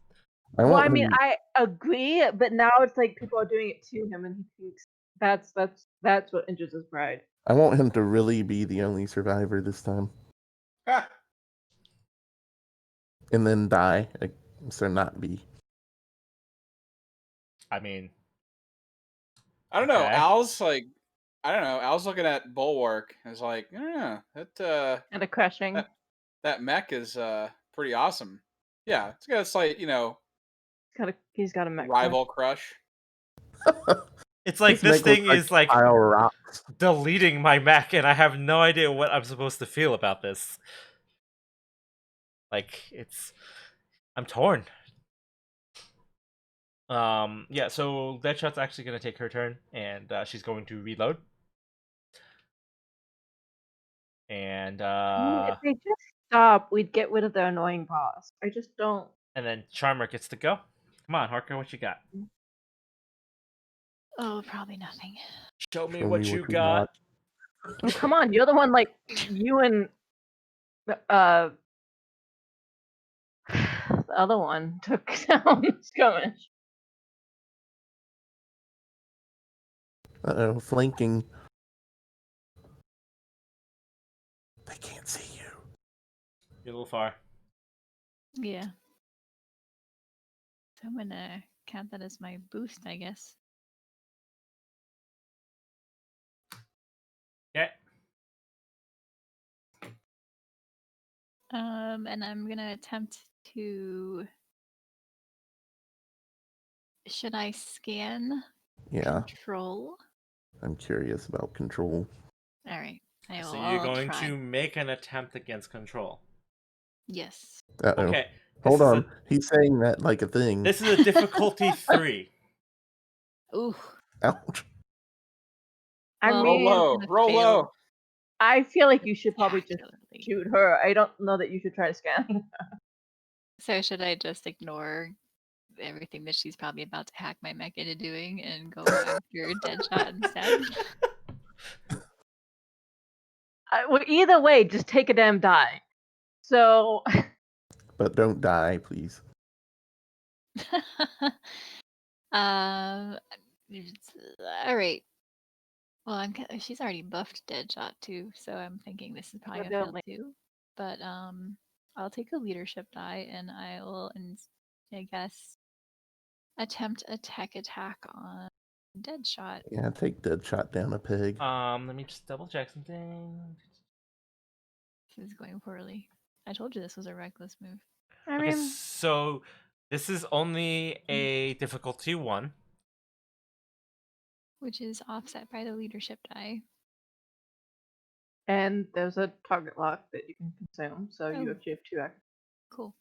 Well, I mean, I agree, but now it's like people are doing it to him, and he thinks that's what injures his pride. I want him to really be the only survivor this time. And then die. So not be. I mean, I don't know. okay. Al's like, I don't know. Al's looking at Bulwark. Is like, I don't know. That And a crushing. that mech is pretty awesome. Yeah, it's got a slight, He's got a mech rival crush. It's like this thing is like deleting my mech, and I have no idea what I'm supposed to feel about this. Like, I'm torn. Yeah, so Deadshot's actually gonna take her turn, and she's going to reload. And if they just stop, we'd get rid of their annoying boss. I just don't. And then Charmer gets to go. Come on, Harker, what you got? Oh, probably nothing. Show me what you got. Oh, come on, you're the one like you and the other one took down skirmish. Uh-oh, flanking. They can't see you. You're a little far. Yeah. So I'm gonna count that as my boost, I guess. Okay. And I'm gonna attempt to. Should I scan? Yeah. Control. I'm curious about control. All right. So you're going to make an attempt against control. Yes. Uh-oh. Okay. Hold on. He's saying that like a thing. This is a difficulty 3. Ooh. Ouch. Roll low. Roll low. I feel like you should probably just shoot her. I don't know that you should try to scan her. So should I just ignore everything that she's probably about to hack my mech into doing and go after Deadshot instead? Well, either way, just take a damn die. So But don't die, please. um, all right. Well, she's already buffed Deadshot too, so I'm thinking this is probably gonna fail Evidently. too. But I'll take a leadership die, and I will, I guess, attempt a tech attack on Deadshot. Yeah, take Deadshot down a peg. Let me just double check something. This is going poorly. I told you this was a reckless move. I Okay, mean, so this is only a difficulty 1. Which is offset by the leadership die. and there's a target lock that you can consume, so you Oh. have 2 actions. Cool.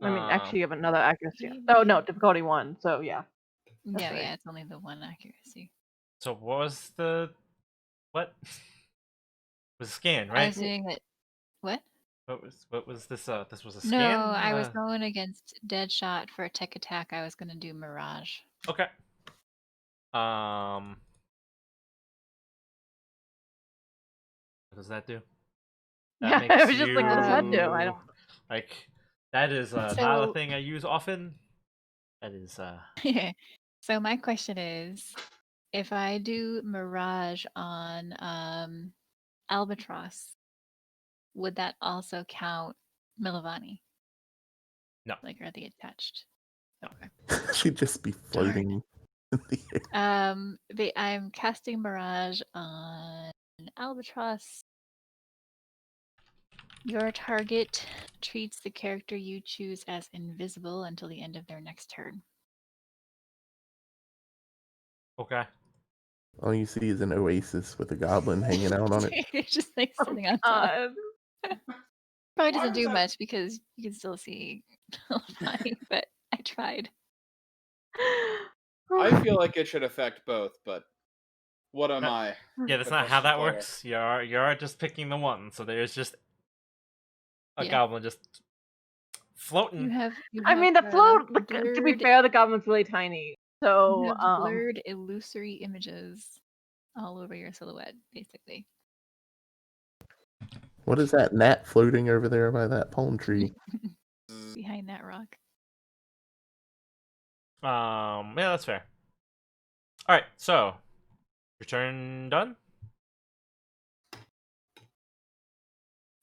I mean, actually, you have another accuracy. maybe- Oh no, difficulty 1. So yeah. No, right. yeah, it's only the 1 accuracy. So what was the what? It was a scan, I right? was doing it. What? What was this? This was a No, scan. I was going against Deadshot for a tech attack. I was gonna do Mirage. Okay. What does that do? Yeah, makes I was just like, what does that do? I you- don't. Like that is not a So- thing I use often. That is So my question is, if I do Mirage on Albatross, would that also count Milovani? No. Like, are they attached? Okay. She'd just be floating in the air. But I'm casting Mirage on Albatross. Your target treats the character you choose as invisible until the end of their next turn. okay. All you see is an oasis with a goblin hanging out on it. You're just like sitting on top. God. Probably doesn't do much because you can still see Milovani, but I tried. I feel like it should affect both, but what am Uh, I? Yeah, that's The not how that player. works. You're just picking the one. So there's just a Yeah. goblin just floating. You have. I mean, the float. To be blurred, fair, the goblin's really tiny. you So have blurred, illusory images all over your silhouette, basically. What is that gnat floating over there by that palm tree? Behind that rock. Yeah, that's fair. All right, so your turn done.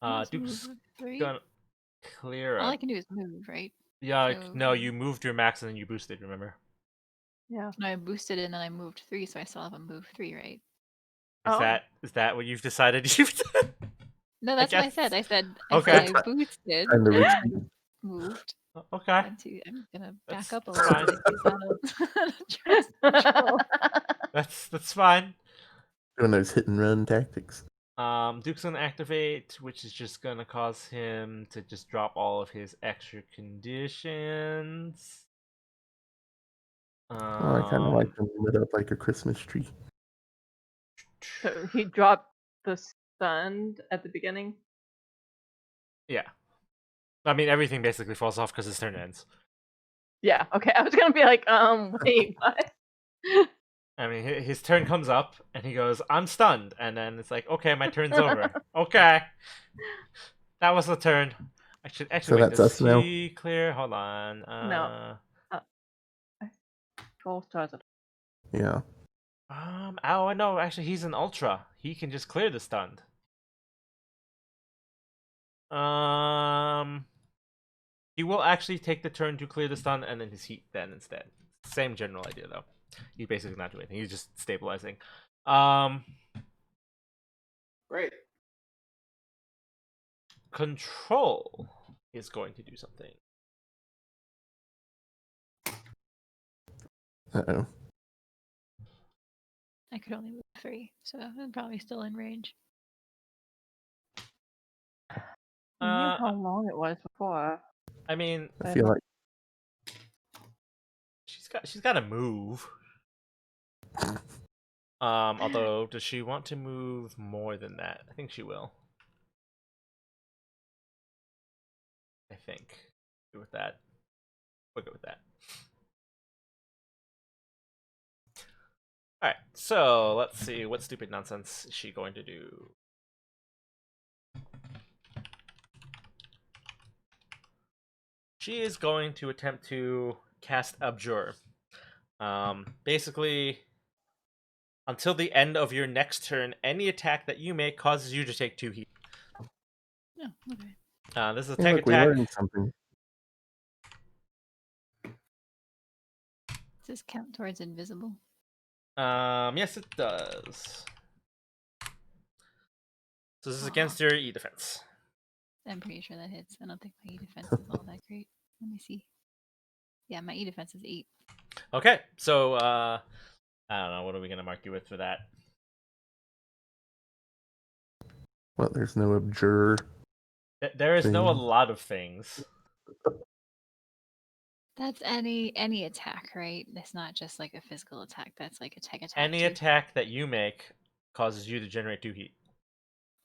Let's Duke's move 3. gonna clear All up. I can do is move, right? Yeah, so- no, you moved your max and then you boosted. Remember? yeah. No, I boosted and then I moved 3, so I still have a move 3, right? Oh. Is that what you've decided you've done? No, that's what I guess. said. I said Okay. I boosted Time to and retreat. then moved. Okay, I'm gonna That's back up a fine. little bit. He's out of control. that's fine. Doing those hit and run tactics. Duke's gonna activate, which is just gonna cause him to just drop all of his extra conditions. Oh, I kind of like them lit up like a Christmas tree. So he dropped the stunned at the beginning. Yeah. I mean, everything basically falls off because his turn ends. Yeah. Okay. I was gonna be like, wait, what? I mean, his turn comes up, and he goes, "I'm stunned," and then it's like, "Okay, my turn's over." Okay, that was the turn. Actually, So wait, that's does us now? he clear? Hold on. No. 12 stars. Yeah. Oh no, actually, he's an ultra. He can just clear the stunned. He will actually take the turn to clear the stun, and then his heat then instead. Same general idea though. He's basically not doing anything. He's just stabilizing. Great. Control is going to do something. Uh-oh. I could only move 3, so I'm probably still in range. I knew how long it was before. I mean, I feel like she's got to move. Although, does she want to move more than that? I think she will. I think. Good with that. We'll go with that. Alright, so let's see. What stupid nonsense is she going to do? She is going to attempt to cast Abjure. Basically, until the end of your next turn, any attack that you make causes you to take 2 heat. Oh, okay. This is a Hey, tech look, we attack. learned something. Does this count towards invisible? Yes, it does. So this is against your E defense. I'm pretty sure that hits. I don't think my E defense is all that great. Let me see. Yeah, my E defense is 8. Okay, so I don't know. What are we gonna mark you with for that? Well, there's no abjure. There is no a Thing. lot of things. That's any attack, right? It's not just like a physical attack. That's like a tech attack. Any too. attack that you make causes you to generate 2 heat.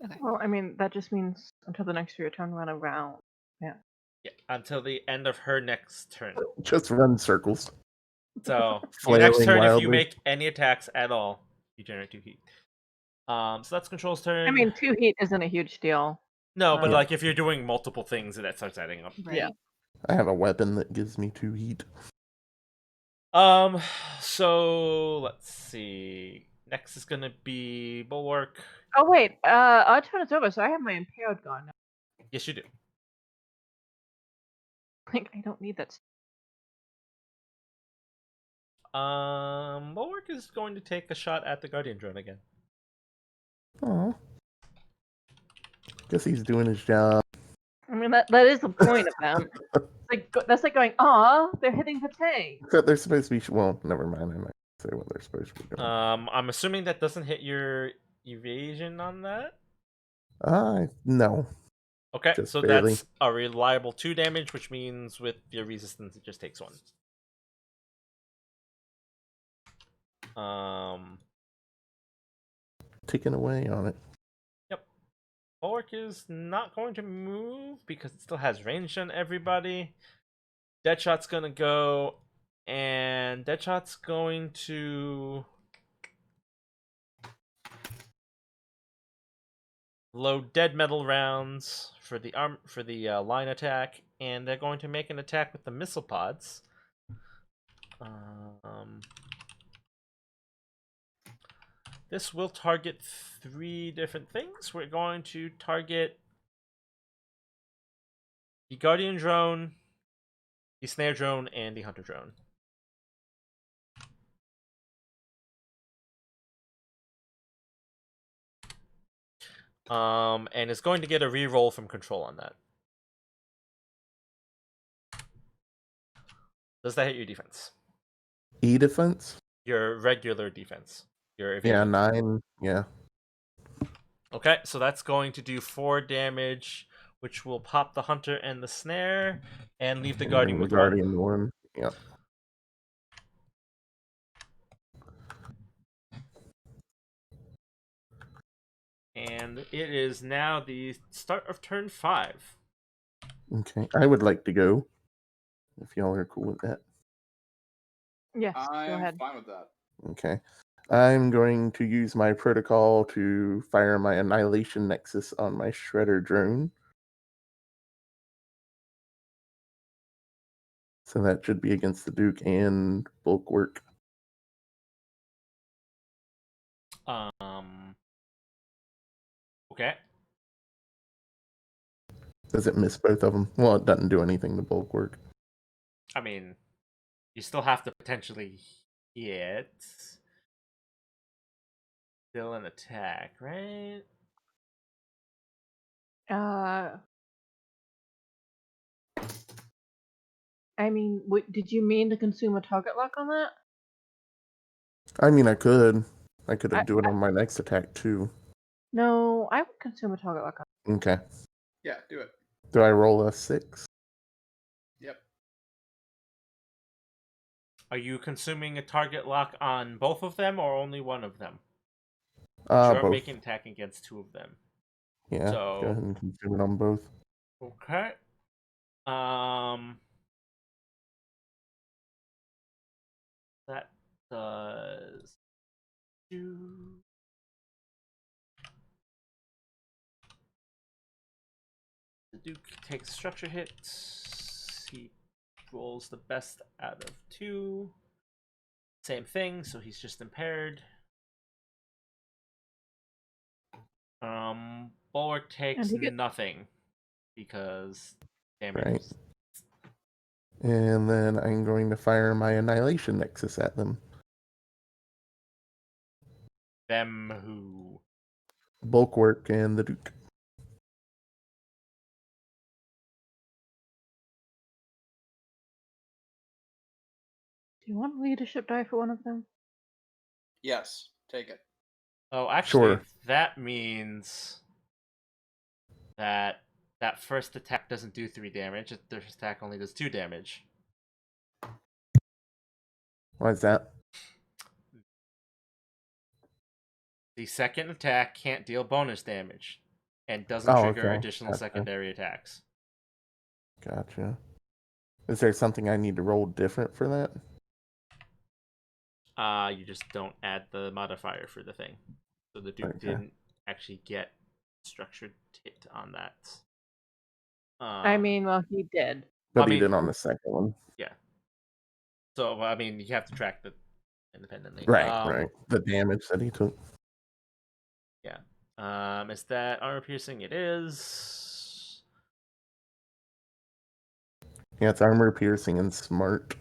Okay. Well, I mean, that just means until the next your turn run around. Yeah. Yeah, until the end of her next turn. Just run circles. So your Flailing next turn, if you wildly. make any attacks at all, you generate 2 heat. So that's Control's turn. I mean, 2 heat isn't a huge deal. No, but Yeah. like if you're doing multiple things, that starts adding up. Right. Yeah. I have a weapon that gives me 2 heat. So let's see. Next is gonna be Bulwark. Oh wait, our turn is over, so I have my impaired gone now. Yes, you do. Like, I don't need that. Bulwark is going to take a shot at the Guardian drone again. Aw. Guess he's doing his job. I mean, that is the point of them. Like that's like going, "Aw, they're hitting the tank." Except they're supposed to be. Well, never mind. I'm not gonna say what they're supposed to be doing. I'm assuming that doesn't hit your evasion on that. No. Okay, Just so barely. that's a reliable 2 damage, which means with your resistance, it just takes 1. Ticking away on it. Yep. Bulwark is not going to move because it still has range on everybody. Deadshot's gonna go, and Deadshot's going to load dead metal rounds for the line attack, and they're going to make an attack with the missile pods. This will target 3 different things. We're going to target the Guardian drone, the Snare drone, and the Hunter drone. And it's going to get a reroll from Control on that. Does that hit your defense? E defense? Your regular defense. Your Yeah, evasion. 9. Yeah. Okay, so that's going to do 4 damage, which will pop the Hunter and the Snare, and leave the And Guardian the with Guardian 1. 1. Yeah. And it is now the start of turn 5. Okay. I would like to go. If y'all are cool with that. Yes, I go am ahead. fine with that. Okay. I'm going to use my protocol to fire my Annihilation Nexus on my Shredder drone. So that should be against the Duke and Bulwark. Okay. Does it miss both of them? Well, it doesn't do anything to Bulwark. I mean, you still have to potentially hit. Still an attack, right? I mean, did you mean to consume a target lock on that? I mean, I could. I could I- do it on my next attack, too. No, I would consume a target lock on. Okay. Yeah, do it. Do I roll a 6? Yep. Are you consuming a target lock on both of them or only one of them? Both. You're making attack against 2 of them. Yeah, So- go ahead and consume it on both. Okay. That does Duke takes structure hit. He rolls the best out of 2. Same thing, so he's just impaired. Bulwark takes nothing because damage. Right. And then I'm going to fire my Annihilation Nexus at them. Them who? Bulwark and the Duke. Do you want a leadership die for one of them? Yes, take it. Oh, actually, Sure. that means that that first attack doesn't do 3 damage. The first attack only does 2 damage. Why is that? The second attack can't deal bonus damage and doesn't trigger Okay. additional secondary attacks. Gotcha. Is there something I need to roll different for that? You just don't add the modifier for the thing. So the Duke didn't actually get structured hit on that. I mean, well, he did. But he did on the second one. Yeah. So, I mean, you have to track the independently. Right. The damage that he took. Yeah. Is that armor piercing? It is. Yeah, it's armor piercing and smart.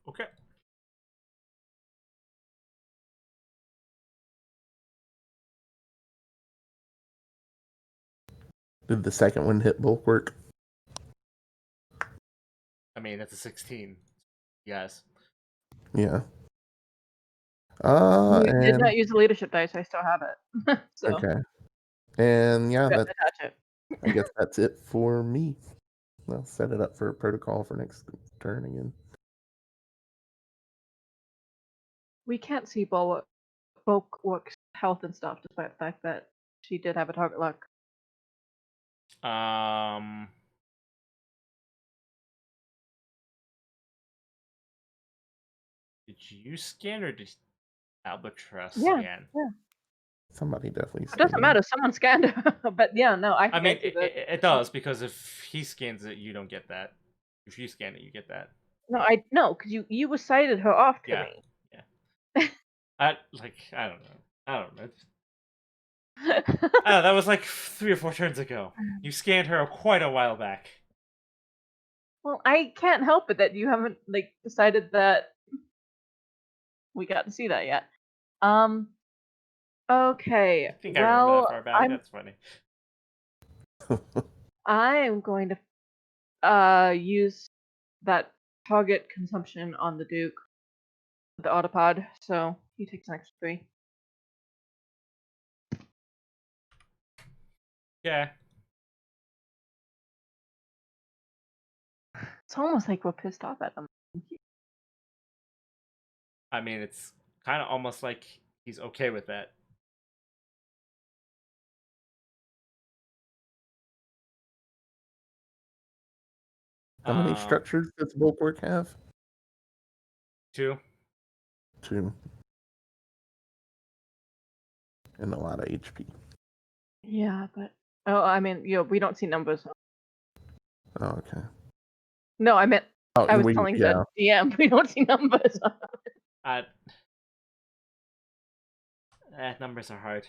Okay. Did the second one hit Bulwark? I mean, that's a 16. Yes. Yeah. You did and not use the leadership dice, I still have it. So okay. And yeah, forgot that to touch it. I guess that's it for me. I'll set it up for a protocol for next turn again. We can't see Bulwark's health and stuff, despite the fact that she did have a target lock. Did you scan or did Albatross Yeah, scan? yeah. Somebody definitely. It doesn't matter. Someone scanned her, but yeah, no. I mean, it does because if he scans it, you don't get that. If you scan it, you get that. No, because you recited her off to Yeah. me. Yeah. I don't know. That was like 3 or 4 turns ago. You scanned her quite a while back. Well, I can't help it that you haven't decided that we got to see that yet. Okay. I think I remember that Well, far back. That's funny. I'm going to use that target consumption on the Duke, the autopod, so he takes an extra 3. Yeah. It's almost like we're pissed off at him. I mean, it's kind of almost like he's okay with that. How many structures does Bulwark have? 2. 2. And a lot of HP. Yeah, but I mean, we don't see numbers. Oh, okay. No, I meant I was telling the DM we don't see numbers. Numbers are hard.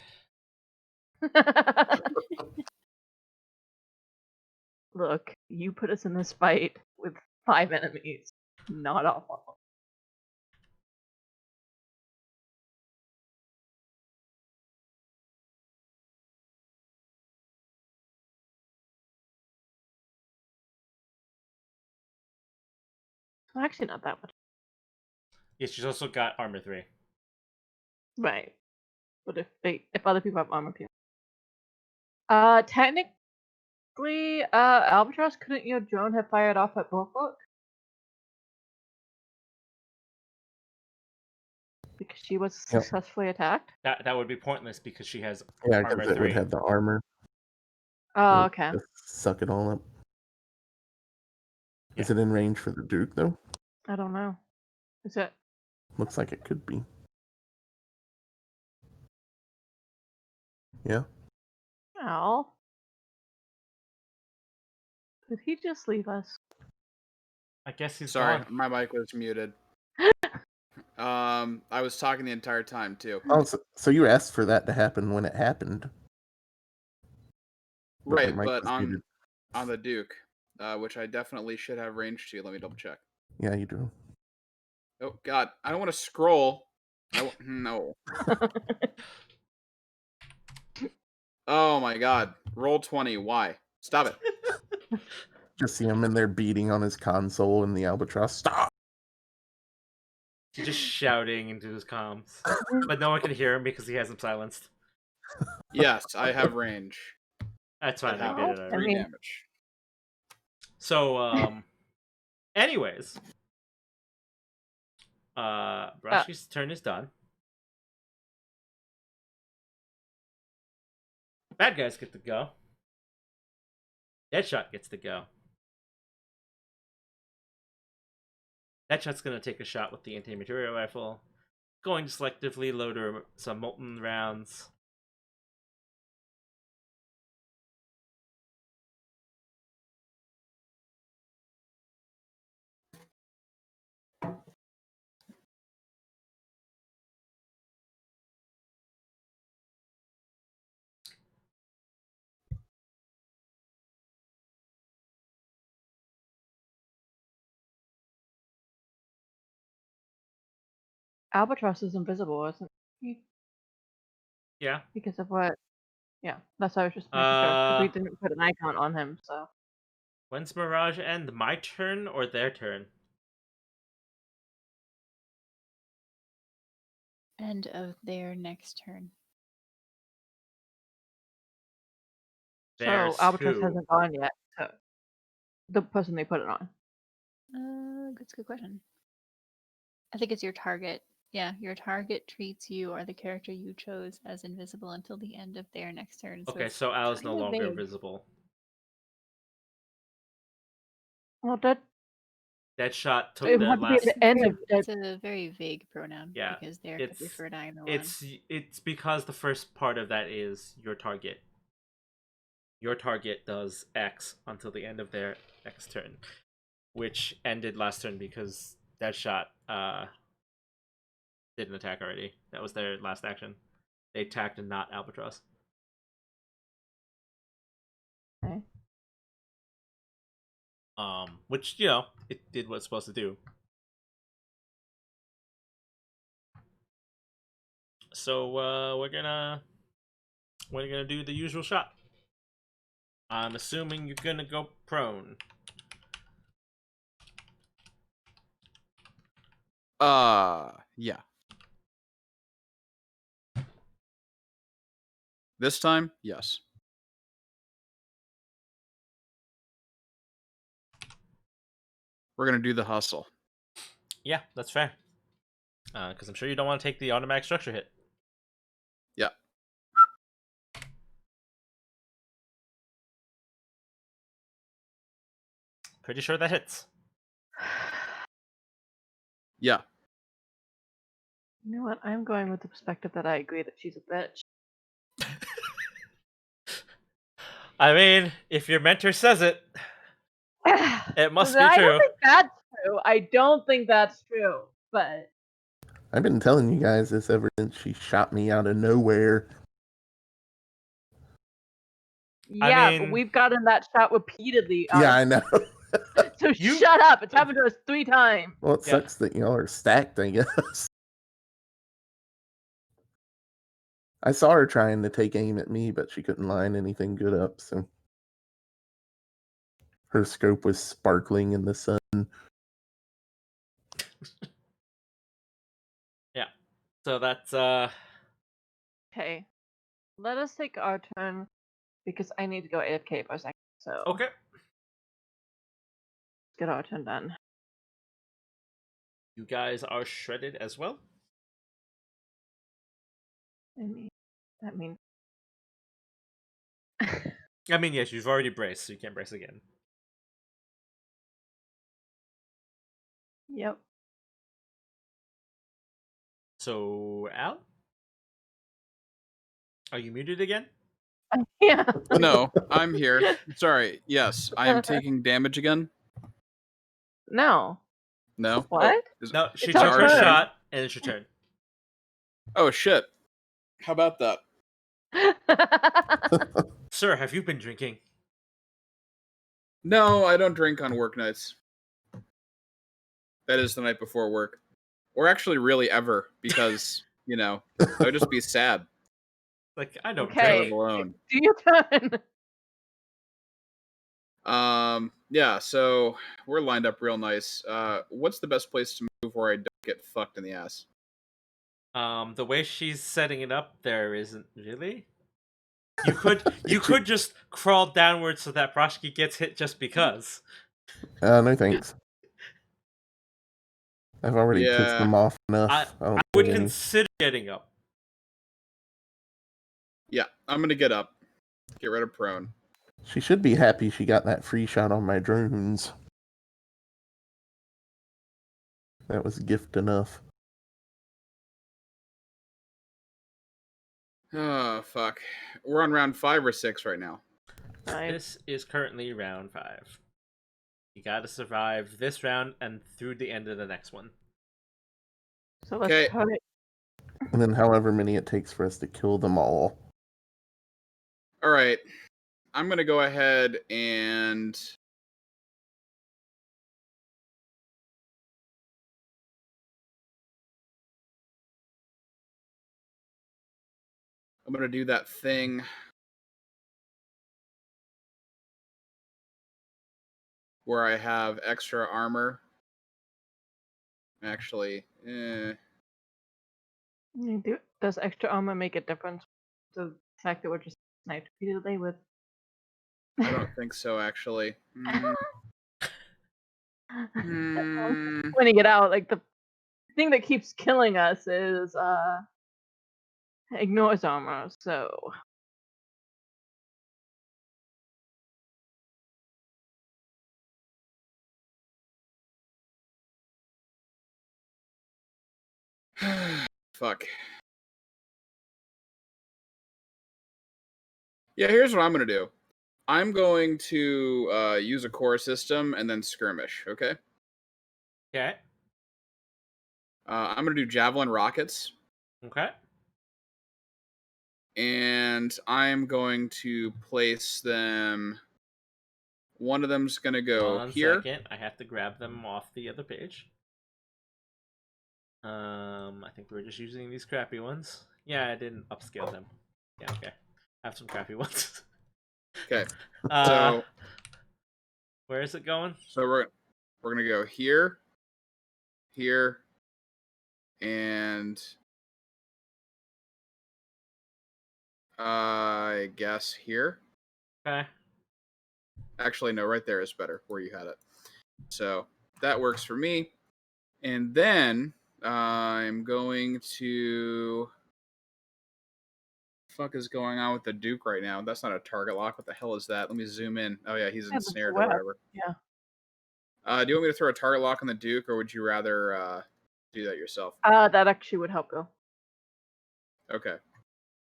Look, you put us in this fight with 5 enemies, not all. Well, actually, not that much. Yeah, she's also got armor 3. Right, but if other people have armor piercing, technically, Albatross, couldn't your drone have fired off at Bulwark? Because she was successfully attacked? That would be pointless because she has Yeah, armor because it 3. would have the armor. Oh, It'll okay. just suck it all up. Is Yeah. it in range for the Duke, though? I don't know. Is it? Looks like it could be. Yeah. Oh. Did he just leave us? I guess he's Sorry, gone. my mic was muted. I was talking the entire time too. Oh, so you asked for that to happen when it happened. But your Right, mic but was muted. on the Duke, which I definitely should have range to. Let me double check. Yeah, you do. Oh God, I don't want to scroll. No. Oh my God, roll 20. Why? Stop it. Just see him in there beating on his console in the albatross. Stop! He's just shouting into his comms, but no one can hear him because he has him silenced. Yes, I have range. That's fine. I have get it. I already. 3 mean- damage. So, anyways, Brashi's turn is done. Bad guys get to go. Deadshot gets to go. Deadshot's gonna take a shot with the anti-material rifle, going to selectively load some molten rounds. Albatross is invisible, isn't he? Yeah. Because of what? Yeah, that's why I was just making sure. Because we didn't put an icon on him, so. When's Mirage end? My turn or their turn? End of their next turn. There's So Albatross who? hasn't gone yet. So the person they put it on. That's a good question. I think it's your target. Yeah, your target treats you or the character you chose as invisible until the end of their next turn. So Okay, it's so Al is no kinda longer vague. invisible. Well, that Deadshot took it the would have to be at last. the end of It's a very vague pronoun Yeah, because there could it's refer to either one. it's because the first part of that is your target. Your target does X until the end of their next turn, which ended last turn because Deadshot didn't attack already. That was their last action. They attacked and not Albatross. Okay. Which it did what it's supposed to do. So we're gonna do the usual shot. I'm assuming you're gonna go prone. Yeah. This time, yes. We're gonna do the hustle. Yeah, that's fair. Because I'm sure you don't want to take the automatic structure hit. Yeah. Pretty sure that hits. Yeah. You know what? I'm going with the perspective that I agree that she's a bitch. I mean, if your mentor says it, it must be I true. don't think that's true. I don't think that's true. But I've been telling you guys this ever since she shot me out of nowhere. yeah, but mean- we've gotten that shot repeatedly. Yeah, I know. So You- shut up. It's happened to us 3 times. Well, it Yeah. sucks that y'all are stacked, I guess. I saw her trying to take aim at me, but she couldn't line anything good up, so her scope was sparkling in the sun. Yeah. So that's Okay. Let us take our turn because I need to go AFK for a second. So okay. let's get our turn done. You guys are shredded as well. That means I mean, yes, you've already braced, so you can't brace again. Yep. So, Al? Are you muted again? Yeah. No, I'm here. Sorry. Yes, I am taking damage again. No. No. What? No, she It's our took her turn. shot, and it's your turn. Oh shit. How about that? Sir, have you been drinking? No, I don't drink on work nights. That is the night before work. Or actually really ever, because, that would just be sad. Like, I don't I Okay. live alone. Do your turn. Yeah, so we're lined up real nice. What's the best place to move where I don't get fucked in the ass? The way she's setting it up, there isn't really. You could just crawl downwards so that Proshki gets hit just because. No thanks. I've already pissed Yeah. them off I enough. I I don't would need any. consider getting up. Yeah, I'm gonna get up. Get rid of prone. She should be happy she got that free shot on my drones. That was gift enough. Oh, fuck. We're on round 5 or 6 right now. This is currently round 5. You gotta survive this round and through the end of the next one. So let's Okay. cut it. And then however many it takes for us to kill them all. Alright. I'm gonna go ahead and... I'm gonna do that thing where I have extra armor. Actually, Does extra armor make a difference? The fact that we're just sniped repeatedly with. I don't think so, actually. Pointing it out, like the thing that keeps killing us is ignores armor. So Fuck. Yeah, here's what I'm gonna do. I'm going to use a core system and then skirmish, okay? Okay. I'm gonna do javelin rockets, Okay. and I'm going to place them. One of them's gonna go One here. second. I have to grab them off the other page. I think we're just using these crappy ones. Yeah, I didn't upscale them. Yeah, okay. I have some crappy ones. Okay. Uh, So where is it going? we're gonna go here, here, and I guess here. Okay. Actually, no, right there is better where you had it. So that works for me. And then I'm going to. Fuck is going on with the Duke right now? That's not a target lock. What the hell is that? Let me zoom in. Oh yeah, he's Yeah, that's ensnared or web. whatever. Yeah. Do you want me to throw a target lock on the Duke, or would you rather do that yourself? That actually would help go. Okay.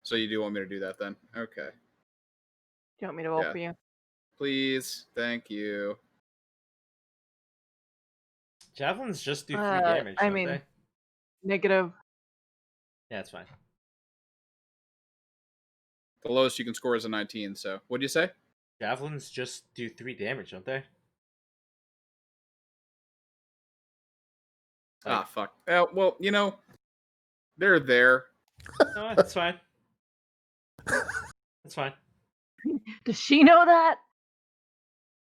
So you do want me to do that then? Okay. Do you want me to roll Yeah. for you? Please. Thank you. Javelins just do 3 damage, I don't mean, they? negative. Yeah, it's fine. The lowest you can score is a 19. So what'd you say? Javelins just do 3 damage, don't they? Ah, fuck. Well, they're there. No, that's fine. That's fine. Does she know that?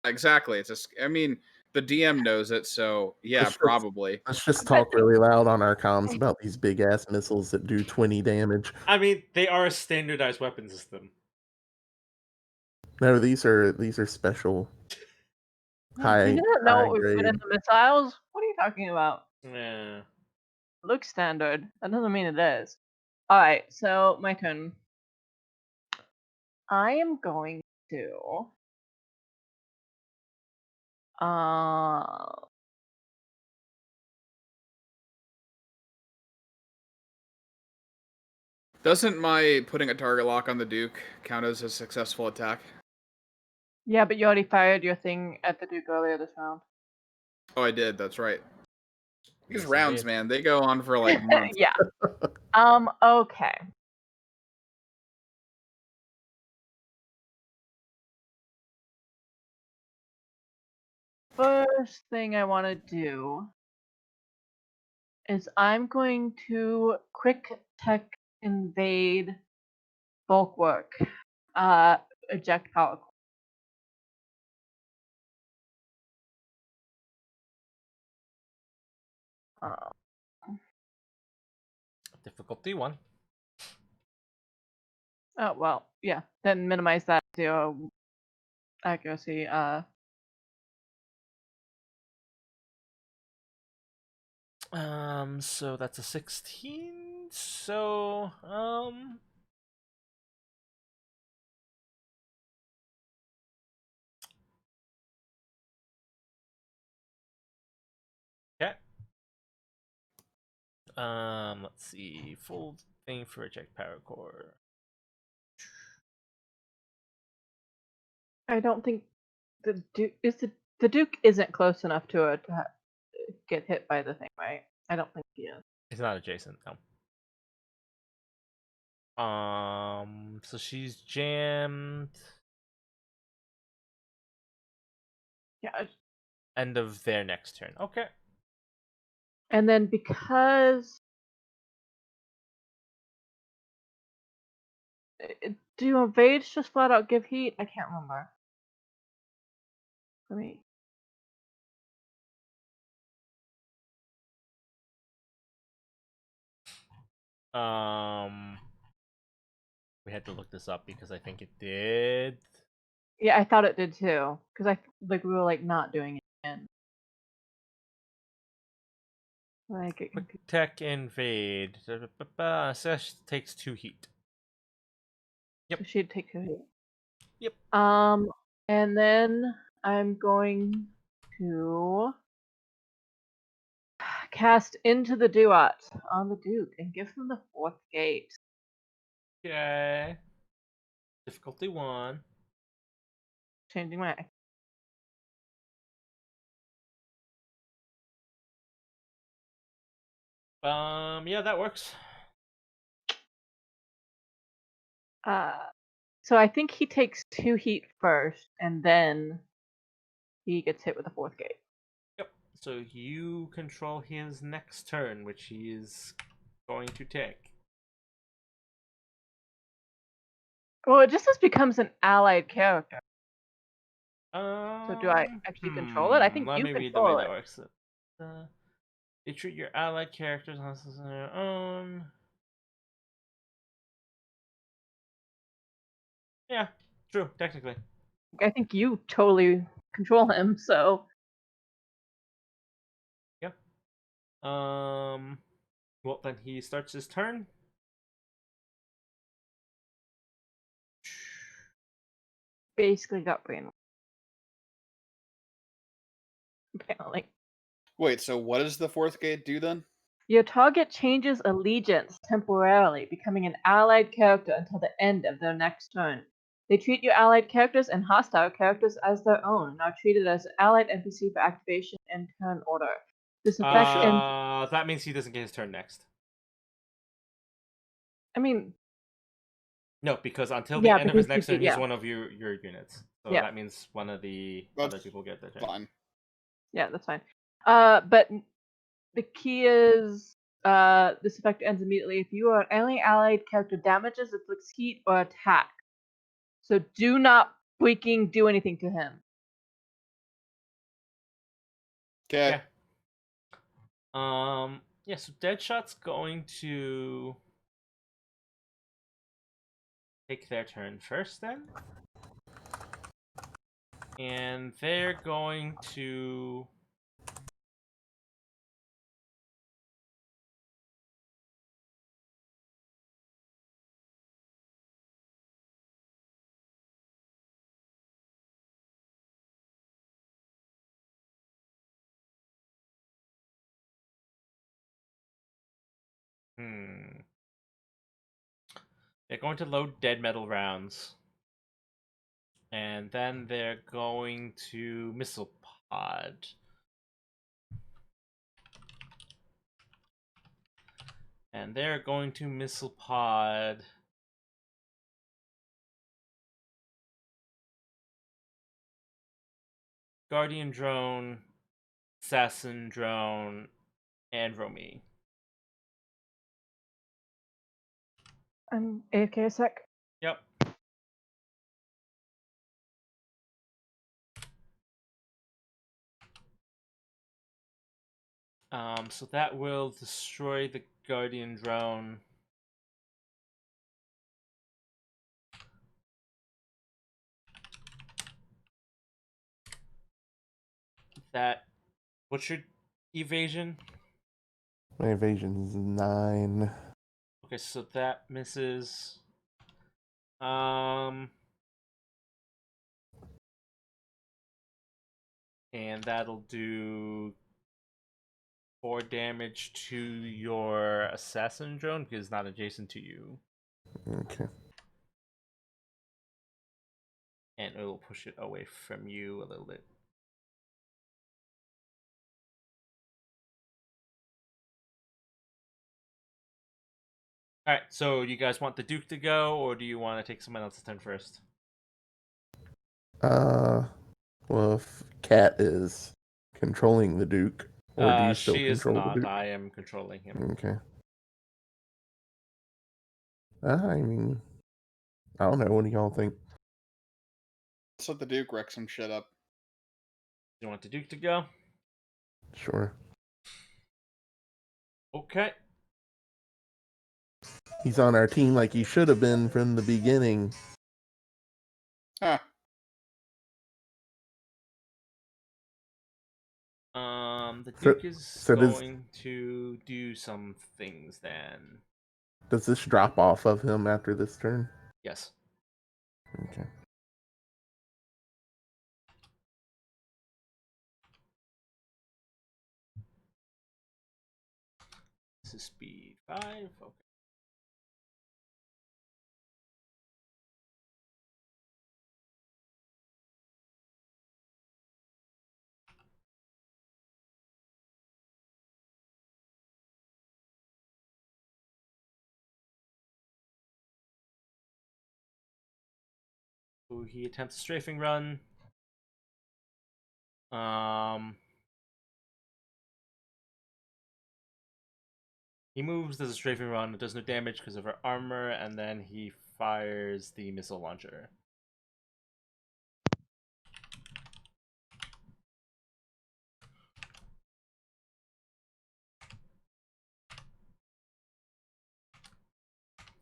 Exactly. I mean, the DM knows it, so yeah, Let's just- probably. Let's just talk really loud on our comms about these big ass missiles that do 20 damage. I mean, they are a standardized weapon system. No, these are special. High, You don't know high what we put grade. in the missiles? What are you talking about? Yeah. Looks standard. That doesn't mean it is. Alright, so my turn. I am going do. Doesn't my putting a target lock on the Duke count as a successful attack? Yeah, but you already fired your thing at the Duke earlier this round. Oh, I did. That's right. These Yes, rounds, indeed. man, they go on for like months. Yeah. Okay. First thing I want to do is I'm going to quick tech invade bulwark. Eject power. Difficulty 1. Oh well, yeah. Then minimize that to accuracy. So that's a 16. So, okay. Let's see. Full thing for eject power core. I don't think the Duke isn't close enough to it to get hit by the thing, right? I don't think he is. It's not adjacent, no. So she's jammed. Yeah. End of their next turn. Okay. And then because do evades just flat out give heat? I can't remember. For me. We had to look this up because I think it did. Yeah, I thought it did too. Because we were like not doing it again. Like Quick tech invade. Sesh takes 2 heat. Yep. So she'd take 2 heat. Yep. And then I'm going to cast Into the Duat on the Duke and give him the 4th gate. Okay. Difficulty 1. Changing my. Yeah, that works. So I think he takes 2 heat first, and then he gets hit with the 4th gate. Yep. So you control his next turn, which he is going to take. Well, it just becomes an allied character. So do I actually control it? I think Let you me read the way control that it. works. You treat your allied characters on their own. Yeah, true, technically. I think you totally control him, so. Yeah. Well, then he starts his turn. Basically got brain. Apparently. Wait, so what does the 4th gate do then? Your target changes allegiance temporarily, becoming an allied character until the end of their next turn. They treat your allied characters and hostile characters as their own, and are treated as allied NPC for activation and turn order. This effect That means he doesn't get his turn next. I mean, no, because until the yeah, end of his because next turn, he's yeah. one of your units. So Yeah. that means one of the That's other people get their turn. fine. Yeah, that's fine. But the key is this effect ends immediately if you or any allied character damages, inflicts heat, or attack. So do not freaking do anything to him. Okay. Yeah. Yeah, so Deadshot's going to take their turn first then. And they're going to They're going to load dead metal rounds. And then they're going to missile pod. And they're going to missile pod Guardian drone, Assassin drone, and Romy. AFK a sec. Yep. So that will destroy the Guardian drone. What's your evasion? My evasion's 9. Okay, so that misses. And that'll do 4 damage to your assassin drone because it's not adjacent to you. Okay. And it'll push it away from you a little bit. Alright, so you guys want the Duke to go, or do you want to take someone else's turn first? Well, if Cat is controlling the Duke, or do you still She is control the not. Duke? I am controlling him. Okay. I mean, I don't know. What do y'all think? Let's let the Duke wreck some shit up. You want the Duke to go? Sure. Okay. He's on our team like he should have been from the beginning. Huh. The So- Duke is so does- going to do some things then. Does this drop off of him after this turn? Yes. Okay. This is speed 5. Okay. So he attempts a strafing run. He moves, does a strafing run, it does no damage because of her armor, and then he fires the missile launcher.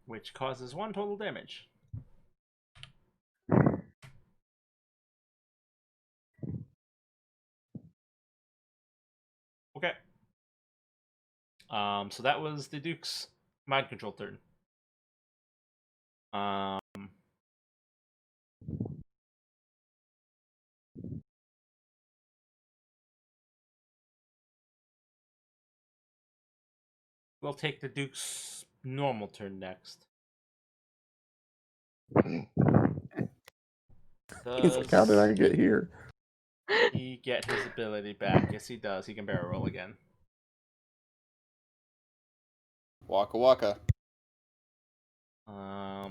Which causes 1 total damage. Okay. So that was the Duke's mind control turn. We'll take the Duke's normal turn next. He's like, how did I get here? He get his ability back? Yes, he does. He can barrel roll again. Waka waka. I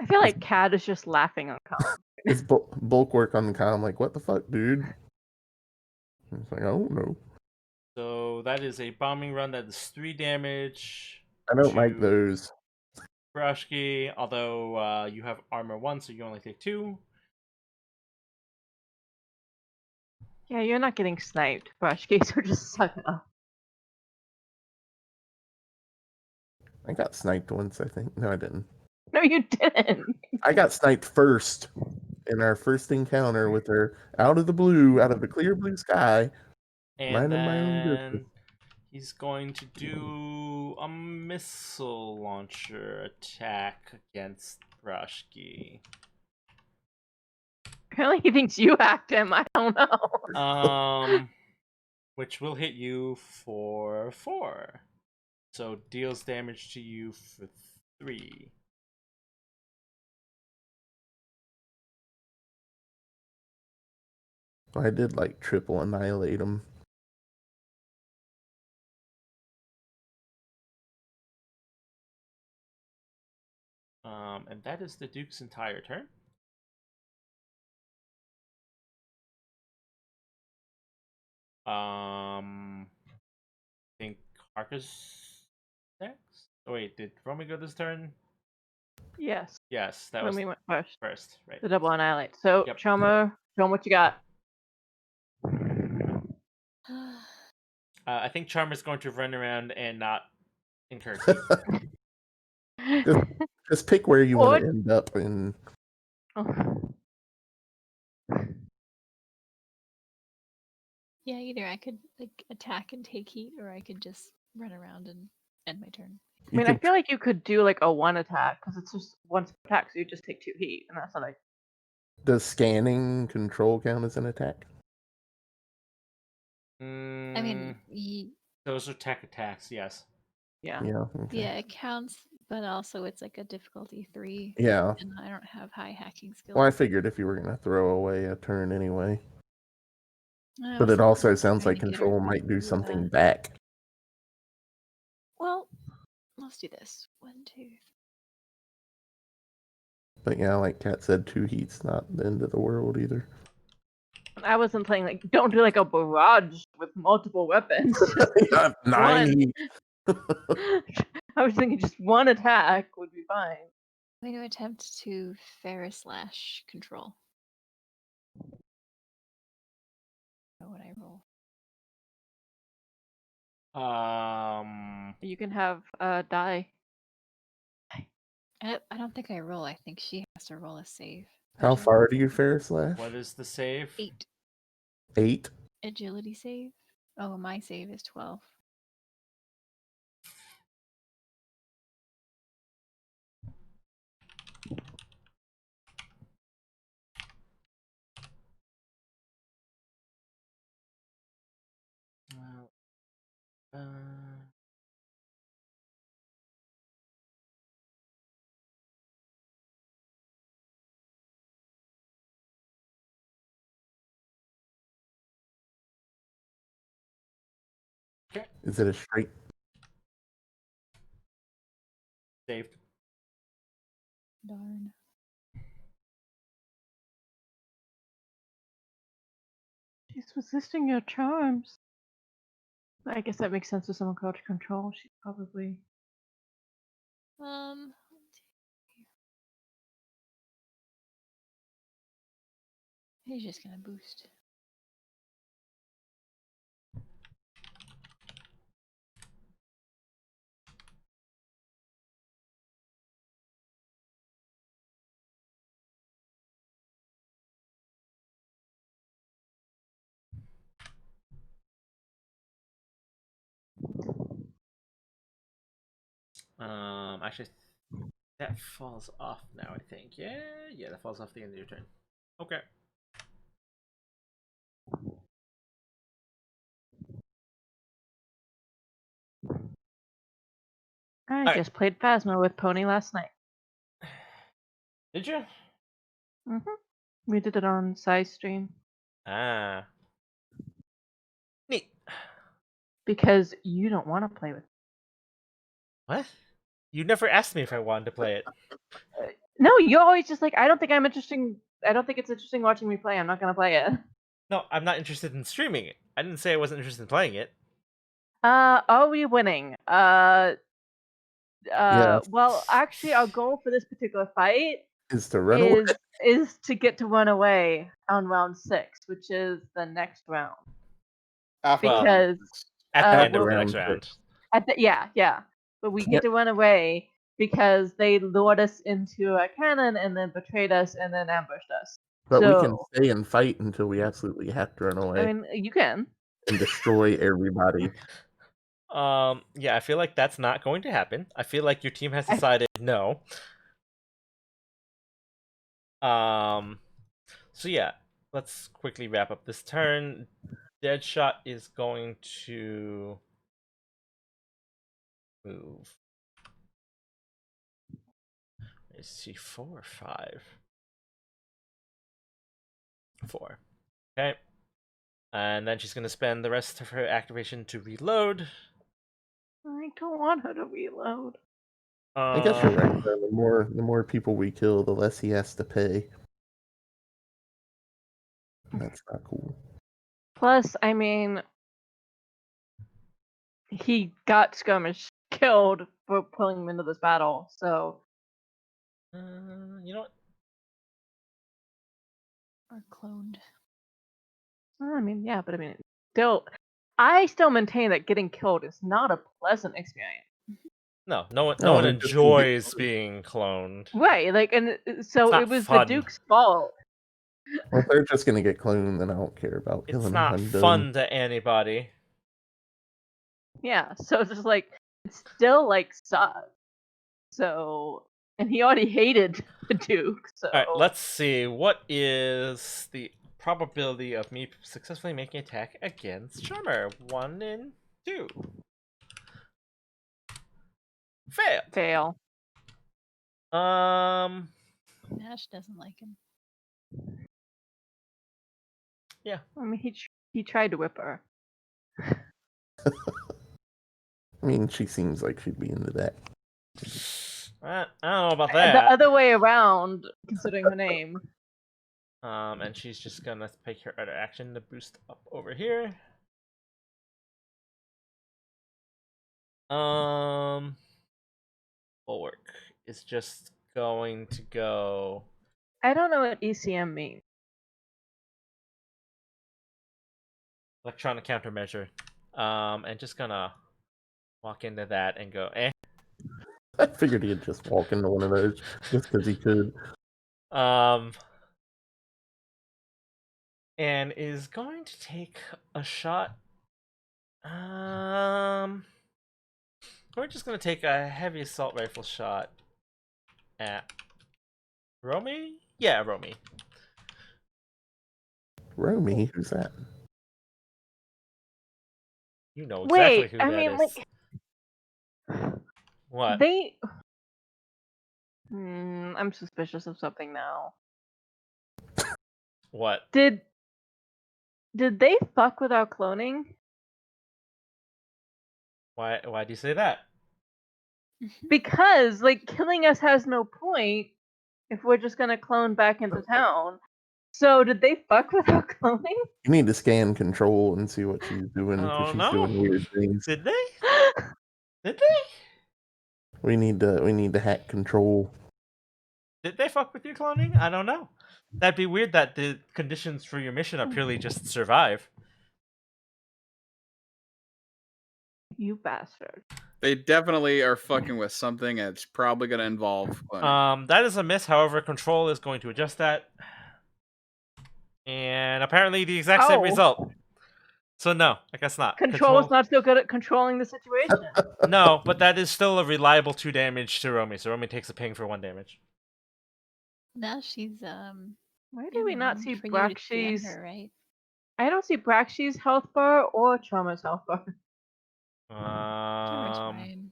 feel like Cat is just laughing on comm. It's bulk work on the comm. Like, what the fuck, dude? It's like, I don't know. So that is a bombing run. That is 3 damage. I don't like those. Brashki, although you have armor 1, so you only take 2. Yeah, you're not getting sniped. Brushki, so just suck it up. I got sniped once, I think. No, I didn't. No, you didn't. I got sniped first in our first encounter with her out of the blue, out of the clear blue sky. And minding my own then business. he's going to do a missile launcher attack against Brashki. Apparently he thinks you hacked him. I don't know. Which will hit you for 4. So deals damage to you for 3. I did like triple annihilate him. And that is the Duke's entire turn. I think Harkus next. Oh wait, did Romy go this turn? Yes. Yes, that When was we went first. first, right? The double annihilate. So, Yep. Choma, show 'em what you got. I think Charmer's going to run around and not incur heat. Just pick where you want Or- to end up and Yeah, either I could like attack and take heat, or I could just run around and end my turn. I mean, I feel like you could do like a 1 attack because it's just 1 attack, so you just take 2 heat, and that's not like. does scanning control count as an attack? I mean, Those are tech attacks, yes. Yeah. Yeah. Okay. yeah, it counts, but also it's like a difficulty 3, Yeah. and I don't have high hacking skills. Well, I figured if you were gonna throw away a turn anyway. I But was it also sounds trying like to get her control might do to, something back. Well, let's do this. 1, 2. But yeah, like Kat said, 2 heat's not the end of the world either. I wasn't playing like don't do like a barrage with multiple weapons. Yeah, 9 1. heat. I was thinking just 1 attack would be fine. I'm going to attempt to Ferris / control. What would I roll? You can have die. I don't think I roll. I think she has to roll a save. How far do you Ferris slash? What is the save? 8. 8? Agility save. Oh, my save is 12. Okay. Is it a straight? Saved. Darn. She's resisting your charms. I guess that makes sense with someone called control. She's probably. He's just gonna boost. Actually, that falls off now, I think. Yeah, that falls off the end of your turn. Okay. I just played Phasma with Pony last night. Did you? We did it on Sai's stream. Ah. Neat. Because you don't want to play with. What? You never asked me if I wanted to play it. No, you're always just like, I don't think I'm interesting. I don't think it's interesting watching me play. I'm not gonna play it. No, I'm not interested in streaming it. I didn't say I wasn't interested in playing it. Are we winning? Well, actually, our goal for this particular fight is to run away. Is to get to run away on round 6, which is the next round. Because at the end of the next round. Yeah. But we get to run away because they lured us into a cannon and then betrayed us and then ambushed us. But we can stay and fight until we absolutely have to run away. I mean, you can. And destroy everybody. Yeah, I feel like that's not going to happen. I feel like your team has decided no. So yeah, let's quickly wrap up this turn. Deadshot is going to move. Is she 4 or 5? 4. Okay. And then she's going to spend the rest of her activation to reload. I don't want her to reload. I guess you're right. Um, Though. The more people we kill, the less he has to pay. That's not cool. Plus, I mean, he got Skirmish killed for pulling him into this battle, so you know what? Or cloned. I mean, yeah, but I mean, I still maintain that getting killed is not a pleasant experience. No one No, they're just gonna get enjoys being cloned. Right, like, and so not it was fun. the Duke's fault. Well, if they're just gonna get cloned, then I don't care about It's killing them. not I'm fun done. to anybody. Yeah, so it's just like, it still, like, sucks. So, and he already hated the Duke, so. Alright, let's see. What is the probability of me successfully making attack against Charmer? 1 and 2. Failed. Fail. Nash doesn't like him. Yeah. I mean, he tried to whip her. I mean, she seems like she'd be into that. I don't know about The that. other way around, considering her name. And she's just gonna take her other action to boost up over here. Bulwark is just going to go. I don't know what ECM means. Electronic countermeasure. And just gonna walk into that and go, eh. I figured he'd just walk into one of those just because he could. And is going to take a shot. We're just gonna take a heavy assault rifle shot at Romy? Yeah, Romy. Romy, who's that? You know exactly Wait, who I that mean, is. like, What? they. I'm suspicious of something now. What? Did they fuck with our cloning? Why do you say that? Because, like, killing us has no point if we're just gonna clone back into town. So did they fuck with our cloning? You need to scan control and see what she's doing I because don't she's know. doing weird things. Did they? Did they? We need to hack control. Did they fuck with your cloning? I don't know. That'd be weird that the conditions for your mission are purely just survive. You bastard. They definitely are fucking with something, and it's probably going to involve cloning. That is a miss. However, control is going to adjust that. And apparently the exact same Oh. result. So no, I guess not. Control is not so good at controlling the situation. No, but that is still a reliable 2 damage to Romy. So Romy takes a ping for 1 damage. Now she's Why do we not in see for you to scan Brakshi's? her, right? I don't see Brakshi's health bar or Trauma's health bar. Charmer's fine.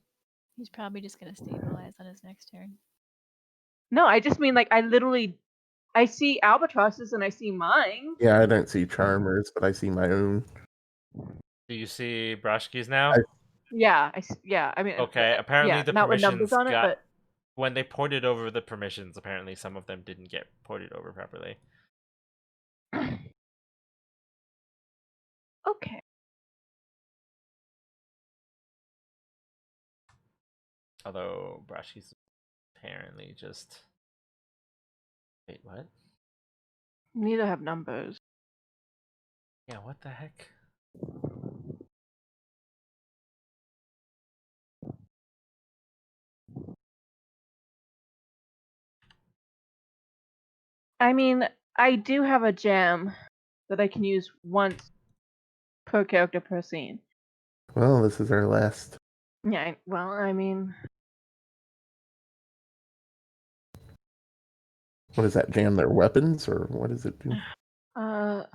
He's probably just gonna stabilize on his next turn. No, I just mean, like, I see albatrosses and I see mine. Yeah, I don't see Charmers, but I see my own. Do you see Brashki's now? Yeah, I mean, Okay, apparently yeah, the not with permissions numbers on it, got... but When they ported over the permissions, apparently some of them didn't get ported over properly. okay. Although Brashki's apparently just... Wait, what? Neither have numbers. Yeah, what the heck? I mean, I do have a gem that I can use once per character per scene. Well, this is our last. Yeah, well, I mean, What does that jam their weapons, or what does it do? well,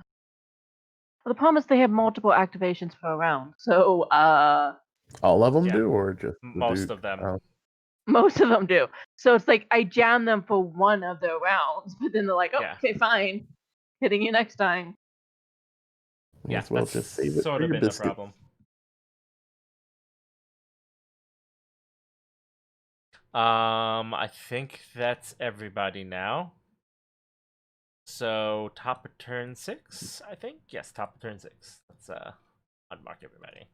the problem is they have multiple activations per round. So, All of them Yeah. do, or just the Most Duke? of them. Oh, Most of them do. So it's like I jam them for one of their rounds, but then they're like, "Oh, Yeah. okay, fine, hitting you next time." may Yeah, as well that's just save it sort for of your been the biscuit. problem. I think that's everybody now. So top of turn 6, I think. Yes, top of turn 6. Let's unmark everybody.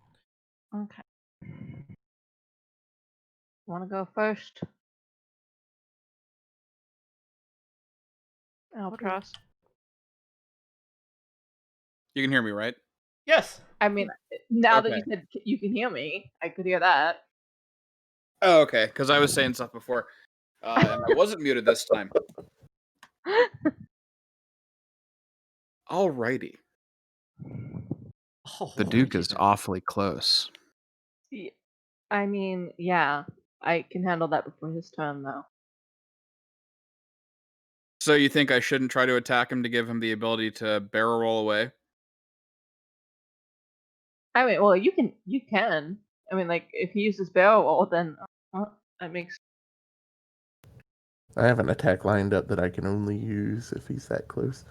Okay. Want to go first? Albatross. You can hear me, right? Yes. I mean, now that Okay. you said you can hear me, I could hear that. Oh, okay. Because I was saying stuff before, and I wasn't muted this time. Alrighty. Oh, The Duke alrighty is then. awfully close. I mean, yeah, I can handle that before his turn, though. So you think I shouldn't try to attack him to give him the ability to barrel roll away? I mean, well, you can. I mean, like, if he uses barrel roll, then that makes. I have an attack lined up that I can only use if he's that close.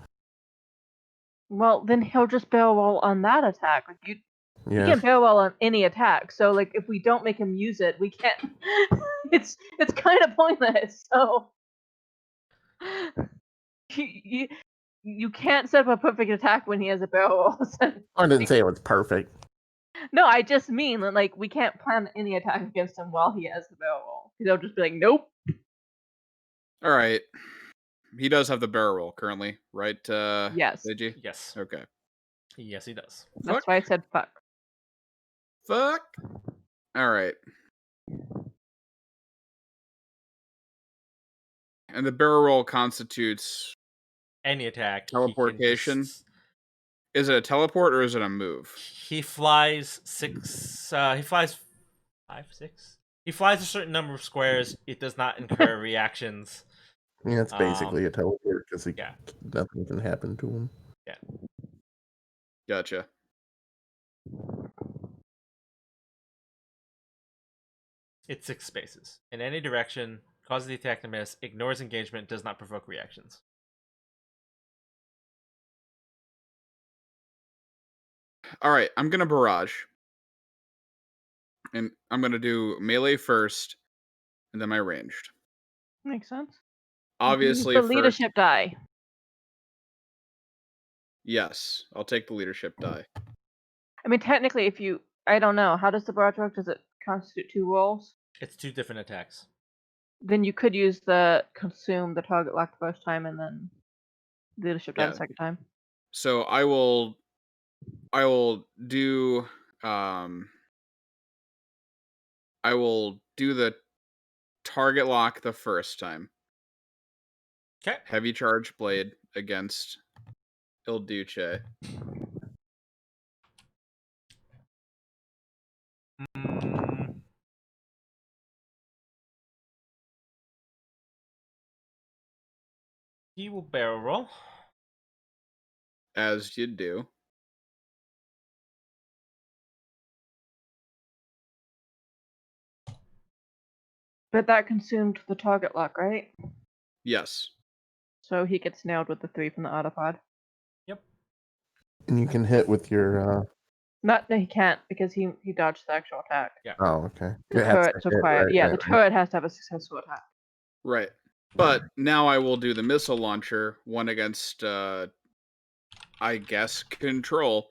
Well, then he'll just barrel roll on that attack. Like you Yeah, can barrel roll on any attack. So, like, if we don't make him use it, we can't. it's kind of pointless. So, you you can't set up a perfect attack when he has a barrel roll. I didn't say it was perfect. No, I just mean that, like, we can't plan any attack against him while he has the barrel roll. They'll just be like, nope. All right. He does have the barrel roll currently, right? Yes. Digi? Yes. Okay. Yes, he does. That's Fuck. why I said fuck. Fuck. All right. And the barrel roll constitutes Any attack. teleportation. He, Is it a teleport or is it a move? he flies 6. He flies 5, 6. He flies a certain number of squares. It does not incur reactions. Yeah, it's basically a teleport because Yeah. nothing can happen to him. Yeah. Gotcha. It's 6 spaces. In any direction, causes the attack to miss, ignores engagement, does not provoke reactions. All right. I'm going to barrage. And I'm going to do melee first and then my ranged. Makes sense. Obviously, the first. leadership die. Yes. I'll take the leadership die. I mean, technically, if you, I don't know, how does the barrage work? Does it constitute 2 rolls? It's 2 different attacks. Then you could use the consume the target lock the first time and then leadership die the second time. So I will do I will do the target lock the first time. Okay. Heavy charge blade against Il Duce. He will barrel roll. As you do. But that consumed the target lock, right? Yes. So he gets nailed with the 3 from the autopod. Yep. And you can hit with your. No, he can't because he dodged the actual attack. Yeah. Oh, okay. The It has to turret's hit, required. right, Yeah, right, the right. turret has to have a successful attack. Right. But now I will do the missile launcher, one against I guess control.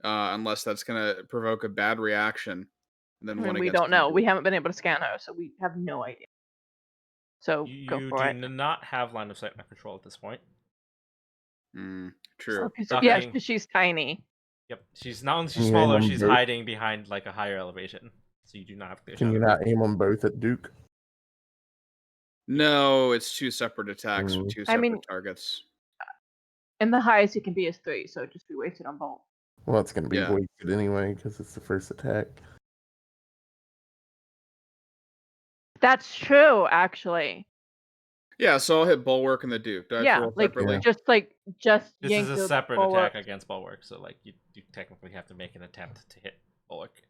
Unless that's gonna provoke a bad reaction. And then I one mean, we against don't know. control. We haven't been able to scan her, so we have no idea. So go You for do it. not have line of sight on control at this point. True. Yeah, Okay. because she's tiny. Yep. She's not only Can she's you aim smaller, them she's both? hiding behind like a higher elevation. So you do not have clear Can shot you of her. not aim them both at Duke? No, it's 2 separate attacks for 2 I separate mean- targets. And the highest he can be is 3, so just be wasted on both. Well, it's going to be Yeah. wasted anyway because it's the first attack. That's true, actually. Yeah, so I'll hit Bulwark and the Duke. Do I have to Yeah, roll like separately? just This yank is a the separate bulwark. attack against Bulwark, so like you technically have to make an attempt to hit Bulwark.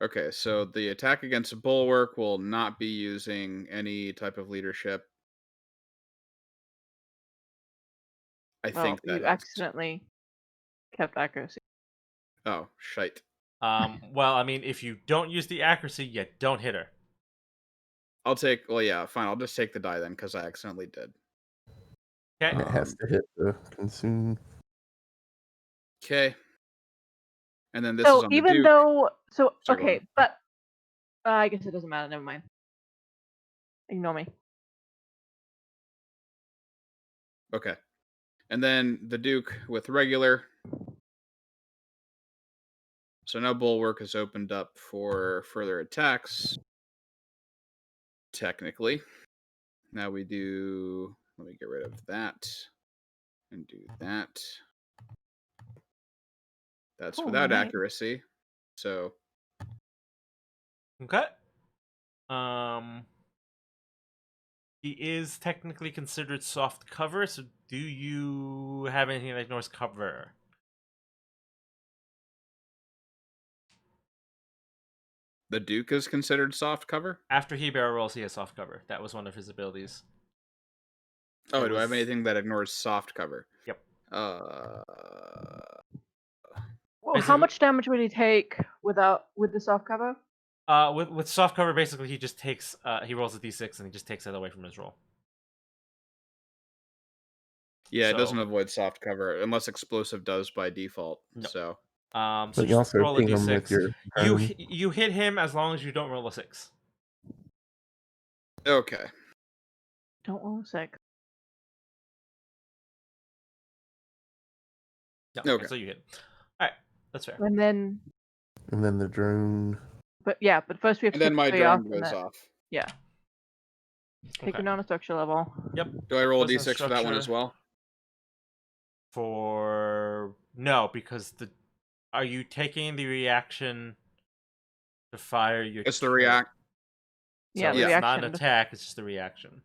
Okay, so the attack against a bulwark will not be using any type of leadership. I Well, think that you is. accidentally kept accuracy. Oh, shite. Well, I mean, if you don't use the accuracy, you don't hit her. I'll take. Well, yeah, fine. I'll just take the die then, because I accidentally did. Okay. And it has to hit the consume. Okay. And then this is So on the even Duke. though, so Sorry, go okay, on. but I guess it doesn't matter. Never mind. Ignore me. Okay. And then the Duke with regular. So now bulwark is opened up for further attacks. Technically. Now we do. Let me get rid of that. And do that. That's without Alright. accuracy. So Okay. He is technically considered soft cover, so do you have anything that ignores cover? the Duke is considered soft cover. After he barrel rolls, he has soft cover. That was one of his abilities. Oh, It do I have was- anything that ignores soft cover? Yep. Well, how Basically- much damage would he take with the soft cover? With soft cover, basically he just takes he rolls a d6 and he just takes that away from his roll. Yeah, it So- doesn't avoid soft cover unless explosive does by default. No. So So But you just also roll a ping him with d6. your You turn. you hit him as long as you don't roll a 6. okay. Don't roll a 6. No, Okay. so you hit. All right, that's fair. And then, And then the drone. but first we have to And then take my 3 off. drone And goes then, off. yeah, take Okay. your non-structure level. Yep. Do I roll a Goes in d6 for that one as structure. well? For no, because are you taking the reaction to fire your? It's the turn? react. Yeah, So the it's not reaction. an attack; it's just a reaction.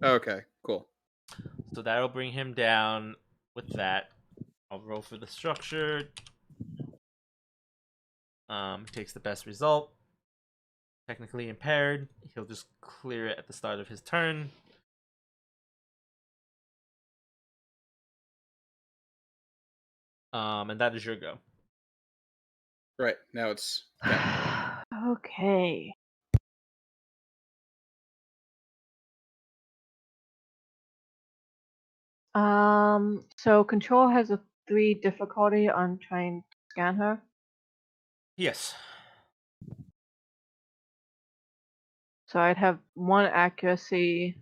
Okay, cool. So that'll bring him down with that. I'll roll for the structure. Takes the best result. Technically impaired. He'll just clear it at the start of his turn. And that is your go. Right, now it's Okay. So control has a 3 difficulty on trying to scan her. Yes. So I'd have 1 accuracy,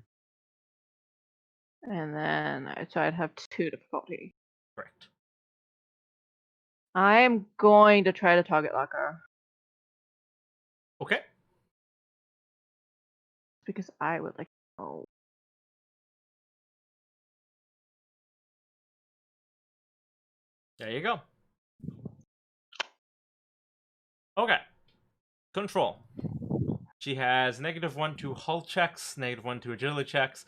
and then I'd have 2 difficulty. Correct. I am going to try to target lock her Okay. because I would like to know. There you go. Okay. Control. She has -1 to hull checks, -1 to agility checks,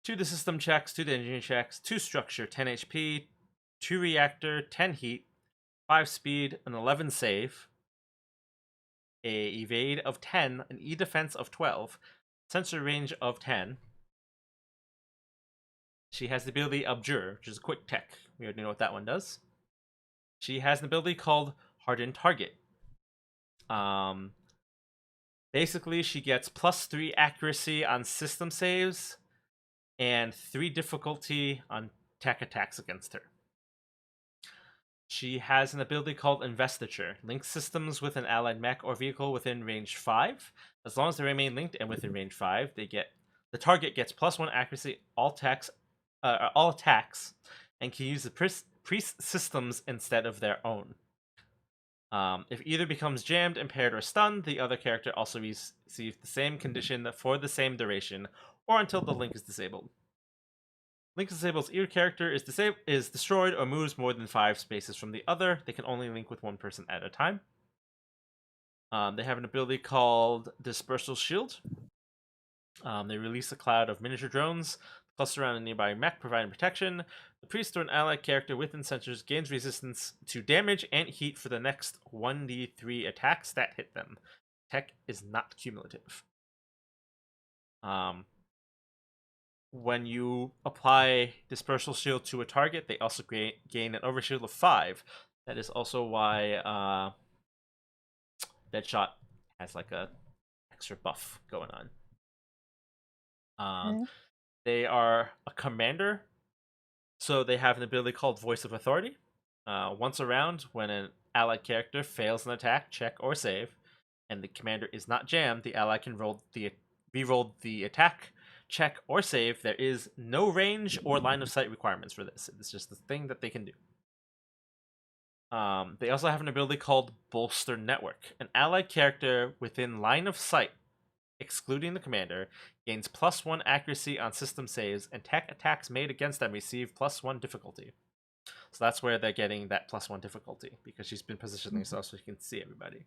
2 to system checks, 2 to engineering checks, 2 structure, 10 HP, 2 reactor, 10 heat, 5 speed, an 11 save, a evade of 10, an E defense of 12, sensor range of 10. She has the ability Abjure, which is a quick tech. We already know what that one does. She has an ability called Hardened Target. Basically, she gets +3 accuracy on system saves and 3 difficulty on tech attacks against her. She has an ability called Investiture. Links systems with an allied mech or vehicle within range 5. As long as they remain linked and within range 5, the target gets +1 accuracy all attacks, and can use the priest systems instead of their own. If either becomes jammed, impaired, or stunned, the other character also receives the same condition for the same duration, or until the link is disabled. Link disables either character is destroyed or moves more than 5 spaces from the other. They can only link with one person at a time. They have an ability called Dispersal Shield. They release a cloud of miniature drones. cluster around a nearby mech, providing protection. The priest or an allied character within sensors gains resistance to damage and heat for the next 1d3 attacks that hit them. Tech is not cumulative. When you apply Dispersal Shield to a target, they also gain an Overshield of 5. That is also why Deadshot has like a extra buff going on. Okay. They are a commander, so they have an ability called Voice of Authority. Once a round, when an allied character fails an attack, check, or save, and the commander is not jammed, the ally can re-roll the attack, check, or save. There is no range or line of sight requirements for this. It's just the thing that they can do. They also have an ability called Bolster Network. An allied character within line of sight, excluding the commander, gains +1 accuracy on system saves, and tech attacks made against them receive +1 difficulty. So that's where they're getting that +1 difficulty, because she's been positioning herself so she can see everybody.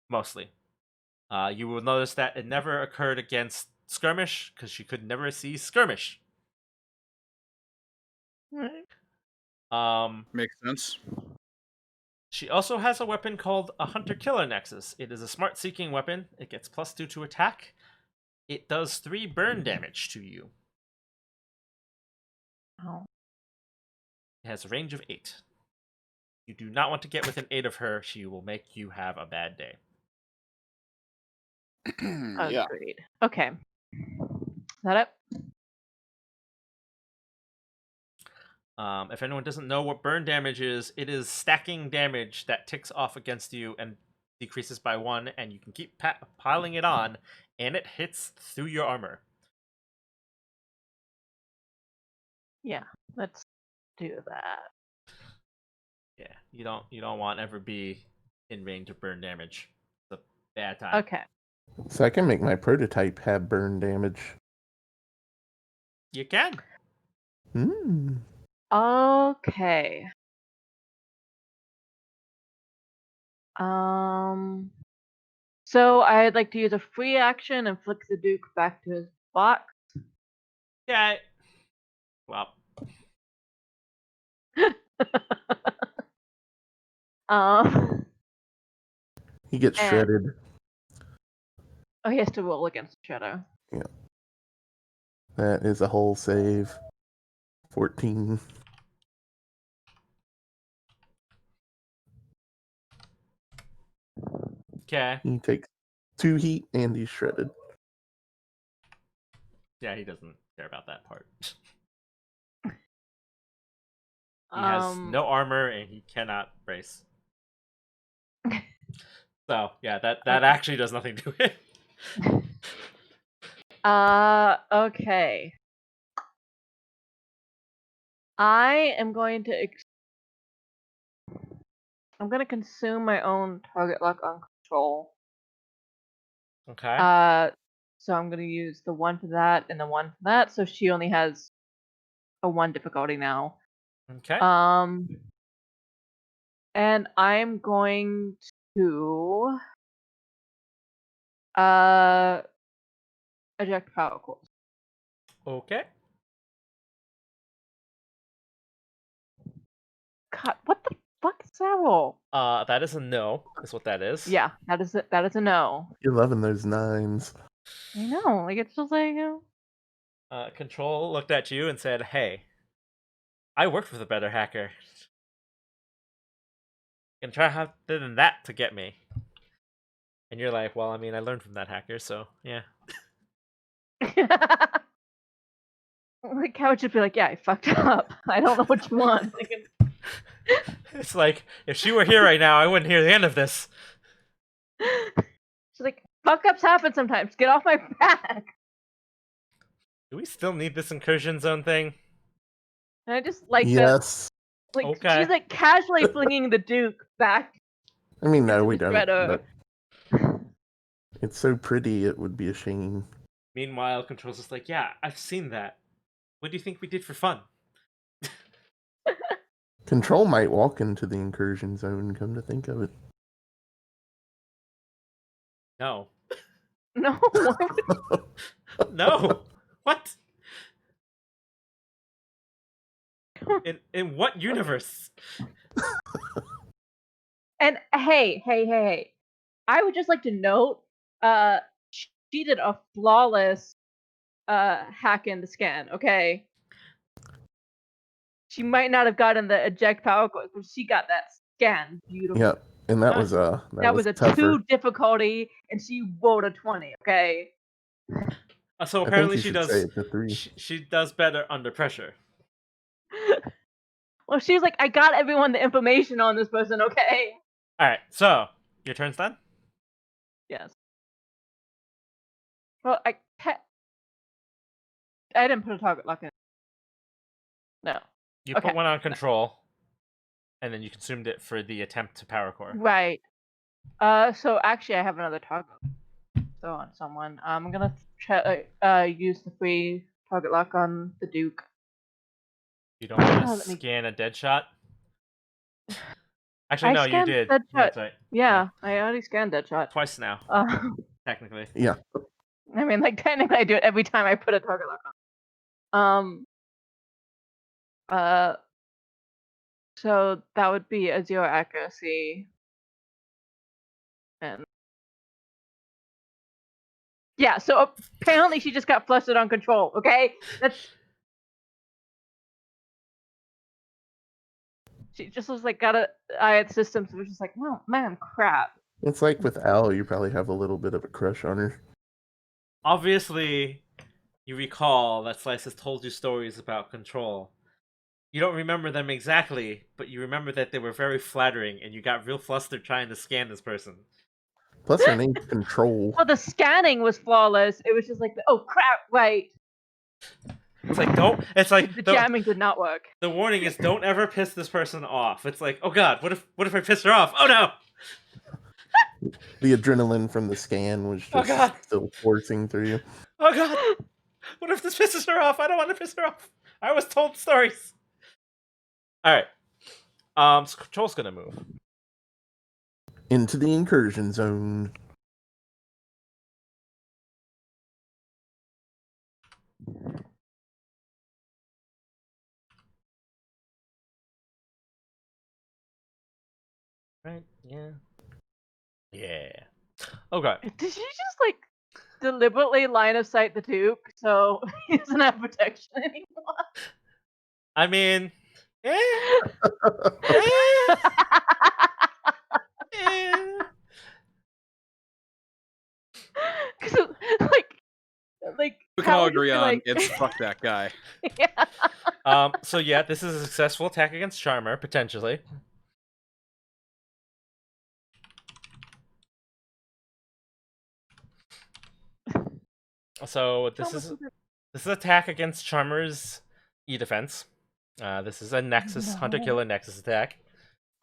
Mostly. You will notice that it never occurred against Skirmish, because she could never see Skirmish. Makes sense. She also has a weapon called a Hunter-Killer Nexus. It is a smart-seeking weapon. It gets +2 to attack. It does 3 burn damage to you. Oh. It has a range of 8. You do not want to get within 8 of her. She will make you have a bad day. Yeah. Agreed. Okay. Is that it? If anyone doesn't know what burn damage is, it is stacking damage that ticks off against you and decreases by 1, and you can keep piling it on, and it hits through your armor. Yeah. Let's do that. Yeah, you don't want to ever be in range of burn damage. It's a bad time. Okay. So I can make my prototype have burn damage. You can. Hmm. Okay. So I'd like to use a free action and flick the Duke back to his box. Yeah. Well, um. He gets And- shredded. Oh, he has to roll against Shadow. Yeah. That is a whole save. 14. okay. He takes 2 heat and he's shredded. Yeah, he doesn't care about that part. He has no armor and he cannot brace. So yeah, that actually does nothing to it. Okay. I am going to I'm going to consume my own target lock on control. Okay. So I'm going to use the 1 for that and the 1 for that, so she only has a 1 difficulty now. Okay. And I'm going to eject power core. Okay. God, what the fuck is that roll? That is a no. Is what that is. Yeah, that is a no. You're loving those 9s. I know, like it's just like Control looked at you and said, "Hey, I worked with a better hacker. And try harder than that to get me." And you're like, "Well, I mean, I learned from that hacker, so yeah." Like I would just be like, yeah, I fucked up. I don't know what you want. It's like, if she were here right now, I wouldn't hear the end of this. She's like, fuck ups happen sometimes. Get off my back. Do we still need this incursion zone thing? And I just like that. Yes. Like Okay. she's like casually flinging the Duke back. I mean, no, into we the don't. shredder. But it's so pretty, it would be a shame. Meanwhile, Control's just like, "Yeah, I've seen that. What do you think we did for fun?" Control might walk into the incursion zone, come to think of it. No. No. No. What? In what universe? And hey. I would just like to note, she did a flawless hack in the scan, okay? She might not have gotten the eject power cord, but she got that scan beautiful. Yep. And that was That was a tougher. 2 difficulty, and she rolled a 20, okay? So I think apparently you she should say does. it's a 3. She does better under pressure. Well, she was like, I got everyone the information on this person, okay? All right. So your turn's done. Yes. Well, I didn't put a target lock in. No. You Okay. put one on control, and then you consumed it for the attempt to power core. Right. So actually, I have another target. So on someone, I'm gonna use the free target lock on the Duke. You don't want to Let me- scan a dead shot. Actually, I no, you scanned did. Deadshot. That's right. Yeah, I already scanned Deadshot. Twice now, technically. Yeah. I mean, like technically, I do it every time I put a target lock on. So that would be a 0 accuracy, and yeah. So apparently, she just got flustered on control. Okay, she just was like got a eye at systems. Was just like, oh man, crap. It's like with Al, you probably have a little bit of a crush on her. Obviously, you recall that Slice has told you stories about control. You don't remember them exactly, but you remember that they were very flattering, and you got real flustered trying to scan this person. Plus, her name's Control. Well, the scanning was flawless. It was just like, oh crap, right. It's like don't. It's like The jamming did not work. The warning is don't ever piss this person off. It's like, oh god, what if I piss her off? Oh no! The adrenaline from the scan was Oh, just God. still coursing through you. Oh god! What if this pisses her off? I don't want to piss her off. I was told stories. All right. So Control's gonna move Into the incursion zone. Right? Yeah. Yeah. Okay. Did she just like deliberately line of sight the Duke so he doesn't have protection anymore? I mean, eh. Because like We can how all would you agree feel on like- it's fuck that guy. Yeah. So yeah, this is a successful attack against Charmer, potentially. So this is attack against Charmer's E defense. This is a Nexus Hunter Killer Nexus attack.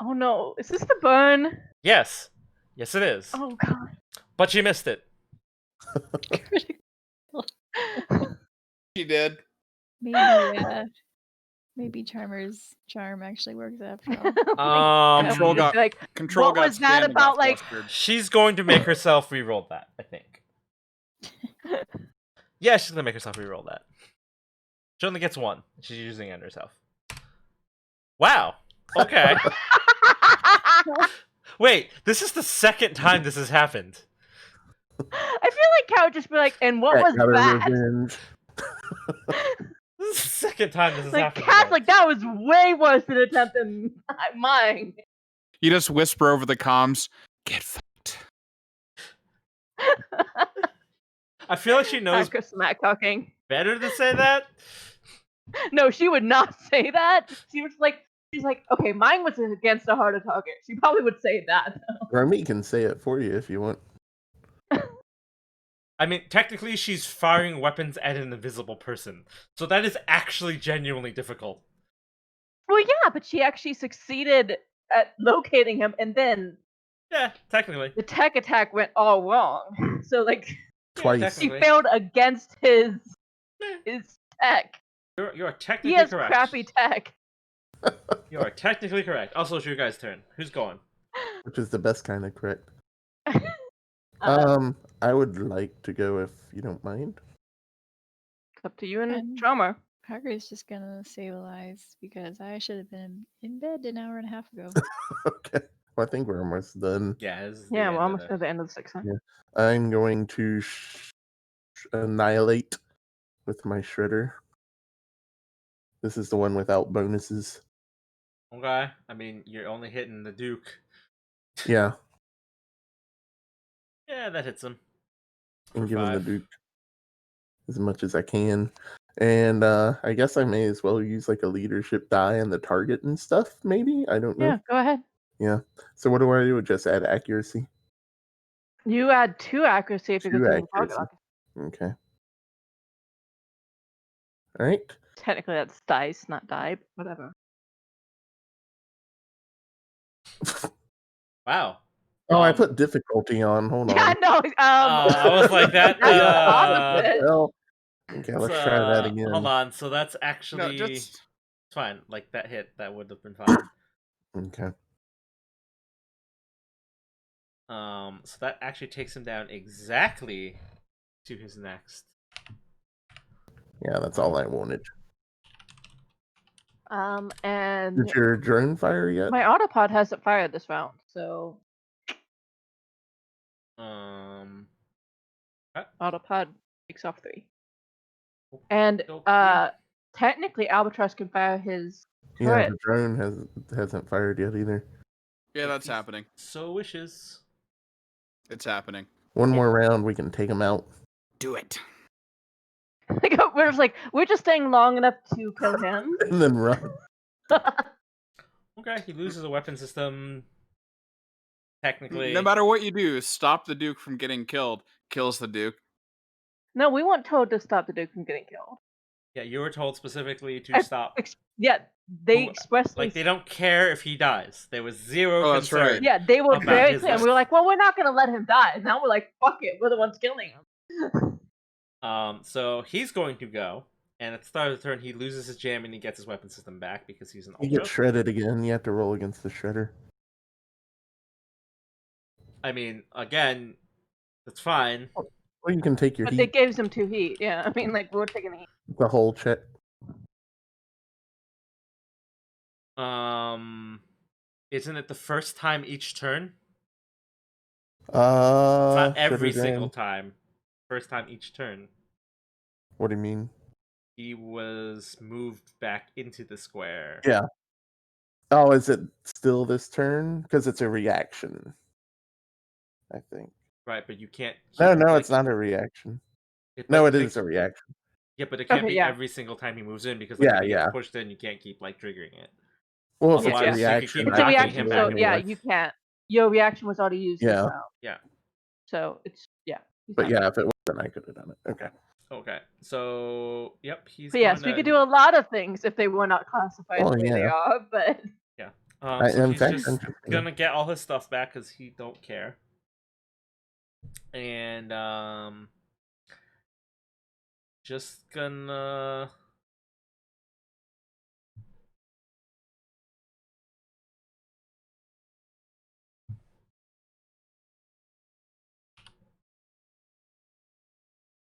Oh no, is this the burn? Yes, yes it is. Oh god. But she missed it. He did. Maybe Charmer's charm actually works after all. Control Just got- be like, Control what got was that scanned and got about? Like, flustered. She's going to make herself re-roll that, I think. Yeah, she's gonna make herself re-roll that. She only gets one. She's using it on herself. Wow. Okay. Wait, this is the second time this has happened. I feel like Cat would just be like, and what Cat was got her that? revenge. This is the second time this has Like happened. Cat's today. like, that was way worse an attempt than mine. You just whisper over the comms, get fucked. I feel like she knows Chris smack talking. better to say that. No, she would not say that. She's like, okay, mine was against a harder target. She probably would say that. Remy can say it for you if you want. I mean, technically, she's firing weapons at an invisible person, so that is actually genuinely difficult. Well, yeah, but she actually succeeded at locating him, and then Yeah, technically. the tech attack went all wrong. So like, Twice. Yeah, she technically. failed against his tech. You're technically He has correct. crappy tech. You are technically correct. Also, it's your guys' turn. Who's going? Which is the best kind of correct. Uh, I would like to go if you don't mind. It's up to you and And- Drummer. Hargreaves just gonna stabilize because I should have been in bed an hour and a half ago. Okay. Well, I think we're almost done. Yeah, this is the Yeah, end we're of almost at the end of the 6th one. Yeah. I'm going to annihilate with my shredder. This is the one without bonuses. Okay. I mean, you're only hitting the Duke. Yeah, Yeah, that hits him. and For give him the 5. Duke as much as I can. And I guess I may as well use like a leadership die on the target and stuff, maybe? I don't know. Yeah, go ahead. Yeah. So what do I do? Just add accuracy? You add 2 accuracy if you're 2 continuing target accuracy. lock. Okay. All right. Technically, that's dice, not die, but whatever. Wow. Oh, I put difficulty on. Hold Yeah, on. no. I was like that. That's the What the opposite. hell? Okay, let's try that again. Hold on. So that's No, actually just it's fine. Like that hit, that would have been fine. Okay. So that actually takes him down exactly to his next. Yeah, that's all I wanted. And Did your drone fire yet? my autopod hasn't fired this round, so autopod takes off 3. And Okay. technically, Albatross can fire his Yeah, turret. the drone hasn't fired yet either. yeah, If that's he happening. So wishes. It's happening. One more round, we can take him out. Do it. We're just like, we're just staying long enough to kill him. And then run. Okay, he loses a weapon system. Technically, No matter what you do, stop the Duke from getting killed. Kills the Duke. No, we weren't told to stop the Duke from getting killed. yeah, you were told specifically to stop. Yeah, they Who- expressly Like they don't care if he dies. There was zero Oh, that's concern. right. Yeah, they were about very his clear. And life. we were like, well, we're not gonna let him die. And now we're like, fuck it, we're the ones killing him. So he's going to go, and at the start of the turn, he loses his jam and he gets his weapon system back because he's an You ultra. get shredded again. You have to roll against the shredder. I mean, again, that's fine. Or you can take your But heat. it gives him 2 heat. Yeah, I mean, like, we're taking the heat. The whole check. Isn't it the first time each turn? It's Uh, not every shredder single down. time. First time each turn. What do you mean? He was moved back into the square. Yeah. Oh, is it still this turn? Because it's a reaction. I think. Right, but you can't. No, keep, it's not a reaction. But No, it is a reaction. Yeah, but it can't Okay, be yeah. every single time he moves in because like, if he gets pushed in, you can't keep like triggering it. Well, if it's a Otherwise, you could reaction, keep It's a knocking reaction, him so back. yeah, you can't. Your reaction was already used this Yeah. round. Yeah. So it's, yeah. But yeah, if it wasn't, I could have done it. Okay. Okay. So, yep, he's. But yes, we could do a lot of things if they were not classified Oh, the way they yeah. are, but Yeah. I- So in he's fact, just I'm just gonna get all his stuff back because he don't care. And just gonna.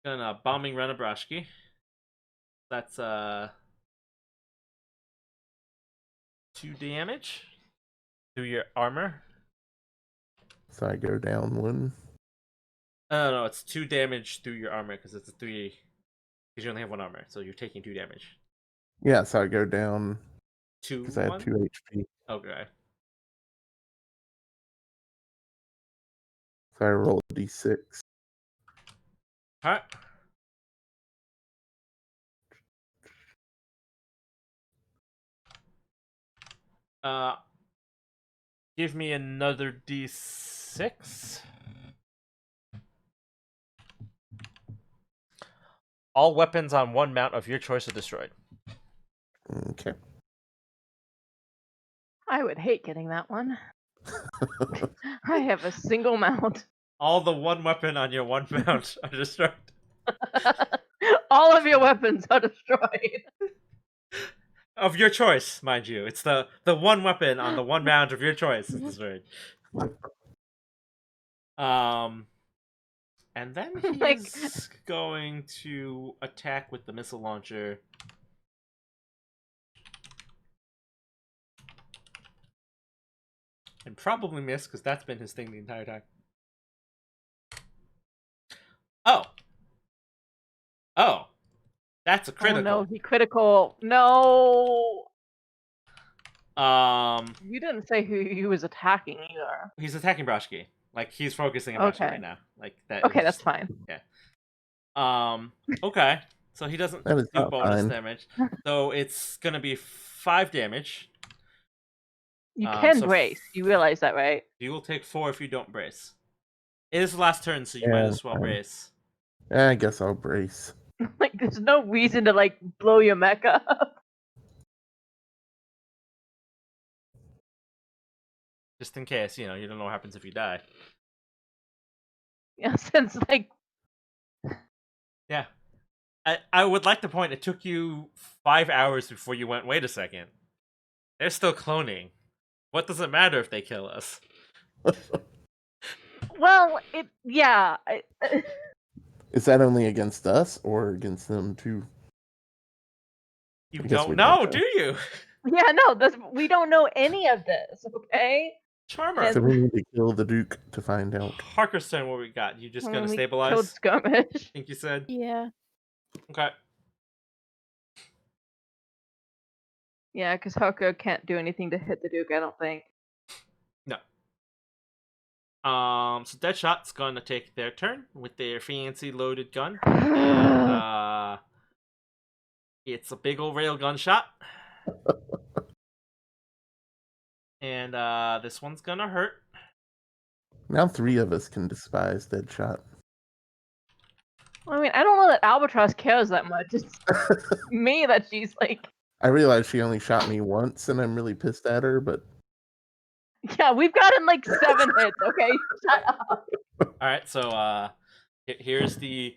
Gonna bombing run a Brashki. That's 2 damage through your armor. So I go down 1. No, it's 2 damage through your armor because it's a 3. Because you only have 1 armor, so you're taking 2 damage. Yeah, so I go down 2. because I have 2 HP. Okay. So I roll a d6. Alright. Give me another d6. All weapons on one mount of your choice are destroyed. Okay. I would hate getting that one. I have a single mount. All the one weapon on your one mount are destroyed. All of your weapons are destroyed. Of your choice, mind you. It's the one weapon on the one mount of your choice is destroyed. And then he's Like- going to attack with the missile launcher And probably miss, because that's been his thing the entire time. Oh. Oh. That's a Oh critical. no, he critical. No. Um, You didn't say who he was attacking either. he's attacking Broshki. Like, he's focusing on Broshki Okay. right now. Like, that. Okay, is that's just- fine. Okay. So he doesn't That is do not bonus fine. damage. So it's gonna be 5 damage. You can so brace. You realize that, right? You will take 4 if you don't brace. It is the last turn, so you Yeah, might as well fine. brace. I guess I'll brace. Like, there's no reason to like blow your mech up. Just in case, you don't know what happens if you die. Yeah, since like Yeah. I would like to point, it took you 5 hours before you went, wait a second. They're still cloning. What does it matter if they kill us? well, Is that only against us or against them too? You I guess don't we know, don't know. do you? yeah, no, we don't know any of this, okay? Charmer. So we need to kill the Duke to find out. Harker's turn, what we got? You just gonna We stabilize? killed Skirmish. Think you said? Yeah. Okay. Yeah, because Hoko can't do anything to hit the Duke, I don't think. No. So Deadshot's gonna take their turn with their fancy loaded gun. And, it's a big old railgun shot. And this one's gonna hurt. Now 3 of us can despise Deadshot. I mean, I don't know that Albatross cares that much. It's me that she's like, I realize she only shot me once, and I'm really pissed at her, but yeah, we've gotten like 7 hits, okay? Shut up. Alright, so here's the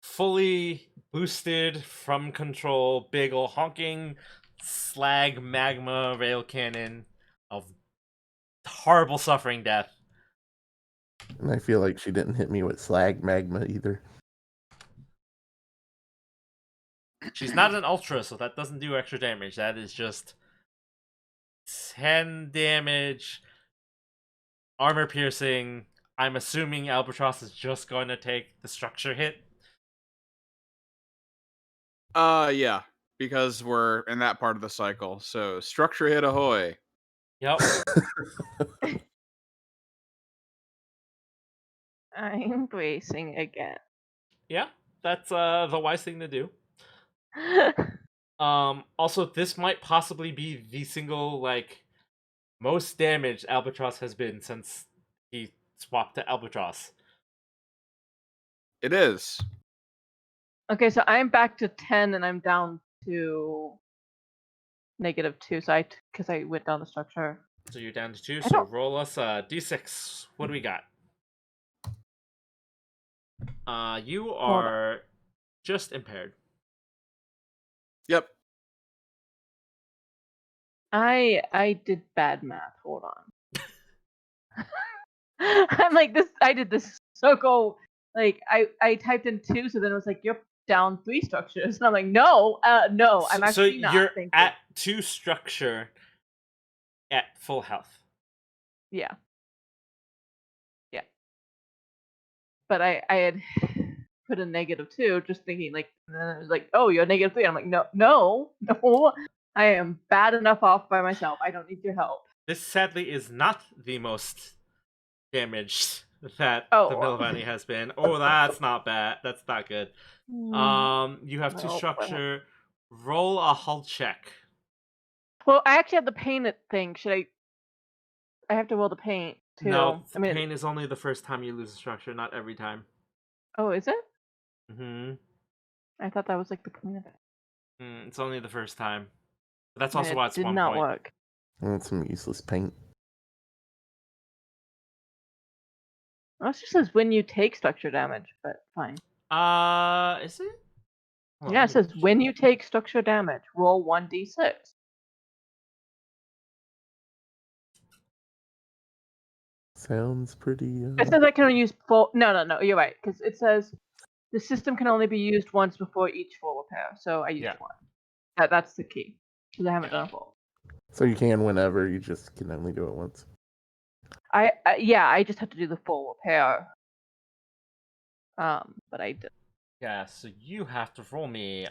fully boosted from control big ol' honking slag magma rail cannon of horrible suffering death. and I feel like she didn't hit me with slag magma either. She's not an ultra, so that doesn't do extra damage. That is just 10 damage, armor piercing. I'm assuming Albatross is just going to take the structure hit. Yeah, because we're in that part of the cycle. So structure hit ahoy. Yep. I'm bracing again. Yeah, that's the wise thing to do. Also, this might possibly be the single, like, most damaged Albatross has been since he swapped to Albatross. It is. Okay, so I'm back to 10 and I'm down to -2, so because I went down the structure. So you're down to 2, I so don't- roll us a d6. What do we got? You are just impaired. Yep. I did bad math. Hold on. I'm like this. I did this circle. Like I typed in 2, so then it was like you're down 3 structures, and I'm like no, no. I'm actually not. You're thinking. at 2 structure at full health. Yeah. But I had put a -2, just thinking like, and then it was like, oh, you're -3. I'm like, no. I am bad enough off by myself. I don't need your help. This sadly is not the most damaged that Oh. the Milvani has been. Oh, that's not bad. That's not good. You have 2 Well, structure. Roll a hull check. Well, I actually have the paint thing. Should I have to roll the paint too. No, I mean, pain is only the first time you lose a structure, not every time. oh, is it? Mm-hmm. I thought that was like the point of it. It's only the first time. But that's And also why it it's did 1 not point. work. That's some useless paint. Well, it just says when you take structure damage, but fine. Is it? Hold on, Yeah, let it me says double when check. you take structure damage, roll 1d6. Sounds pretty. It says I can only use full. No. You're right, because it says the system can only be used once before each full repair. So I used Yeah. 1. That's the key, because I haven't done a full. So you can whenever, you just can only do it once. I just had to do the full repair. But I did. Yeah, so you have to roll me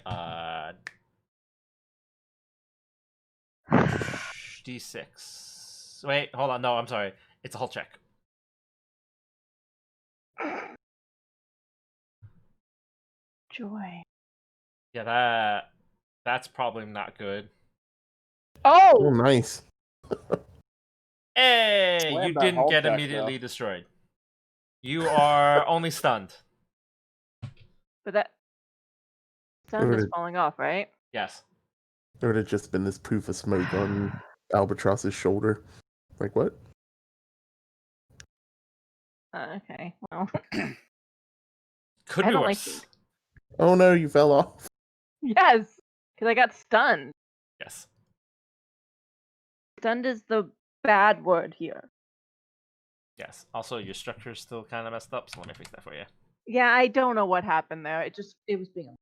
d6. Wait, hold on. No, I'm sorry. It's a hull check. Joy. Yeah, that's probably not good. Oh, Oh, nice. Hey, Slam you that didn't hull get check, immediately though. destroyed. You are only stunned. but that It sun is would falling off, right? Yes. have just been this poof of smoke on Albatross's shoulder. Like, what? Okay. Well, Could I be don't like worse. Oh no, you fell off. yes, because I got stunned. Yes. Stunned is the bad word here. Yes. Also, your structure is still kind of messed up, so let me fix that for you. Yeah, I don't know what happened there. It was being.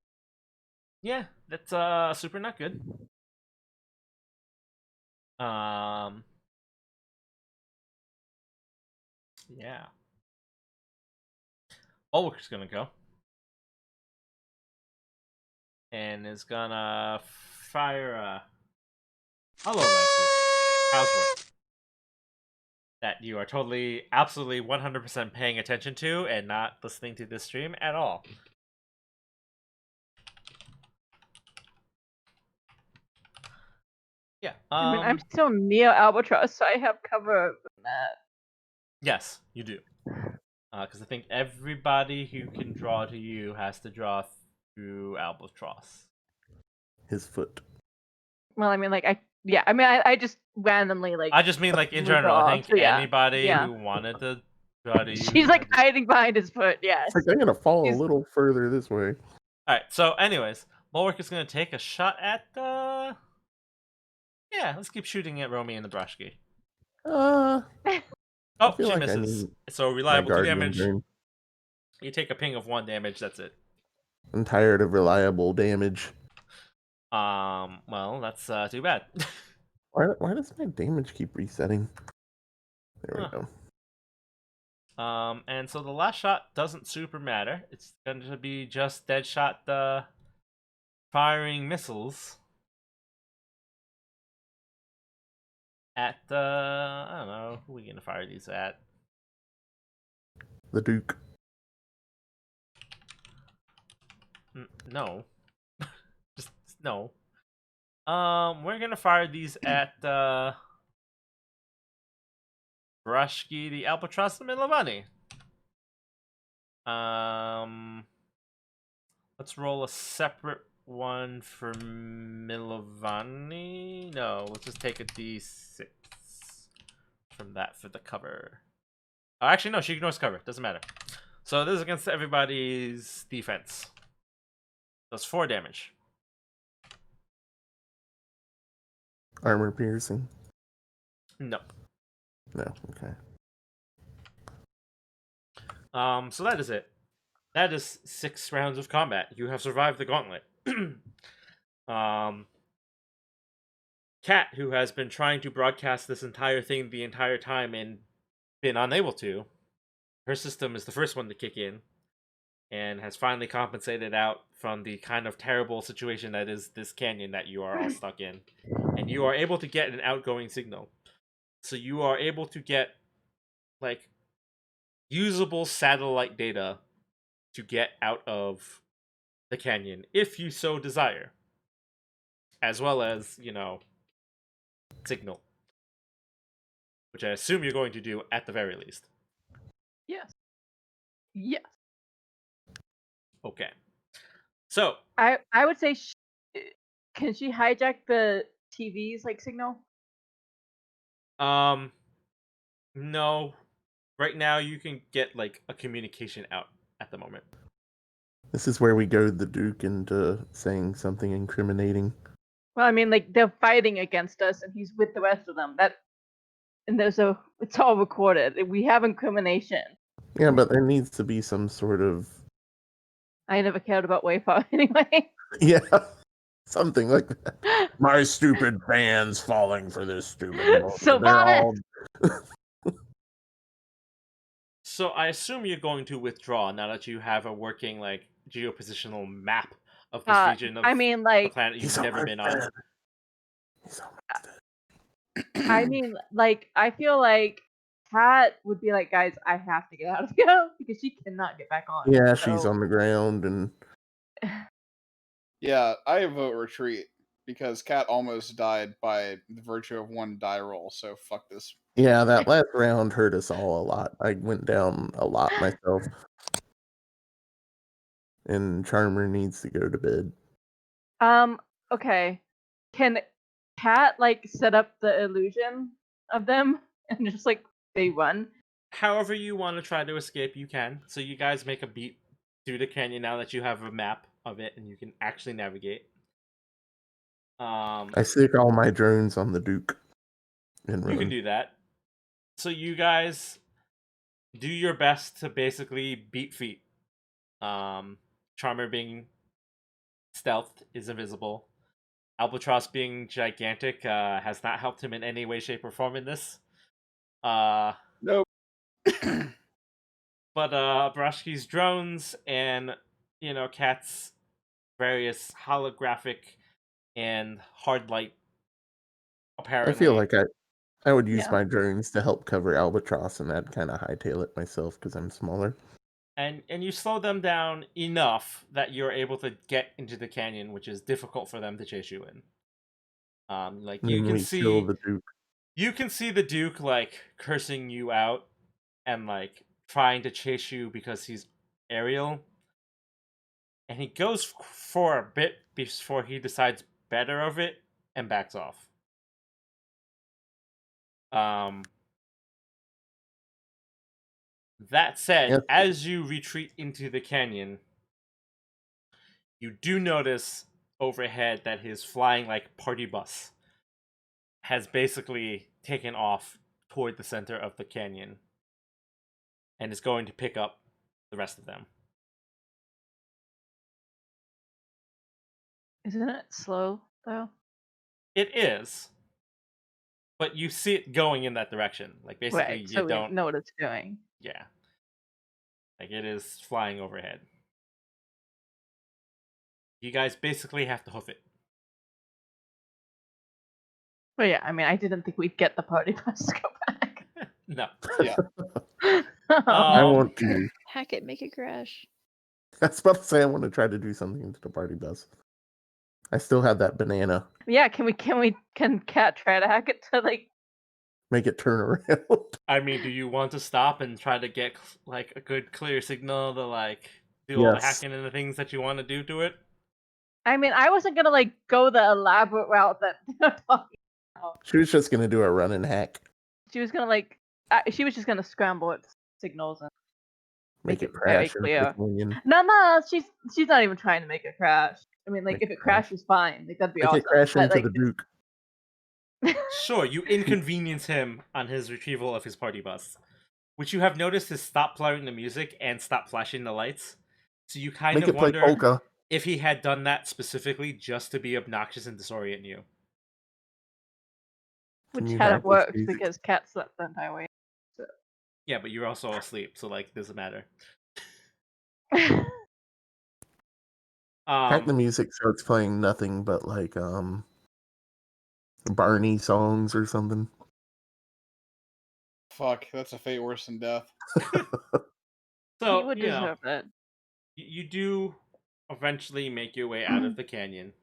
Yeah, that's super not good. Yeah. Ulrich's gonna go. And is gonna fire a hello, Lexi. How's work? That you are totally, absolutely 100% paying attention to and not listening to this stream at all. Yeah. I mean, I'm still near Albatross, so I have cover from that. Yes, you do. Because I think everybody who can draw to you has to draw through Albatross. His foot. Well, I mean, like I just randomly like. I just mean like in moved general. I off, think so yeah. anybody Yeah. who wanted to draw to you. She's like hiding behind his foot. Yes. It's like I'm gonna fall He's- a little further this way. Alright, so anyways, Bulwark is gonna take a shot at the. Yeah, let's keep shooting at Romy and the Brushki. I Oh, feel she like I misses. need So my reliable 2 guardian damage. turn. You take a ping of 1 damage, that's it. I'm tired of reliable damage. Well, that's too bad. Why does my damage keep resetting? There we Huh. go. And so the last shot doesn't super matter. It's going to be just dead shot the firing missiles at the I don't know, who are we gonna fire these at? The Duke. No. just no. We're gonna fire these at Brushki, the Albatross, and Milavani. Let's roll a separate one for Milavani. No, let's just take a d6 from that for the cover. Actually, no, she ignores cover. Doesn't matter. So this is against everybody's defense. Does 4 damage. Armor piercing. Nope. No, okay. So that is it. That is 6 rounds of combat. You have survived the gauntlet. Kat, who has been trying to broadcast this entire thing the entire time and been unable to, her system is the first one to kick in and has finally compensated out from the kind of terrible situation that is this canyon that you are all stuck in. And you are able to get an outgoing signal. So you are able to get, like, usable satellite data to get out of the canyon, if you so desire. As well as, signal. Which I assume you're going to do at the very least. Yes. Yes. Okay. So. I would say, can she hijack the TV's like signal? No. Right now you can get like a communication out at the moment. This is where we goad the Duke into saying something incriminating. Well, I mean, like they're fighting against us, and he's with the rest of them. It's all recorded. We have incrimination. Yeah, but there needs to be some sort of. I never cared about Wayfar anyway. Yeah, something like that. My stupid fans falling for this stupid. So They're all So I assume you're going to withdraw now that you have a working like geopositional map of this region of I mean, the like, planet you've He's never almost been on. dead. He's almost dead. I mean, like, I feel like Kat would be like, guys, I have to get out of here because she cannot get back on. Yeah, she's So- on the ground, and Yeah, I vote retreat because Cat almost died by the virtue of one die roll. So fuck this. yeah, that last round hurt us all a lot. I went down a lot myself, and Charmer needs to go to bed. Okay. Can Kat like set up the illusion of them and just like they run? However you want to try to escape, you can. So you guys make a beat through the canyon now that you have a map of it and you can actually navigate. I stick all my drones on the Duke and You can run. do that. So you guys do your best to basically beat feet. Charmer being stealthed is invisible. Albatross being gigantic has not helped him in any way, shape, or form in this. Nope. But Barashki's drones and Cat's various holographic and hard light I apparently. feel like I would use Yeah. my drones to help cover Albatross, and I'd kind of hightail it myself because I'm smaller. And you slow them down enough that you're able to get into the canyon, which is difficult for them to chase you in. Like you And can we kill see the Duke. you can see the Duke like cursing you out and like trying to chase you because he's aerial. And he goes for a bit before he decides better of it and backs off. That said, Yes. as you retreat into the canyon, you do notice overhead that his flying like party bus has basically taken off toward the center of the canyon and is going to pick up the rest of them. Isn't it slow though? It is, but you see it going in that direction. Like basically, Right. you So we don't. know what it's doing. Yeah, like it is flying overhead. You guys basically have to hoof it. But yeah, I mean, I didn't think we'd get the party bus to go back. No. Yeah. I Um, want to. Hack it, make it crash. I was about to say I want to try to do something to the party bus. I still have that banana. Yeah, can Cat try to hack it to like? Make it turn around. I mean, do you want to stop and try to get like a good clear signal to like do all the Yes. hacking and the things that you want to do to it? I mean, I wasn't gonna like go the elaborate route that they're talking about. She was just gonna do a run and hack. She was gonna she was just gonna scramble its signals and Make make it it very crash into clear. the canyon. No, she's not even trying to make it crash. I mean, like Make if it it crash. crashes, fine. Like that'd be Make awesome. it crash But, into like, the Duke. Sure, you inconvenience him on his retrieval of his party bus, which you have noticed has stopped playing the music and stopped flashing the lights. So you kind Make of it play wonder polka. if he had done that specifically just to be obnoxious and disorient you. Can which you kind hack of this works music? because Cat slept the entire way. Yeah, but you're also asleep, so like doesn't matter. Hack the music so it's playing nothing but like Barney songs or something. Fuck, that's a fate worse than death. So he would deserve it. you do eventually make your way out of the canyon.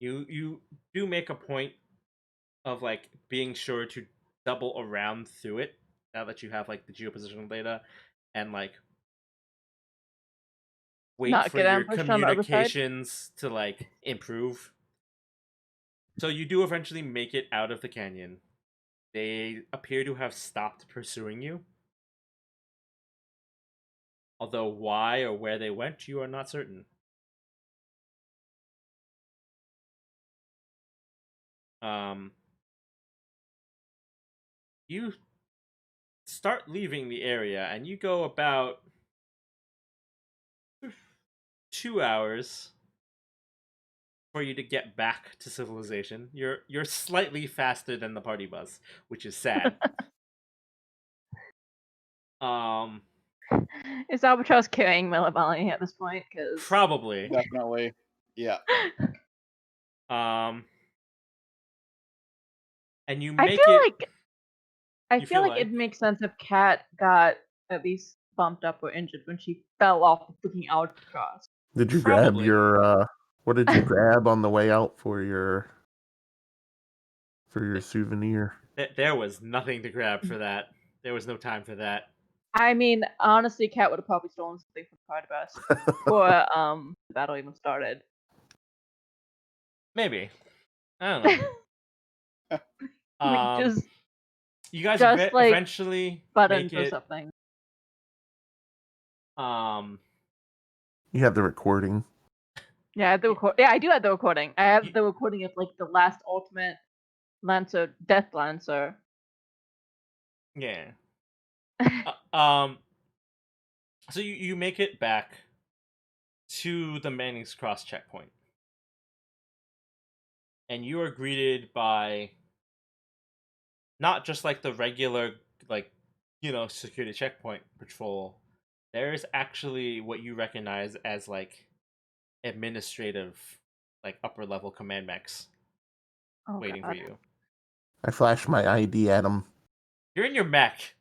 You do make a point of like being sure to double around through it now that you have like the geopositional data and like wait Not for get your ambushed on the other side. communications to like improve. So you do eventually make it out of the canyon. They appear to have stopped pursuing you. Although why or where they went, you are not certain. You start leaving the area and you go about 2 hours for you to get back to civilization. You're slightly faster than the party bus, which is sad. Is Albatross carrying Melanie at this point? Because Probably. Definitely. Yeah. And you I make feel it. like You feel like- it makes sense if Kat got at least bumped up or injured when she fell off the freaking Albatross. Did you Probably. grab your what did you grab on the way out for your souvenir? There was nothing to grab for that. There was no time for that. I mean, honestly, Kat would have probably stolen something from the party bus before the battle even started. Maybe. I don't know. Just You guys just, like, eventually buttons make or it. something. You have the recording. Yeah, I have the record. Yeah, I do have the recording. I have the recording of like the last ultimate Lancer, Death Lancer. Yeah. So you make it back to the Manning's Cross checkpoint, and you are greeted by not just like the regular, like, security checkpoint patrol. There's actually what you recognize as like administrative, like upper level command mechs waiting for you. I flash my ID at them. You're in your mech,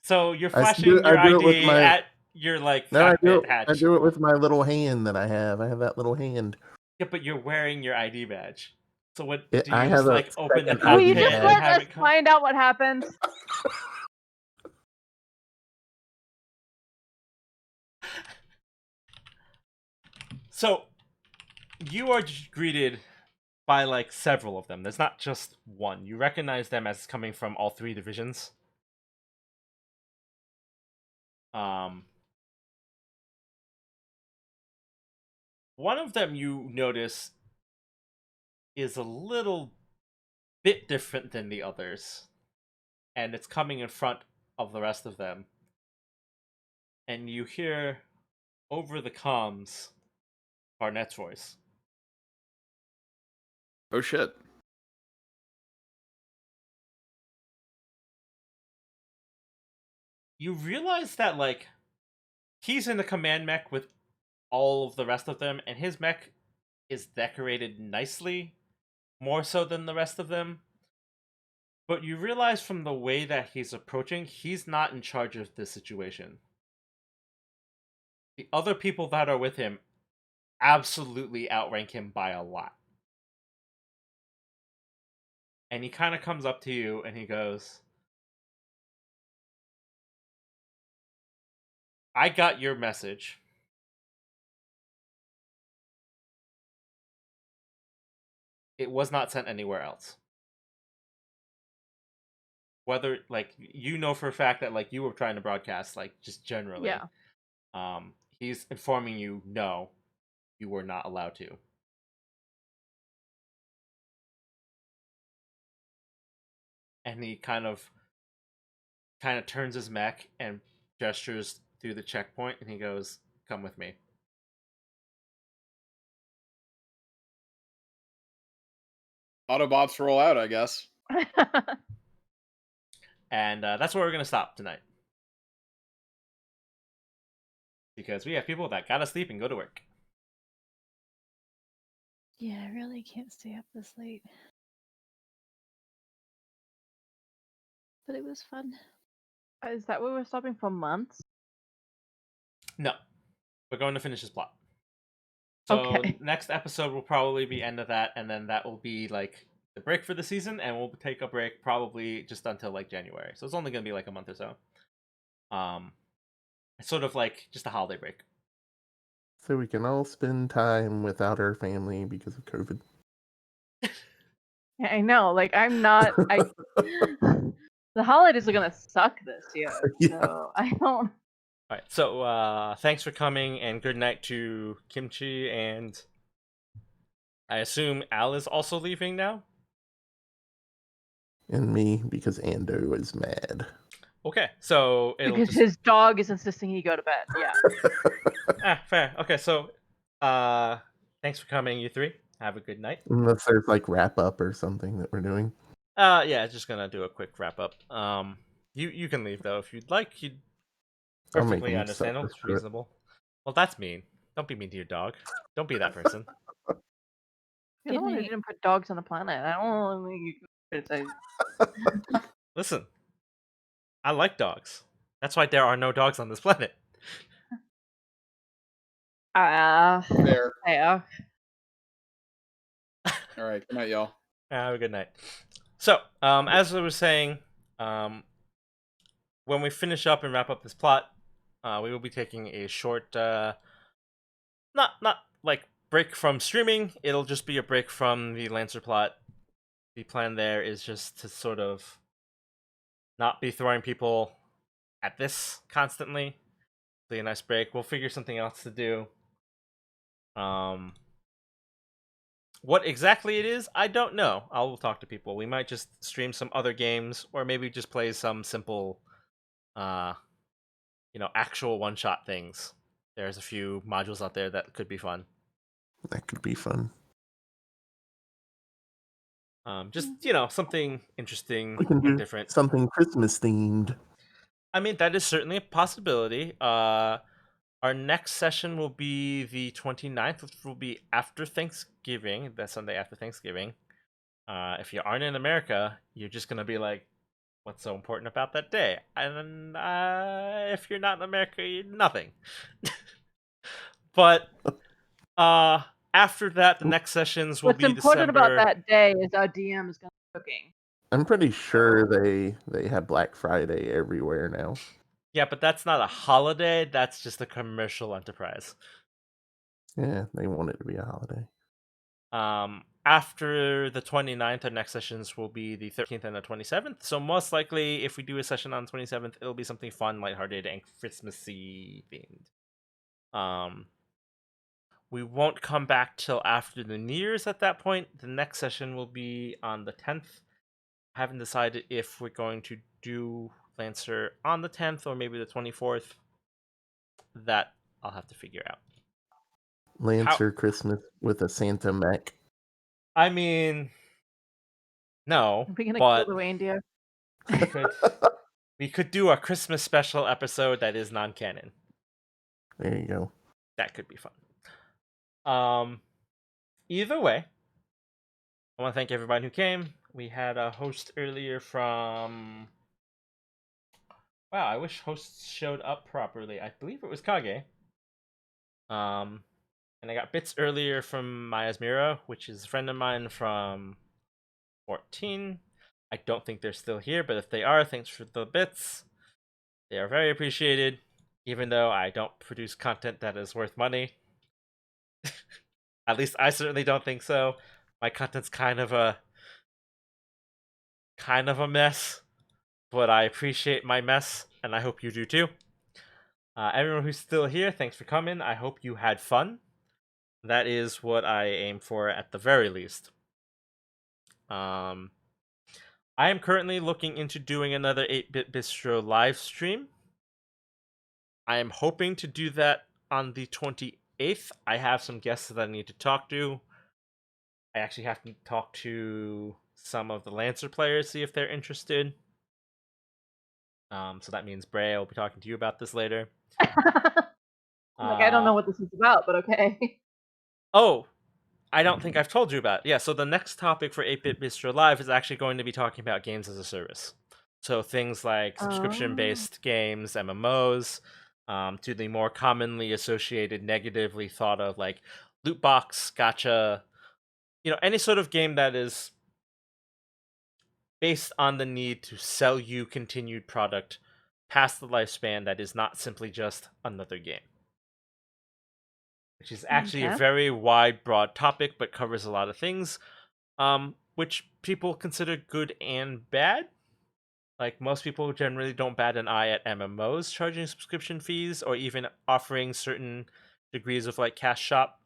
so you're I flashing do your it with ID my- at your like No, I cockpit hatch. I do it with my little hand that I have. I have that little hand. Yeah, but you're wearing your ID badge. So what It- do you I just have a like open the second Will ID you cockpit just badge. and let have us it come? find out what happens? So you are greeted by like several of them. There's not just one. You recognize them as coming from all three divisions. One of them you notice is a little bit different than the others, and it's coming in front of the rest of them. And you hear over the comms Barnett's voice. Oh shit. You realize that like he's in the command mech with all of the rest of them, and his mech is decorated nicely, more so than the rest of them. But you realize from the way that he's approaching, he's not in charge of this situation. The other people that are with him absolutely outrank him by a lot. And he kind of comes up to you and he goes, I got your message. It was not sent anywhere else. Whether, like, for a fact that, like, you were trying to broadcast, like, just generally. Yeah. He's informing you, no, you were not allowed to. And he kind of turns his mech and gestures through the checkpoint, and he goes, come with me. Autobots roll out, I guess. And that's where we're going to stop tonight. Because we have people that gotta sleep and go to work. Yeah, I really can't stay up this late. But it was fun. Is that where we're stopping for months? No. We're going to finish this plot. So Okay. next episode will probably be end of that, and then that will be like the break for the season, and we'll take a break probably just until like January. So it's only gonna be like a month or so. It's sort of like just a holiday break. So we can all spend time without our family because of COVID. Yeah, I know. Like, I'm not. The holidays are gonna suck this year. Yeah. So I don't. Alright, so thanks for coming, and good night to Kimchi, and I assume Al is also leaving now? And me, because Ando is mad. Okay, so it'll Because just... his dog is insisting he go to bed. Yeah. Fair. Okay, so thanks for coming, you three. Have a good night. Unless there's like wrap up or something that we're doing. Yeah, just gonna do a quick wrap up. You can leave though if you'd like. I'll make Perfectly him understandable. suffer through it. Reasonable. Well, that's mean. Don't be mean to your dog. Don't be that person. I don't want night. to didn't put dogs on the planet. I don't want to criticize. Listen, I like dogs. That's why there are no dogs on this planet. Fair. Yeah. All right. Good night, y'all. Have a good night. So, as I was saying, when we finish up and wrap up this plot, we will be taking a short, not like break from streaming. It'll just be a break from the Lancer plot. The plan there is just to sort of not be throwing people at this constantly. Be a nice break. We'll figure something else to do. What exactly it is, I don't know. I'll talk to people. We might just stream some other games, or maybe just play some simple, actual one-shot things. There's a few modules out there that could be fun. That could be fun. Just something interesting We can and do different. something Christmas themed. I mean, that is certainly a possibility. Our next session will be the 29th, which will be after Thanksgiving. That Sunday after Thanksgiving. If you aren't in America, you're just gonna be like, "What's so important about that day?" And if you're not in America, nothing. But after that, the next sessions will What's be important December. about that day is our DM is going to be cooking. I'm pretty sure they have Black Friday everywhere now. Yeah, but that's not a holiday. That's just a commercial enterprise. Yeah, they want it to be a holiday. After the 29th, our next sessions will be the 13th and the 27th. So most likely, if we do a session on the 27th, it'll be something fun, lighthearted, and Christmassy themed. We won't come back till after the New Year's at that point. The next session will be on the 10th. I haven't decided if we're going to do Lancer on the 10th or maybe the 24th. That I'll have to figure out. Lancer Christmas with a Santa mech. I mean, no, Are we going to but kill the reindeer? we could do a Christmas special episode that is non-canon. There you go. That could be fun. Either way, I want to thank everybody who came. We had a host earlier from... Wow, I wish hosts showed up properly. I believe it was Kage. And I got bits earlier from Maya's Mira, which is a friend of mine from 14. I don't think they're still here, but if they are, thanks for the bits. They are very appreciated, even though I don't produce content that is worth money. At least I certainly don't think so. My content's kind of a mess, but I appreciate my mess, and I hope you do too. Everyone who's still here, thanks for coming. I hope you had fun. That is what I aim for at the very least. I am currently looking into doing another 8-Bit Bistro live stream. I am hoping to do that on the 28th. I have some guests that I need to talk to. I actually have to talk to some of the Lancer players, see if they're interested. So that means Bray, I'll be talking to you about this later. I don't know what this is about, but okay. Oh, I don't think I've told you about it. Yeah, so the next topic for 8-Bit Bistro Live is actually going to be talking about games as a service. So things like subscription-based games, MMOs, to the more commonly associated, negatively thought of, like loot box, gacha, any sort of game that is based on the need to sell you continued product past the lifespan that is not simply just another game. Which is actually a very wide, broad topic, but covers a lot of things, which people consider good and bad. Like, most people generally don't bat an eye at MMOs charging subscription fees or even offering certain degrees of, like, cash shop.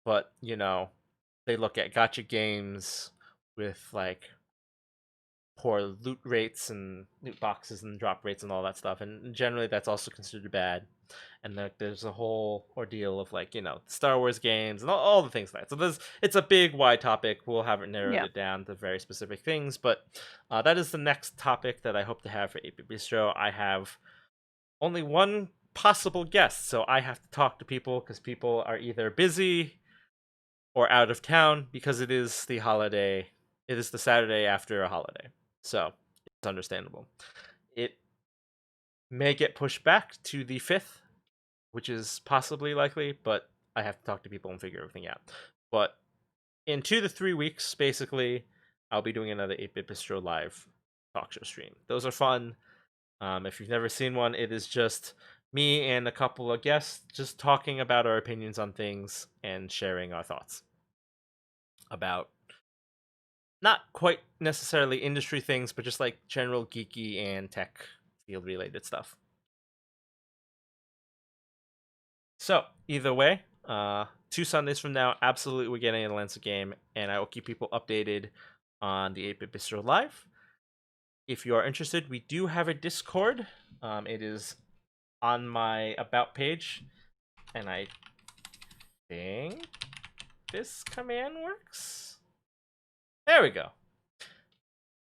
But, they look at gacha games with, like, poor loot rates and loot boxes and drop rates and all that stuff. And generally, that's also considered bad. And there's a whole ordeal of, like, Star Wars games and all the things like that. So it's a big, wide topic. We'll have it narrowed it down to very specific things. But that is the next topic that I hope to have for 8-Bit Bistro. I have only one possible guest, so I have to talk to people because people are either busy or out of town because it is the holiday. It is the Saturday after a holiday, so it's understandable. It may get pushed back to the 5th, which is possibly likely, but I have to talk to people and figure everything out. But in 2 to 3 weeks, basically, I'll be doing another 8-Bit Bistro live talk show stream. Those are fun. If you've never seen one, it is just me and a couple of guests just talking about our opinions on things and sharing our thoughts about not quite necessarily industry things, but just like general geeky and tech field related stuff. So either way, 2 Sundays from now, absolutely we're getting an Atlanta game, and I will keep people updated on the 8-Bit Bistro Live. If you are interested, we do have a Discord. It is on my About page, and I think this command works. There we go.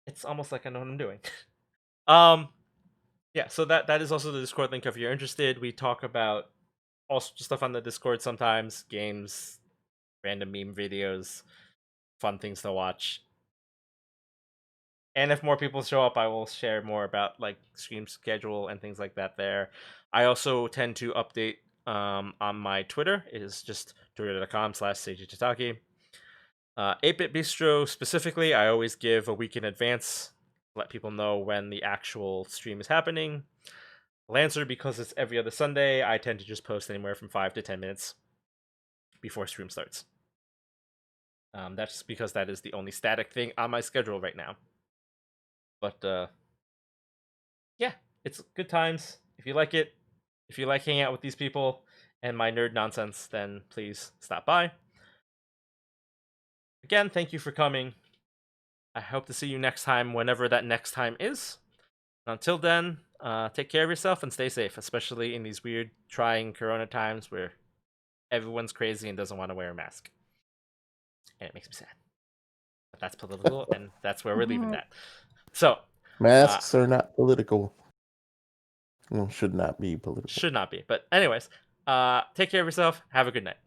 It's almost like I know what I'm doing. Yeah, so that is also the Discord link if you're interested. We talk about all sorts of stuff on the Discord sometimes, games, random meme videos, fun things to watch. And if more people show up, I will share more about like stream schedule and things like that there. I also tend to update on my Twitter. It is just twitter.com/SeijiTataki. 8-Bit Bistro specifically, I always give a week in advance, let people know when the actual stream is happening. Lancer, because it's every other Sunday, I tend to just post anywhere from 5 to 10 minutes before stream starts. That's because that is the only static thing on my schedule right now. But yeah, it's good times. If you like it, if you like hanging out with these people and my nerd nonsense, then please stop by. Again, thank you for coming. I hope to see you next time, whenever that next time is. Until then, take care of yourself and stay safe, especially in these weird, trying Corona times where everyone's crazy and doesn't want to wear a mask. And it makes me sad. But that's political, and that's where we're leaving that. So, Masks are not political. Well, should not be political. Should not be. But anyways, take care of yourself. Have a good night.